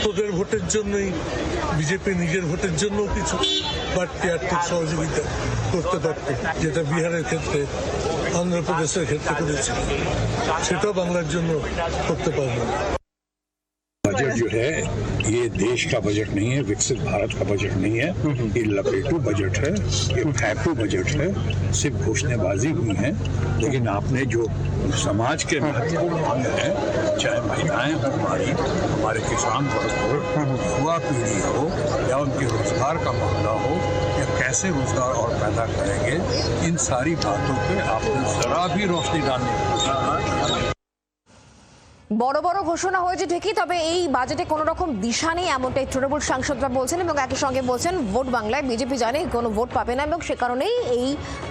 তোদের ভোটের জন্যই বিজেপি নিজের ভোটের জন্য কিছু বাড়তি আর্থিক সহযোগিতা করতে পারত, যেটা বিহারের ক্ষেত্রে, অন্ধ্রপ্রদেশের ক্ষেত্রে করেছে, সেটাও বাংলার জন্য করতে পারবে না। बजट जो है ये देश का बजट नहीं है, विकसित भारत का बजट नहीं है, ये लपेटू बजट है, ये फेंकू बजट है, सिर्फ घोषणाबाजी हुई है। लेकिन आपने जो समाज के महत्वपूर्ण अंग है, चाहे महिलाएं हो, हमारे किसान वर्ग हो, युवा पीढ़ी हो, या उनके रोजगार का मामला हो, या कैसे रोजगार और पैदा करेंगे, इन सारी बातों पे आपने जरा भी रोशनी डालने की कोशिश नहीं। বড় বড় ঘোষণা হয়েছে ঠিকই, তবে এই বাজেটে কোনো রকম দিশা নেই, এমনটাই তৃণমূল সাংসদরা বলছেন এবং একই সঙ্গে বলছেন ভোট বাংলায় বিজেপি জানে কোনো ভোট পাবে না এবং সে কারণেই এই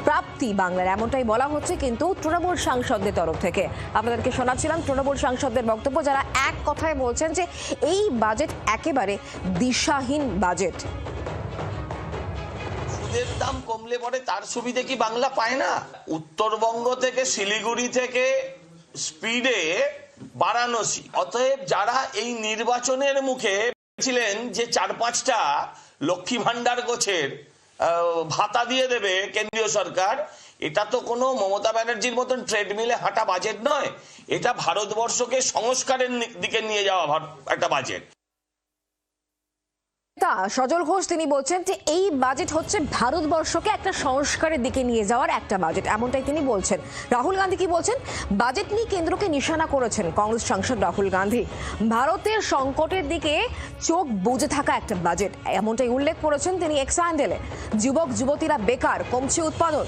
প্রাপ্তি বাংলার, এমনটাই বলা হচ্ছে কিন্তু তৃণমূল সাংসদদের তরফ থেকে। আপনাদেরকে শোনাচ্ছিলাম তৃণমূল সাংসদদের বক্তব্য, যারা এক কথায় বলছেন যে এই বাজেট একেবারে দিশাহীন বাজেট। সুদের দাম কমলে পরে তার সুবিধে কি বাংলা পায় না? উত্তরবঙ্গ থেকে শিলিগুড়ি থেকে স্পিডে বারাণসী। অতএব যারা এই নির্বাচনের মুখে ছিলেন যে 4-5টা লক্ষ্মী ভান্ডার গোছের ভাতা দিয়ে দেবে কেন্দ্রীয় সরকার, এটা তো কোনো মমতা ব্যানার্জির মতন ট্রেডমিলে হাঁটা বাজেট নয়, এটা ভারতবর্ষকে সংস্কারের দিকে নিয়ে যাওয়া একটা বাজেট। সজল ঘোষ তিনি বলছেন যে এই বাজেট হচ্ছে ভারতবর্ষকে একটা সংস্কারের দিকে নিয়ে যাওয়ার একটা বাজেট, এমনটাই তিনি বলছেন। রাহুল গান্ধী কি বলছেন? বাজেট নিয়ে কেন্দ্রকে নিশানা করেছেন কংগ্রেস সাংসদ রাহুল গান্ধী। ভারতের সংকটের দিকে চোখ বুজে থাকা একটা বাজেট, এমনটাই উল্লেখ করেছেন তিনি এক্স হ্যান্ডেলে। যুবক যুবতীরা বেকার, কমছে উৎপাদন,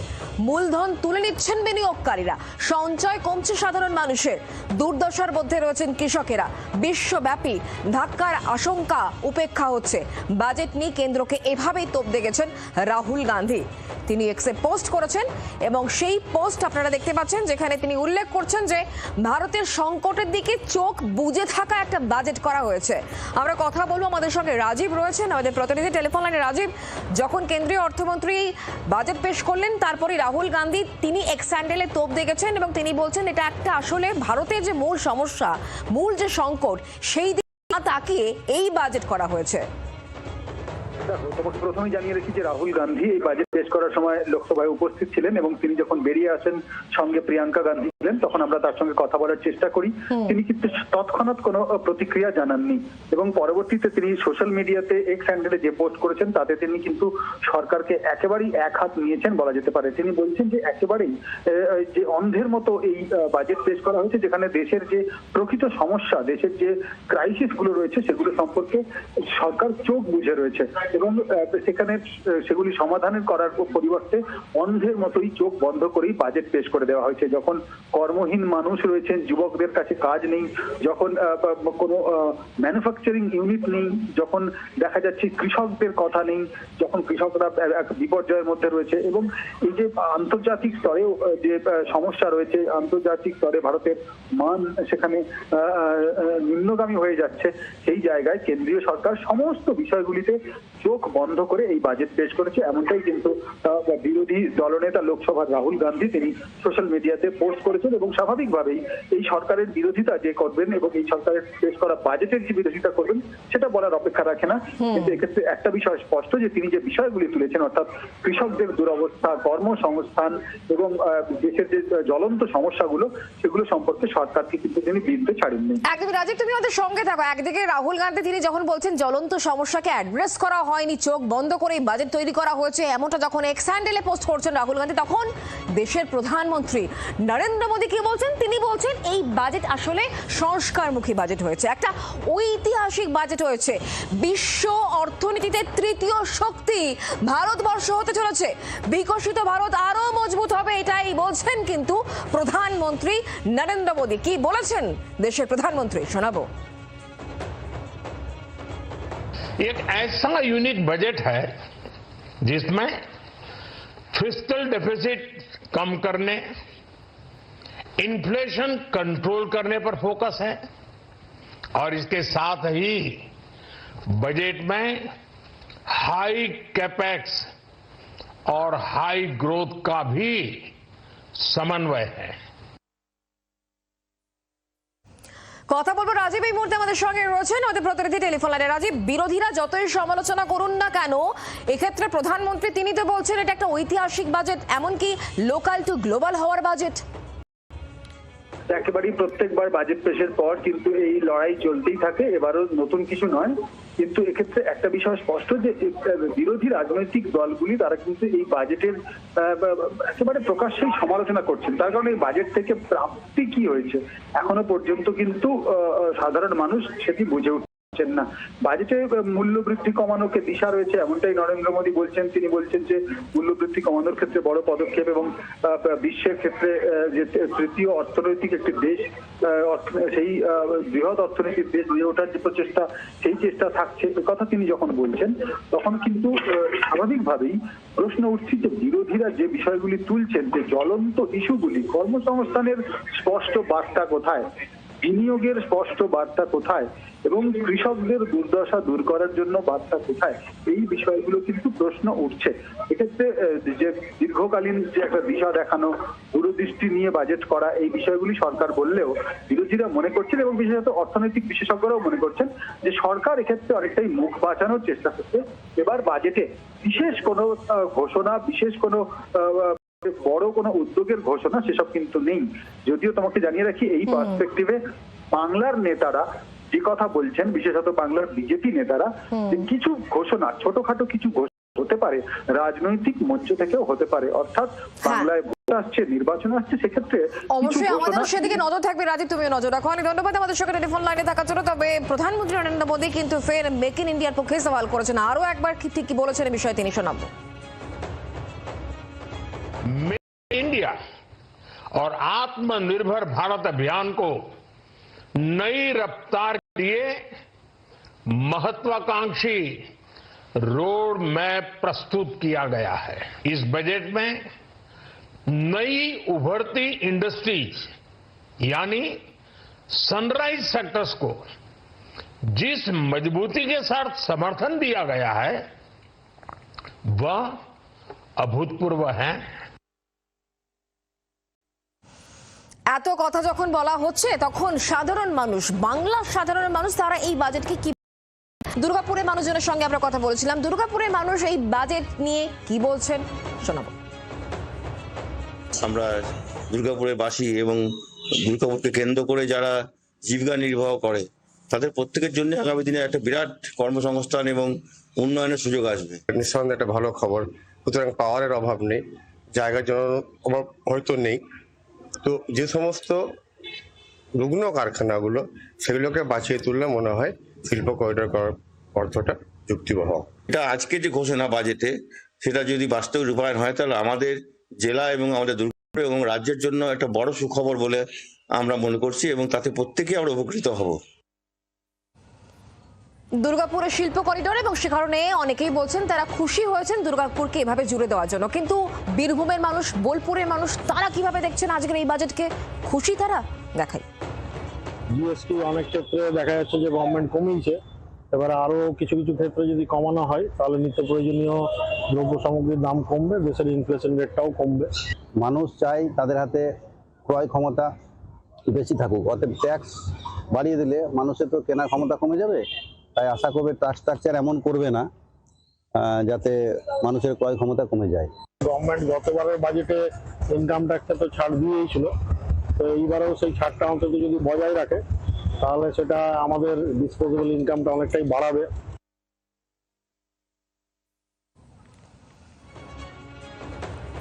মূলধন তুলে নিচ্ছেন বিনিয়োগকারীরা, সঞ্চয় কমছে সাধারণ মানুষের, দুর্দশার মধ্যে রয়েছেন কৃষকেরা, বিশ্বব্যাপী ধাক্কার আশঙ্কা উপেক্ষা হচ্ছে। বাজেট নিয়ে কেন্দ্রকে এভাবেই তোপ দেখেছেন রাহুল গান্ধী। তিনি এক্সে পোস্ট করেছেন এবং সেই পোস্ট আপনারা দেখতে পাচ্ছেন, যেখানে তিনি উল্লেখ করছেন যে ভারতের সংকটের দিকে চোখ বুজে থাকা একটা বাজেট করা হয়েছে। আমরা কথা বলবো, আমাদের সঙ্গে রাজীব রয়েছেন, আমাদের প্রতিনিধি টেলিফোন লাইনে। রাজীব, যখন কেন্দ্রীয় অর্থমন্ত্রী বাজেট পেশ করলেন তারপরে রাহুল গান্ধী তিনি এক্স হ্যান্ডেলে তোপ দেখেছেন এবং তিনি বলছেন এটা একটা আসলে ভারতের যে মূল সমস্যা, মূল যে সংকট, সেই দিকে তাকিয়ে এই বাজেট করা হয়েছে। তোমাকে প্রথমেই জানিয়ে রেখি যে রাহুল গান্ধী এই বাজেট পেশ করার সময় লোকসভায় উপস্থিত ছিলেন এবং তিনি যখন বেরিয়ে আসেন সঙ্গে প্রিয়াঙ্কা গান্ধী ছিলেন, তখন আমরা তার সঙ্গে কথা বলার চেষ্টা করি। তিনি কিন্তু তৎক্ষণাৎ কোনো প্রতিক্রিয়া জানাননি এবং পরবর্তীতে তিনি সোশ্যাল মিডিয়াতে এক্স হ্যান্ডেলে যে পোস্ট করেছেন তাতে তিনি কিন্তু সরকারকে একেবারেই এক হাত নিয়েছেন বলা যেতে পারে। তিনি বলছেন যে একেবারেই যে অন্ধের মতো এই বাজেট পেশ করা হয়েছে, যেখানে দেশের যে প্রকৃত সমস্যা, দেশের যে ক্রাইসিস গুলো রয়েছে সেগুলো সম্পর্কে সরকার চোখ বুঝে রয়েছে এবং সেখানে সেগুলি সমাধানের করার পরিবর্তে অন্ধের মতোই চোখ বন্ধ করেই বাজেট পেশ করে দেওয়া হয়েছে। যখন কর্মহীন মানুষ রয়েছেন, যুবকদের কাছে কাজ নেই, যখন কোনো ম্যানুফ্যাকচারিং ইউনিট নেই, যখন দেখা যাচ্ছে কৃষকদের কথা নেই, যখন কৃষকরা এক বিপর্যয়ের মধ্যে রয়েছে এবং এই যে আন্তর্জাতিক স্তরেও যে সমস্যা রয়েছে, আন্তর্জাতিক স্তরে ভারতের মান সেখানে নিম্নগামী হয়ে যাচ্ছে, সেই জায়গায় কেন্দ্রীয় সরকার সমস্ত বিষয়গুলিতে চোখ বন্ধ করে এই বাজেট পেশ করেছে, এমনটাই কিন্তু বিরোধী দলনেতা লোকসভার রাহুল গান্ধী তিনি সোশ্যাল মিডিয়াতে পোস্ট করেছেন। এবং স্বাভাবিকভাবেই এই সরকারের বিরোধিতা যে করবেন এবং এই সরকারের পেশ করা বাজেটের যে বিরোধিতা করবেন সেটা বলার অপেক্ষা রাখে না। কিন্তু এক্ষেত্রে একটা বিষয় স্পষ্ট যে তিনি যে বিষয়গুলি তুলেছেন, অর্থাৎ কৃষকদের দুরবস্থা, কর্মসংস্থান এবং দেশের যে জ্বলন্ত সমস্যাগুলো সেগুলো সম্পর্কে সরকারকে কিন্তু তিনি বিরুদ্ধে ছাড়েননি। একদমই রাজীব, তুমি আমাদের সঙ্গে থাকো। একদিকে রাহুল গান্ধী তিনি যখন বলছেন জ্বলন্ত সমস্যাকে অ্যাড্রেস করা হয়নি, চোখ বন্ধ করে বাজেট তৈরি করা হয়েছে, এমনটা যখন এক্স হ্যান্ডেলে পোস্ট করছেন রাহুল গান্ধী, তখন দেশের প্রধানমন্ত্রী নরেন্দ্র মোদী কি বলছেন? তিনি বলছেন এই বাজেট আসলে সংস্কারমুখী বাজেট হয়েছে, একটা ঐতিহাসিক বাজেট হয়েছে। বিশ্ব অর্থনীতিতে তৃতীয় শক্তি ভারতবর্ষ হতে চলেছে, বিকশিত ভারত আরো মজবুত হবে, এটাই বলছেন কিন্তু প্রধানমন্ত্রী নরেন্দ্র মোদী। কি বলেছেন দেশের প্রধানমন্ত্রী, শোনাবো। एक ऐसा यूनिक बजट है जिसमें फिस्कल डेफिसिट कम करने, इन्फ्लेशन कंट्रोल करने पर फोकस है और इसके साथ ही बजट में हाई कैपेक्स और हाई ग्रोथ का भी समन्वय है। কথা বলবো রাজীব এই মুহূর্তে আমাদের সঙ্গে রয়েছেন আমাদের প্রতিনিধি টেলিফোন লাইনে। রাজীব, বিরোধীরা যতই সমালোচনা করুন না কেন, এক্ষেত্রে প্রধানমন্ত্রী তিনি তো বলছেন এটা একটা ঐতিহাসিক বাজেট, এমনকি লোকাল টু গ্লোবাল হওয়ার বাজেট। একেবারেই প্রত্যেকবার বাজেট পেশের পর কিন্তু এই লড়াই চলতেই থাকে, এবারও নতুন কিছু নয়। কিন্তু এক্ষেত্রে একটা বিষয় স্পষ্ট যে বিরোধী রাজনৈতিক দলগুলি তারা কিন্তু এই বাজেটের একেবারে প্রকাশ্যেই সমালোচনা করছেন। তার কারণে এই বাজেট থেকে প্রাপ্তি কি হয়েছে এখনো পর্যন্ত কিন্তু সাধারণ মানুষ সেটি বুঝে উঠছেন না। বাজেটে মূল্য বৃদ্ধি কমানোকে দিশা রয়েছে, এমনটাই নরেন্দ্র মোদী বলছেন। তিনি বলছেন যে মূল্য বৃদ্ধি কমানোর ক্ষেত্রে বড় পদক্ষেপ এবং বিশ্বের ক্ষেত্রে যে তৃতীয় অর্থনৈতিক একটি দেশ, সেই বৃহৎ অর্থনৈতিক দেশ হয়ে ওঠার যে প্রচেষ্টা, সেই চেষ্টা থাকছে, কথা তিনি যখন বলছেন তখন কিন্তু স্বাভাবিকভাবেই প্রশ্ন উঠছে যে বিরোধীরা যে বিষয়গুলি তুলছেন, যে জ্বলন্ত ইস্যুগুলি, কর্মসংস্থানের স্পষ্ট বার্তা কোথায়, বিনিয়োগের স্পষ্ট বার্তা কোথায় এবং কৃষকদের দুর্দশা দূর করার জন্য বার্তা কোথায়, এই বিষয়গুলো কিন্তু প্রশ্ন উঠছে। এক্ষেত্রে যে দীর্ঘকালীন যে একটা দিশা দেখানো, দূরদৃষ্টি নিয়ে বাজেট করা, এই বিষয়গুলি সরকার বললেও বিরোধীরা মনে করছেন এবং বিশেষত অর্থনৈতিক বিশেষজ্ঞরাও মনে করছেন যে সরকার এক্ষেত্রে অনেকটাই মুখ বাঁচানোর চেষ্টা করছে। এবার বাজেটে বিশেষ কোনো ঘোষণা, বিশেষ কোনো বড় কোনো উদ্যোগের ঘোষণা সেসব কিন্তু নেই। যদিও তোমাকে জানিয়ে রাখি এই পার্সপেক্টিভে বাংলার নেতারা যে কথা বলছেন, বিশেষত বাংলার বিজেপি নেতারা, যে কিছু ঘোষণা, ছোটখাটো কিছু হতে পারে, রাজনৈতিক মঞ্চ থেকেও হতে পারে, অর্থাৎ বাংলায় ভোট আসছে, নির্বাচন আসছে, সেক্ষেত্রে অবশ্যই আমাদের সেদিকে নজর থাকবে। রাজীব, তুমিও নজর রাখো। অনেক ধন্যবাদ আমাদের সঙ্গে টেলিফোন লাইনে থাকার জন্য। তবে প্রধানমন্ত্রী নরেন্দ্র মোদী কিন্তু ফের মেক ইন ইন্ডিয়ার পক্ষে সওয়াল করেছেন, আরো একবার ঠিক কি বলেছেন এই বিষয়ে তিনি শোনাবো। इंडिया और आत्मनिर्भर भारत अभियान को नई रफ्तार के लिए महत्वाकांक्षी रोड मैप प्रस्तुत किया गया है। इस बजट में नई उभरती इंडस्ट्रीज यानी सनराइज सेक्टर्स को जिस मजबूती के साथ समर्थन दिया गया है वह अभूतपूर्व है। এত কথা যখন বলা হচ্ছে তখন সাধারণ মানুষ, বাংলার সাধারণ মানুষ, তারা এই বাজেটকে কি, দুর্গাপুরের মানুষজনের সঙ্গে আমরা কথা বলেছিলাম, দুর্গাপুরের মানুষ এই বাজেট নিয়ে কি বলছেন শোনাবো। আমরা দুর্গাপুরে বাসী এবং দুর্গাপুরকে কেন্দ্র করে যারা জীবিকা নির্বাহ করে তাদের প্রত্যেকের জন্য আগামী দিনে একটা বিরাট কর্মসংস্থান এবং উন্নয়নের সুযোগ আসবে। নিঃসন্দেহে একটা ভালো খবর। সুতরাং পাওয়ারের অভাব নেই, জায়গার জন্য অভাব হয়তো নেই, তো যে সমস্ত রুগ্ন কারখানাগুলো সেগুলোকে বাঁচিয়ে তুললে মনে হয় শিল্প করিডোর করার অর্থটা যুক্তিবহ। এটা আজকে যে ঘোষণা বাজেটে, সেটা যদি বাস্তব রূপায়ণ হয় তাহলে আমাদের জেলা এবং আমাদের দুর্গাপুর এবং রাজ্যের জন্য একটা বড় সুখবর বলে আমরা মনে করছি এবং তাতে প্রত্যেকেই আমরা উপকৃত হব। দুর্গাপুরের শিল্প করিডোর এবং সে কারণে অনেকেই বলছেন তারা খুশি হয়েছেন দুর্গাপুরকে এভাবে জুড়ে দেওয়ার জন্য। কিন্তু বীরভূমের মানুষ, বোলপুরের মানুষ, তারা কিভাবে দেখছেন আজকের এই বাজেটকে? খুশি তারা? দেখাই। জিএসটি অনেক ক্ষেত্রে দেখা যাচ্ছে যে গভর্নমেন্ট কমিয়েছে, এবারে আরও কিছু কিছু ক্ষেত্রে যদি কমানো হয় তাহলে নিত্য প্রয়োজনীয় দ্রব্য সামগ্রীর দাম কমবে, দেশের ইনফ্লেশন রেটটাও কমবে। মানুষ চাই তাদের হাতে ক্রয় ক্ষমতা বেশি থাকুক, অতএব ট্যাক্স বাড়িয়ে দিলে মানুষের তো কেনার ক্ষমতা কমে যাবে। তাই আশা করবে ট্যাক্স স্ট্রাকচার এমন করবে না যাতে মানুষের ক্রয় ক্ষমতা কমে যায়। গভর্নমেন্ট গতবারের বাজেটে ইনকাম ট্যাক্সটা তো ছাড় দিয়েই ছিল, তো এইবারেও সেই ছাড়টা অন্তত যদি বজায় রাখে তাহলে সেটা আমাদের ডিসপোজেবল ইনকামটা অনেকটাই বাড়াবে।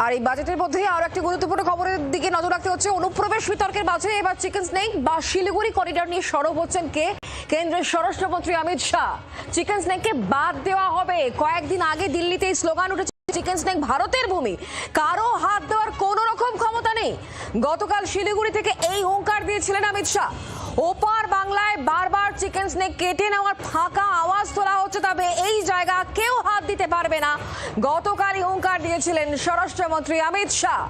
আর এই বাজেটের মধ্যে আরো একটি গুরুত্বপূর্ণ খবরের দিকে নজর রাখতে হচ্ছে। অনুপ্রবেশ বিতর্কের মাঝে এবার চিকেন স্নেক বা শিলিগুড়ি করিডর নিয়ে সরব হচ্ছেন কে? কেন্দ্রের স্বরাষ্ট্রমন্ত্রী অমিত শাহ। চিকেন স্নেককে বাদ দেওয়া হবে। কয়েকদিন আগে দিল্লিতে এই স্লোগান উঠেছে, চিকেন স্নেক ভারতের ভূমি, কারো হাত দেওয়ার কোনো রকম ক্ষমতা নেই। গতকাল শিলিগুড়ি থেকে এই হুঙ্কার দিয়েছিলেন অমিত শাহ। ওপার বাংলায় বারবার চিকেন স্নেক কেটে নেওয়ার ফাঁকা আওয়াজ তোলা হচ্ছে, তবে এই জায়গা কেউ হাত দিতে পারবে না, গতকালই হুঙ্কার দিয়েছিলেন স্বরাষ্ট্রমন্ত্রী অমিত শাহ।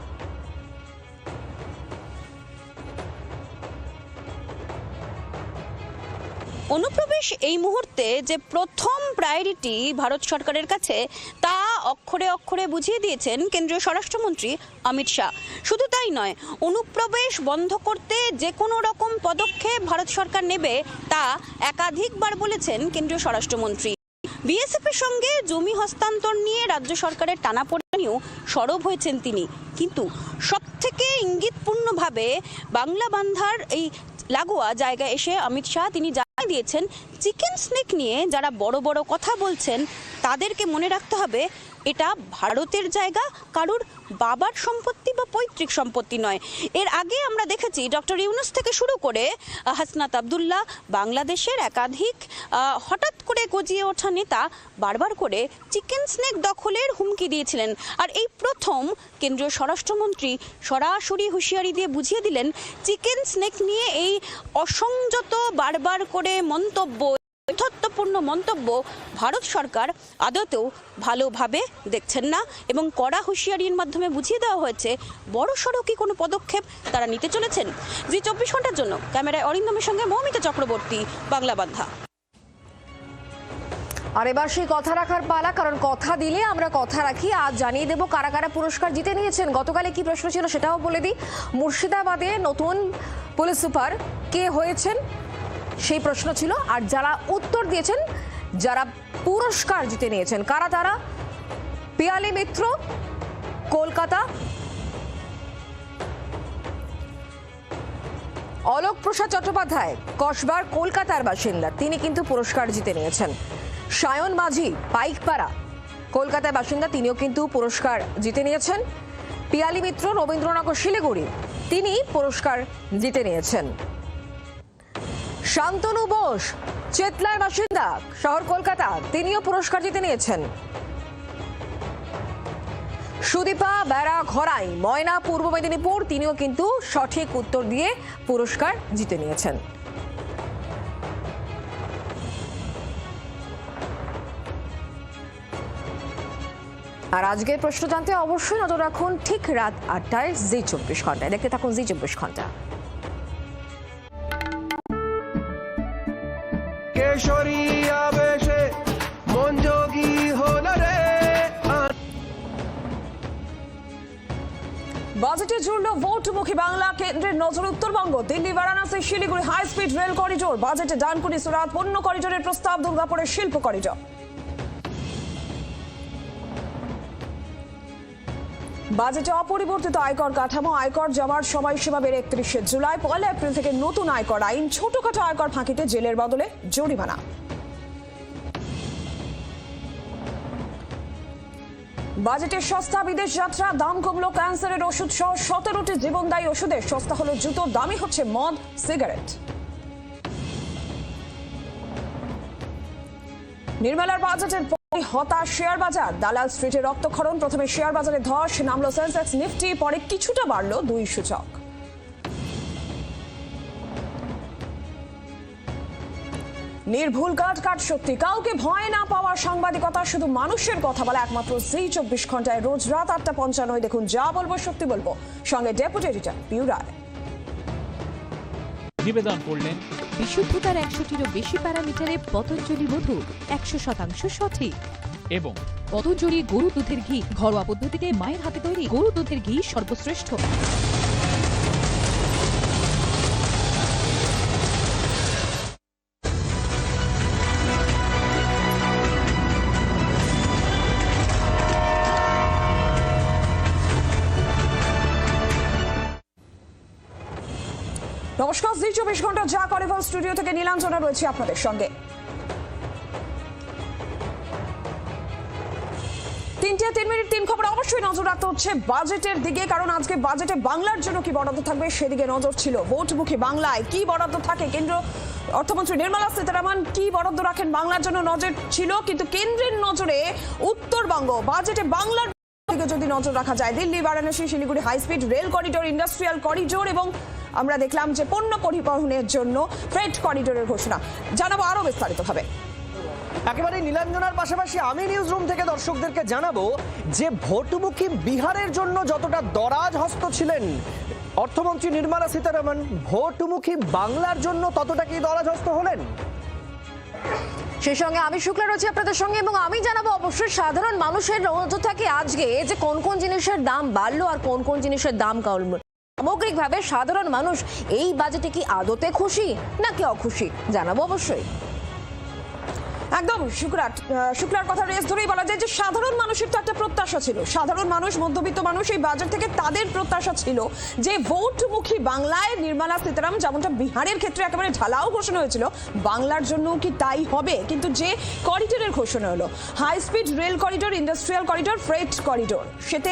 অনুপ্রবেশ এই মুহূর্তে যে প্রথম প্রায়োরিটি ভারত সরকারের কাছে, তা অক্ষরে অক্ষরে বুঝিয়ে দিয়েছেন কেন্দ্রীয় স্বরাষ্ট্রমন্ত্রী অমিত শাহ। শুধু তাই নয়, অনুপ্রবেশ বন্ধ করতে যে কোনো রকম পদক্ষেপ ভারত সরকার নেবে তা একাধিকবার বলেছেন কেন্দ্রীয় স্বরাষ্ট্রমন্ত্রী। বিএসএফ এর সঙ্গে জমি হস্তান্তর নিয়ে রাজ্য সরকারের টানাপোড়েনেও সরব হয়েছেন তিনি, কিন্তু সবথেকে ইঙ্গিতপূর্ণভাবে বাংলা বান্ধার এই লাগোয়া জায়গায় এসে অমিত শাহ তিনি জানিয়ে দিয়েছেন, চিকেন স্নেক নিয়ে যারা বড় বড় কথা বলছেন তাদেরকে মনে রাখতে হবে এটা ভারতের জায়গা, কারুর বাবার সম্পত্তি বা পৈতৃক সম্পত্তি নয়। এর আগে আমরা দেখেছি ডক্টর ইউনুস থেকে শুরু করে হাসনাত আবদুল্লাহ, বাংলাদেশের একাধিক হঠাৎ করে গজিয়ে ওঠা নেতা বারবার করে চিকেন স্নেক দখলের হুমকি দিয়েছিলেন। আর এই প্রথম কেন্দ্রীয় স্বরাষ্ট্রমন্ত্রী সরাসরি হুঁশিয়ারি দিয়ে বুঝিয়ে দিলেন, চিকেন স্নেক নিয়ে এই অসংযত বারবার করে মন্তব্য, যথার্থপূর্ণ মন্তব্য ভারত সরকার আদতেও ভালোভাবে দেখছেন না, এবং কড়া হুঁশিয়ারির মাধ্যমে বুঝিয়ে দেওয়া হয়েছে বড় সড়ো কি কোনো পদক্ষেপ তারা নিতে চলেছেন। জি 24 ঘন্টার জন্য ক্যামেরায় অরিন্দমের সঙ্গে মৌমিতা চক্রবর্তী, বাংলা বান্ধা। আর এবার সেই কথা রাখার পালা, কারণ কথা দিলে আমরা কথা রাখি। আজ জানিয়ে দেব কারা কারা পুরস্কার জিতে নিয়েছেন। গতকালে কি প্রশ্ন ছিল সেটাও বলে দিই। মুর্শিদাবাদে নতুন পুলিশ সুপার কে হয়েছেন সেই প্রশ্ন ছিল, আর যারা উত্তর দিয়েছেন, যারা পুরস্কার জিতে নিয়েছেন কারা তারা: পিয়ালি মিত্র, কলকাতা; অলোক প্রসাদ চট্টোপাধ্যায়, কসবার, কলকাতার বাসিন্দা, তিনি কিন্তু পুরস্কার জিতে নিয়েছেন। সায়ন মাঝি, পাইকপাড়া, কলকাতার বাসিন্দা, তিনিও কিন্তু পুরস্কার জিতে নিয়েছেন। পিয়ালি মিত্র, রবীন্দ্রনগর, শিলিগুড়ি, তিনি পুরস্কার জিতে নিয়েছেন। শান্তনু বোস, চেতলার বাসিন্দা, শহর কলকাতা, তিনিও পুরস্কার জিতে নিয়েছেন। সুদীপা বেড়া ঘরাই, ময়না, পূর্ব মেদিনীপুর, তিনিও কিন্তু সঠিক উত্তর দিয়ে পুরস্কার জিতে নিয়েছেন। আর আজকের প্রশ্ন জানতে অবশ্যই নজর রাখুন ঠিক রাত 8টায় জি 24 ঘন্টায়। দেখতে থাকুন জি 24 ঘন্টা। বাজেটে জুড়ল ভোটমুখী বাংলা, কেন্দ্রের নজর Uttarbanga, Delhi, Varanasi, Siliguri high speed rail corridor, বাজেটে ডানকুনি সুরাত পণ্য করিডোরের প্রস্তাব, দুর্গাপুরের শিল্প করিডোর। বাজেটে অপরিবর্তিত আয়কর কাঠামো, আয়কর জমার সময়সীমা বেড়ে 31শে জুলাই, 1 এপ্রিল থেকে নতুন আয়কর আইন, ছোটখাটো আয়কর ফাঁকিতে জেলের বদলে জরিমানা। বাজেটের সস্তা বিদেশ যাত্রা, দাম কমলো ক্যান্সারের ওষুধ সহ 17টি জীবনদায়ী ওষুধের, সস্তা হলো জুতো, দামি হচ্ছে মদ, সিগারেট। নির্মলার বাজেটের পরে হতাশ শেয়ার বাজার, দালাল স্ট্রিটে রক্তক্ষরণ, প্রথমে শেয়ার বাজারে ধস, নামলো সেন্সেক্স, নিফটি, পরে কিছুটা বাড়লো 2 সূচক। নির্ভুল কাট সত্যি, কাউকে ভয় না পাওয়ার সাংবাদিকতা, শুধু মানুষের কথা বলা একমাত্র জি 24 ঘন্টায়, রোজ রাত 8:55 দেখুন যা বলবো সত্যি বলবো, সঙ্গে ডেপুটি এডিটর পিউ রায়। নিবেদন করলেন বিশুদ্ধতার 100টিরও বেশি প্যারামিটারে পতঞ্জলি মধু 100% সঠিক এবং পতঞ্জলি গরু দুধের ঘি ঘরোয়া পদ্ধতিতে মায়ের হাতে তৈরি গরু দুধের ঘি সর্বশ্রেষ্ঠ। নমস্কার, জি 24 ঘন্টা যা করেবল স্টুডিও থেকে নীলাঞ্জনা রয়েছে আপনাদের সঙ্গে। 3:03 খবর অবশ্যই নজর রাখতে হচ্ছে বাজেটের দিকে, কারণ আজকে বাজেটে বাংলার জন্য কি বরাদ্দ থাকবে সেদিকে নজর ছিল। ভোটমুখী বাংলায় কি বরাদ্দ থাকে, কেন্দ্র অর্থমন্ত্রী নির্মলা সীতারামন কি বরাদ্দ রাখেন বাংলার জন্য নজর ছিল, কিন্তু কেন্দ্রের নজরে উত্তরবঙ্গ। বাজেটে বাংলার দিকে যদি নজর রাখা যায়, Delhi, Varanasi, Siliguri high speed rail corridor, industrial corridor এবং আমরা দেখলাম যে পণ্য পরিবহনের জন্য ফ্রেট করিডোরের ঘোষণা। জানাবো আরো বিস্তারিত ভাবে। একেবারে নীলাঞ্জনার পাশাপাশি আমি নিউজ রুম থেকে দর্শকদেরকে জানাবো যে ভোটমুখী বিহারের জন্য যতটা দরাজ হস্ত ছিলেন অর্থমন্ত্রী নির্মলা সীতারামন, ভোটমুখী বাংলার জন্য ততটা কি দরাজ হস্ত হলেন? সেই সঙ্গে আমি শুক্লা রয়েছি আপনাদের সঙ্গে এবং আমি জানাবো অবশ্যই সাধারণ মানুষের নজর থাকে আজকে যে কোন কোন জিনিসের দাম বাড়লো আর কোন কোন জিনিসের দাম কমলো। সামগ্রিকভাবে সাধারণ মানুষ এই বাজেটে কি আদতে খুশি নাকি অখুশি জানাবো অবশ্যই। একদম শুক্লার কথা রেস ধরেই বলা যায় যে সাধারণ মানুষের তো একটা প্রত্যাশা ছিল, সাধারণ মানুষ, মধ্যবিত্ত মানুষ এই বাজেট থেকে তাদের প্রত্যাশা ছিল যে ভোটমুখী বাংলায় নির্মলা সীতারামন যেমনটা বিহারের ক্ষেত্রে একেবারে ঢালাও ঘোষণা হয়েছিল, বাংলার জন্য কি তাই হবে। কিন্তু যে করিডোরের ঘোষণা হলো, high speed rail corridor, industrial corridor, freight corridor, সেতে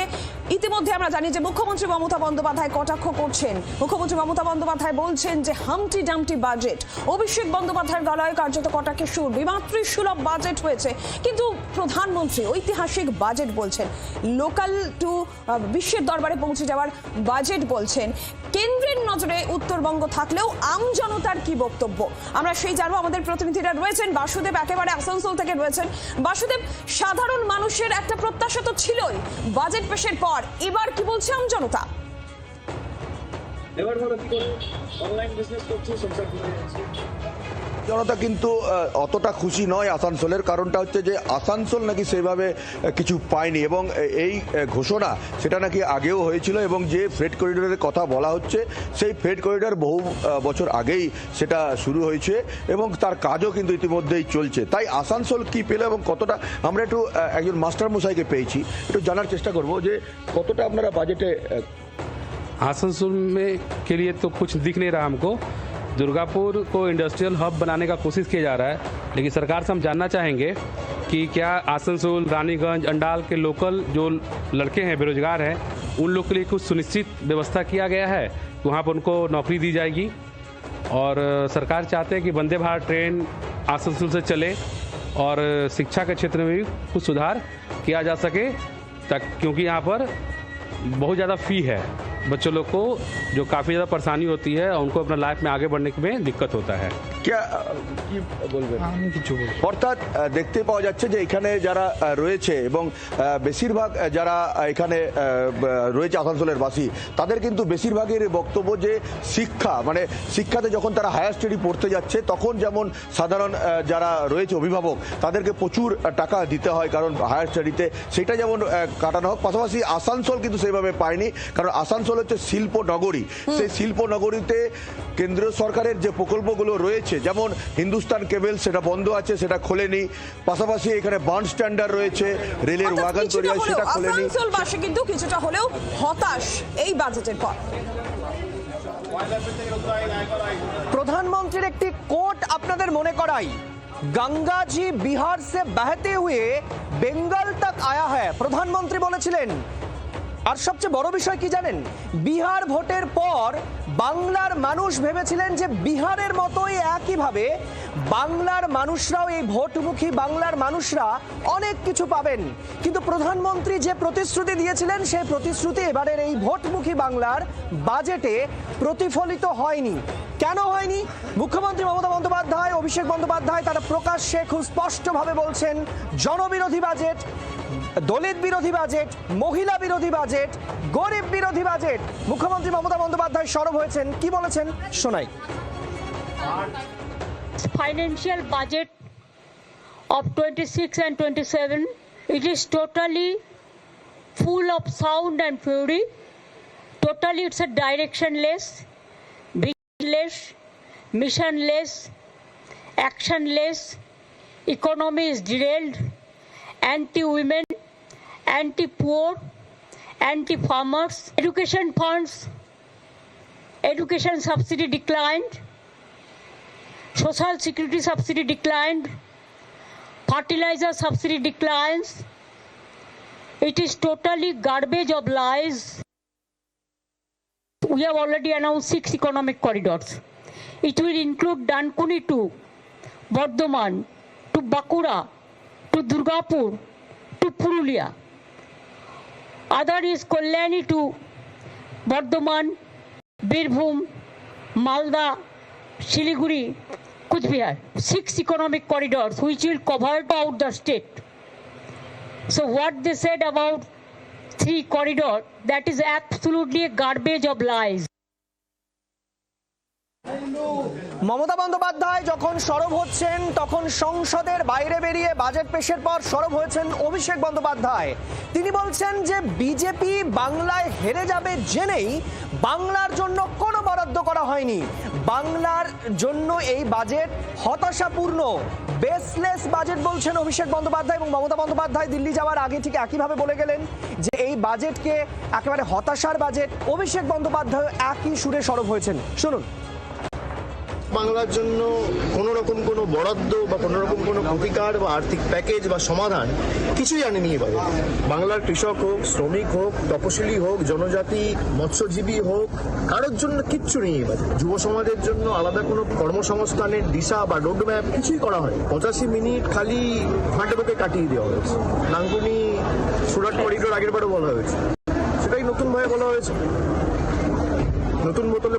ইতিমধ্যে আমরা জানি যে মুখ্যমন্ত্রী মমতা বন্দ্যোপাধ্যায় কটাক্ষ করছেন। মুখ্যমন্ত্রী মমতা বন্দ্যোপাধ্যায় বলছেন যে হামটি ডামটি বাজেট। অভিষেক বন্দ্যোপাধ্যায়ের গলায় কার্যত কটাক্ষের সুর। বিমাত্রী সুলভ বাজেট হয়েছে, কিন্তু প্রধানমন্ত্রী ঐতিহাসিক বাজেট বলছেন, লোকাল টু বিশ্বের দরবারে পৌঁছে যাওয়ার বাজেট বলছেন। কেন্দ্রের নজরে উত্তরবঙ্গ থাকলেও আমজনতার কি বক্তব্য আমরা সেই জানবো। আমাদের প্রতিনিধিরা রয়েছেন, বাসুদেব একেবারে আসানসোল থেকে রয়েছেন। বাসুদেব, সাধারণ মানুষের একটা প্রত্যাশা তো ছিলই বাজেট পেশের পর, এবার কি বলছে আমজনতা? জনতা কিন্তু অতটা খুশি নয় আসানসোলের, কারণটা হচ্ছে যে আসানসোল নাকি সেভাবে কিছু পায়নি এবং এই ঘোষণা সেটা নাকি আগেও হয়েছিল এবং যে ফ্রেট করিডোরের কথা বলা হচ্ছে সেই ফ্রেট করিডোর বহু বছর আগেই সেটা শুরু হয়েছে এবং তার কাজও কিন্তু ইতিমধ্যেই চলছে। তাই আসানসোল কি পেল এবং কতটা, আমরা একটু একজন মাস্টার মশাইকে পেয়েছি, একটু জানার চেষ্টা করব যে কতটা আপনারা বাজেটে। आसनसोल में के लिए तो कुछ दिख नहीं रहा हमको। दुर्गापुर को इंडस्ट्रियल हब बनाने का कोशिश किया जा रहा है, लेकिन सरकार से हम जानना चाहेंगे कि क्या आसनसोल, रानीगंज, अंडाल के लोकल जो लड़के हैं, बेरोजगार हैं, उन लोग के लिए कुछ सुनिश्चित व्यवस्था किया गया है कि वहाँ पर उनको नौकरी दी जाएगी। और सरकार चाहते हैं कि वंदे भारत ट्रेन आसनसोल से चले और शिक्षा के क्षेत्र में भी कुछ सुधार किया जा सके, क्योंकि यहाँ पर बहुत ज़्यादा फ़ी है बच्चों लोग को, जो काफ़ी ज़्यादा परेशानी होती है, उनको अपना लाइफ में आगे बढ़ने में दिक्कत होता है। क्या কি বলবেন? অর্থাৎ দেখতে পাওয়া যাচ্ছে যে এখানে যারা রয়েছে এবং বেশিরভাগ যারা এখানে রয়েছে আসানসোলের বাসী, তাদের কিন্তু বেশিরভাগের বক্তব্য যে শিক্ষা, মানে শিক্ষাতে যখন তারা হায়ার স্টাডি পড়তে যাচ্ছে তখন যেমন সাধারণ যারা রয়েছে অভিভাবক তাদেরকে প্রচুর টাকা দিতে হয় কারণ হায়ার স্টাডিতে, সেটা যেমন কাটানো হোক। পাশাপাশি আসানসোল কিন্তু সেইভাবে পায়নি, কারণ আসানসোল হচ্ছে শিল্প নগরী। সেই শিল্প নগরীতে কেন্দ্রীয় সরকারের যে প্রকল্পগুলো রয়েছে, যেমন হিন্দুস্তান কেবল সেটা বন্ধ আছে, সেটা খোলেনি। পাশাপাশি এখানে বার্ন স্ট্যান্ডার্ড রয়েছে, রেলের ওয়াগন তৈরি হয়, সেটা খোলেনি। আসানসোলবাসী কিন্তু কিছুটা হলেও হতাশ এই বাজেটের পর। প্রধানমন্ত্রীর একটি কোট আপনাদের মনে করাই, गंगा जी बिहार से बहते हुए बेंगल तक आया है, প্রধানমন্ত্রী বলেছিলেন। আর সবচেয়ে বড় বিষয় কি জানেন, বিহার ভোটের পর বাংলার মানুষ ভেবেছিলেন যে বিহারের মতোই একইভাবে বাংলার মানুষরাও, এই ভোটমুখী বাংলার মানুষরা অনেক কিছু পাবেন। কিন্তু প্রধানমন্ত্রী যে প্রতিশ্রুতি দিয়েছিলেন সেই প্রতিশ্রুতি এবারের এই ভোটমুখী বাংলার বাজেটে প্রতিফলিত হয়নি। কেন হয়নি? মুখ্যমন্ত্রী মমতা বন্দ্যোপাধ্যায়, অভিষেক বন্দ্যোপাধ্যায় তারা প্রকাশ্যে খুব স্পষ্টভাবে বলছেন জনবিরোধী বাজেট, দলিত বিরোধী বাজেট, মহিলা বিরোধী বাজেট, গরিব বিরোধী বাজেট। মুখ্যমন্ত্রী মমতা বন্দ্যোপাধ্যায় সরব হয়েছেন, কি বলেছেন শোনাই। Financial budget of 26 and 27, it is totally full of sound and fury. Totally it's a directionless, visionless, missionless, actionless. Economy is derailed, anti-women, anti-poor, anti-farmers. Education funds, education subsidy declined. Social security subsidy declined. Fertilizer subsidy declines. It is totally garbage of lies. We have already announced 6 economic corridors. It will include Dankuni to Bardhaman, to Bakura, to Durgapur, to Purulia. Other is Kalyani to Bardhaman, Birbhum, Malda, Siliguri, Kuchbihar. 6 economic corridors which will cover out the state. So what they said about 3 corridors, that is absolutely a garbage of lies. Mamata Bandyopadhyay যখন সরব হচ্ছেন তখন সংসদের বাইরে বেরিয়ে বাজেট পেশের পর সরব হয়েছেন অভিষেক বন্দ্যোপাধ্যায়। তিনি বলছেন যে বিজেপি বাংলায় হেরে যাবে জেনেই বাংলার জন্য কোনো বরাদ্দ করা হয়নি। বাংলার জন্য এই বাজেট হতাশাপূর্ণ, বেসলেস বাজেট বলছেন অভিষেক বন্দ্যোপাধ্যায়। এবং মমতা বন্দ্যোপাধ্যায় দিল্লি যাওয়ার আগে ঠিক একইভাবে বলে গেলেন যে এই বাজেটকে একেবারে হতাশার বাজেট। অভিষেক বন্দ্যোপাধ্যায় একই সুরে সরব হয়েছেন, শুনুন। বাংলার জন্য কোনো রকম কোনো বরাদ্দ বা কোনো রকম কোনো প্রতিকার বা আর্থিক প্যাকেজ বা সমাধান কিছুই আনেনি এবারে। বাংলার কৃষক হোক, শ্রমিক হোক, তপশিলি হোক, জনজাতি, মৎস্যজীবী হোক, কারোর জন্য কিচ্ছু নেই এবারে। যুব সমাজের জন্য আলাদা কোনো কর্মসংস্থানের দিশা বা রোডম্যাপ কিছুই করা হয়। 85 মিনিট খালি ফাঁটে বুকে কাটিয়ে দেওয়া হয়েছে। ডানকুনি সুরাট করিডোর আগের বারও বলা হয়েছে, সেটাই নতুনভাবে বলা হয়েছে। নতুন বোতলে